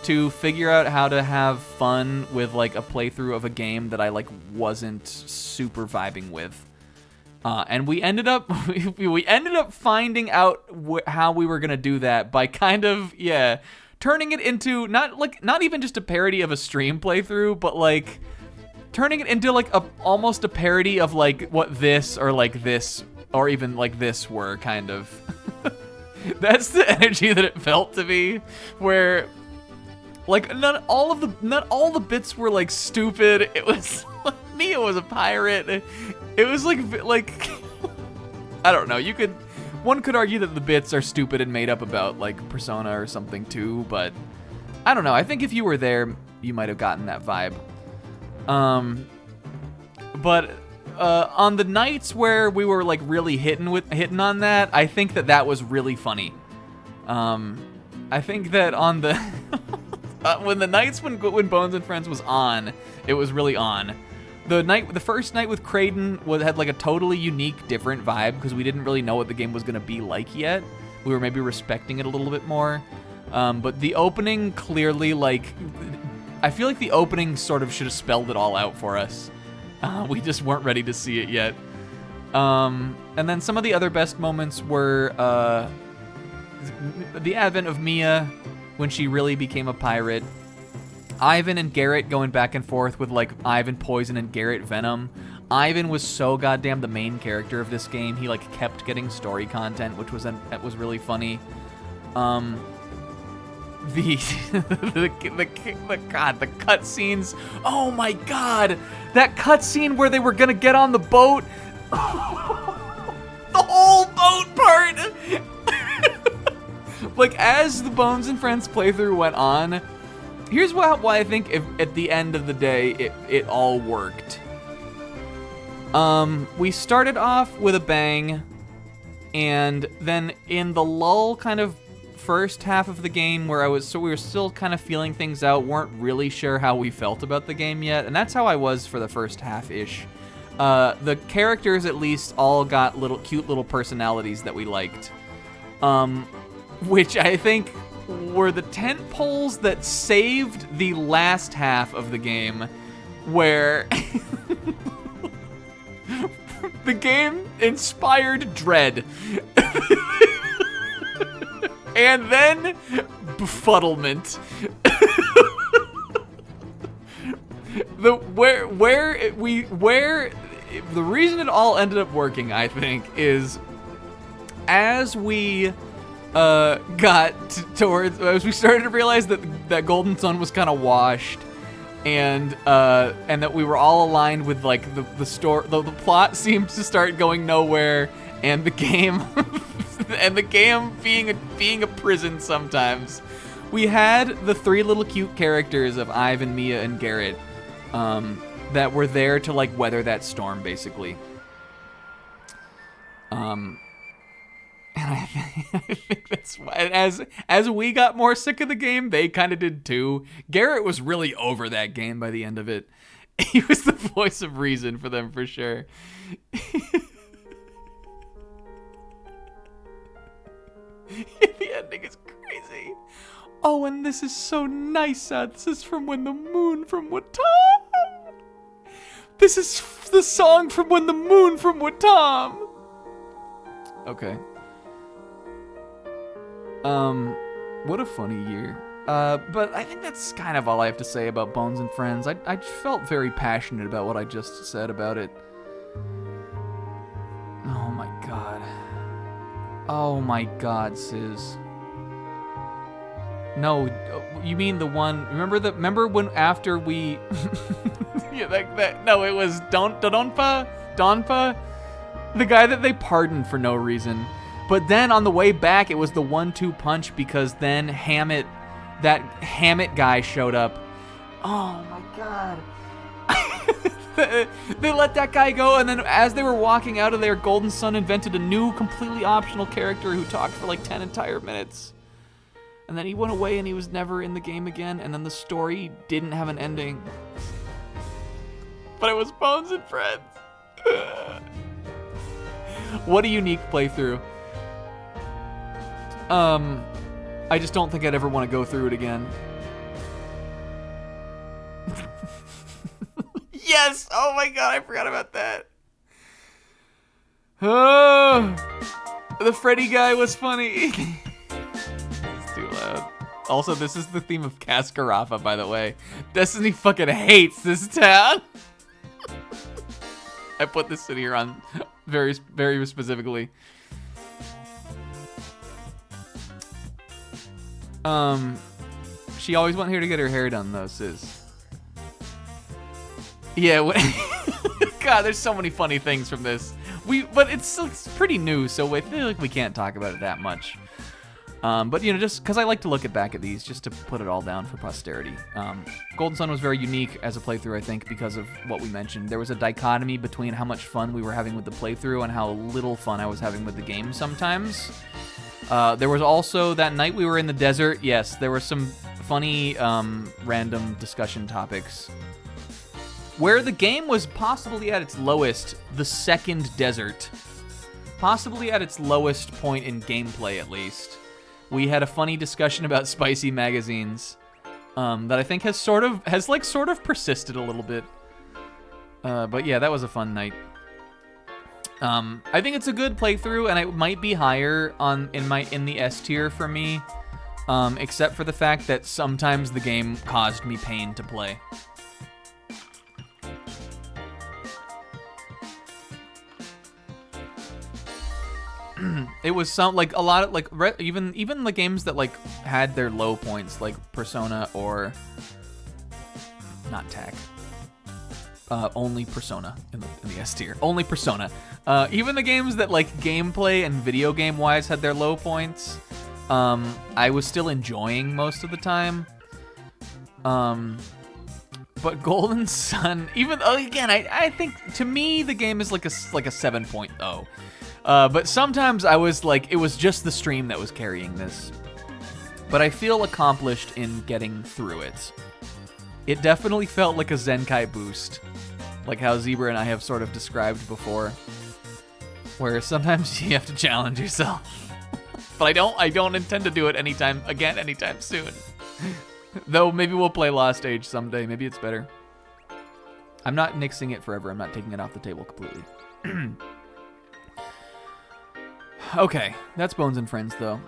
to figure out how to have fun with like a playthrough of a game that I like wasn't super vibing with. And we ended up finding out how we were gonna do that by kind of turning it into not even just a parody of a stream playthrough, but like turning it into like almost a parody of like what this or like this or even like this were kind of. That's the energy that it felt to me, where like not all the bits were like stupid. It was like, Mia was a pirate. It was like I don't know. One could argue that the bits are stupid and made up about like Persona or something too, but I don't know. I think if you were there, you might have gotten that vibe. But on the nights where we were like really hitting on that, I think that was really funny. I think that on the when the nights when Bones and Friends was on, it was really on. The first night with Kraden had like a totally unique, different vibe because we didn't really know what the game was gonna be like yet. We were maybe respecting it a little bit more. But the opening clearly, like, I feel like the opening sort of should have spelled it all out for us. We just weren't ready to see it yet. And then some of the other best moments were the advent of Mia when she really became a pirate. Ivan and Garrett going back and forth with like Ivan Poison and Garrett Venom. Ivan was so goddamn the main character of this game. He like kept getting story content, which was really funny. The cutscenes. Oh my god, that cutscene where they were gonna get on the boat. The whole boat part. Like as the Bones and Friends playthrough went on, here's why I think at the end of the day it all worked. We started off with a bang, and then in the lull kind of first half of the game where we were still kind of feeling things out, weren't really sure how we felt about the game yet, and that's how I was for the first half-ish. The characters at least all got cute little personalities that we liked, which I think were the tent poles that saved the last half of the game, where the game inspired dread. And then befuddlement. The reason it all ended up working, I think, is as we as we started to realize that Golden Sun was kind of washed, and that we were all aligned with like the plot seemed to start going nowhere, and the game and the game being a prison sometimes. We had the three little cute characters of Ivan, Mia, and Garrett that were there to like weather that storm, basically. And I think that's why, as we got more sick of the game, they kind of did too. Garrett was really over that game by the end of it. He was the voice of reason for them for sure. The ending is crazy. Oh, and this is so nice. This is from When the Moon from Watam. This is the song from When the Moon from Watam. Okay. What a funny year. But I think that's kind of all I have to say about Bones and Friends. I felt very passionate about what I just said about it. Oh my god. Oh my god, Sis. No, you mean the one, remember when after we, yeah, no, it was Donpa, the guy that they pardoned for no reason. But then on the way back, it was the 1-2 punch because then that Hammett guy showed up Oh my god. They let that guy go, and then as they were walking out of there, Golden Sun invented a new, completely optional character who talked for like 10 entire minutes. And then he went away and he was never in the game again, and then the story didn't have an ending. But it was Bones and Friends. What a unique playthrough. I just don't think I'd ever want to go through it again. Yes! Oh my god, I forgot about that. Oh, the Freddy guy was funny. It's too loud. Also, this is the theme of Cascarafa, by the way. Destiny fucking hates this town. I put this in here on very, very specifically. She always went here to get her hair done, though, sis. Yeah, God, there's so many funny things from this. But it's pretty new, so I feel like we can't talk about it that much. But you know, just because I like to look back at these, just to put it all down for posterity. Golden Sun was very unique as a playthrough, I think, because of what we mentioned. There was a dichotomy between how much fun we were having with the playthrough and how little fun I was having with the game sometimes. There was also that night we were in the desert. Yes, there were some funny random discussion topics. Where the game was possibly at its lowest, the second desert. Possibly at its lowest point in gameplay, at least. We had a funny discussion about spicy magazines that I think has sort of persisted a little bit. But yeah, that was a fun night. I think it's a good playthrough, and it might be higher in the S tier for me, except for the fact that sometimes the game caused me pain to play. It was a lot of even the games that like had their low points, like Persona or not Tech. Only Persona in the S tier. Only Persona. Even the games that like gameplay and video game wise had their low points, I was still enjoying most of the time. But Golden Sun, even again, I think to me the game is like a 7.0. But sometimes I was like, it was just the stream that was carrying this. But I feel accomplished in getting through it. It definitely felt like a Zenkai boost, like how Zebra and I have sort of described before, where sometimes you have to challenge yourself. But I don't intend to do it anytime soon. Though maybe we'll play Lost Age someday. Maybe it's better. I'm not nixing it forever. I'm not taking it off the table completely. Okay, that's Bones and Friends, though.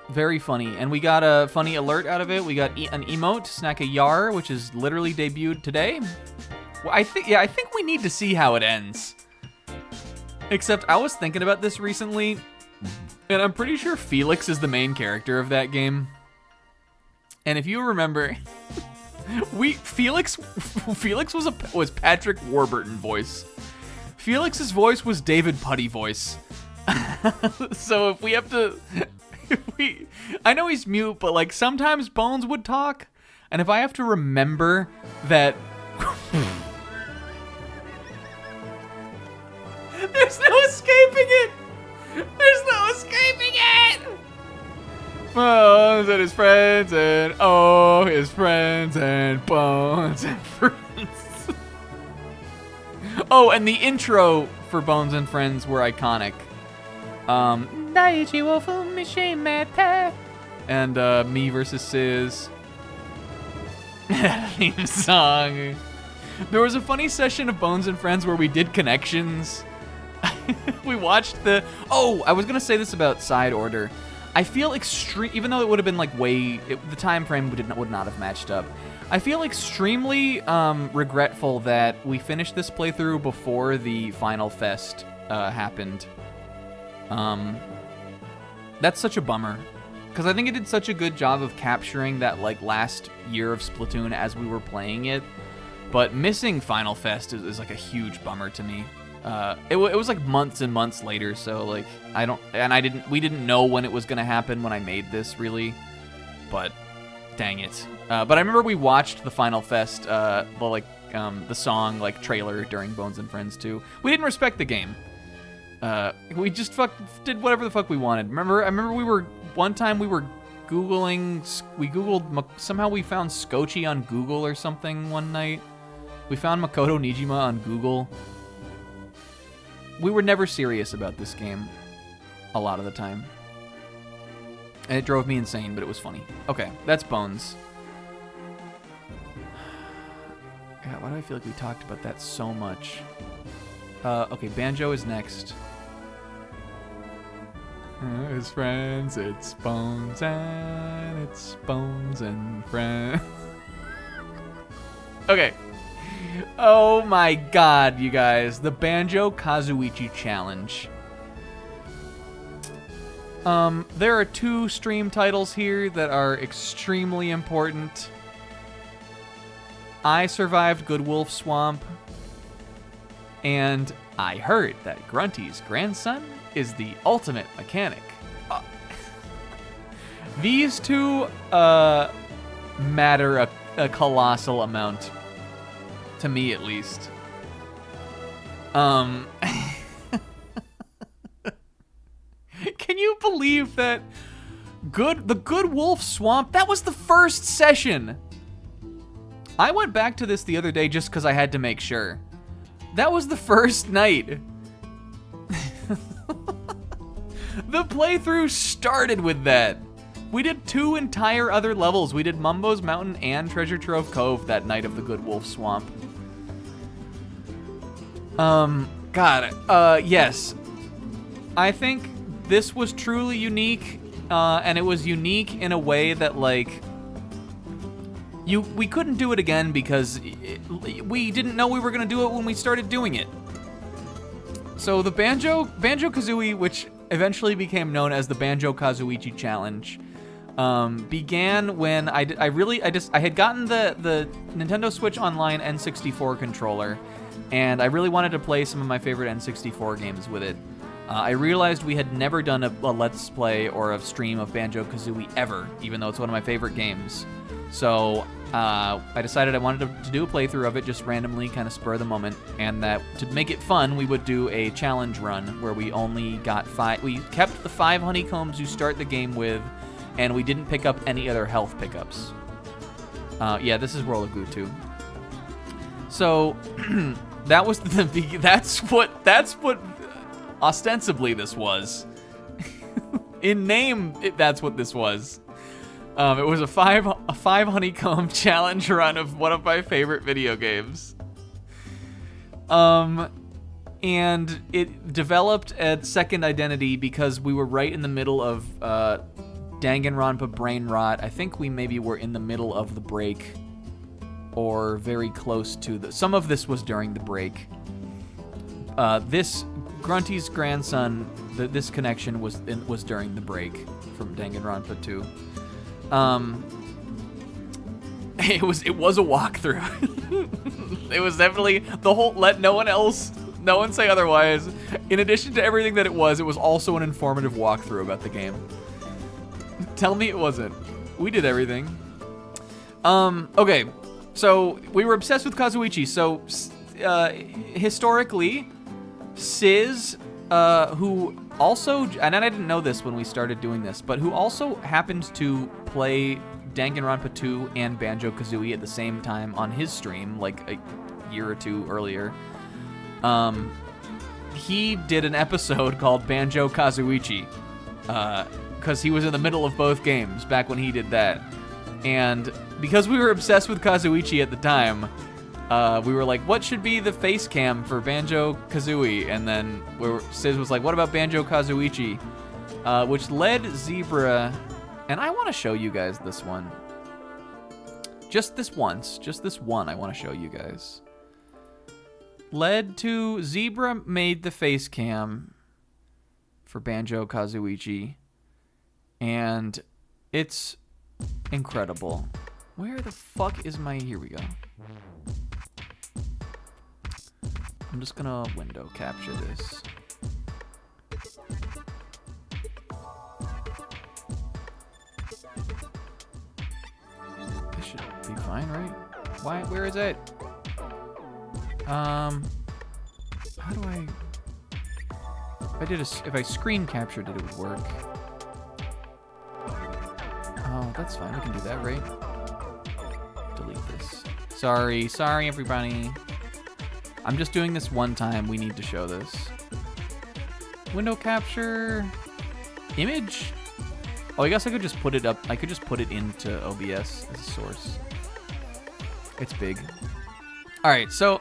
Very funny. And we got a funny alert out of it. We got an emote, Snack a Yar, which is literally debuted today. Well, I think we need to see how it ends. Except I was thinking about this recently, and I'm pretty sure Felix is the main character of that game. And if you remember, Felix was Patrick Warburton voice. Felix's voice was David Putty voice. So if we have to, I know he's mute, but like sometimes Bones would talk, and if I have to remember that, there's no escaping it. There's no escaping it. Bones and his friends, and oh, his friends, and Bones and friends. Oh, and the intro for Bones and Friends were iconic. And Me versus Sis. Theme song. There was a funny session of Bones and Friends where we did connections. We watched the... Oh, I was going to say this about Side Order. I feel extreme... Even though it would have been like the time frame would not have matched up. I feel extremely regretful that we finished this playthrough before the Final Fest happened. That's such a bummer, because I think it did such a good job of capturing that like last year of Splatoon as we were playing it, but missing Final Fest is like a huge bummer to me. It was like months and months later, so like we didn't know when it was gonna happen when I made this really, but Dang it. But I remember we watched the Final Fest, the song trailer during Bones and Friends 2. We didn't respect the game. We just did whatever the fuck we wanted. I remember one time we were Googling, somehow we found Scotchy on Google or something one night. We found Makoto Nijima on Google. We were never serious about this game a lot of the time. And it drove me insane, but it was funny. Okay, that's Bones. God, why do I feel like we talked about that so much? Okay, Banjo is next. His friends, it's Bones and Friends. Okay. Oh my god, you guys. The Banjo-Kazooie Challenge. There are 2 stream titles here that are extremely important. I Survived Good Wolf Swamp, and I heard that Grunty's grandson is the ultimate mechanic. These 2 matter a colossal amount, to me at least. Can you believe that the Good Wolf Swamp, that was the first session. I went back to this the other day just because I had to make sure. That was the first night. The playthrough started with that. We did 2 entire other levels. We did Mumbo's Mountain and Treasure Trove Cove that night of the Good Wolf Swamp. Yes. I think this was truly unique, and it was unique in a way that, we couldn't do it again because we didn't know we were going to do it when we started doing it. So the Banjo-Kazooie, which eventually became known as the Banjo-Kazooie Challenge, began when I had gotten the Nintendo Switch Online N64 controller, and I really wanted to play some of my favorite N64 games with it. I realized we had never done a Let's Play or a stream of Banjo-Kazooie ever, even though it's one of my favorite games. So I decided I wanted to do a playthrough of it just randomly, kind of spur of the moment, and that to make it fun, we would do a challenge run where we only got 5. We kept the 5 honeycombs you start the game with, and we didn't pick up any other health pickups. Yeah, this is World of Goo 2. So that was that's what ostensibly this was. In name, that's what this was. It was a 5 honeycomb challenge run of one of my favorite video games. And it developed a second identity because we were right in the middle of Danganronpa Brain Rot. I think we maybe were in the middle of the break, or very close to some of this was during the break. This Grunty's grandson, this connection was during the break from Danganronpa 2. It was a walkthrough. It was definitely the whole, let no one say otherwise. In addition to everything that it was also an informative walkthrough about the game. Tell me it wasn't. We did everything. Okay, so we were obsessed with Kazuichi. So historically, Sizz, who also, and I didn't know this when we started doing this, but who also happened to play Danganronpa 2 and Banjo-Kazooie at the same time on his stream, like a year or 2 earlier. He did an episode called Banjo-Kazooichi, because he was in the middle of both games back when he did that. And because we were obsessed with Kazuichi at the time, we were like, what should be the face cam for Banjo-Kazooie? And then Sizz was like, what about Banjo-Kazooichi? Which led Zebra, and I want to show you guys this one. Just this one I want to show you guys. Led to Zebra made the face cam for Banjo-Kazooichi, and it's incredible. Where the fuck is my, here we go. I'm just gonna window capture this. be fine, right? Why? Where is it? How do I? If I screen captured it, it would work. Oh, that's fine. We can do that, right? Delete this. Sorry, everybody. I'm just doing this one time. We need to show this. Window capture. Image. Oh, I guess I could just put it up. I could just put it into OBS as a source. It's big. All right, so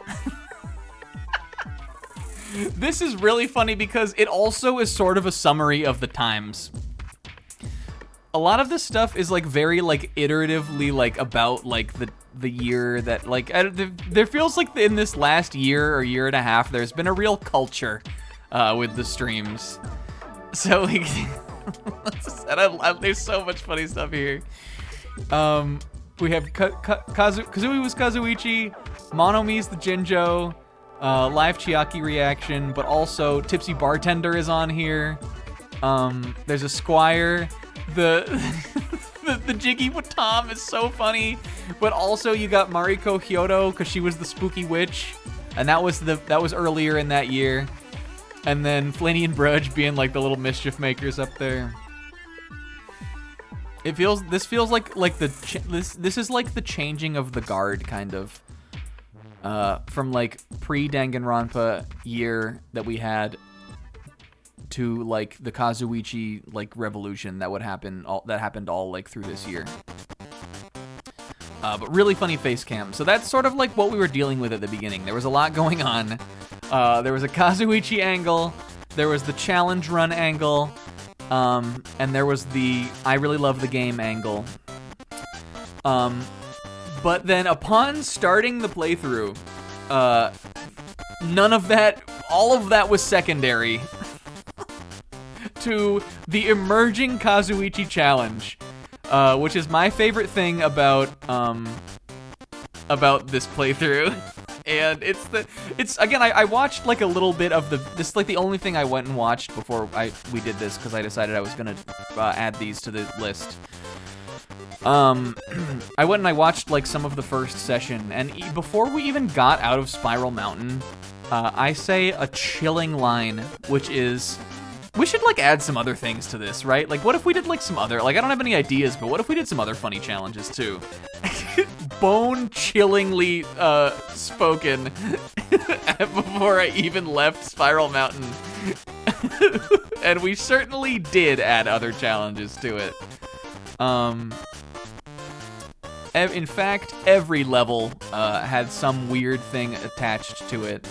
this is really funny because it also is sort of a summary of the times. A lot of this stuff is like very like iteratively like about like the year that like there feels like in this last year or year and a half there's been a real culture with the streams. So like there's so much funny stuff here. We have Kazui was Kazuichi, Monomi's the Jinjo, live Chiaki reaction, but also Tipsy Bartender is on here. There's a Squire. The Jiggy with Tom is so funny, but also you got Mariko Hyoto because she was the spooky witch, and that was earlier in that year. And then Flaney and Brudge being like the little mischief makers up there. This feels like this is like the changing of the guard kind of from like pre-Danganronpa year that we had to like the Kazuichi like revolution that happened all like through this year. But really funny face cam. So that's sort of like what we were dealing with at the beginning. There was a lot going on. There was a Kazuichi angle, there was the challenge run angle, and there was the I really love the game angle. But then upon starting the playthrough, all of that was secondary to the emerging Kazuichi challenge, which is my favorite thing about this playthrough. And it's again, I watched like a little bit of this is like the only thing I went and watched before we did this because I decided I was gonna add these to the list. I went and I watched like some of the first session, and before we even got out of Spiral Mountain, I say a chilling line, which is, we should like add some other things to this, right? Like what if we did like some other, like I don't have any ideas, but what if we did some other funny challenges too? Bone-chillingly spoken before I even left Spiral Mountain. And we certainly did add other challenges to it. In fact, every level had some weird thing attached to it.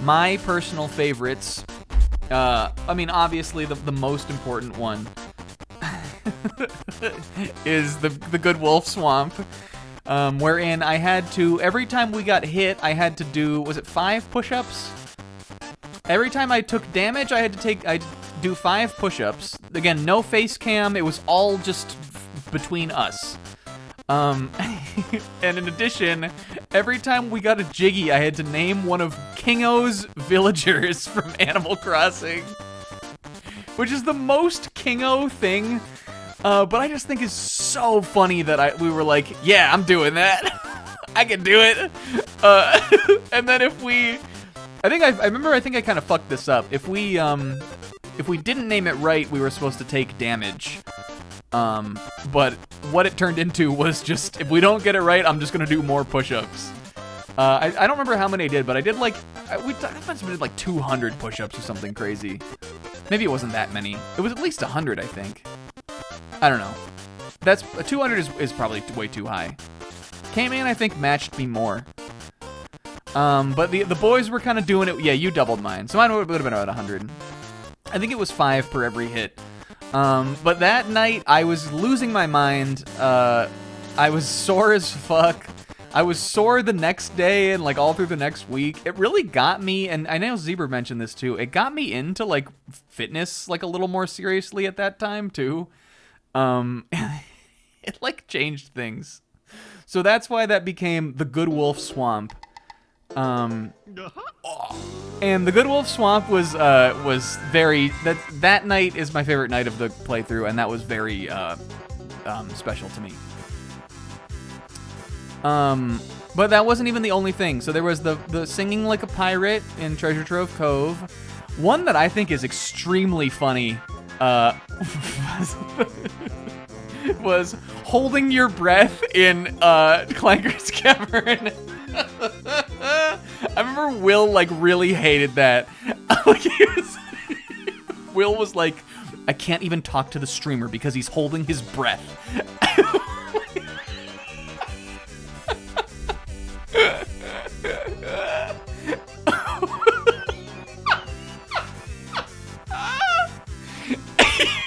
My personal favorites, I mean, obviously the most important one is the Good Wolf Swamp, wherein I had to, every time we got hit, I had to do, was it 5 push-ups? Every time I took damage, I'd do 5 push-ups. Again, no face cam, it was all just between us. And in addition, every time we got a Jiggy, I had to name one of Kingo's villagers from Animal Crossing, which is the most Kingo thing, but I just think is so funny that we were like, yeah, I'm doing that. I can do it. And then if we, I think I kind of fucked this up. If we didn't name it right, we were supposed to take damage. But what it turned into was just, if we don't get it right, I'm just gonna do more push-ups. I don't remember how many I did, but I did like, I must have did like 200 push-ups or something crazy. Maybe it wasn't that many. It was at least 100, I think. I don't know. 200 is probably way too high. K-Man, I think, matched me more. But the boys were kind of doing it. Yeah, you doubled mine, so mine would have been about 100. I think it was 5 per every hit. But that night, I was losing my mind. I was sore as fuck. I was sore the next day and like all through the next week. It really got me, and I know Zebra mentioned this too, it got me into like fitness like a little more seriously at that time too. It like changed things. So that's why that became the Good Wolf Swamp. And the Good Wolf Swamp was very, that night is my favorite night of the playthrough, and that was very special to me. But that wasn't even the only thing. So there was the singing like a pirate in Treasure Trove Cove. One that I think is extremely funny was holding your breath in Clanker's Cavern. I remember Will like really hated that. Will was like, I can't even talk to the streamer because he's holding his breath.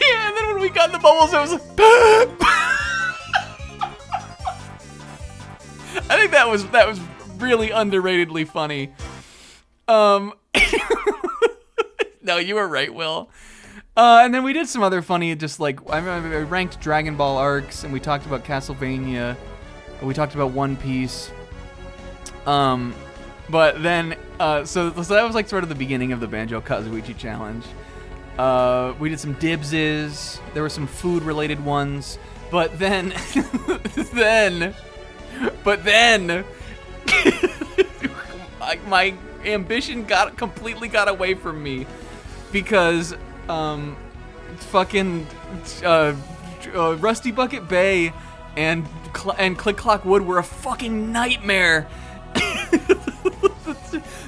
And then when we got in the bubbles, it was like, I think that was really underratedly funny. No, you were right, Will. And then we did some other funny, just like, I remember I ranked Dragon Ball arcs, and we talked about Castlevania, and we talked about One Piece. But then, so that was like sort of the beginning of the Banjo-Kazooie challenge. We did some dibses, there were some food-related ones, but then, my ambition completely got away from me because fucking Rusty Bucket Bay and Click Clock Wood were a fucking nightmare.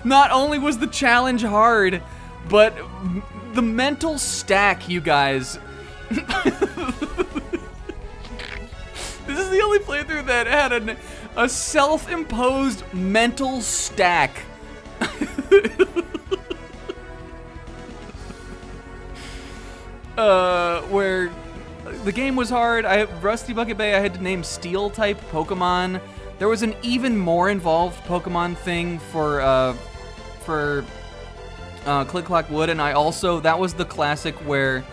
Not only was the challenge hard, but the mental stack, you guys. This is the only playthrough that had a self-imposed mental stack. Where the game was hard. Rusty Bucket Bay, I had to name Steel-type Pokemon. There was an even more involved Pokemon thing for Click Clock Wood, and that was the classic where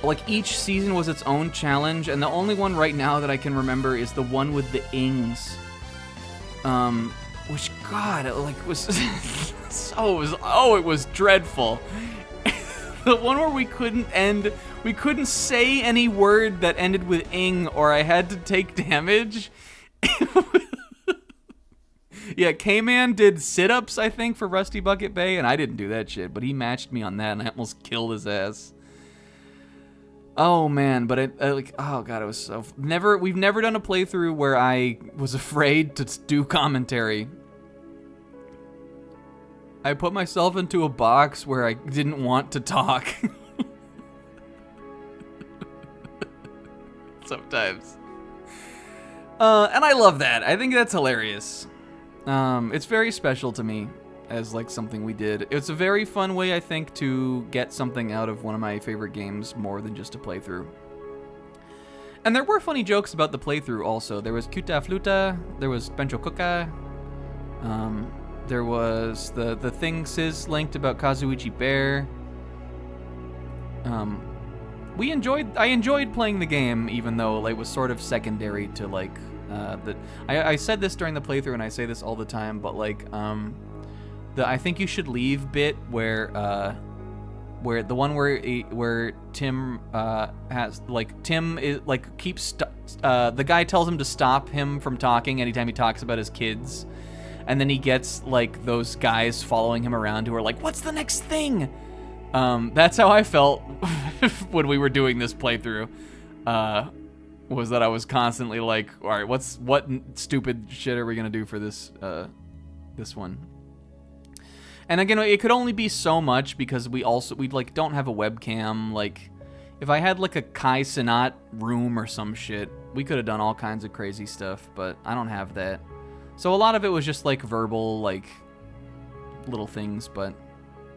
like each season was its own challenge, and the only one right now that I can remember is the one with the Ings. Which, God, it was it was dreadful. The one where we couldn't say any word that ended with ing, or I had to take damage. Yeah, K-Man did sit-ups, I think, for Rusty Bucket Bay, and I didn't do that shit, but he matched me on that, and I almost killed his ass. Oh, man, but oh, God, it was so... We've never done a playthrough where I was afraid to do commentary. I put myself into a box where I didn't want to talk. Sometimes. And I love that. I think that's hilarious. It's very special to me as like something we did. It's a very fun way, I think, to get something out of one of my favorite games more than just a playthrough. And there were funny jokes about the playthrough also. There was Kuta Fluta, there was Bencho Kuka, there was the thing Sis linked about Kazuichi Bear. I enjoyed playing the game, even though it was sort of secondary to like I said this during the playthrough, and I say this all the time, but like the I think you should leave bit where the one where Tim has like Tim is like keeps the guy tells him to stop him from talking anytime he talks about his kids, and then he gets like those guys following him around who are like, "What's the next thing?" That's how I felt when we were doing this playthrough. Was that I was constantly like, all right, what stupid shit are we gonna do for this one? And again, it could only be so much because we like don't have a webcam. Like, if I had like a Kai Cenat room or some shit, we could have done all kinds of crazy stuff, but I don't have that. So a lot of it was just like verbal, like little things. But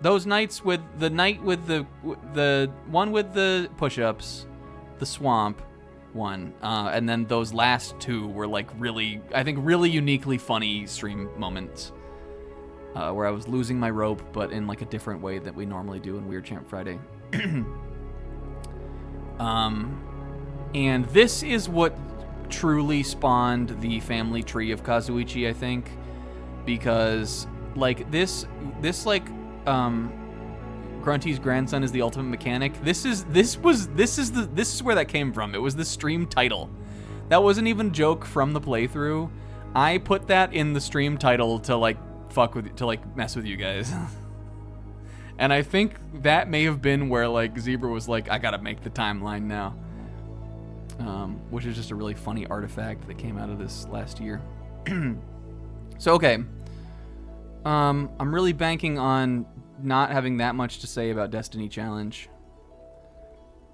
those nights with the one with the push-ups, the swamp one, and then those last two were like really uniquely funny stream moments, where I was losing my rope, but in like a different way that we normally do in Weird Champ Friday. And this is what truly spawned the family tree of Kazuichi, I think, because like this like Grunty's grandson is the ultimate mechanic. This is where that came from. It was the stream title. That wasn't even a joke from the playthrough. I put that in the stream title to like mess with you guys. And I think that may have been where like Zebra was like, I gotta make the timeline now. Which is just a really funny artifact that came out of this last year. So okay. I'm really banking on not having that much to say about Destiny Challenge.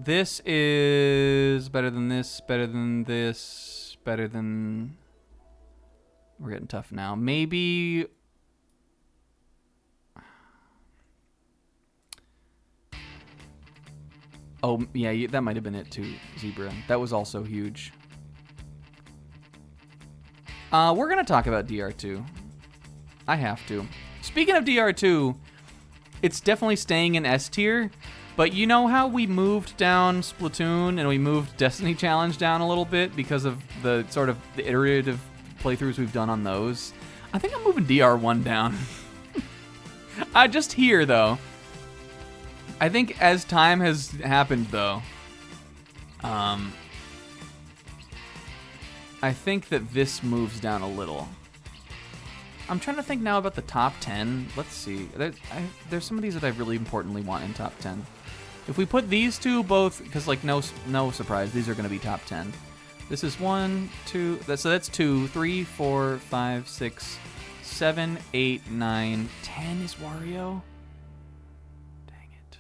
This is better than this, better than this, better than... We're getting tough now. Maybe... Oh, yeah, that might have been it too, Zebra. That was also huge. We're going to talk about DR2. I have to. Speaking of DR2, it's definitely staying in S tier, but you know how we moved down Splatoon and we moved Destiny Challenge down a little bit because of the sort of the iterative playthroughs we've done on those? I think I'm moving DR1 down. Just here, though. I think as time has happened, though, I think that this moves down a little. I'm trying to think now about the top 10. Let's see. There's some of these that I really importantly want in top 10. If we put these two both, because like no surprise, these are going to be top 10. This is 1, 2, so that's 2, 3, 4, 5, 6, 7, 8, 9, 10 is Wario. Dang it.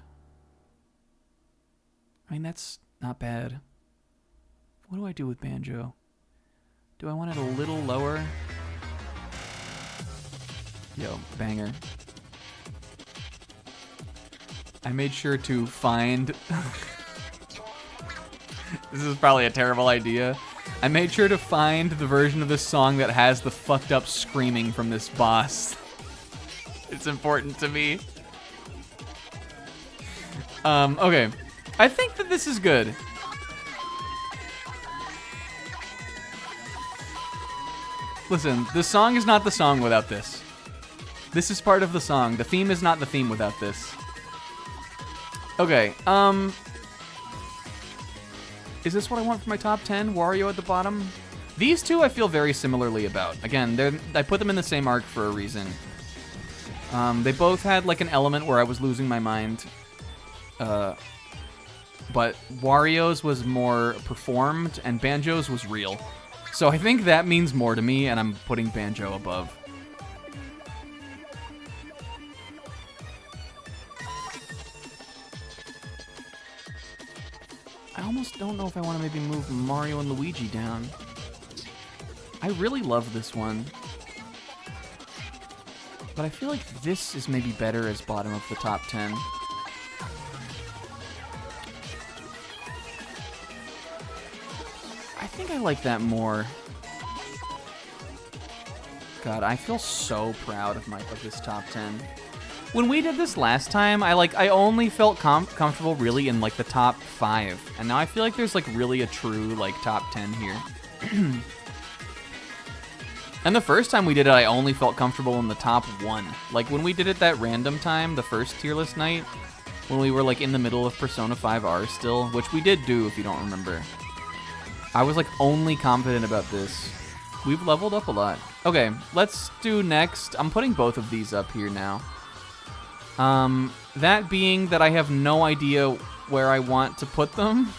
I mean, that's not bad. What do I do with Banjo? Do I want it a little lower? Yo, banger. I made sure to find... This is probably a terrible idea. I made sure to find the version of this song that has the fucked up screaming from this boss. It's important to me. Okay. I think that this is good. Listen, the song is not the song without this. This is part of the song. The theme is not the theme without this. Okay, is this what I want for my top 10? Wario at the bottom? These two I feel very similarly about. Again, I put them in the same arc for a reason. They both had like an element where I was losing my mind. But Wario's was more performed and Banjo's was real. So I think that means more to me, and I'm putting Banjo above. I almost don't know if I want to maybe move Mario and Luigi down. I really love this one. But I feel like this is maybe better as bottom of the top 10. I think I like that more. God, I feel so proud of this top 10. When we did this last time, I only felt comfortable really in like the top 5, and now I feel like there's like really a true like top 10 here. And the first time we did it, I only felt comfortable in the top 1. Like when we did it that random time, the first tier list night, when we were like in the middle of Persona 5R still, which we did do if you don't remember. I was like only confident about this. We've leveled up a lot. Okay, let's do next. I'm putting both of these up here now. That being that I have no idea where I want to put them.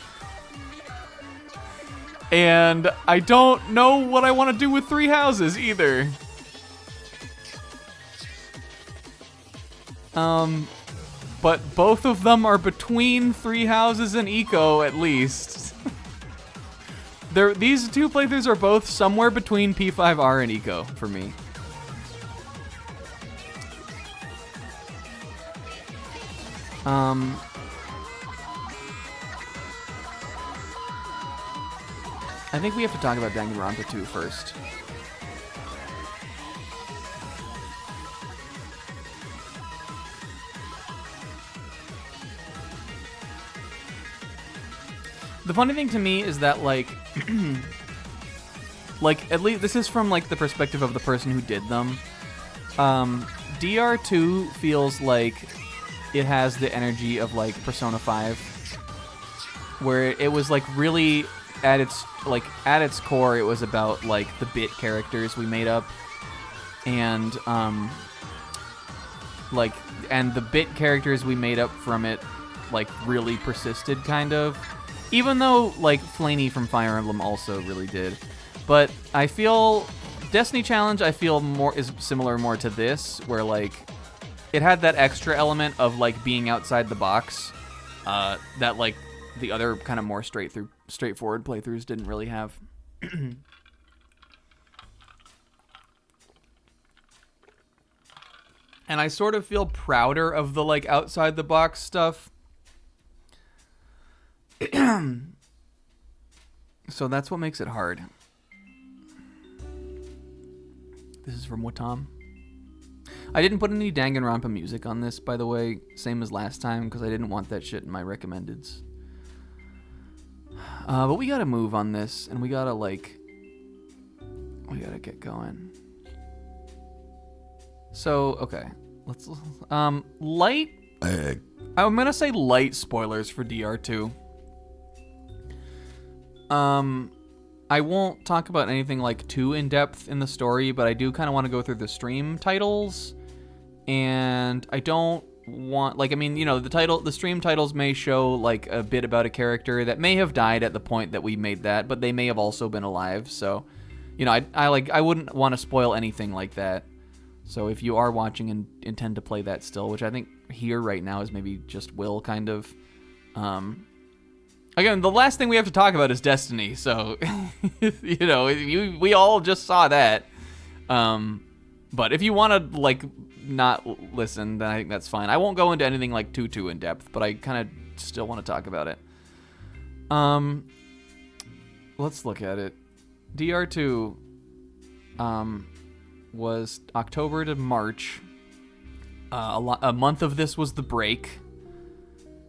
And I don't know what I want to do with 3 houses either. But both of them are between 3 houses and Eco at least. These two playthroughs are both somewhere between P5R and Eco for me. I think we have to talk about Danganronpa 2 first. The funny thing to me is that, like, like, at least this is from, like, the perspective of the person who did them. DR2 feels like it has the energy of, like, Persona 5, where it was, like, really at its core, it was about like the bit characters we made up, and and the bit characters we made up from it like really persisted, kind of, even though like Flaney from Fire Emblem also really did. But I feel Destiny Challenge is similar more to this, where like it had that extra element of like being outside the box that like the other kind of more straightforward playthroughs didn't really have. And I sort of feel prouder of the like outside the box stuff. So that's what makes it hard. This is from Watam. I didn't put any Danganronpa music on this, by the way, same as last time, because I didn't want that shit in my recommendeds. But we gotta move on this, and we gotta get going. So, okay, let's, light, I'm gonna say light spoilers for DR2. I won't talk about anything like too in-depth in the story, but I do kind of want to go through the stream titles, and I don't want, like, I mean, you know, the stream titles may show like a bit about a character that may have died at the point that we made that, but they may have also been alive, so, you know, I wouldn't want to spoil anything like that. So if you are watching and intend to play that still, which I think here right now is maybe just Will, kind of, again, the last thing we have to talk about is Destiny, so, you know, we all just saw that. But if you want to, like, not listen, then I think that's fine. I won't go into anything, like, too in-depth, but I kind of still want to talk about it. Let's look at it. DR2, was October to March. A month of this was the break.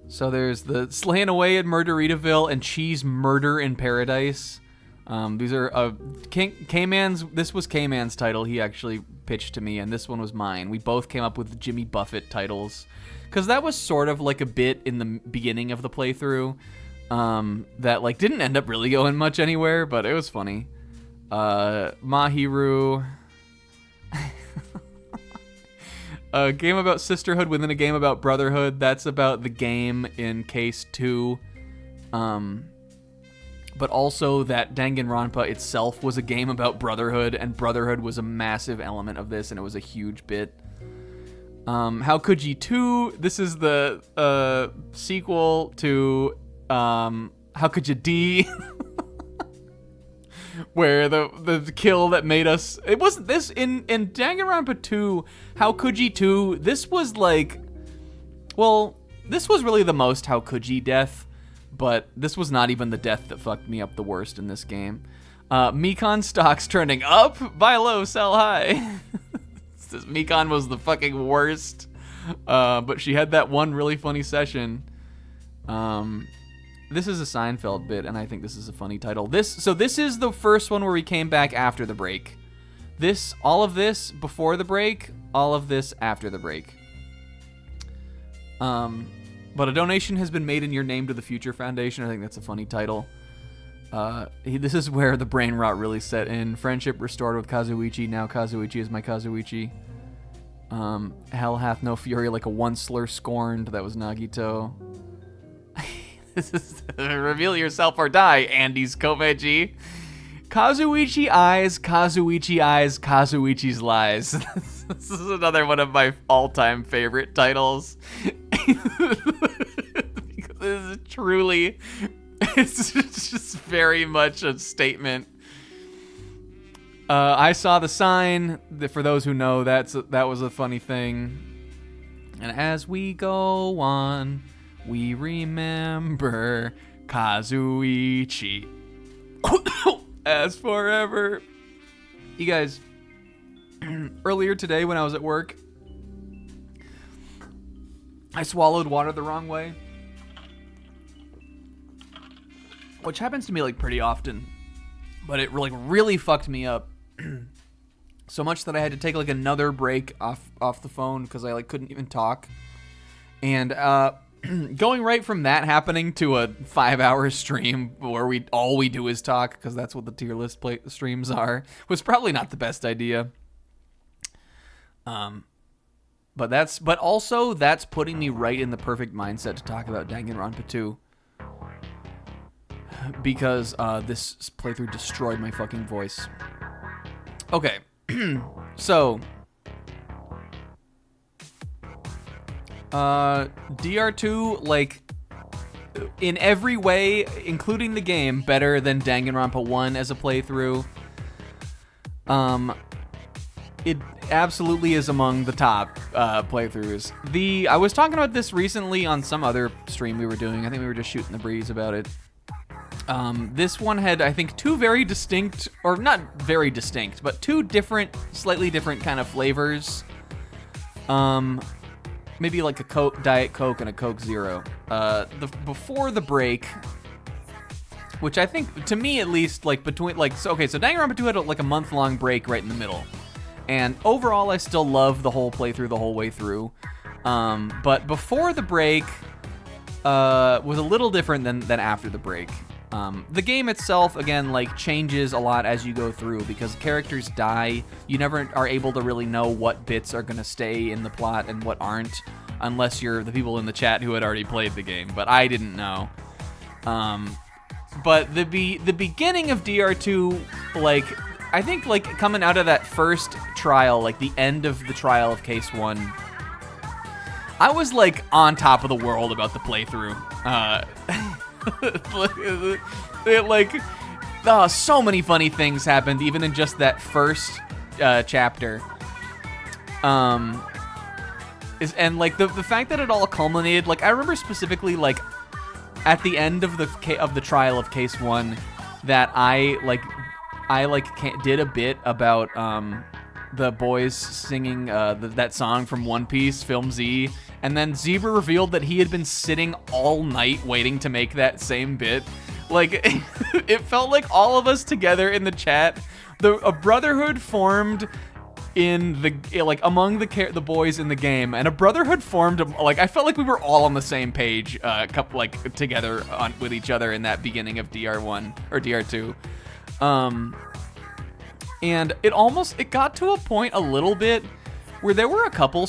So there's the Slaying Away at Murderitaville and Cheese Murder in Paradise. These are K-Man's. This was K-Man's title. He actually pitched to me, and this one was mine. We both came up with Jimmy Buffett titles, because that was sort of like a bit in the beginning of the playthrough that like didn't end up really going much anywhere, but it was funny. Mahiru. A game about sisterhood within a game about brotherhood. That's about the game in case 2. But also that Danganronpa itself was a game about brotherhood, and brotherhood was a massive element of this, and it was a huge bit. How Could Ye 2? This is the sequel to How Could You D? Where the kill that made us... It wasn't this... In Danganronpa 2, How Could Ye 2, this was like... Well, this was really the most How Could Ye death, but this was not even the death that fucked me up the worst in this game. Mikan stocks trending up, buy low, sell high. Mikan was the fucking worst, but she had that one really funny session. This is a Seinfeld bit, and I think this is a funny title. This is the first one where we came back after the break. All of this before the break, all of this after the break. But a donation has been made in your name to the Future Foundation. I think that's a funny title. This is where the brain rot really set in. Friendship restored with Kazuichi. Now Kazuichi is my Kazuichi. Hell hath no fury like a one slur scorned. That was Nagito. This is reveal yourself or die, Andy's Komeji. Kazuichi eyes, Kazuichi's lies. This is another one of my all-time favorite titles. Because this is truly, it's just very much a statement. I saw the sign. For those who know, that was a funny thing. And as we go on, we remember Kazuichi as forever. You guys, earlier today when I was at work, I swallowed water the wrong way, which happens to me like pretty often, but it really fucked me up. So much that I had to take like another break off the phone because I like couldn't even talk. And going right from that happening to a 5-hour stream where all we do is talk, because that's what the tier list streams are, was probably not the best idea. But also that's putting me right in the perfect mindset to talk about Danganronpa 2. Because this playthrough destroyed my fucking voice. Okay, so DR2, like, in every way, including the game, better than Danganronpa 1 as a playthrough. It absolutely is among the top playthroughs. I was talking about this recently on some other stream we were doing. I think we were just shooting the breeze about it. This one had, I think, two very distinct, or not very distinct, but two different, slightly different kind of flavors. Maybe like a Diet Coke and a Coke Zero. Before the break, which I think, to me at least, like between, like, so Danganronpa 2 had like a month-long break right in the middle. And overall, I still love the whole playthrough the whole way through. But before the break was a little different than after the break. The game itself, again, like, changes a lot as you go through because characters die. You never are able to really know what bits are going to stay in the plot and what aren't, unless you're the people in the chat who had already played the game. But I didn't know. But the beginning of DR2, like, I think, like, coming out of that first trial, like the end of the trial of Case 1, I was, like, on top of the world about the playthrough. So many funny things happened, even in just that first chapter. And, like, the fact that it all culminated, like, I remember specifically, like, at the end of the trial of Case 1, that I did a bit about the boys singing that song from One Piece, Film Z, and then Zebra revealed that he had been sitting all night waiting to make that same bit. Like, it felt like all of us together in the chat, a brotherhood formed in among the boys in the game, and a brotherhood formed, like, I felt like we were all on the same page, together with each other in that beginning of DR1 or DR2. And it got to a point a little bit where there were a couple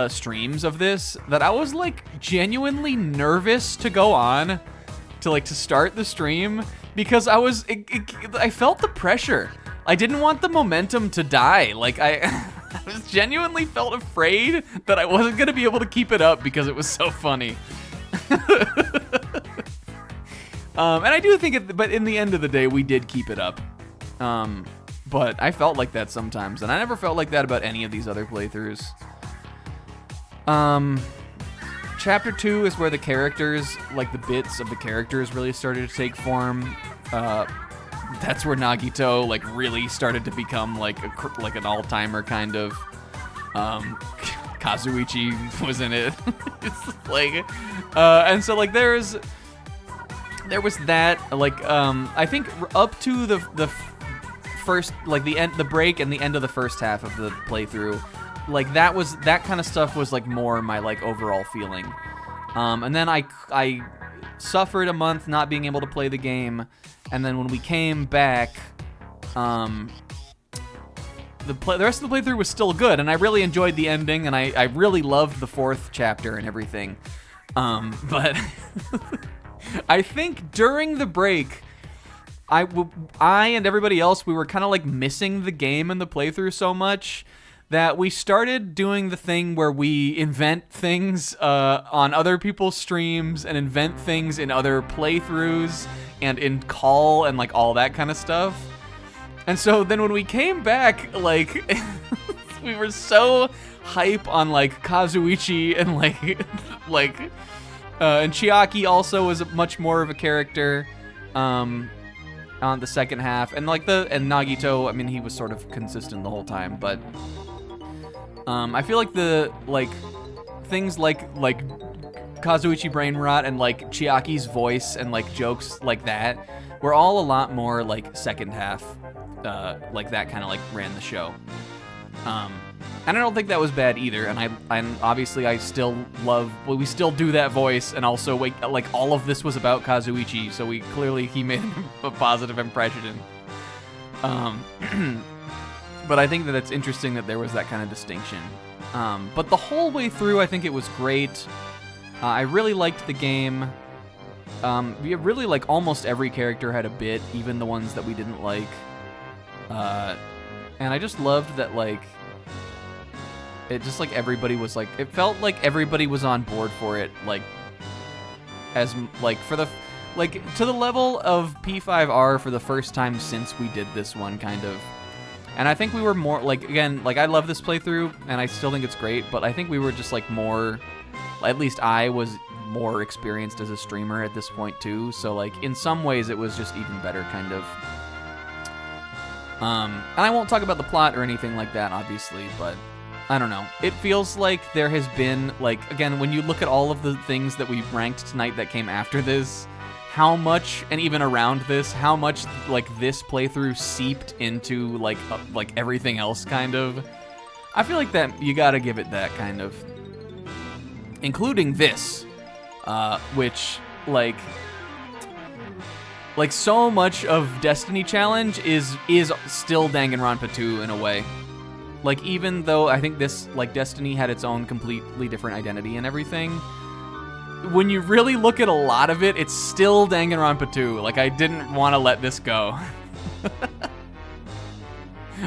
streams of this that I was, like, genuinely nervous to go on to start the stream because I felt the pressure. I didn't want the momentum to die. Like, I was genuinely felt afraid that I wasn't going to be able to keep it up because it was so funny. And I do think but in the end of the day, we did keep it up. But I felt like that sometimes, and I never felt like that about any of these other playthroughs. Chapter 2 is where the characters, like the bits of the characters, really started to take form. That's where Nagito, like, really started to become like an all-timer kind of. Kazuichi was in it. It's like, and so, like, there was that, like, I think up to the first, like, the break and the end of the first half of the playthrough, like, that kind of stuff was, like, more my, like, overall feeling. And then I suffered a month not being able to play the game, and then when we came back, the rest of the playthrough was still good, and I really enjoyed the ending, and I really loved the fourth chapter and everything. But I think during the break, I and everybody else, we were kind of, like, missing the game and the playthrough so much that we started doing the thing where we invent things on other people's streams and invent things in other playthroughs and in call and, like, all that kind of stuff. And so then when we came back, like, we were so hype on, like, Kazuichi and, like, and Chiaki also was much more of a character on the second half, and, like, and Nagito, I mean, he was sort of consistent the whole time, but I feel like things like Kazuichi brain rot and, like, Chiaki's voice and, like, jokes like that were all a lot more, like, second half, like, that kind of, like, ran the show. And I don't think that was bad either. And obviously I still love. Well, we still do that voice, and also like all of this was about Kazuichi, so he made a positive impression. But I think that it's interesting that there was that kind of distinction. But the whole way through, I think it was great. I really liked the game. Really, like, almost every character had a bit, even the ones that we didn't like. And I just loved that, like, it just, like, everybody was, like, it felt like everybody was on board for it, like, as, like, to the level of P5R for the first time since we did this one, kind of. And I think we were more, like, again, like, I love this playthrough, and I still think it's great, but I think we were just, like, more, at least I was more experienced as a streamer at this point, too, so, like, in some ways it was just even better, kind of. And I won't talk about the plot or anything like that, obviously, but I don't know. It feels like there has been, like, again, when you look at all of the things that we ranked tonight that came after this, how much, and even around this, how much, like, this playthrough seeped into, like everything else, kind of. I feel like that, you gotta give it that, kind of. Including this, which, like, so much of Destiny Challenge is still Danganronpa 2 in a way. Like, even though I think this, like, Destiny had its own completely different identity and everything, when you really look at a lot of it, it's still Danganronpa 2. Like, I didn't want to let this go.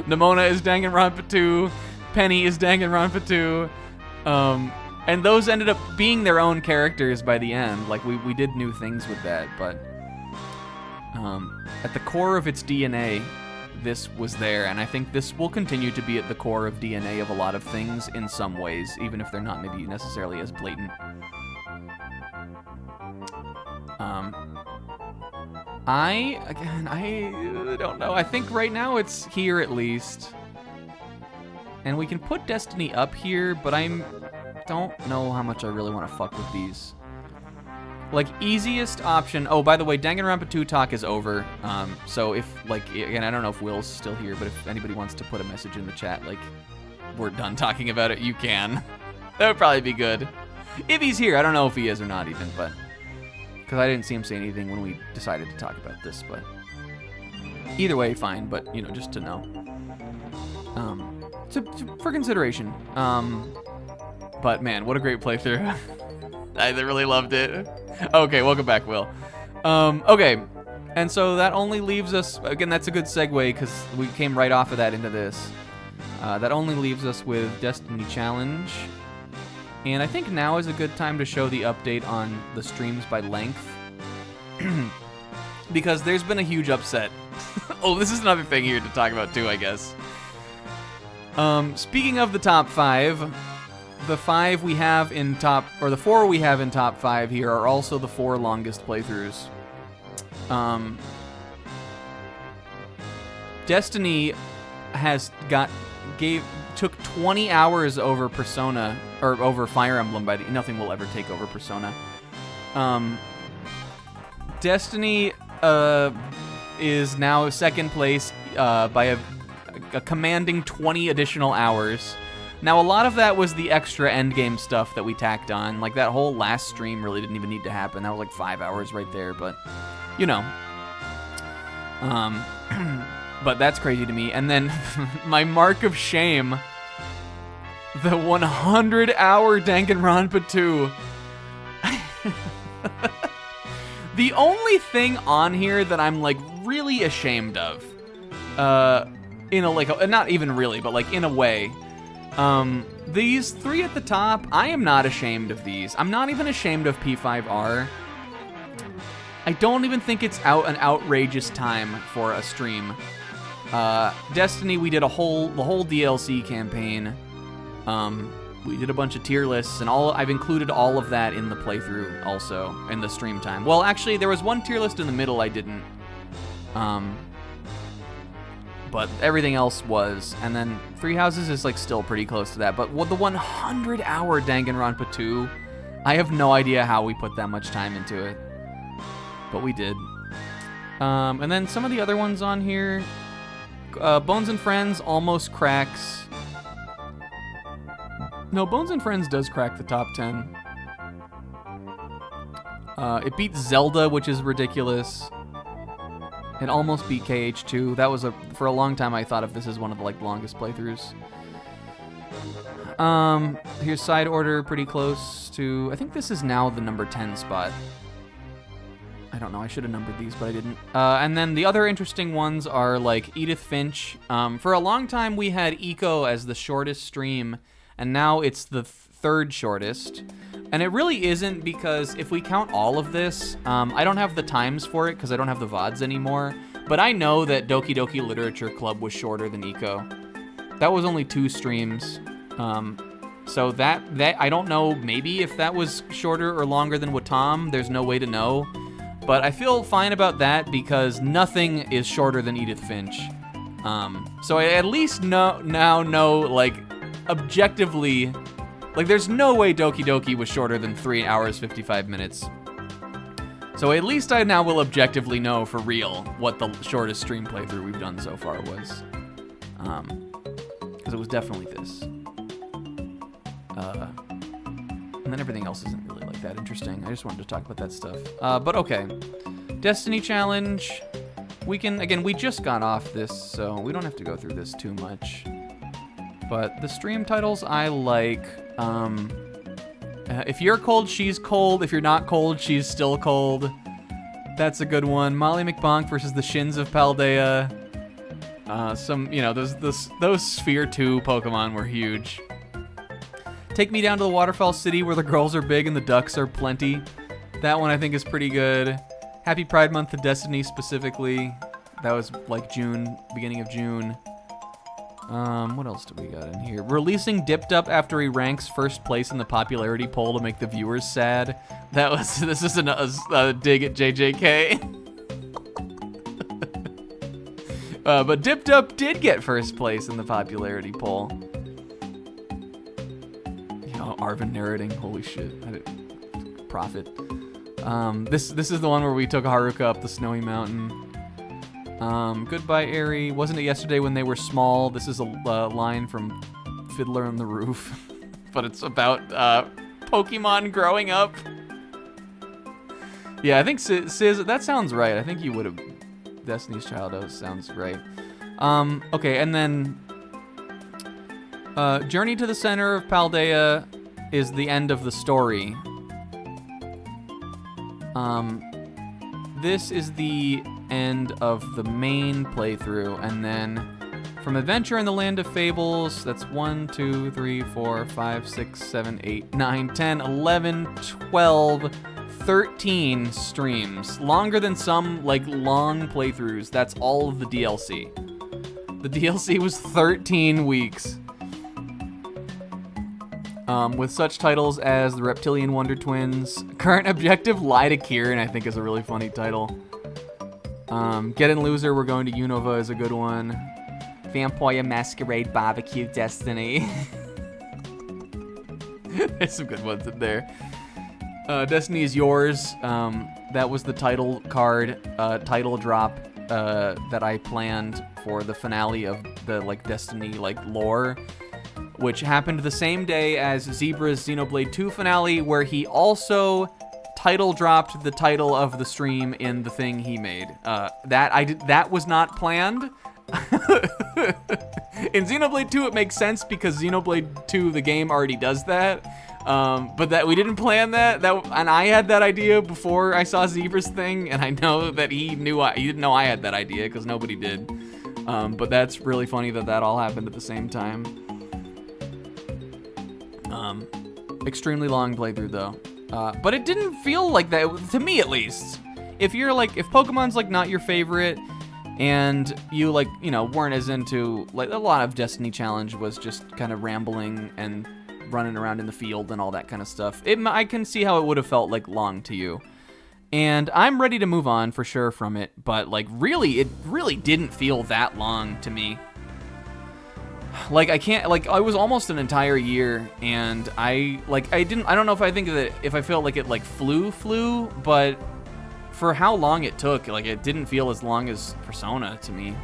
Nimona is Danganronpa 2. Penny is Danganronpa 2. And those ended up being their own characters by the end. Like, we did new things with that, but at the core of its DNA, this was there, and I think this will continue to be at the core of DNA of a lot of things in some ways, even if they're not maybe necessarily as blatant. I don't know. I think right now it's here at least. And we can put Destiny up here, but don't know how much I really want to fuck with these. Like, easiest option. Oh, by the way, Danganronpa 2 talk is over. So if, like, again, I don't know if Will's still here, but if anybody wants to put a message in the chat, like, we're done talking about it, you can. That would probably be good. If he's here, I don't know if he is or not even, but because I didn't see him say anything when we decided to talk about this, but either way, fine, but, you know, just to know. For consideration. But, man, what a great playthrough. I really loved it. Okay, welcome back, Will. Okay, and so that only leaves us, again, that's a good segue, because we came right off of that into this. That only leaves us with Destiny Challenge. And I think now is a good time to show the update on the streams by length. Because there's been a huge upset. Oh, this is another thing here to talk about too, I guess. Speaking of the top 5, the 5 we have in top, or the 4 we have in top 5 here are also the 4 longest playthroughs. Destiny took 20 hours over Persona, or over Fire Emblem nothing will ever take over Persona. Destiny is now second place by a commanding 20 additional hours. Now, a lot of that was the extra endgame stuff that we tacked on. Like, that whole last stream really didn't even need to happen. That was like 5 hours right there, but, you know. But that's crazy to me. And then, my mark of shame, the 100-hour Danganronpa 2. The only thing on here that I'm, like, really ashamed of, in a, like, not even really, but, like, in a way, these 3 at the top, I am not ashamed of these. I'm not even ashamed of P5R. I don't even think it's an outrageous time for a stream. Destiny, we did the whole DLC campaign. We did a bunch of tier lists, and I've included all of that in the playthrough also, in the stream time. Well, actually, there was one tier list in the middle I didn't. But everything else was, and then Three Houses is, like, still pretty close to that. But the 100-hour Danganronpa 2, I have no idea how we put that much time into it. But we did. And then some of the other ones on here, Bones and Friends almost cracks No, Bones and Friends does crack the top 10. It beat Zelda, which is ridiculous. It almost beat KH2. That was for a long time I thought of this as one of the like longest playthroughs. Here's side order, pretty close to. I think this is now the number 10 spot. I don't know. I should have numbered these, but I didn't. And then the other interesting ones are like Edith Finch. For a long time we had Eco as the shortest stream, and now it's the third shortest. And it really isn't, because if we count all of this, I don't have the times for it because I don't have the VODs anymore. But I know that Doki Doki Literature Club was shorter than Eco. That was only 2 streams. So that I don't know, maybe if that was shorter or longer than Watam. There's no way to know. But I feel fine about that because nothing is shorter than Edith Finch. So I at least now know, like, objectively. Like, there's no way Doki Doki was shorter than 3 hours, 55 minutes. So at least I now will objectively know for real what the shortest stream playthrough we've done so far was. Because it was definitely this. And then everything else isn't really like that interesting. I just wanted to talk about that stuff. But okay. Destiny Challenge. We can, again, we just got off this, so we don't have to go through this too much. But the stream titles I like. If you're cold, she's cold. If you're not cold, she's still cold. That's a good one. Molly McBonk versus the Shins of Paldea. Some, you know, those Sphere 2 Pokemon were huge. Take Me Down to the Waterfall City where the girls are big and the ducks are plenty. That one I think is pretty good. Happy Pride Month to Destiny specifically. That was like June, beginning of June. What else do we got in here? Releasing Dipped Up after he ranks first place in the popularity poll to make the viewers sad. This is a dig at JJK. But Dipped Up did get first place in the popularity poll. You know, Arvin narrating, holy shit. Profit. This is the one where we took Haruka up the snowy mountain. Goodbye, Airy. Wasn't it yesterday when they were small? This is a line from Fiddler on the Roof. But it's about Pokemon growing up. Yeah, I think Sis, that sounds right. I think you would have. Destiny's Child sounds right. Okay, and then Journey to the Center of Paldea is the end of the story. This is the end of the main playthrough, and then from Adventure in the Land of Fables, that's 1, 2, 3, 4, 5, 6, 7, 8, 9, 10, 11, 12, 13 streams. Longer than some, like, long playthroughs. That's all of the DLC. The DLC was 13 weeks. With such titles as The Reptilian Wonder Twins. Current Objective, Lie to Kieran, I think is a really funny title. Get In Loser, We're Going to Unova is a good one. Vampire Masquerade Barbecue Destiny. There's some good ones in there. Destiny Is Yours. That was the title card, title drop that I planned for the finale of the Destiny lore, which happened the same day as Zebra's Xenoblade 2 finale, where he also title dropped the title of the stream in the thing he made. That was not planned. In Xenoblade 2 it makes sense because Xenoblade 2 the game already does that. But that we didn't plan that, and I had that idea before I saw Zebra's thing, and I know that he didn't know I had that idea because nobody did. But that's really funny that all happened at the same time. Extremely long playthrough though. But it didn't feel like that, to me at least. If Pokemon's not your favorite, and you weren't as into, a lot of Destiny Challenge was just kind of rambling and running around in the field and all that kind of stuff. I can see how it would have felt long to you. And I'm ready to move on for sure from it, but it really didn't feel that long to me. I was almost an entire year, and I don't know if I think that if I felt like it flew, but for how long it took, it didn't feel as long as Persona to me.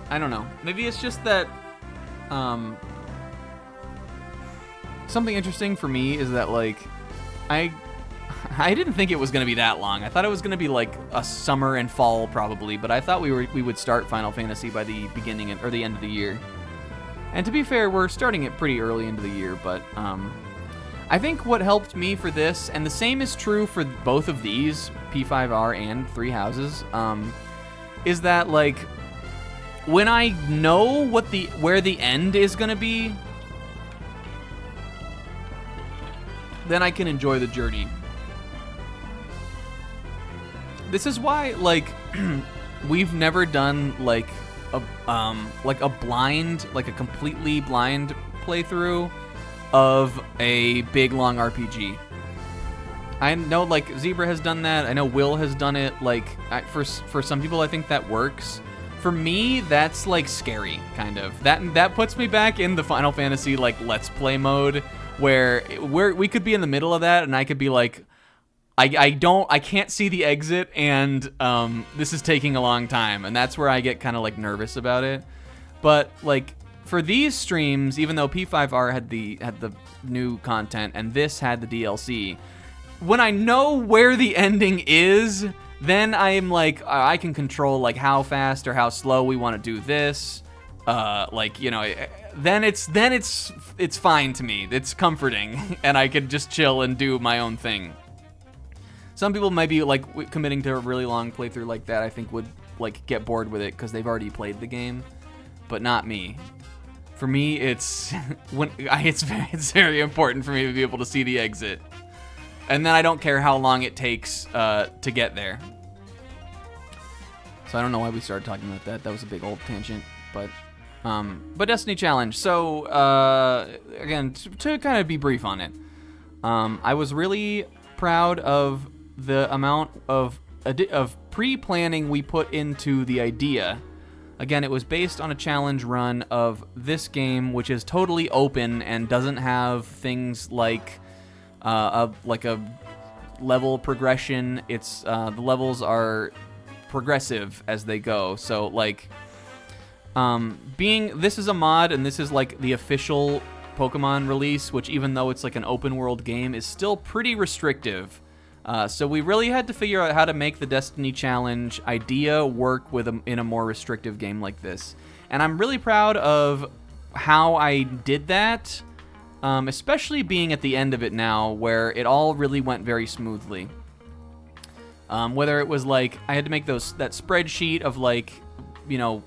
I don't know. Maybe it's just that, something interesting for me is that, like, I didn't think it was going to be that long. I thought it was going to be like a summer and fall probably, but I thought we would start Final Fantasy by the beginning or the end of the year. And to be fair, we're starting it pretty early into the year, but I think what helped me for this, and the same is true for both of these, P5R and Three Houses, is that, like, when I know where the end is going to be, then I can enjoy the journey. This is why, like, we've never done like a blind, like a completely blind playthrough of a big long RPG. I know, like, Zebra has done that. I know Will has done it. Like, for some people, I think that works. For me, that's like scary, kind of. That puts me back in the Final Fantasy like Let's Play mode, where we could be in the middle of that, and I could be like, I can't see the exit, and this is taking a long time, and that's where I get kind of like nervous about it. But like for these streams, even though P5R had the new content and this had the DLC, when I know where the ending is, then I'm like, I can control like how fast or how slow we want to do this. Like, you know, then it's fine to me. It's comforting, and I could just chill and do my own thing. Some people might be like committing to a really long playthrough like that. I think would like get bored with it because they've already played the game, but not me. For me, it's it's very important for me to be able to see the exit, and then I don't care how long it takes to get there. So I don't know why we started talking about that. That was a big old tangent, but Destiny Challenge. So again, to kind of be brief on it, I was really proud of the amount of pre-planning we put into the idea. Again, it was based on a challenge run of this game, which is totally open and doesn't have things like a level progression. It's the levels are progressive as they go. So like, this is a mod and this is like the official Pokemon release, which even though it's like an open world game, is still pretty restrictive. So we really had to figure out how to make the Destiny Challenge idea work in a more restrictive game like this. And I'm really proud of how I did that, especially being at the end of it now, where it all really went very smoothly. Whether it was like I had to make that spreadsheet of like, you know,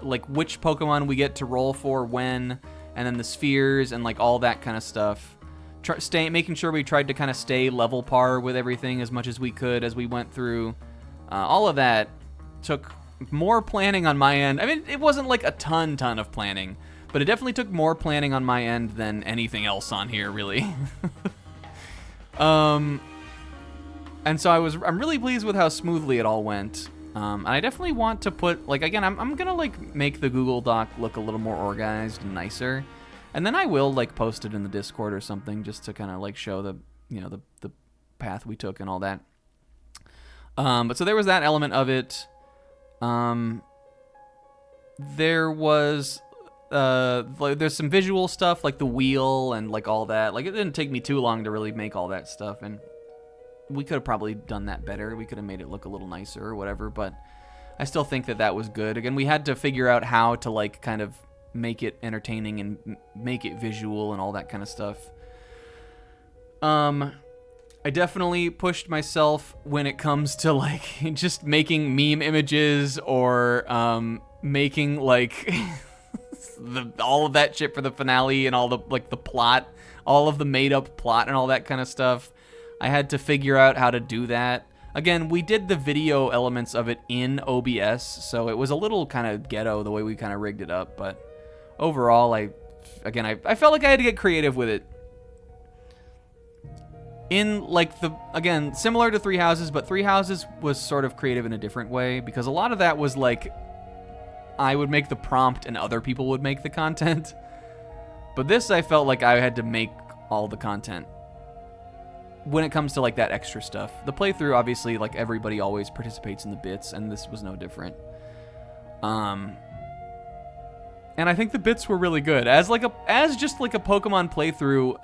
like which Pokemon we get to roll for when, and then the spheres and like all that kind of stuff. Making sure we tried to kind of stay level par with everything as much as we could as we went through. All of that took more planning on my end. I mean, it wasn't like a ton of planning, but it definitely took more planning on my end than anything else on here, really. And so I'm really pleased with how smoothly it all went. And I definitely want to put, like, again, I'm gonna like make the Google Doc look a little more organized and nicer. And then I will like post it in the Discord or something just to kind of like show the, you know, the path we took and all that. But so there was that element of it. There was like there's some visual stuff like the wheel and like all that. Like it didn't take me too long to really make all that stuff, and we could have probably done that better. We could have made it look a little nicer or whatever, but I still think that was good. Again, we had to figure out how to like kind of make it entertaining and make it visual and all that kind of stuff. I definitely pushed myself when it comes to like just making meme images or making like all of that shit for the finale and all the like the plot, all of the made up plot and all that kind of stuff. I had to figure out how to do that. Again, we did the video elements of it in OBS, so it was a little kind of ghetto the way we kind of rigged it up, but overall, I felt like I had to get creative with it. In like again, similar to Three Houses, but Three Houses was sort of creative in a different way because a lot of that was like I would make the prompt and other people would make the content. But this, I felt like I had to make all the content. When it comes to like that extra stuff, the playthrough, obviously, like everybody always participates in the bits, and this was no different. And I think the bits were really good. As just like a Pokemon playthrough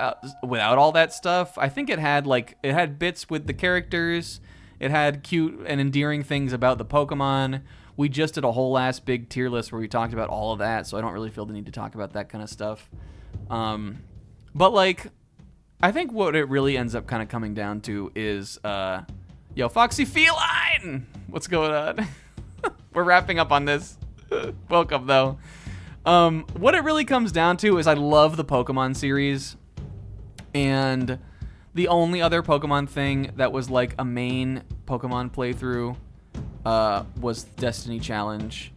without all that stuff, I think it had bits with the characters. It had cute and endearing things about the Pokemon. We just did a whole ass big tier list where we talked about all of that, so I don't really feel the need to talk about that kind of stuff. But like, I think what it really ends up kind of coming down to is, yo, Foxy Feline! What's going on? We're wrapping up on this. Welcome, though. What it really comes down to is I love the Pokemon series, and the only other Pokemon thing that was like a main Pokemon playthrough was Destiny Challenge,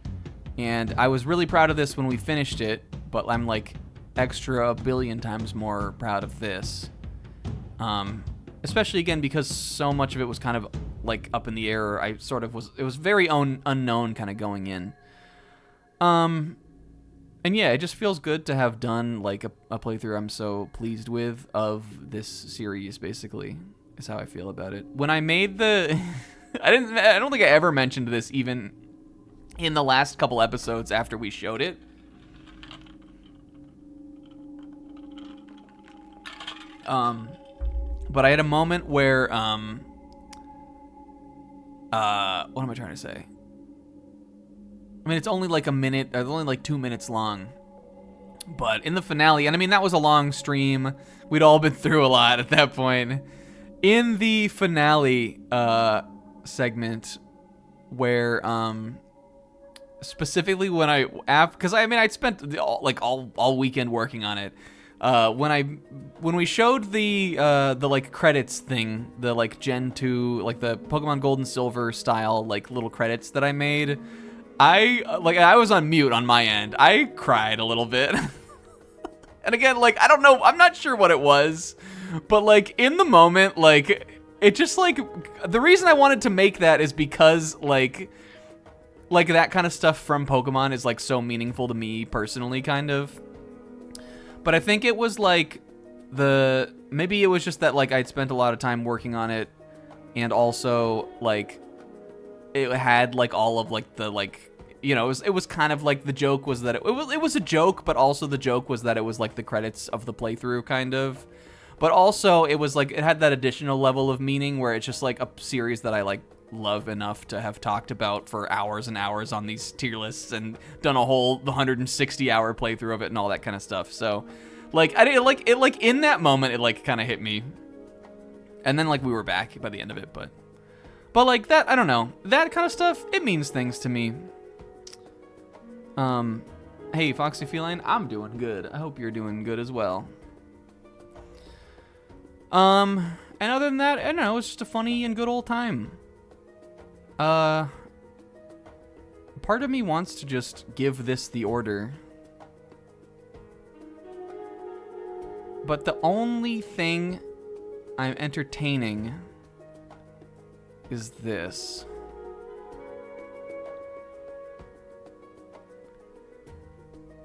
and I was really proud of this when we finished it, but I'm like extra a billion times more proud of this. Especially again because so much of it was kind of like up in the air. It was very unknown kind of going in. And yeah, it just feels good to have done like a playthrough I'm so pleased with of this series, basically, is how I feel about it. When I made the I don't think I ever mentioned this even in the last couple episodes after we showed it. But I had a moment where what am I trying to say? I mean, it's only like a minute, it's only like 2 minutes long. But in the finale, and I mean, that was a long stream. We'd all been through a lot at that point. In the finale segment, where specifically when because I mean, I'd spent all weekend working on it. When we showed the like credits thing, the like Gen 2, like the Pokemon Gold and Silver style like little credits that I made, I was on mute on my end. I cried a little bit. And again, like, I don't know, I'm not sure what it was, but like in the moment, like it just like, the reason I wanted to make that is because like that kind of stuff from Pokemon is like so meaningful to me personally, kind of. But I think it was like maybe it was just that like I'd spent a lot of time working on it, and also like it had like all of like the like, you know, it was kind of like the joke was that it was a joke, but also the joke was that it was like the credits of the playthrough kind of. But also it was like it had that additional level of meaning where it's just like a series that I like love enough to have talked about for hours and hours on these tier lists and done a whole 160-hour playthrough of it and all that kind of stuff. So like I did like it, like in that moment it like kind of hit me, and then like we were back by the end of it. But like that, I don't know, that kind of stuff, it means things to me. Hey Foxy Feline, I'm doing good. I hope you're doing good as well. And other than that, I don't know, it's just a funny and good old time. Part of me wants to just give this the order. But the only thing I'm entertaining is this.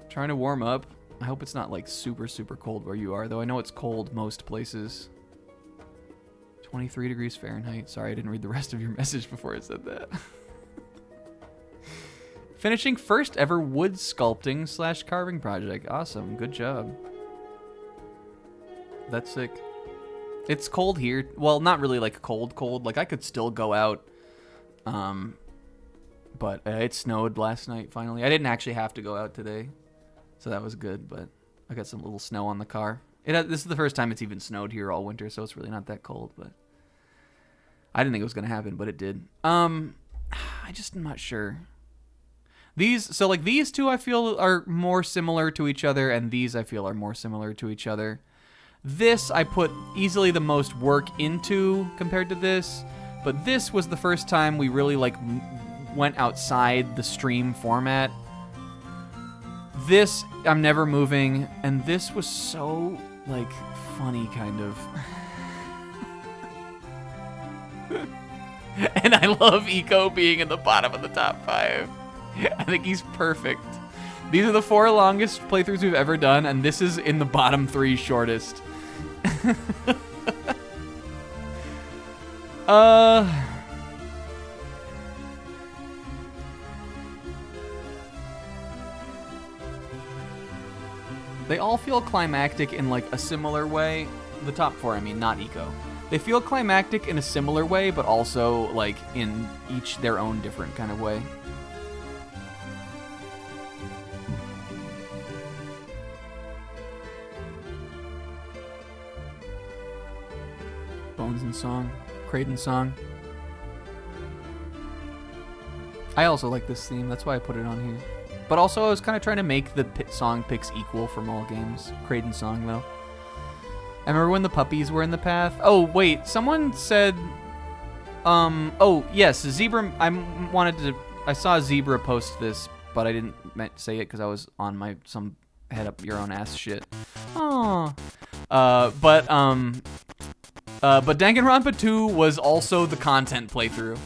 Trying to warm up. I hope it's not like super, super cold where you are, though I know it's cold most places. 23 degrees Fahrenheit. Sorry, I didn't read the rest of your message before I said that. Finishing first ever wood sculpting / carving project. Awesome. Good job. That's sick. It's cold here. Well, not really like cold. Like I could still go out. But it snowed last night finally. I didn't actually have to go out today, so that was good, but I got some little snow on the car. This is the first time it's even snowed here all winter, so it's really not that cold, but I didn't think it was going to happen, but it did. I just am not sure. These two I feel are more similar to each other, and these I feel are more similar to each other. This I put easily the most work into compared to this, but this was the first time we really like went outside the stream format. This I'm never moving, and this was so like funny kind of. And I love Eco being in the bottom of the top 5. I think he's perfect. These are the 4 longest playthroughs we've ever done, and this is in the bottom 3 shortest. They all feel climactic in like a similar way. The top 4, I mean, not Eco. They feel climactic in a similar way, but also like in each their own different kind of way. Bones and Song, Kraden Song. I also like this theme, that's why I put it on here. But also, I was kind of trying to make the song picks equal from all games. Kraden Song, though. I remember when the puppies were in the path. Oh, wait, someone said... oh, yes, Zebra... I saw Zebra post this, but I didn't say it because I was on some head-up-your-own-ass shit. Oh. But Danganronpa 2 was also the content playthrough.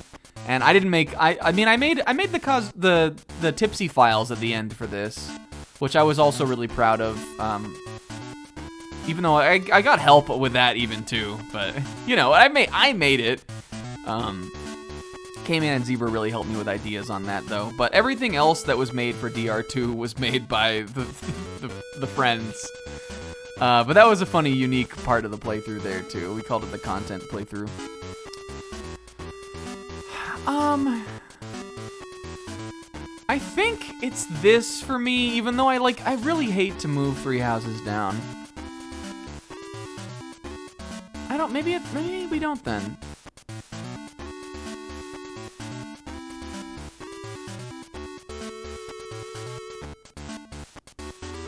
And I didn't make... I made the tipsy files at the end for this, which I was also really proud of. Even though I got help with that even too, but you know, I made it. K-Man and Zebra really helped me with ideas on that though. But everything else that was made for DR2 was made by the friends. But that was a funny, unique part of the playthrough there too. We called it the content playthrough. I think it's this for me, even though I really hate to move 3 houses down. Maybe we don't then.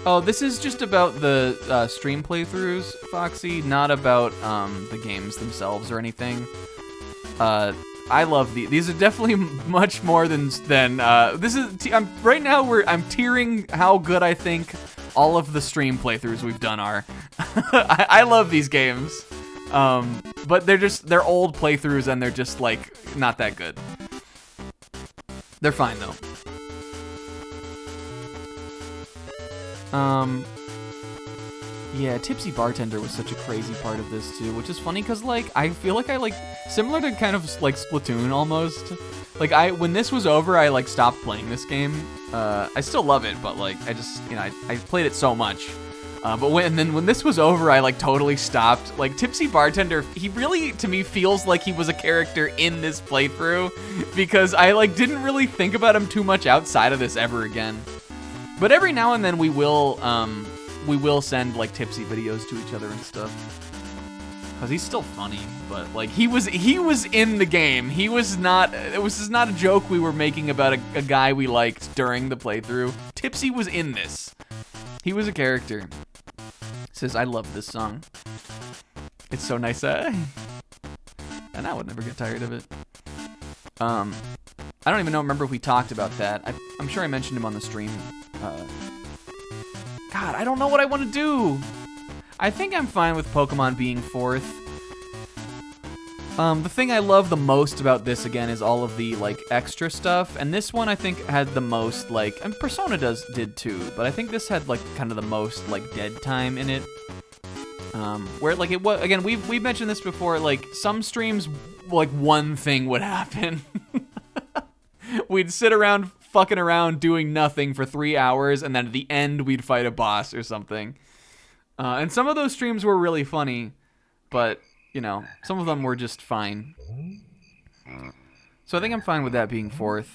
Oh, this is just about the stream playthroughs, Foxy, not about the games themselves or anything. I love these. These are definitely much more than this is. Right now I'm tiering how good I think all of the stream playthroughs we've done are. I love these games, but they're old playthroughs and they're just like not that good. They're fine though. Yeah, Tipsy Bartender was such a crazy part of this too, which is funny because like I feel like similar to kind of like Splatoon almost. Like when this was over, I like stopped playing this game. I still love it, but like I just I played it so much. But when this was over, I like totally stopped. Like Tipsy Bartender, he really to me feels like he was a character in this playthrough because I like didn't really think about him too much outside of this ever again. But every now and then we will send like Tipsy videos to each other and stuff. Cause he's still funny, but like he was in the game. It was not a joke we were making about a guy we liked during the playthrough. Tipsy was in this. He was a character. Says I love this song. It's so nice. And I would never get tired of it. I don't even remember if we talked about that. I'm sure I mentioned him on the stream. God, I don't know what I want to do. I think I'm fine with Pokemon being 4th. The thing I love the most about this, again, is all of the, like, extra stuff. And this one, I think, had the most, like... And Persona did, too. But I think this had, like, kind of the most, like, dead time in it. Where, like, it was... Again, we've mentioned this before. Like, some streams, like, one thing would happen. We'd sit around fucking around doing nothing for 3 hours, and then at the end we'd fight a boss or something. And some of those streams were really funny, but, you know, some of them were just fine. So I think I'm fine with that being 4th.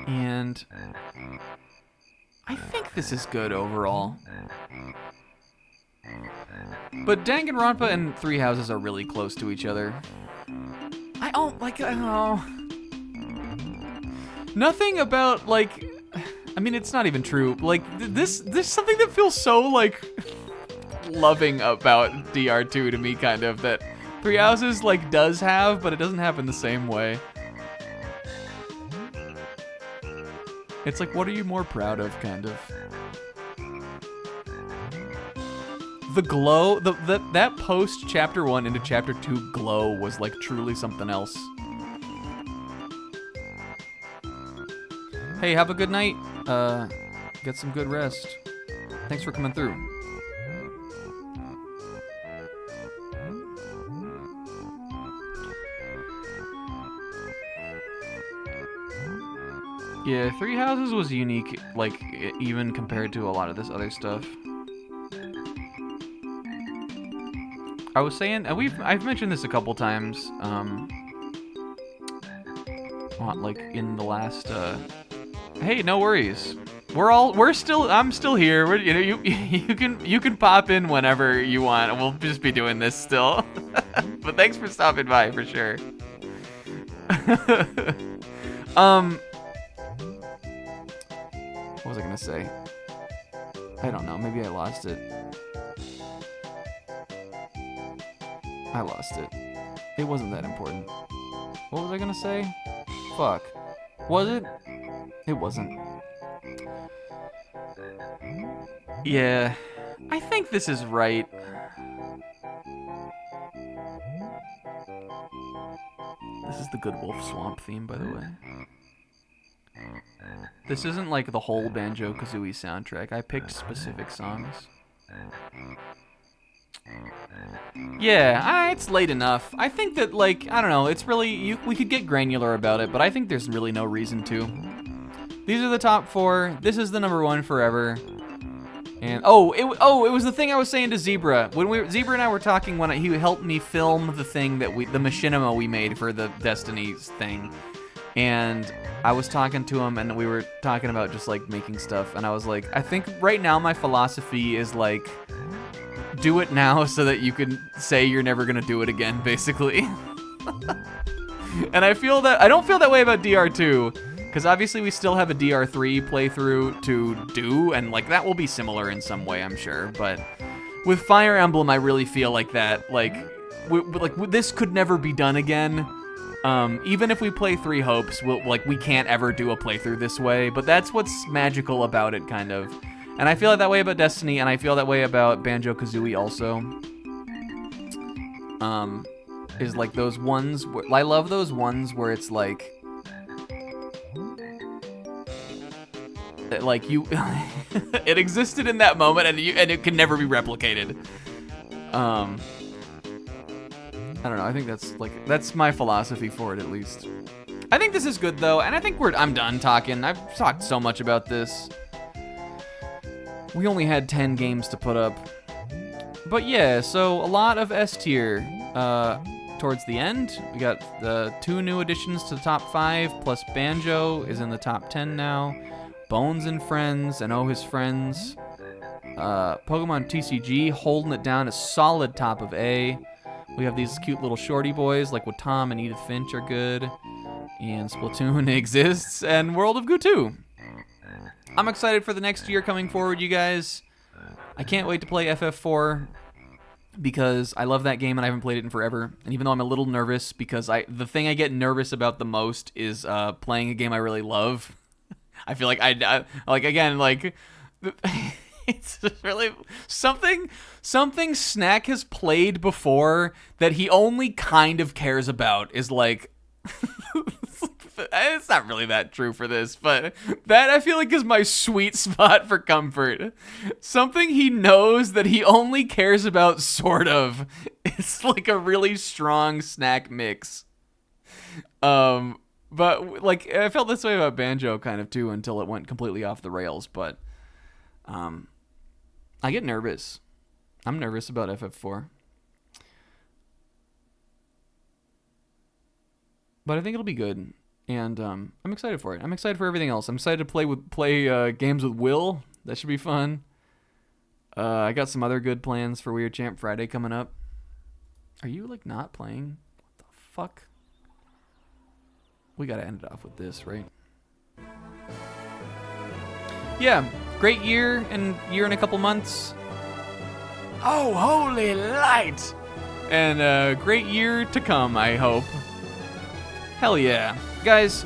And I think this is good overall. But Danganronpa and 3 Houses are really close to each other. I don't know. Nothing about, like, I mean, it's not even true. Like, there's something that feels so, like, loving about DR2 to me, kind of, that 3 Houses, like, does have, but it doesn't have in the same way. It's like, what are you more proud of, kind of? The glow, that post Chapter 1 into Chapter 2 glow was, like, truly something else. Hey, have a good night. Get some good rest. Thanks for coming through. Yeah, Three Houses was unique, like, even compared to a lot of this other stuff. I was saying, I've mentioned this a couple times, like in the last, hey, no worries. I'm still here. You can pop in whenever you want. We'll just be doing this still. But thanks for stopping by for sure. What was I gonna say? I don't know. Maybe I lost it. I lost it. It wasn't that important. What was I gonna say? Fuck. Was it? It wasn't. Yeah. I think this is right. This is the Good Wolf Swamp theme, by the way. This isn't like the whole Banjo-Kazooie soundtrack. I picked specific songs. Yeah, it's late enough. I think that, like, I don't know, it's really, we could get granular about it, but I think there's really no reason to. These are the top 4. This is the number 1 forever. And, it was the thing I was saying to Zebra. When Zebra and I were talking when he helped me film the thing that the machinima we made for the Destiny's thing. And I was talking to him, and we were talking about just, like, making stuff. And I was like, I think right now my philosophy is, like, do it now so that you can say you're never going to do it again, basically. And I don't feel that way about DR2. Because obviously we still have a DR3 playthrough to do, and, like, that will be similar in some way, I'm sure. But with Fire Emblem, I really feel like that, like this could never be done again. Even if we play Three Hopes, we can't ever do a playthrough this way, but that's what's magical about it, kind of. And I feel like that way about Destiny, and I feel that way about Banjo-Kazooie also. Is like those ones, I love those ones where it's like you, it existed in that moment, and it can never be replicated. I don't know. I think that's my philosophy for it, at least. I think this is good though, and I think I'm done talking. I've talked so much about this. We only had 10 games to put up, but yeah. So a lot of S tier. Towards the end, we got the 2 new additions to the top 5, plus Banjo is in the top 10 now. Bones and Friends and Oh His Friends. Pokemon TCG holding it down, a solid top of A. We have these cute little shorty boys, like what Tom and Edith Finch are good. And Splatoon exists, and World of Goo 2. I'm excited for the next year coming forward, you guys. I can't wait to play FF4 because I love that game and I haven't played it in forever. And even though I'm a little nervous, because the thing I get nervous about the most is playing a game I really love. I feel like it's really something Snack has played before that he only kind of cares about is like it's not really that true for this, but that I feel like is my sweet spot for comfort. Something he knows that he only cares about, sort of. It's like a really strong Snack mix. But like I felt this way about Banjo kind of too until it went completely off the rails, but I get nervous. I'm nervous about FF4. But I think it'll be good. And I'm excited for it. I'm excited for everything else. I'm excited to play games with Will. That should be fun. I got some other good plans for Weird Champ Friday coming up. Are you like not playing? What the fuck? We gotta end it off with this, right? Yeah, great year and a couple months. Oh, holy light! And great year to come, I hope. Hell yeah. Guys,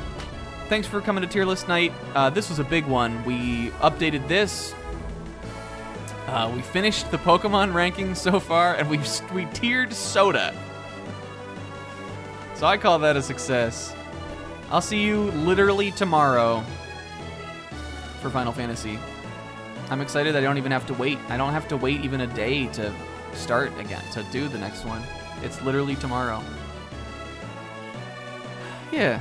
thanks for coming to Tier List Night. This was a big one. We updated this. We finished the Pokemon rankings so far, and we tiered Soda. So I call that a success. I'll see you literally tomorrow for Final Fantasy. I'm excited I don't even have to wait. I don't have to wait even a day to start again, to do the next one. It's literally tomorrow. Yeah.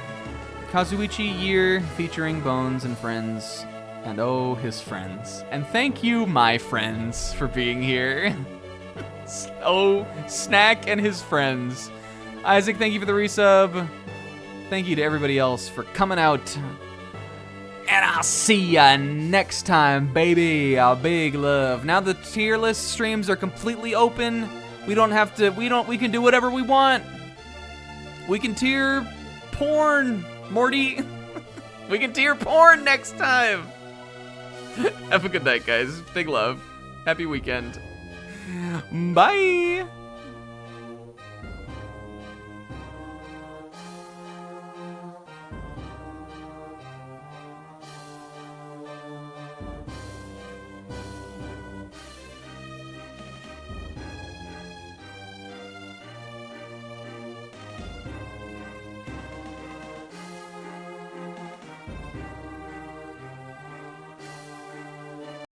Kazuichi Year featuring Bones and friends. And oh, his friends. And thank you, my friends, for being here. Oh, Snack and his friends. Isaac, thank you for the resub. Thank you to everybody else for coming out. And I'll see ya next time, baby. A big love. Now the tier list streams are completely open. We don't have to, we can do whatever we want. We can tier porn, Morty. We can tier porn next time. Have a good night, guys. Big love. Happy weekend. Bye.